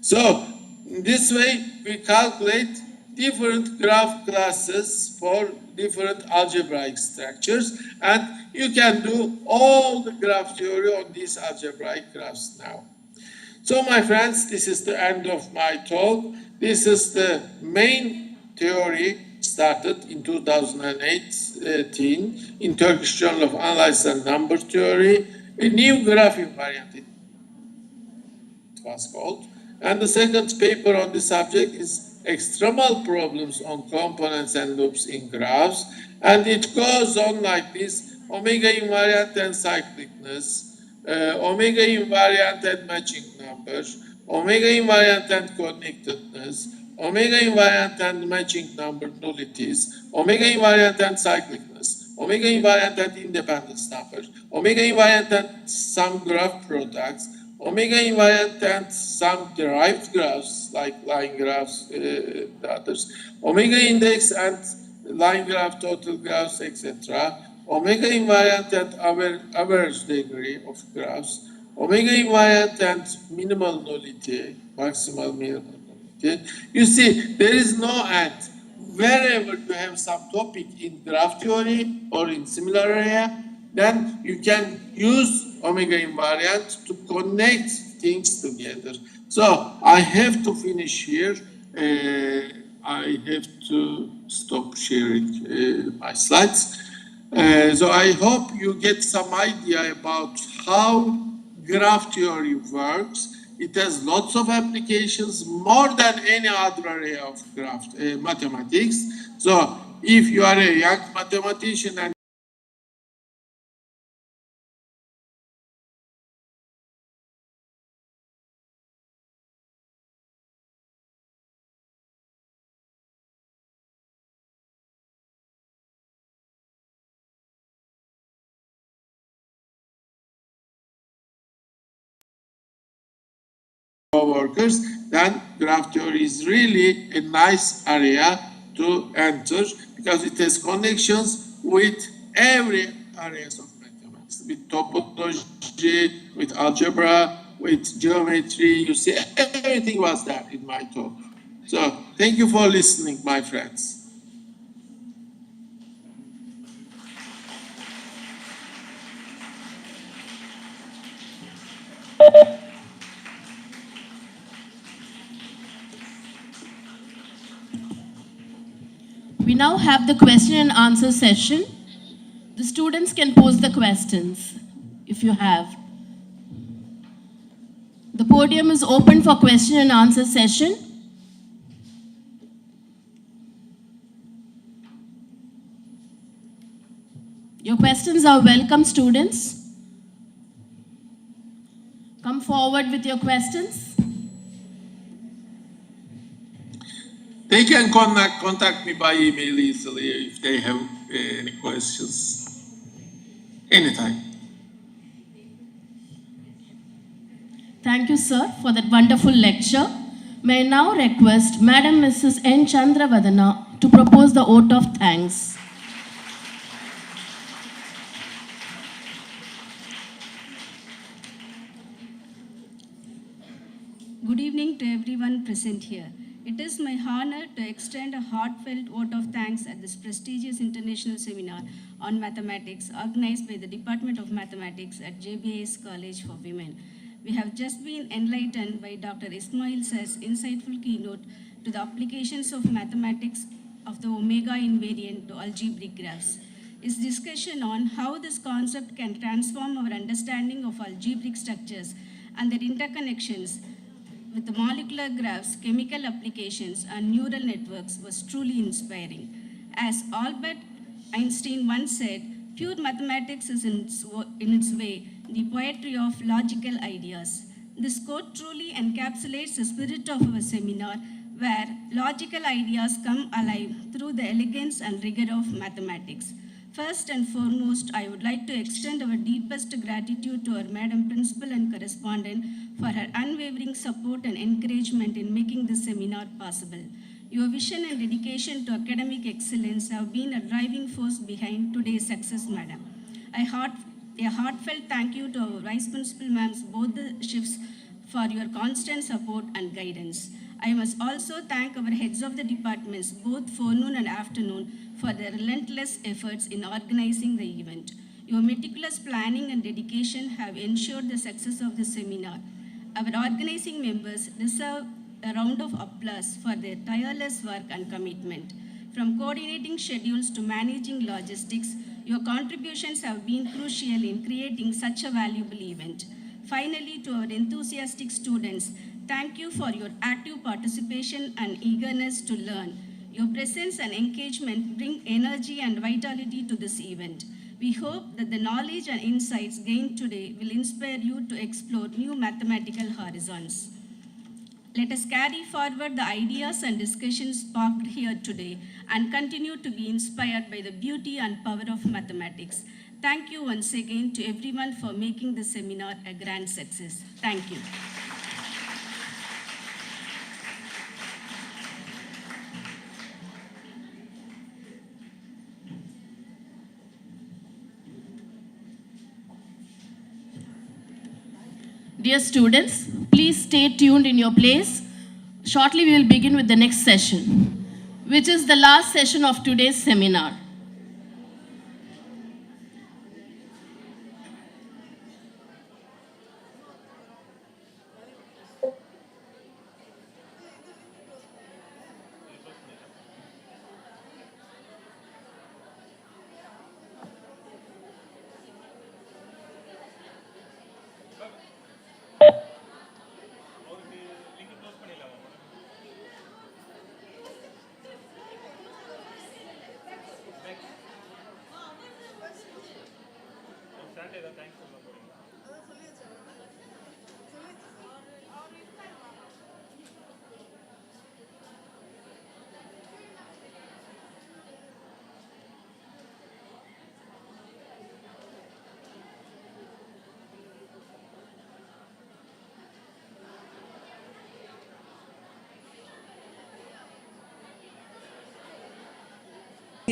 So this way we calculate different graph classes for different algebraic structures, and you can do all the graph theory on these algebraic graphs now. So my friends, this is the end of my talk. This is the main theory started in 2018 in Turkish Journal of Analysis and Number Theory, a new graph invariant it was called. And the second paper on the subject is extremal problems on components and loops in graphs. And it goes on like this: omega invariant and cyclicness, omega invariant and matching numbers, omega invariant and connectedness, omega invariant and matching number nullities, omega invariant and cyclicness, omega invariant and independence numbers, omega invariant and some graph products, omega invariant and some derived graphs like line graphs, the others, omega index and line graph, total graphs, etc., omega invariant and average degree of graphs, omega invariant and minimal nullity, maximal minimal nullity. You see, there is no end. Wherever you have some topic in graph theory or in similar area, then you can use omega invariant to connect things together. So I have to finish here. I have to stop sharing my slides. So I hope you get some idea about how graph theory works. It has lots of applications, more than any other area of graph mathematics. So if you are a young mathematician and workers, then graph theory is really a nice area to enter because it has connections with every areas of mathematics, with topology, with algebra, with geometry. You see, everything was there in my talk. So thank you for listening, my friends. We now have the question and answer session. The students can pose the questions if you have. The podium is open for question and answer session. Your questions are welcome, students. Come forward with your questions. They can contact me by email easily if they have any questions. Anytime. Thank you, sir, for that wonderful lecture. May I now request Madam Mrs. N. Chandravadana to propose the vote of thanks. Good evening to everyone present here. It is my honor to extend a heartfelt vote of thanks at this prestigious international seminar on mathematics organized by the Department of Mathematics at JBA's College for Women. We have just been enlightened by Dr. Ismail Sir's insightful keynote to the applications of mathematics of the omega invariant to algebraic graphs. His discussion on how this concept can transform our understanding of algebraic structures and their interconnections with the molecular graphs, chemical applications, and neural networks was truly inspiring. As Albert Einstein once said, pure mathematics is in its way the poetry of logical ideas. This quote truly encapsulates the spirit of our seminar, where logical ideas come alive through the elegance and rigor of mathematics. First and foremost, I would like to extend our deepest gratitude to our Madam Principal and Correspondent for her unwavering support and encouragement in making this seminar possible. Your vision and dedication to academic excellence have been a driving force behind today's success, Madam. A heartfelt thank you to our Vice Principal Ma'ams, both the shifts, for your constant support and guidance. I must also thank our heads of the departments, both forenoon and afternoon, for their relentless efforts in organizing the event. Your meticulous planning and dedication have ensured the success of the seminar. Our organizing members deserve a round of applause for their tireless work and commitment. From coordinating schedules to managing logistics, your contributions have been crucial in creating such a valuable event. Finally, to our enthusiastic students, thank you for your active participation and eagerness to learn. Your presence and engagement bring energy and vitality to this event. We hope that the knowledge and insights gained today will inspire you to explore new mathematical horizons. Let us carry forward the ideas and discussions sparked here today and continue to be inspired by the beauty and power of mathematics. Thank you once again to everyone for making the seminar a grand success. Thank you. Dear students, please stay tuned in your place. Shortly we will begin with the next session, which is the last session of today's seminar.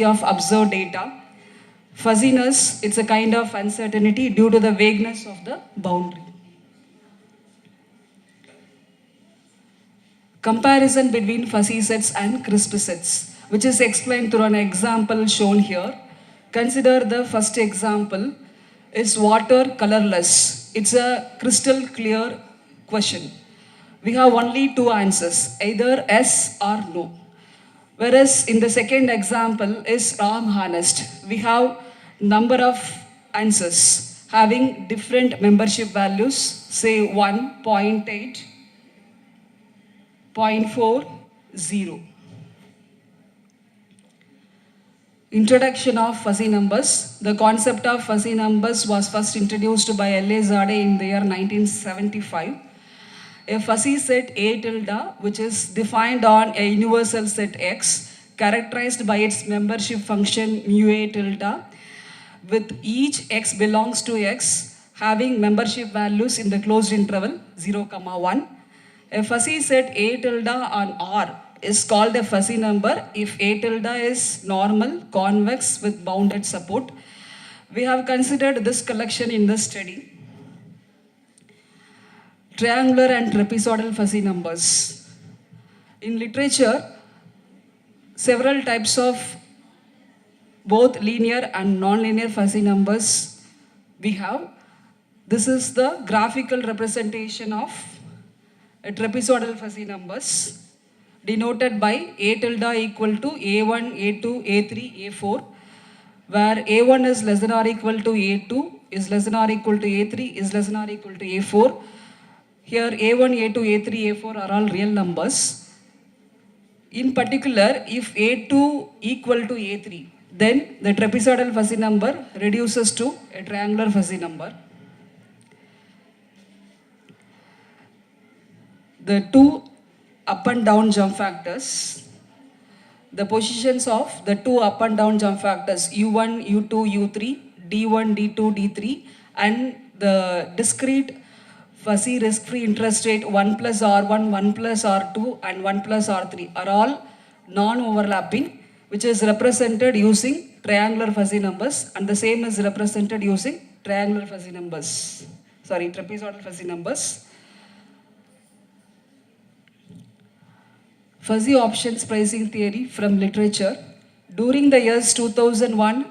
Of observed data. Fuzziness, it's a kind of uncertainty due to the vagueness of the boundary. Comparison between fuzzy sets and crisp sets, which is explained through an example shown here. Consider the first example is water colorless. It's a crystal clear question. We have only two answers, either yes or no. Whereas in the second example is wrong honest. We have number of answers having different membership values, say 1, 0.8, 0.4, 0. Introduction of fuzzy numbers. The concept of fuzzy numbers was first introduced by L.A. Zade in the year 1975. A fuzzy set A tilde, which is defined on a universal set X, characterized by its membership function mu A tilde, with each X belongs to X, having membership values in the closed interval 0, 1. A fuzzy set A tilde on R is called a fuzzy number if A tilde is normal, convex with bounded support. We have considered this collection in the study. Triangular and trapezoidal fuzzy numbers. In literature, several types of both linear and non-linear fuzzy numbers we have. This is the graphical representation of a trapezoidal fuzzy numbers denoted by A tilde equal to A1, A2, A3, A4, where A1 is less than or equal to A2, is less than or equal to A3, is less than or equal to A4. Here A1, A2, A3, A4 are all real numbers. In particular, if A2 equal to A3, then the trapezoidal fuzzy number reduces to a triangular fuzzy number. The two up and down jump factors. the positions of the two up and down jump factors U1, U2, U3, D1, D2, D3, and the discrete fuzzy risk-free interest rate 1 plus R1, 1 plus R2, and 1 plus R3 are all non-overlapping, which is represented using triangular fuzzy numbers, and the same is represented using triangular fuzzy numbers. Sorry, trapezoidal fuzzy numbers. Fuzzy options pricing theory from literature. During the years 2001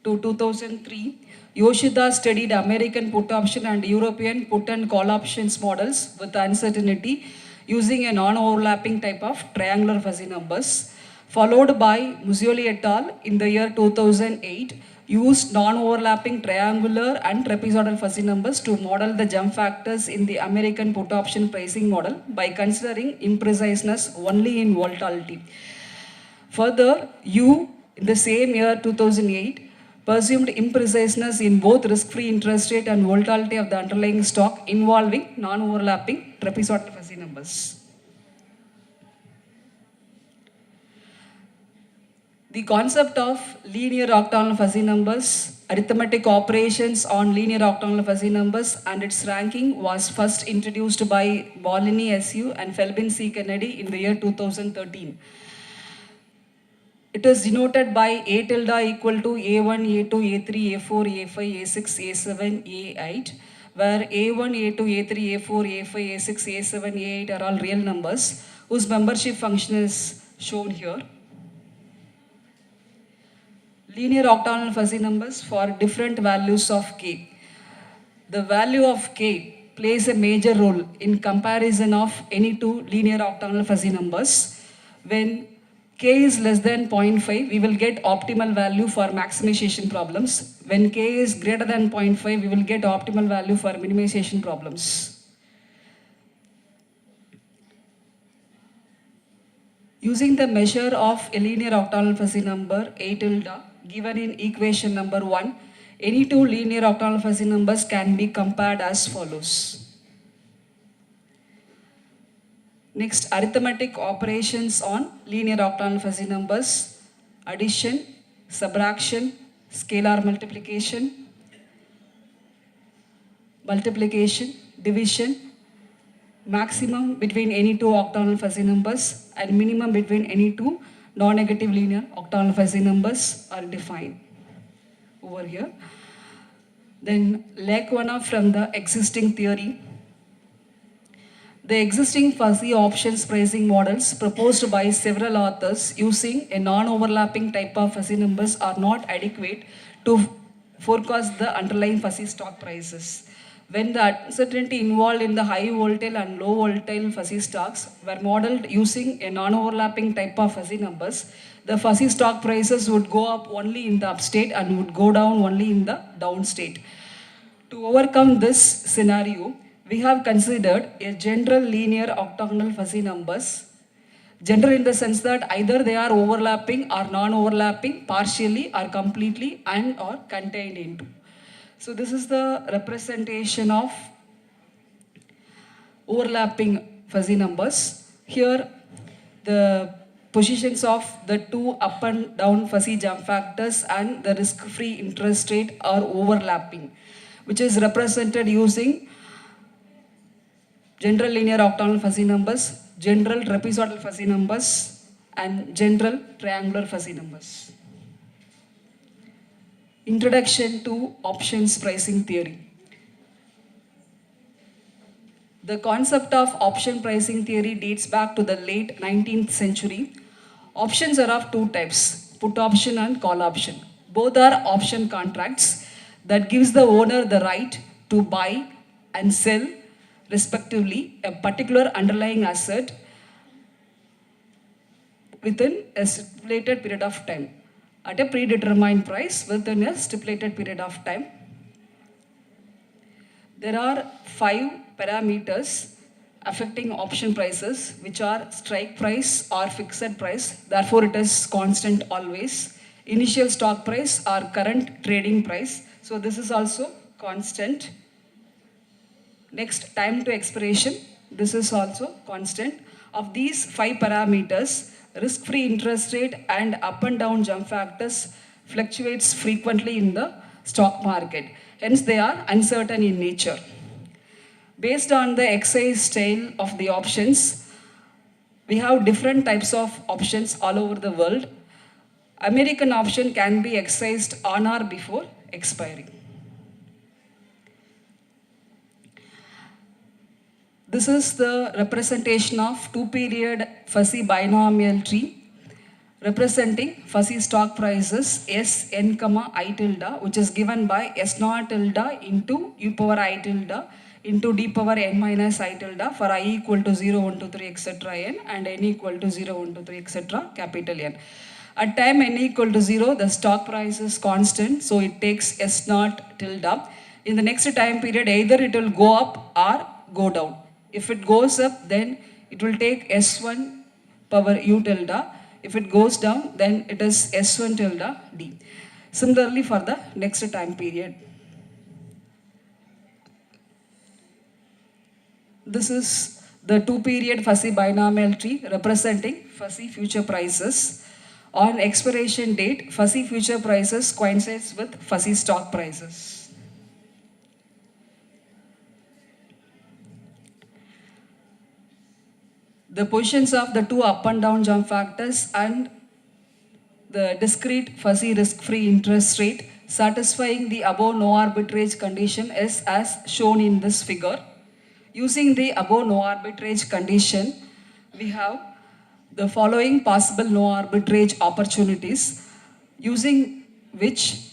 to 2003, Yoshida studied American put option and European put and call options models with uncertainty using a non-overlapping type of triangular fuzzy numbers, followed by Muzioli et al. In the year 2008, used non-overlapping triangular and trapezoidal fuzzy numbers to model the jump factors in the American put option pricing model by considering impreciseness only in volatility. Further, in the same year 2008, presumed impreciseness in both risk-free interest rate and volatility of the underlying stock involving non-overlapping trapezoidal fuzzy numbers. The concept of linear octagonal fuzzy numbers, arithmetic operations on linear octagonal fuzzy numbers, and its ranking was first introduced by Bolini S.U. and Felbin C. Kennedy in the year 2013. It is denoted by A tilde equal to A1, A2, A3, A4, A5, A6, A7, A8, where A1, A2, A3, A4, A5, A6, A7, A8 are all real numbers, whose membership function is shown here. Linear octagonal fuzzy numbers for different values of k. The value of k plays a major role in comparison of any two linear octagonal fuzzy numbers. When k is less than 0.5, we will get optimal value for maximization problems. When k is greater than 0.5, we will get optimal value for minimization problems. Using the measure of a linear octagonal fuzzy number, A tilde, given in equation number 1, any two linear octagonal fuzzy numbers can be compared as follows. Next, arithmetic operations on linear octagonal fuzzy numbers: addition, subtraction, scalar multiplication, division, maximum between any two octagonal fuzzy numbers, and minimum between any two non-negative linear octagonal fuzzy numbers are defined over here. Then Lackawanna from the existing theory. The existing fuzzy options pricing models proposed by several authors using a non-overlapping type of fuzzy numbers are not adequate to forecast the underlying fuzzy stock prices. When the uncertainty involved in the high volatile and low volatile fuzzy stocks were modeled using a non-overlapping type of fuzzy numbers, the fuzzy stock prices would go up only in the upstate and would go down only in the downstate. To overcome this scenario, we have considered a general linear octagonal fuzzy numbers. General in the sense that either they are overlapping or non-overlapping, partially or completely, and or contained into. So this is the representation of overlapping fuzzy numbers. Here, the positions of the two up and down fuzzy jump factors and the risk-free interest rate are overlapping, which is represented using general linear octagonal fuzzy numbers, general trapezoidal fuzzy numbers, and general triangular fuzzy numbers. Introduction to options pricing theory. The concept of option pricing theory dates back to the late 19th century. Options are of two types, put option and call option. Both are option contracts that gives the owner the right to buy and sell, respectively, a particular underlying asset within a stipulated period of time, at a predetermined price within a stipulated period of time. There are 5 parameters affecting option prices, which are strike price or fixed price, therefore it is constant always. Initial stock price or current trading price, so this is also constant. Next, time to expiration, this is also constant. Of these 5 parameters, risk-free interest rate and up and down jump factors fluctuates frequently in the stock market. Hence, they are uncertain in nature. Based on the exercise style of the options, we have different types of options all over the world. American option can be exercised on or before expiry. This is the representation of two-period fuzzy binomial tree representing fuzzy stock prices S n comma I tilde, which is given by S naught tilde into U power I tilde into D power n minus I tilde for I equal to 0, 1, 2, 3, etc. n and n equal to 0, 1, 2, 3, etc. capital N. At time n equal to 0, the stock price is constant, so it takes S naught tilde. In the next time period, either it will go up or go down. If it goes up, then it will take S1 power U tilde. If it goes down, then it is S1 tilde D. Similarly for the next time period. This is the two-period fuzzy binomial tree representing fuzzy future prices. On expiration date, fuzzy future prices coincides with fuzzy stock prices. The positions of the two up and down jump factors and the discrete fuzzy risk-free interest rate satisfying the above no arbitrage condition is as shown in this figure. Using the above no arbitrage condition, we have the following possible no arbitrage opportunities, using which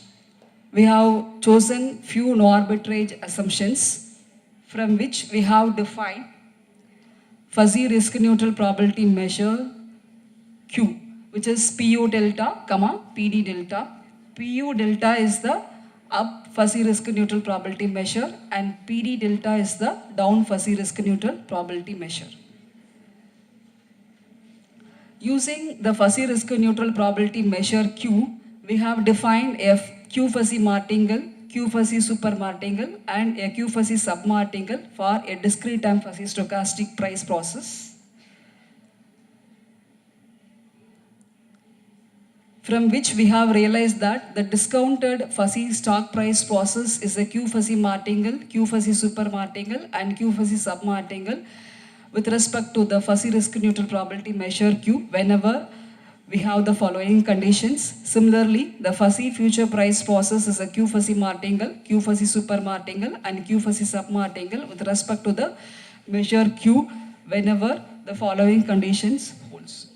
we have chosen few no arbitrage assumptions, from which we have defined fuzzy risk neutral probability measure Q, which is PU delta, PD delta. PU delta is the up fuzzy risk neutral probability measure and PD delta is the down fuzzy risk neutral probability measure. Using the fuzzy risk neutral probability measure Q, we have defined a Q fuzzy martingale, Q fuzzy super martingale and a Q fuzzy sub martingale for a discrete time fuzzy stochastic price process, from which we have realized that the discounted fuzzy stock price process is a Q fuzzy martingale, Q fuzzy super martingale and Q fuzzy sub martingale with respect to the fuzzy risk neutral probability measure Q whenever we have the following conditions. Similarly, the fuzzy future price process is a Q fuzzy martingale, Q fuzzy super martingale and Q fuzzy sub martingale with respect to the measure Q whenever the following conditions holds.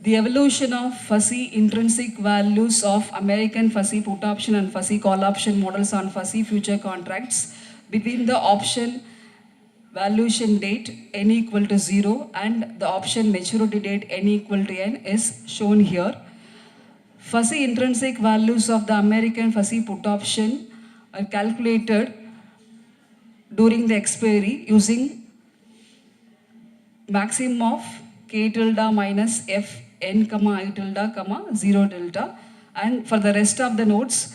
The evolution of fuzzy intrinsic values of American fuzzy put option and fuzzy call option models on fuzzy future contracts between the option valuation date n equal to 0 and the option maturity date n equal to n is shown here. Fuzzy intrinsic values of the American fuzzy put option are calculated during the expiry using maximum of k tilde minus f n comma I tilde comma 0 tilde, and for the rest of the nodes,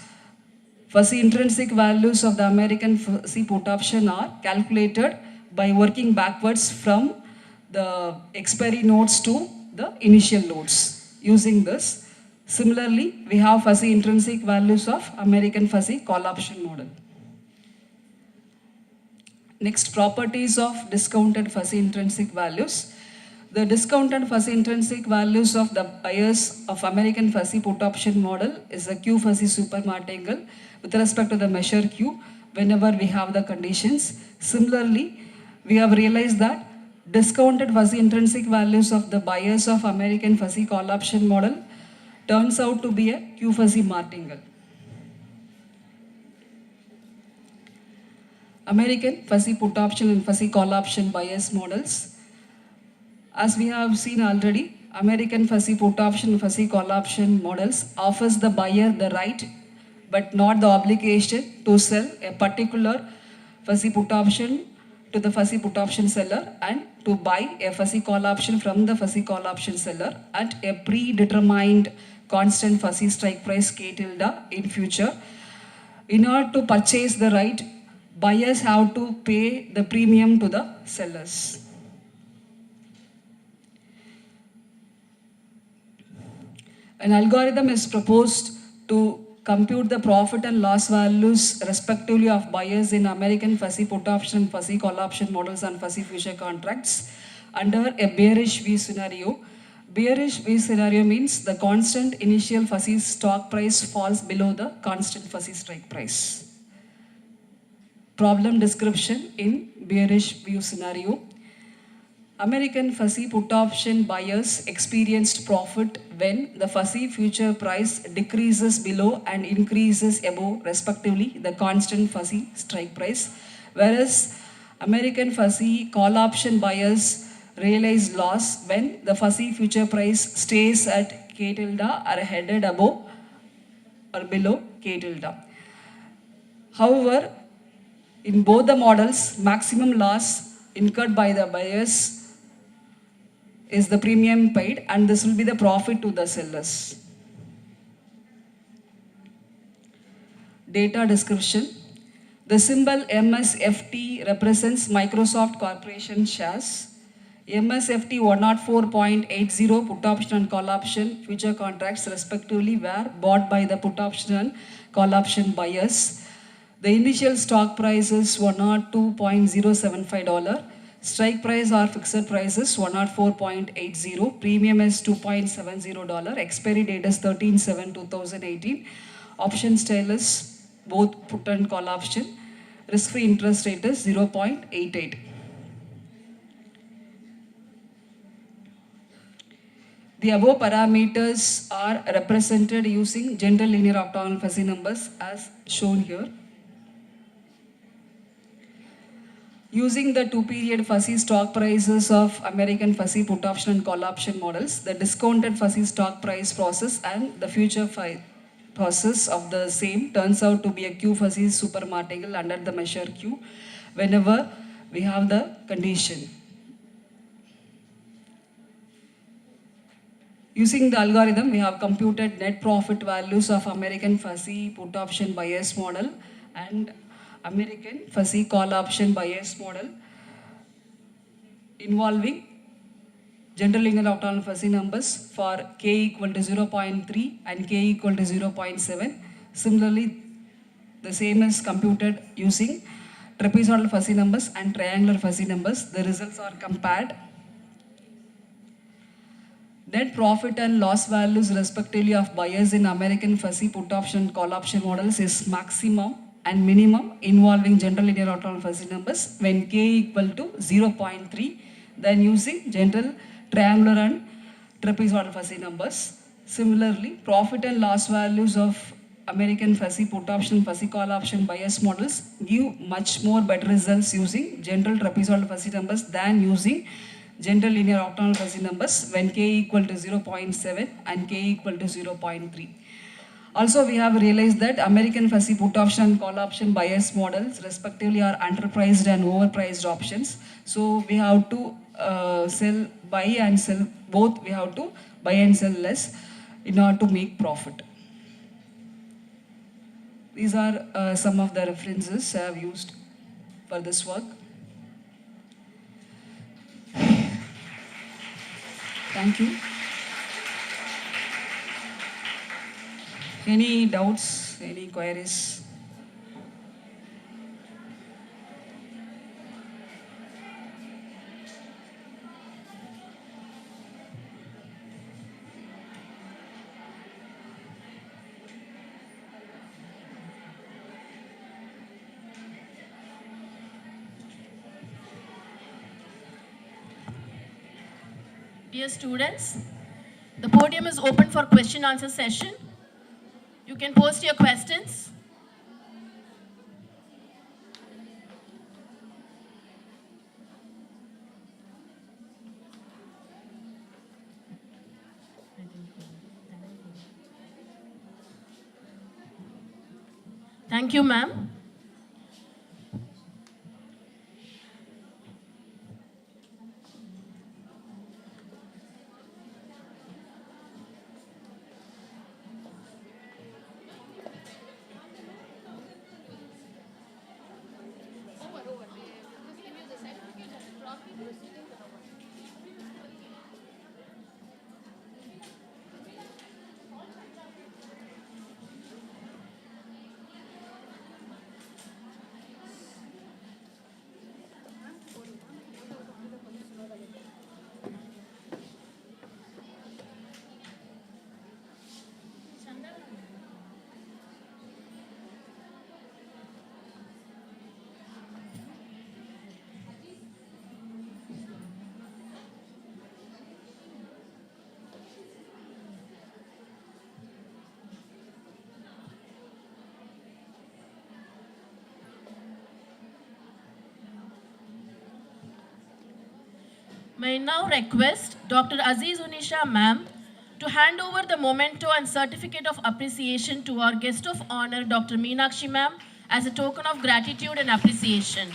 fuzzy intrinsic values of the American fuzzy put option are calculated by working backwards from the expiry nodes to the initial nodes using this. Similarly, we have fuzzy intrinsic values of American fuzzy call option model. Next, properties of discounted fuzzy intrinsic values. The discounted fuzzy intrinsic values of the bias of American fuzzy put option model is a Q fuzzy super martingale with respect to the measure Q whenever we have the conditions. Similarly, we have realized that discounted fuzzy intrinsic values of the bias of American fuzzy call option model turns out to be a Q fuzzy martingale. American fuzzy put option and fuzzy call option bias models. As we have seen already, American fuzzy put option and fuzzy call option models offers the buyer the right but not the obligation to sell a particular fuzzy put option to the fuzzy put option seller and to buy a fuzzy call option from the fuzzy call option seller at a predetermined constant fuzzy strike price k tilde in future. In order to purchase the right buyers have to pay the premium to the sellers. An algorithm is proposed to compute the profit and loss values respectively of buyers in American fuzzy put option, fuzzy call option models and fuzzy future contracts under a bearish V scenario. Bearish V scenario means the constant initial fuzzy stock price falls below the constant fuzzy strike price. Problem description in bearish view scenario. American fuzzy put option buyers experienced profit when the fuzzy future price decreases below and increases above respectively the constant fuzzy strike price, whereas American fuzzy call option buyers realize loss when the fuzzy future price stays at K tilde or headed above or below K tilde. However, in both the models, maximum loss incurred by the buyers is the premium paid, and this will be the profit to the sellers. Data description. The symbol MSFT represents Microsoft Corporation shares. MSFT 104.80 put option and call option future contracts respectively were bought by the put option and call option buyers. The initial stock price is $102.075. Strike price or fixed price is 104.80. Premium is $2.70. Expiry date is 13/7/2018. Option style is both put and call option. Risk-free interest rate is 0.88. The above parameters are represented using general linear octagonal fuzzy numbers as shown here. Using the two-period fuzzy stock prices of American fuzzy put option and call option models, the discounted fuzzy stock price process and the future process of the same turns out to be a Q fuzzy supermarticle under the measure Q whenever we have the condition. Using the algorithm, we have computed net profit values of American fuzzy put option buyers model and American fuzzy call option buyers model involving general linear octagonal fuzzy numbers for k equal to 0.3 and k equal to 0.7. Similarly, the same is computed using trapezoidal fuzzy numbers and triangular fuzzy numbers. The results are compared. Net profit and loss values respectively of buyers in American fuzzy put option call option models is maximum and minimum involving general linear octagonal fuzzy numbers when k equal to 0.3, then using general triangular and trapezoidal fuzzy numbers. Similarly, profit and loss values of American fuzzy put option, fuzzy call option buyers models give much more better results using general trapezoidal fuzzy numbers than using general linear octagonal fuzzy numbers when k equal to 0.7 and k equal to 0.3. Also, we have realized that American fuzzy put option and call option buyers models respectively are underpriced and overpriced options. So we have to buy and sell both. We have to buy and sell less in order to make profit. These are some of the references I have used for this work. Thank you. Any doubts, any queries? Dear students, the podium is open for question answer session. You can post your questions. Thank you, ma'am. May I now request Dr. Aziz Unisha ma'am to hand over the memento and certificate of appreciation to our guest of honor, Dr. Meenakshi ma'am, as a token of gratitude and appreciation.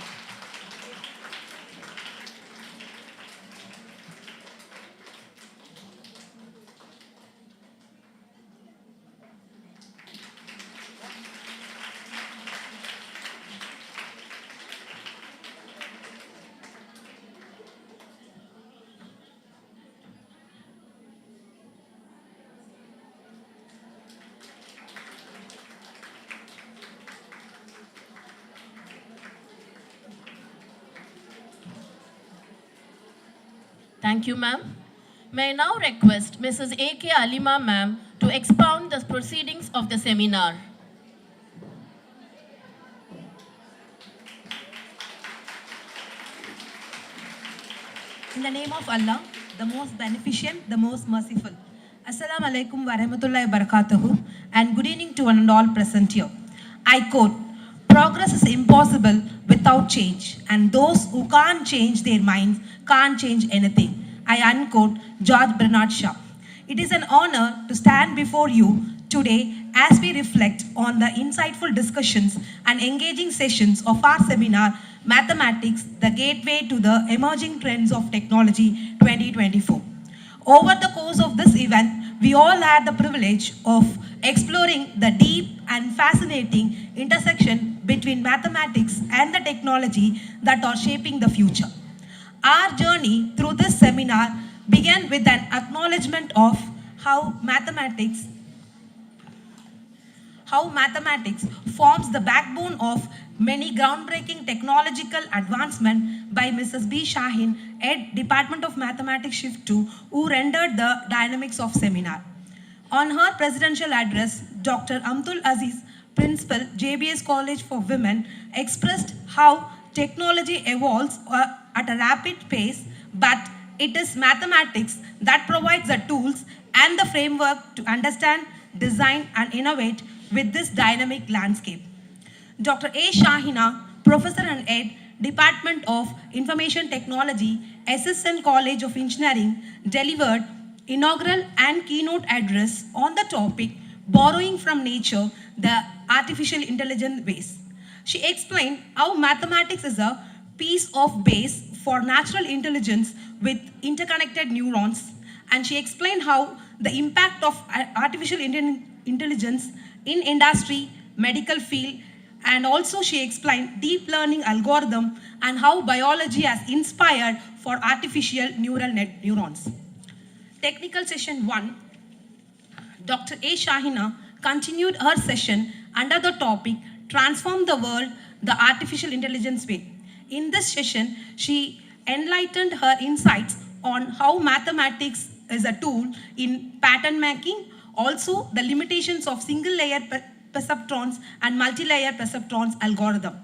Thank you, ma'am. May I now request Mrs. A.K. Alima, ma'am, to expound the proceedings of the seminar. In the name of Allah, the most beneficent, the most merciful. Assalamu alaikum wa rahmatullahi wa barakatuhu, and good evening to one and all present here. I quote, "Progress is impossible without change, and those who can't change their minds can't change anything." I unquote George Bernard Shaw. It is an honor to stand before you today as we reflect on the insightful discussions and engaging sessions of our seminar, Mathematics, the Gateway to the Emerging Trends of Technology 2024. Over the course of this event, we all had the privilege of exploring the deep and fascinating intersection between mathematics and the technology that are shaping the future. Our journey through this seminar began with an acknowledgement of how mathematics forms the backbone of many groundbreaking technological advancement by Mrs. B. Shahin, Head Department of Mathematics Shift 2, who rendered the dynamics of seminar. On her presidential address, Dr. Amtul Aziz, Principal, JBS College for Women, expressed how technology evolves at a rapid pace, but it is mathematics that provides the tools and the framework to understand, design, and innovate with this dynamic landscape. Dr. A. Shahina, Professor and Head, Department of Information Technology, SSN College of Engineering, delivered inaugural and keynote address on the topic Borrowing from Nature, the Artificial Intelligence Base. She explained how mathematics is a piece of base for natural intelligence with interconnected neurons, and she explained how the impact of artificial intelligence in industry, medical field, and also she explained deep learning algorithm and how biology has inspired for artificial neural neurons. Technical session 1, Dr. A. Shahina continued her session under the topic Transform the World, the Artificial Intelligence Way. In this session, she enlightened her insights on how mathematics is a tool in pattern making, also the limitations of single layer perceptrons and multi-layer perceptrons algorithm.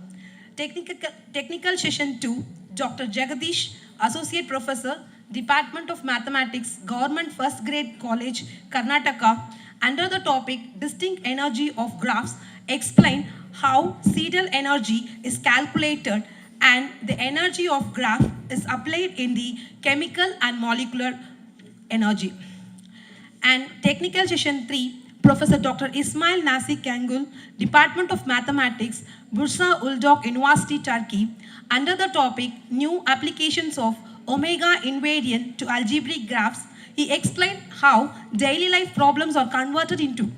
Technical session 2, Dr. Jagadish, Associate Professor, Department of Mathematics, Government First Grade College, Karnataka, under the topic Distinct Energy of Graphs, explained how serial energy is calculated and the energy of graph is applied in the chemical and molecular energy. And technical session 3, Professor Dr. Ismail Nasik Kangul, Department of Mathematics, Bursa Uldok University, Turkey, under the topic New Applications of Omega Invariant to Algebraic Graphs. He explained how daily life problems are converted into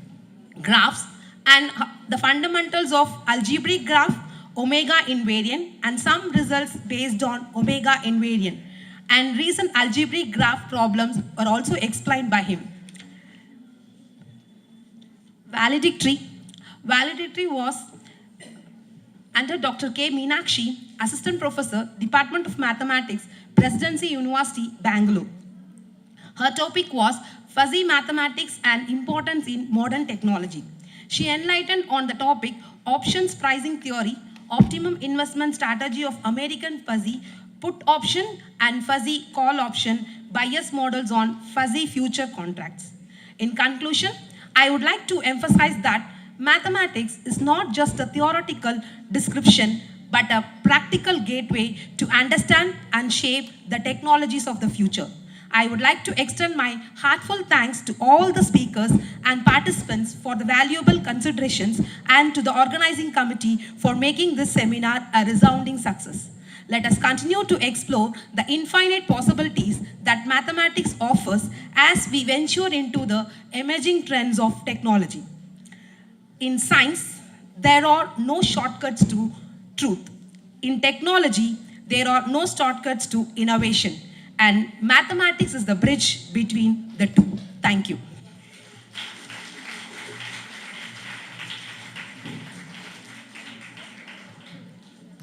graphs and the fundamentals of algebraic graph, omega invariant, and some results based on omega invariant. And recent algebraic graph problems were also explained by him. Valedictory was under Dr. K. Meenakshi, Assistant Professor, Department of Mathematics, Presidency University, Bangalore. Her topic was Fuzzy Mathematics and Importance in Modern Technology. She enlightened on the topic Options Pricing Theory, Optimum Investment Strategy of American Fuzzy, Put Option and Fuzzy Call Option, Bias Models on Fuzzy Future Contracts. In conclusion, I would like to emphasize that mathematics is not just a theoretical description, but a practical gateway to understand and shape the technologies of the future. I would like to extend my heartfelt thanks to all the speakers and participants for the valuable considerations and to the organizing committee for making this seminar a resounding success. Let us continue to explore the infinite possibilities that mathematics offers as we venture into the emerging trends of technology. In science, there are no shortcuts to truth. In technology, there are no shortcuts to innovation. And mathematics is the bridge between the two. Thank you.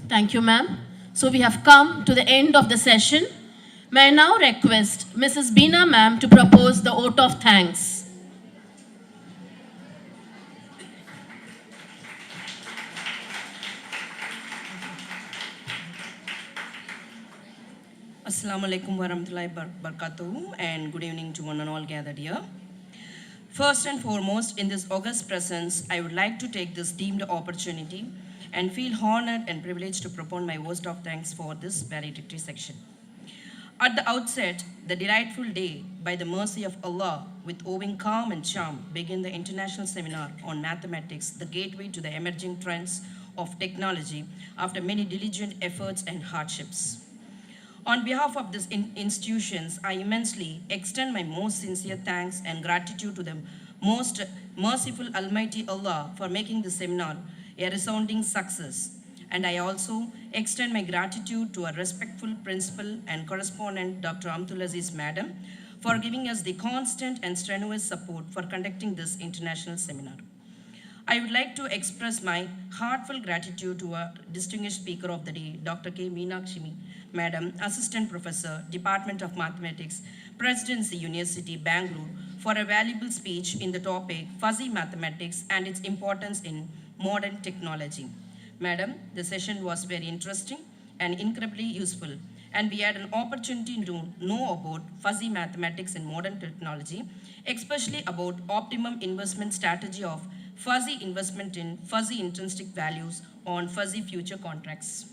Thank you, ma'am. So we have come to the end of the session. May I now request Mrs. Beena ma'am to propose the vote of thanks. Assalamu alaikum warahmatullahi wabarakatuh, and good evening to one and all gathered here. First and foremost, in this august presence, I would like to take this deemed opportunity and feel honored and privileged to propound my vote of thanks for this valedictory section. At the outset, the delightful day, by the mercy of Allah, with owing calm and charm, begin the international seminar on mathematics, the gateway to the emerging trends of technology after many diligent efforts and hardships. On behalf of these institutions, I immensely extend my most sincere thanks and gratitude to the most merciful Almighty Allah for making this seminar a resounding success. And I also extend my gratitude to our respectful principal and correspondent, Dr. Amtul Aziz Madam, for giving us the constant and strenuous support for conducting this international seminar. I would like to express my heartfelt gratitude to our distinguished speaker of the day, Dr. K. Meenakshi Madam, Assistant Professor, Department of Mathematics, Presidency University, Bangalore, for a valuable speech in the topic Fuzzy Mathematics and its importance in modern technology. Madam, the session was very interesting and incredibly useful, and we had an opportunity to know about fuzzy mathematics in modern technology, especially about optimum investment strategy of fuzzy investment in fuzzy intrinsic values on fuzzy future contracts.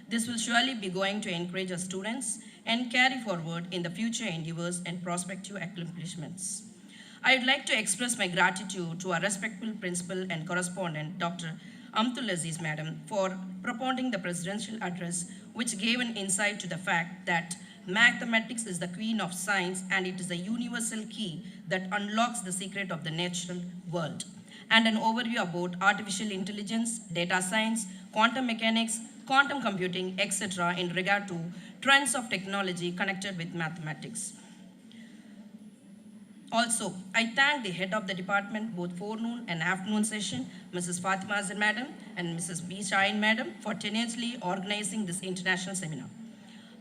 This will surely be going to encourage our students and carry forward in the future endeavors and prospective accomplishments. I would like to express my gratitude to our respectful principal and correspondent, Dr. Amtul Aziz Madam, for propounding the presidential address, which gave an insight to the fact that mathematics is the queen of science and it is a universal key that unlocks the secret of the natural world, and an overview about artificial intelligence, data science, quantum mechanics, quantum computing, etc. in regard to trends of technology connected with mathematics. Also, I thank the head of the department, both forenoon and afternoon session, Mrs. Fatima Azhar Madam and Mrs. B. Shahin Madam, for tenaciously organizing this international seminar.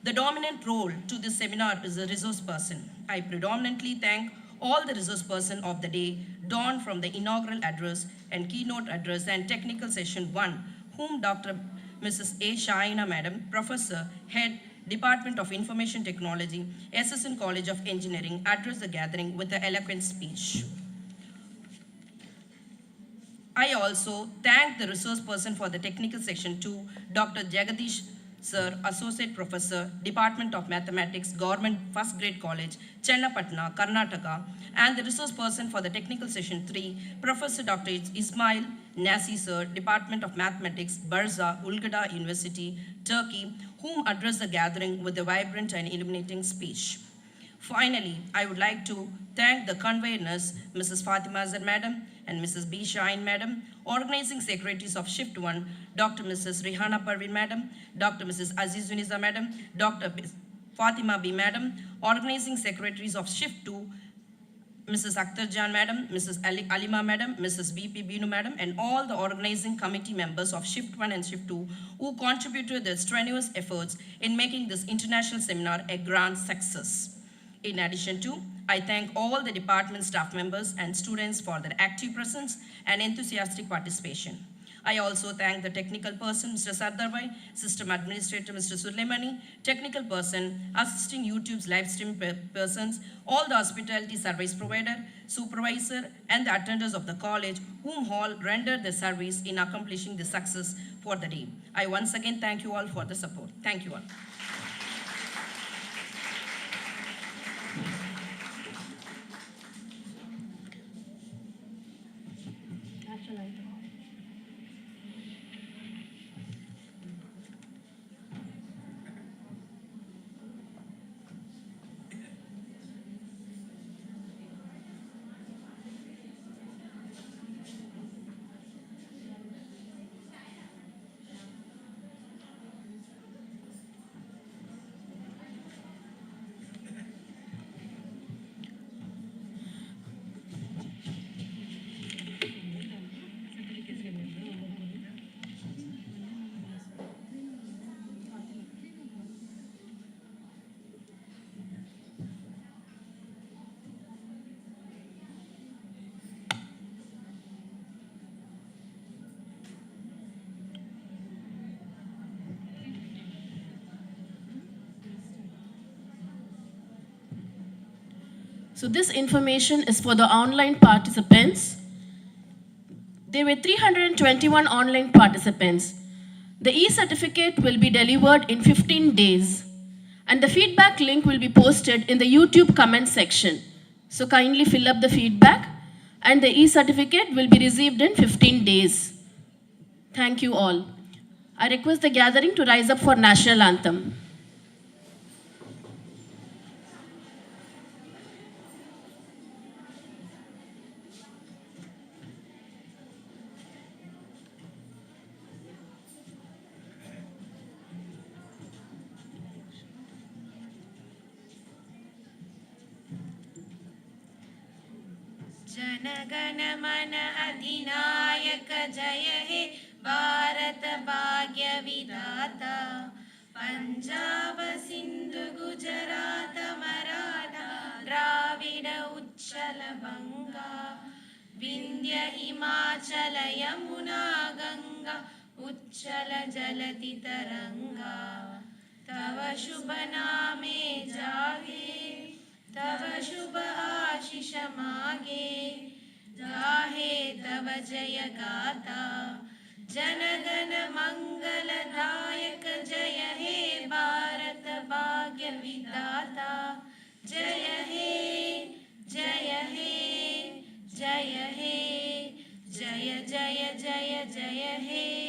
The dominant role to this seminar is a resource person. I predominantly thank all the resource person of the day, dawn from the inaugural address and keynote address and technical session 1, whom Dr. Mrs. A. Shahina Madam, Professor, Head, Department of Information Technology, SSN College of Engineering, addressed the gathering with an eloquent speech. I also thank the resource person for the technical section 2, Dr. Jagadish Sir, Associate Professor, Department of Mathematics, Government First Grade College, Chennapatna, Karnataka, and the resource person for the technical session 3, Professor Dr. Ismail Nasi Sir, Department of Mathematics, Barza, Ulgada University, Turkey, whom addressed the gathering with a vibrant and illuminating speech. Finally, I would like to thank the conveners, Mrs. Fatima Azhar Madam and Mrs. B. Shahin Madam, organizing secretaries of Shift 1, Dr. Mrs. Rihana Parveen Madam, Dr. Mrs. Aziz Uniza Madam, Dr. Fatima B. Madam, organizing secretaries of Shift 2, Mrs. Akhtar Jan Madam, Mrs. Alima Madam, Mrs. B.P. Binu Madam, and all the organizing committee members of Shift 1 and Shift 2 who contributed their strenuous efforts in making this international seminar a grand success. In addition to, I thank all the department staff members and students for their active presence and enthusiastic participation. I also thank the technical person, Mr. Sardarbai, system administrator, Mr. Suleimani, technical person, assisting YouTube's live stream persons, all the hospitality service provider, supervisor, and the attendants of the college, whom all rendered their service in accomplishing the success for the day. I once again thank you all for the support. Thank you all. So this information is for the online participants. There were 321 online participants. The e-certificate will be delivered in 15 days, and the feedback link will be posted in the YouTube comment section. So kindly fill up the feedback, and the e-certificate will be received in 15 days. Thank you all. I request the gathering to rise up for national anthem. जनगण मन अधिनायक जय हे भारत भाग्य विधाता पंजाब सिंधु गुजरात मराठा द्राविड उच्चल बंगा विंध्य हिमाचल यमुना गंगा उच्चल जलति तरंगा तव शुभ नामे जागे तव शुभ आशीष मागे गाहे तव जय गाथा जनगण मंगलदायक जय हे भारत भाग्य विधाता जय हे जय हे जय हे जय जय जय जय हे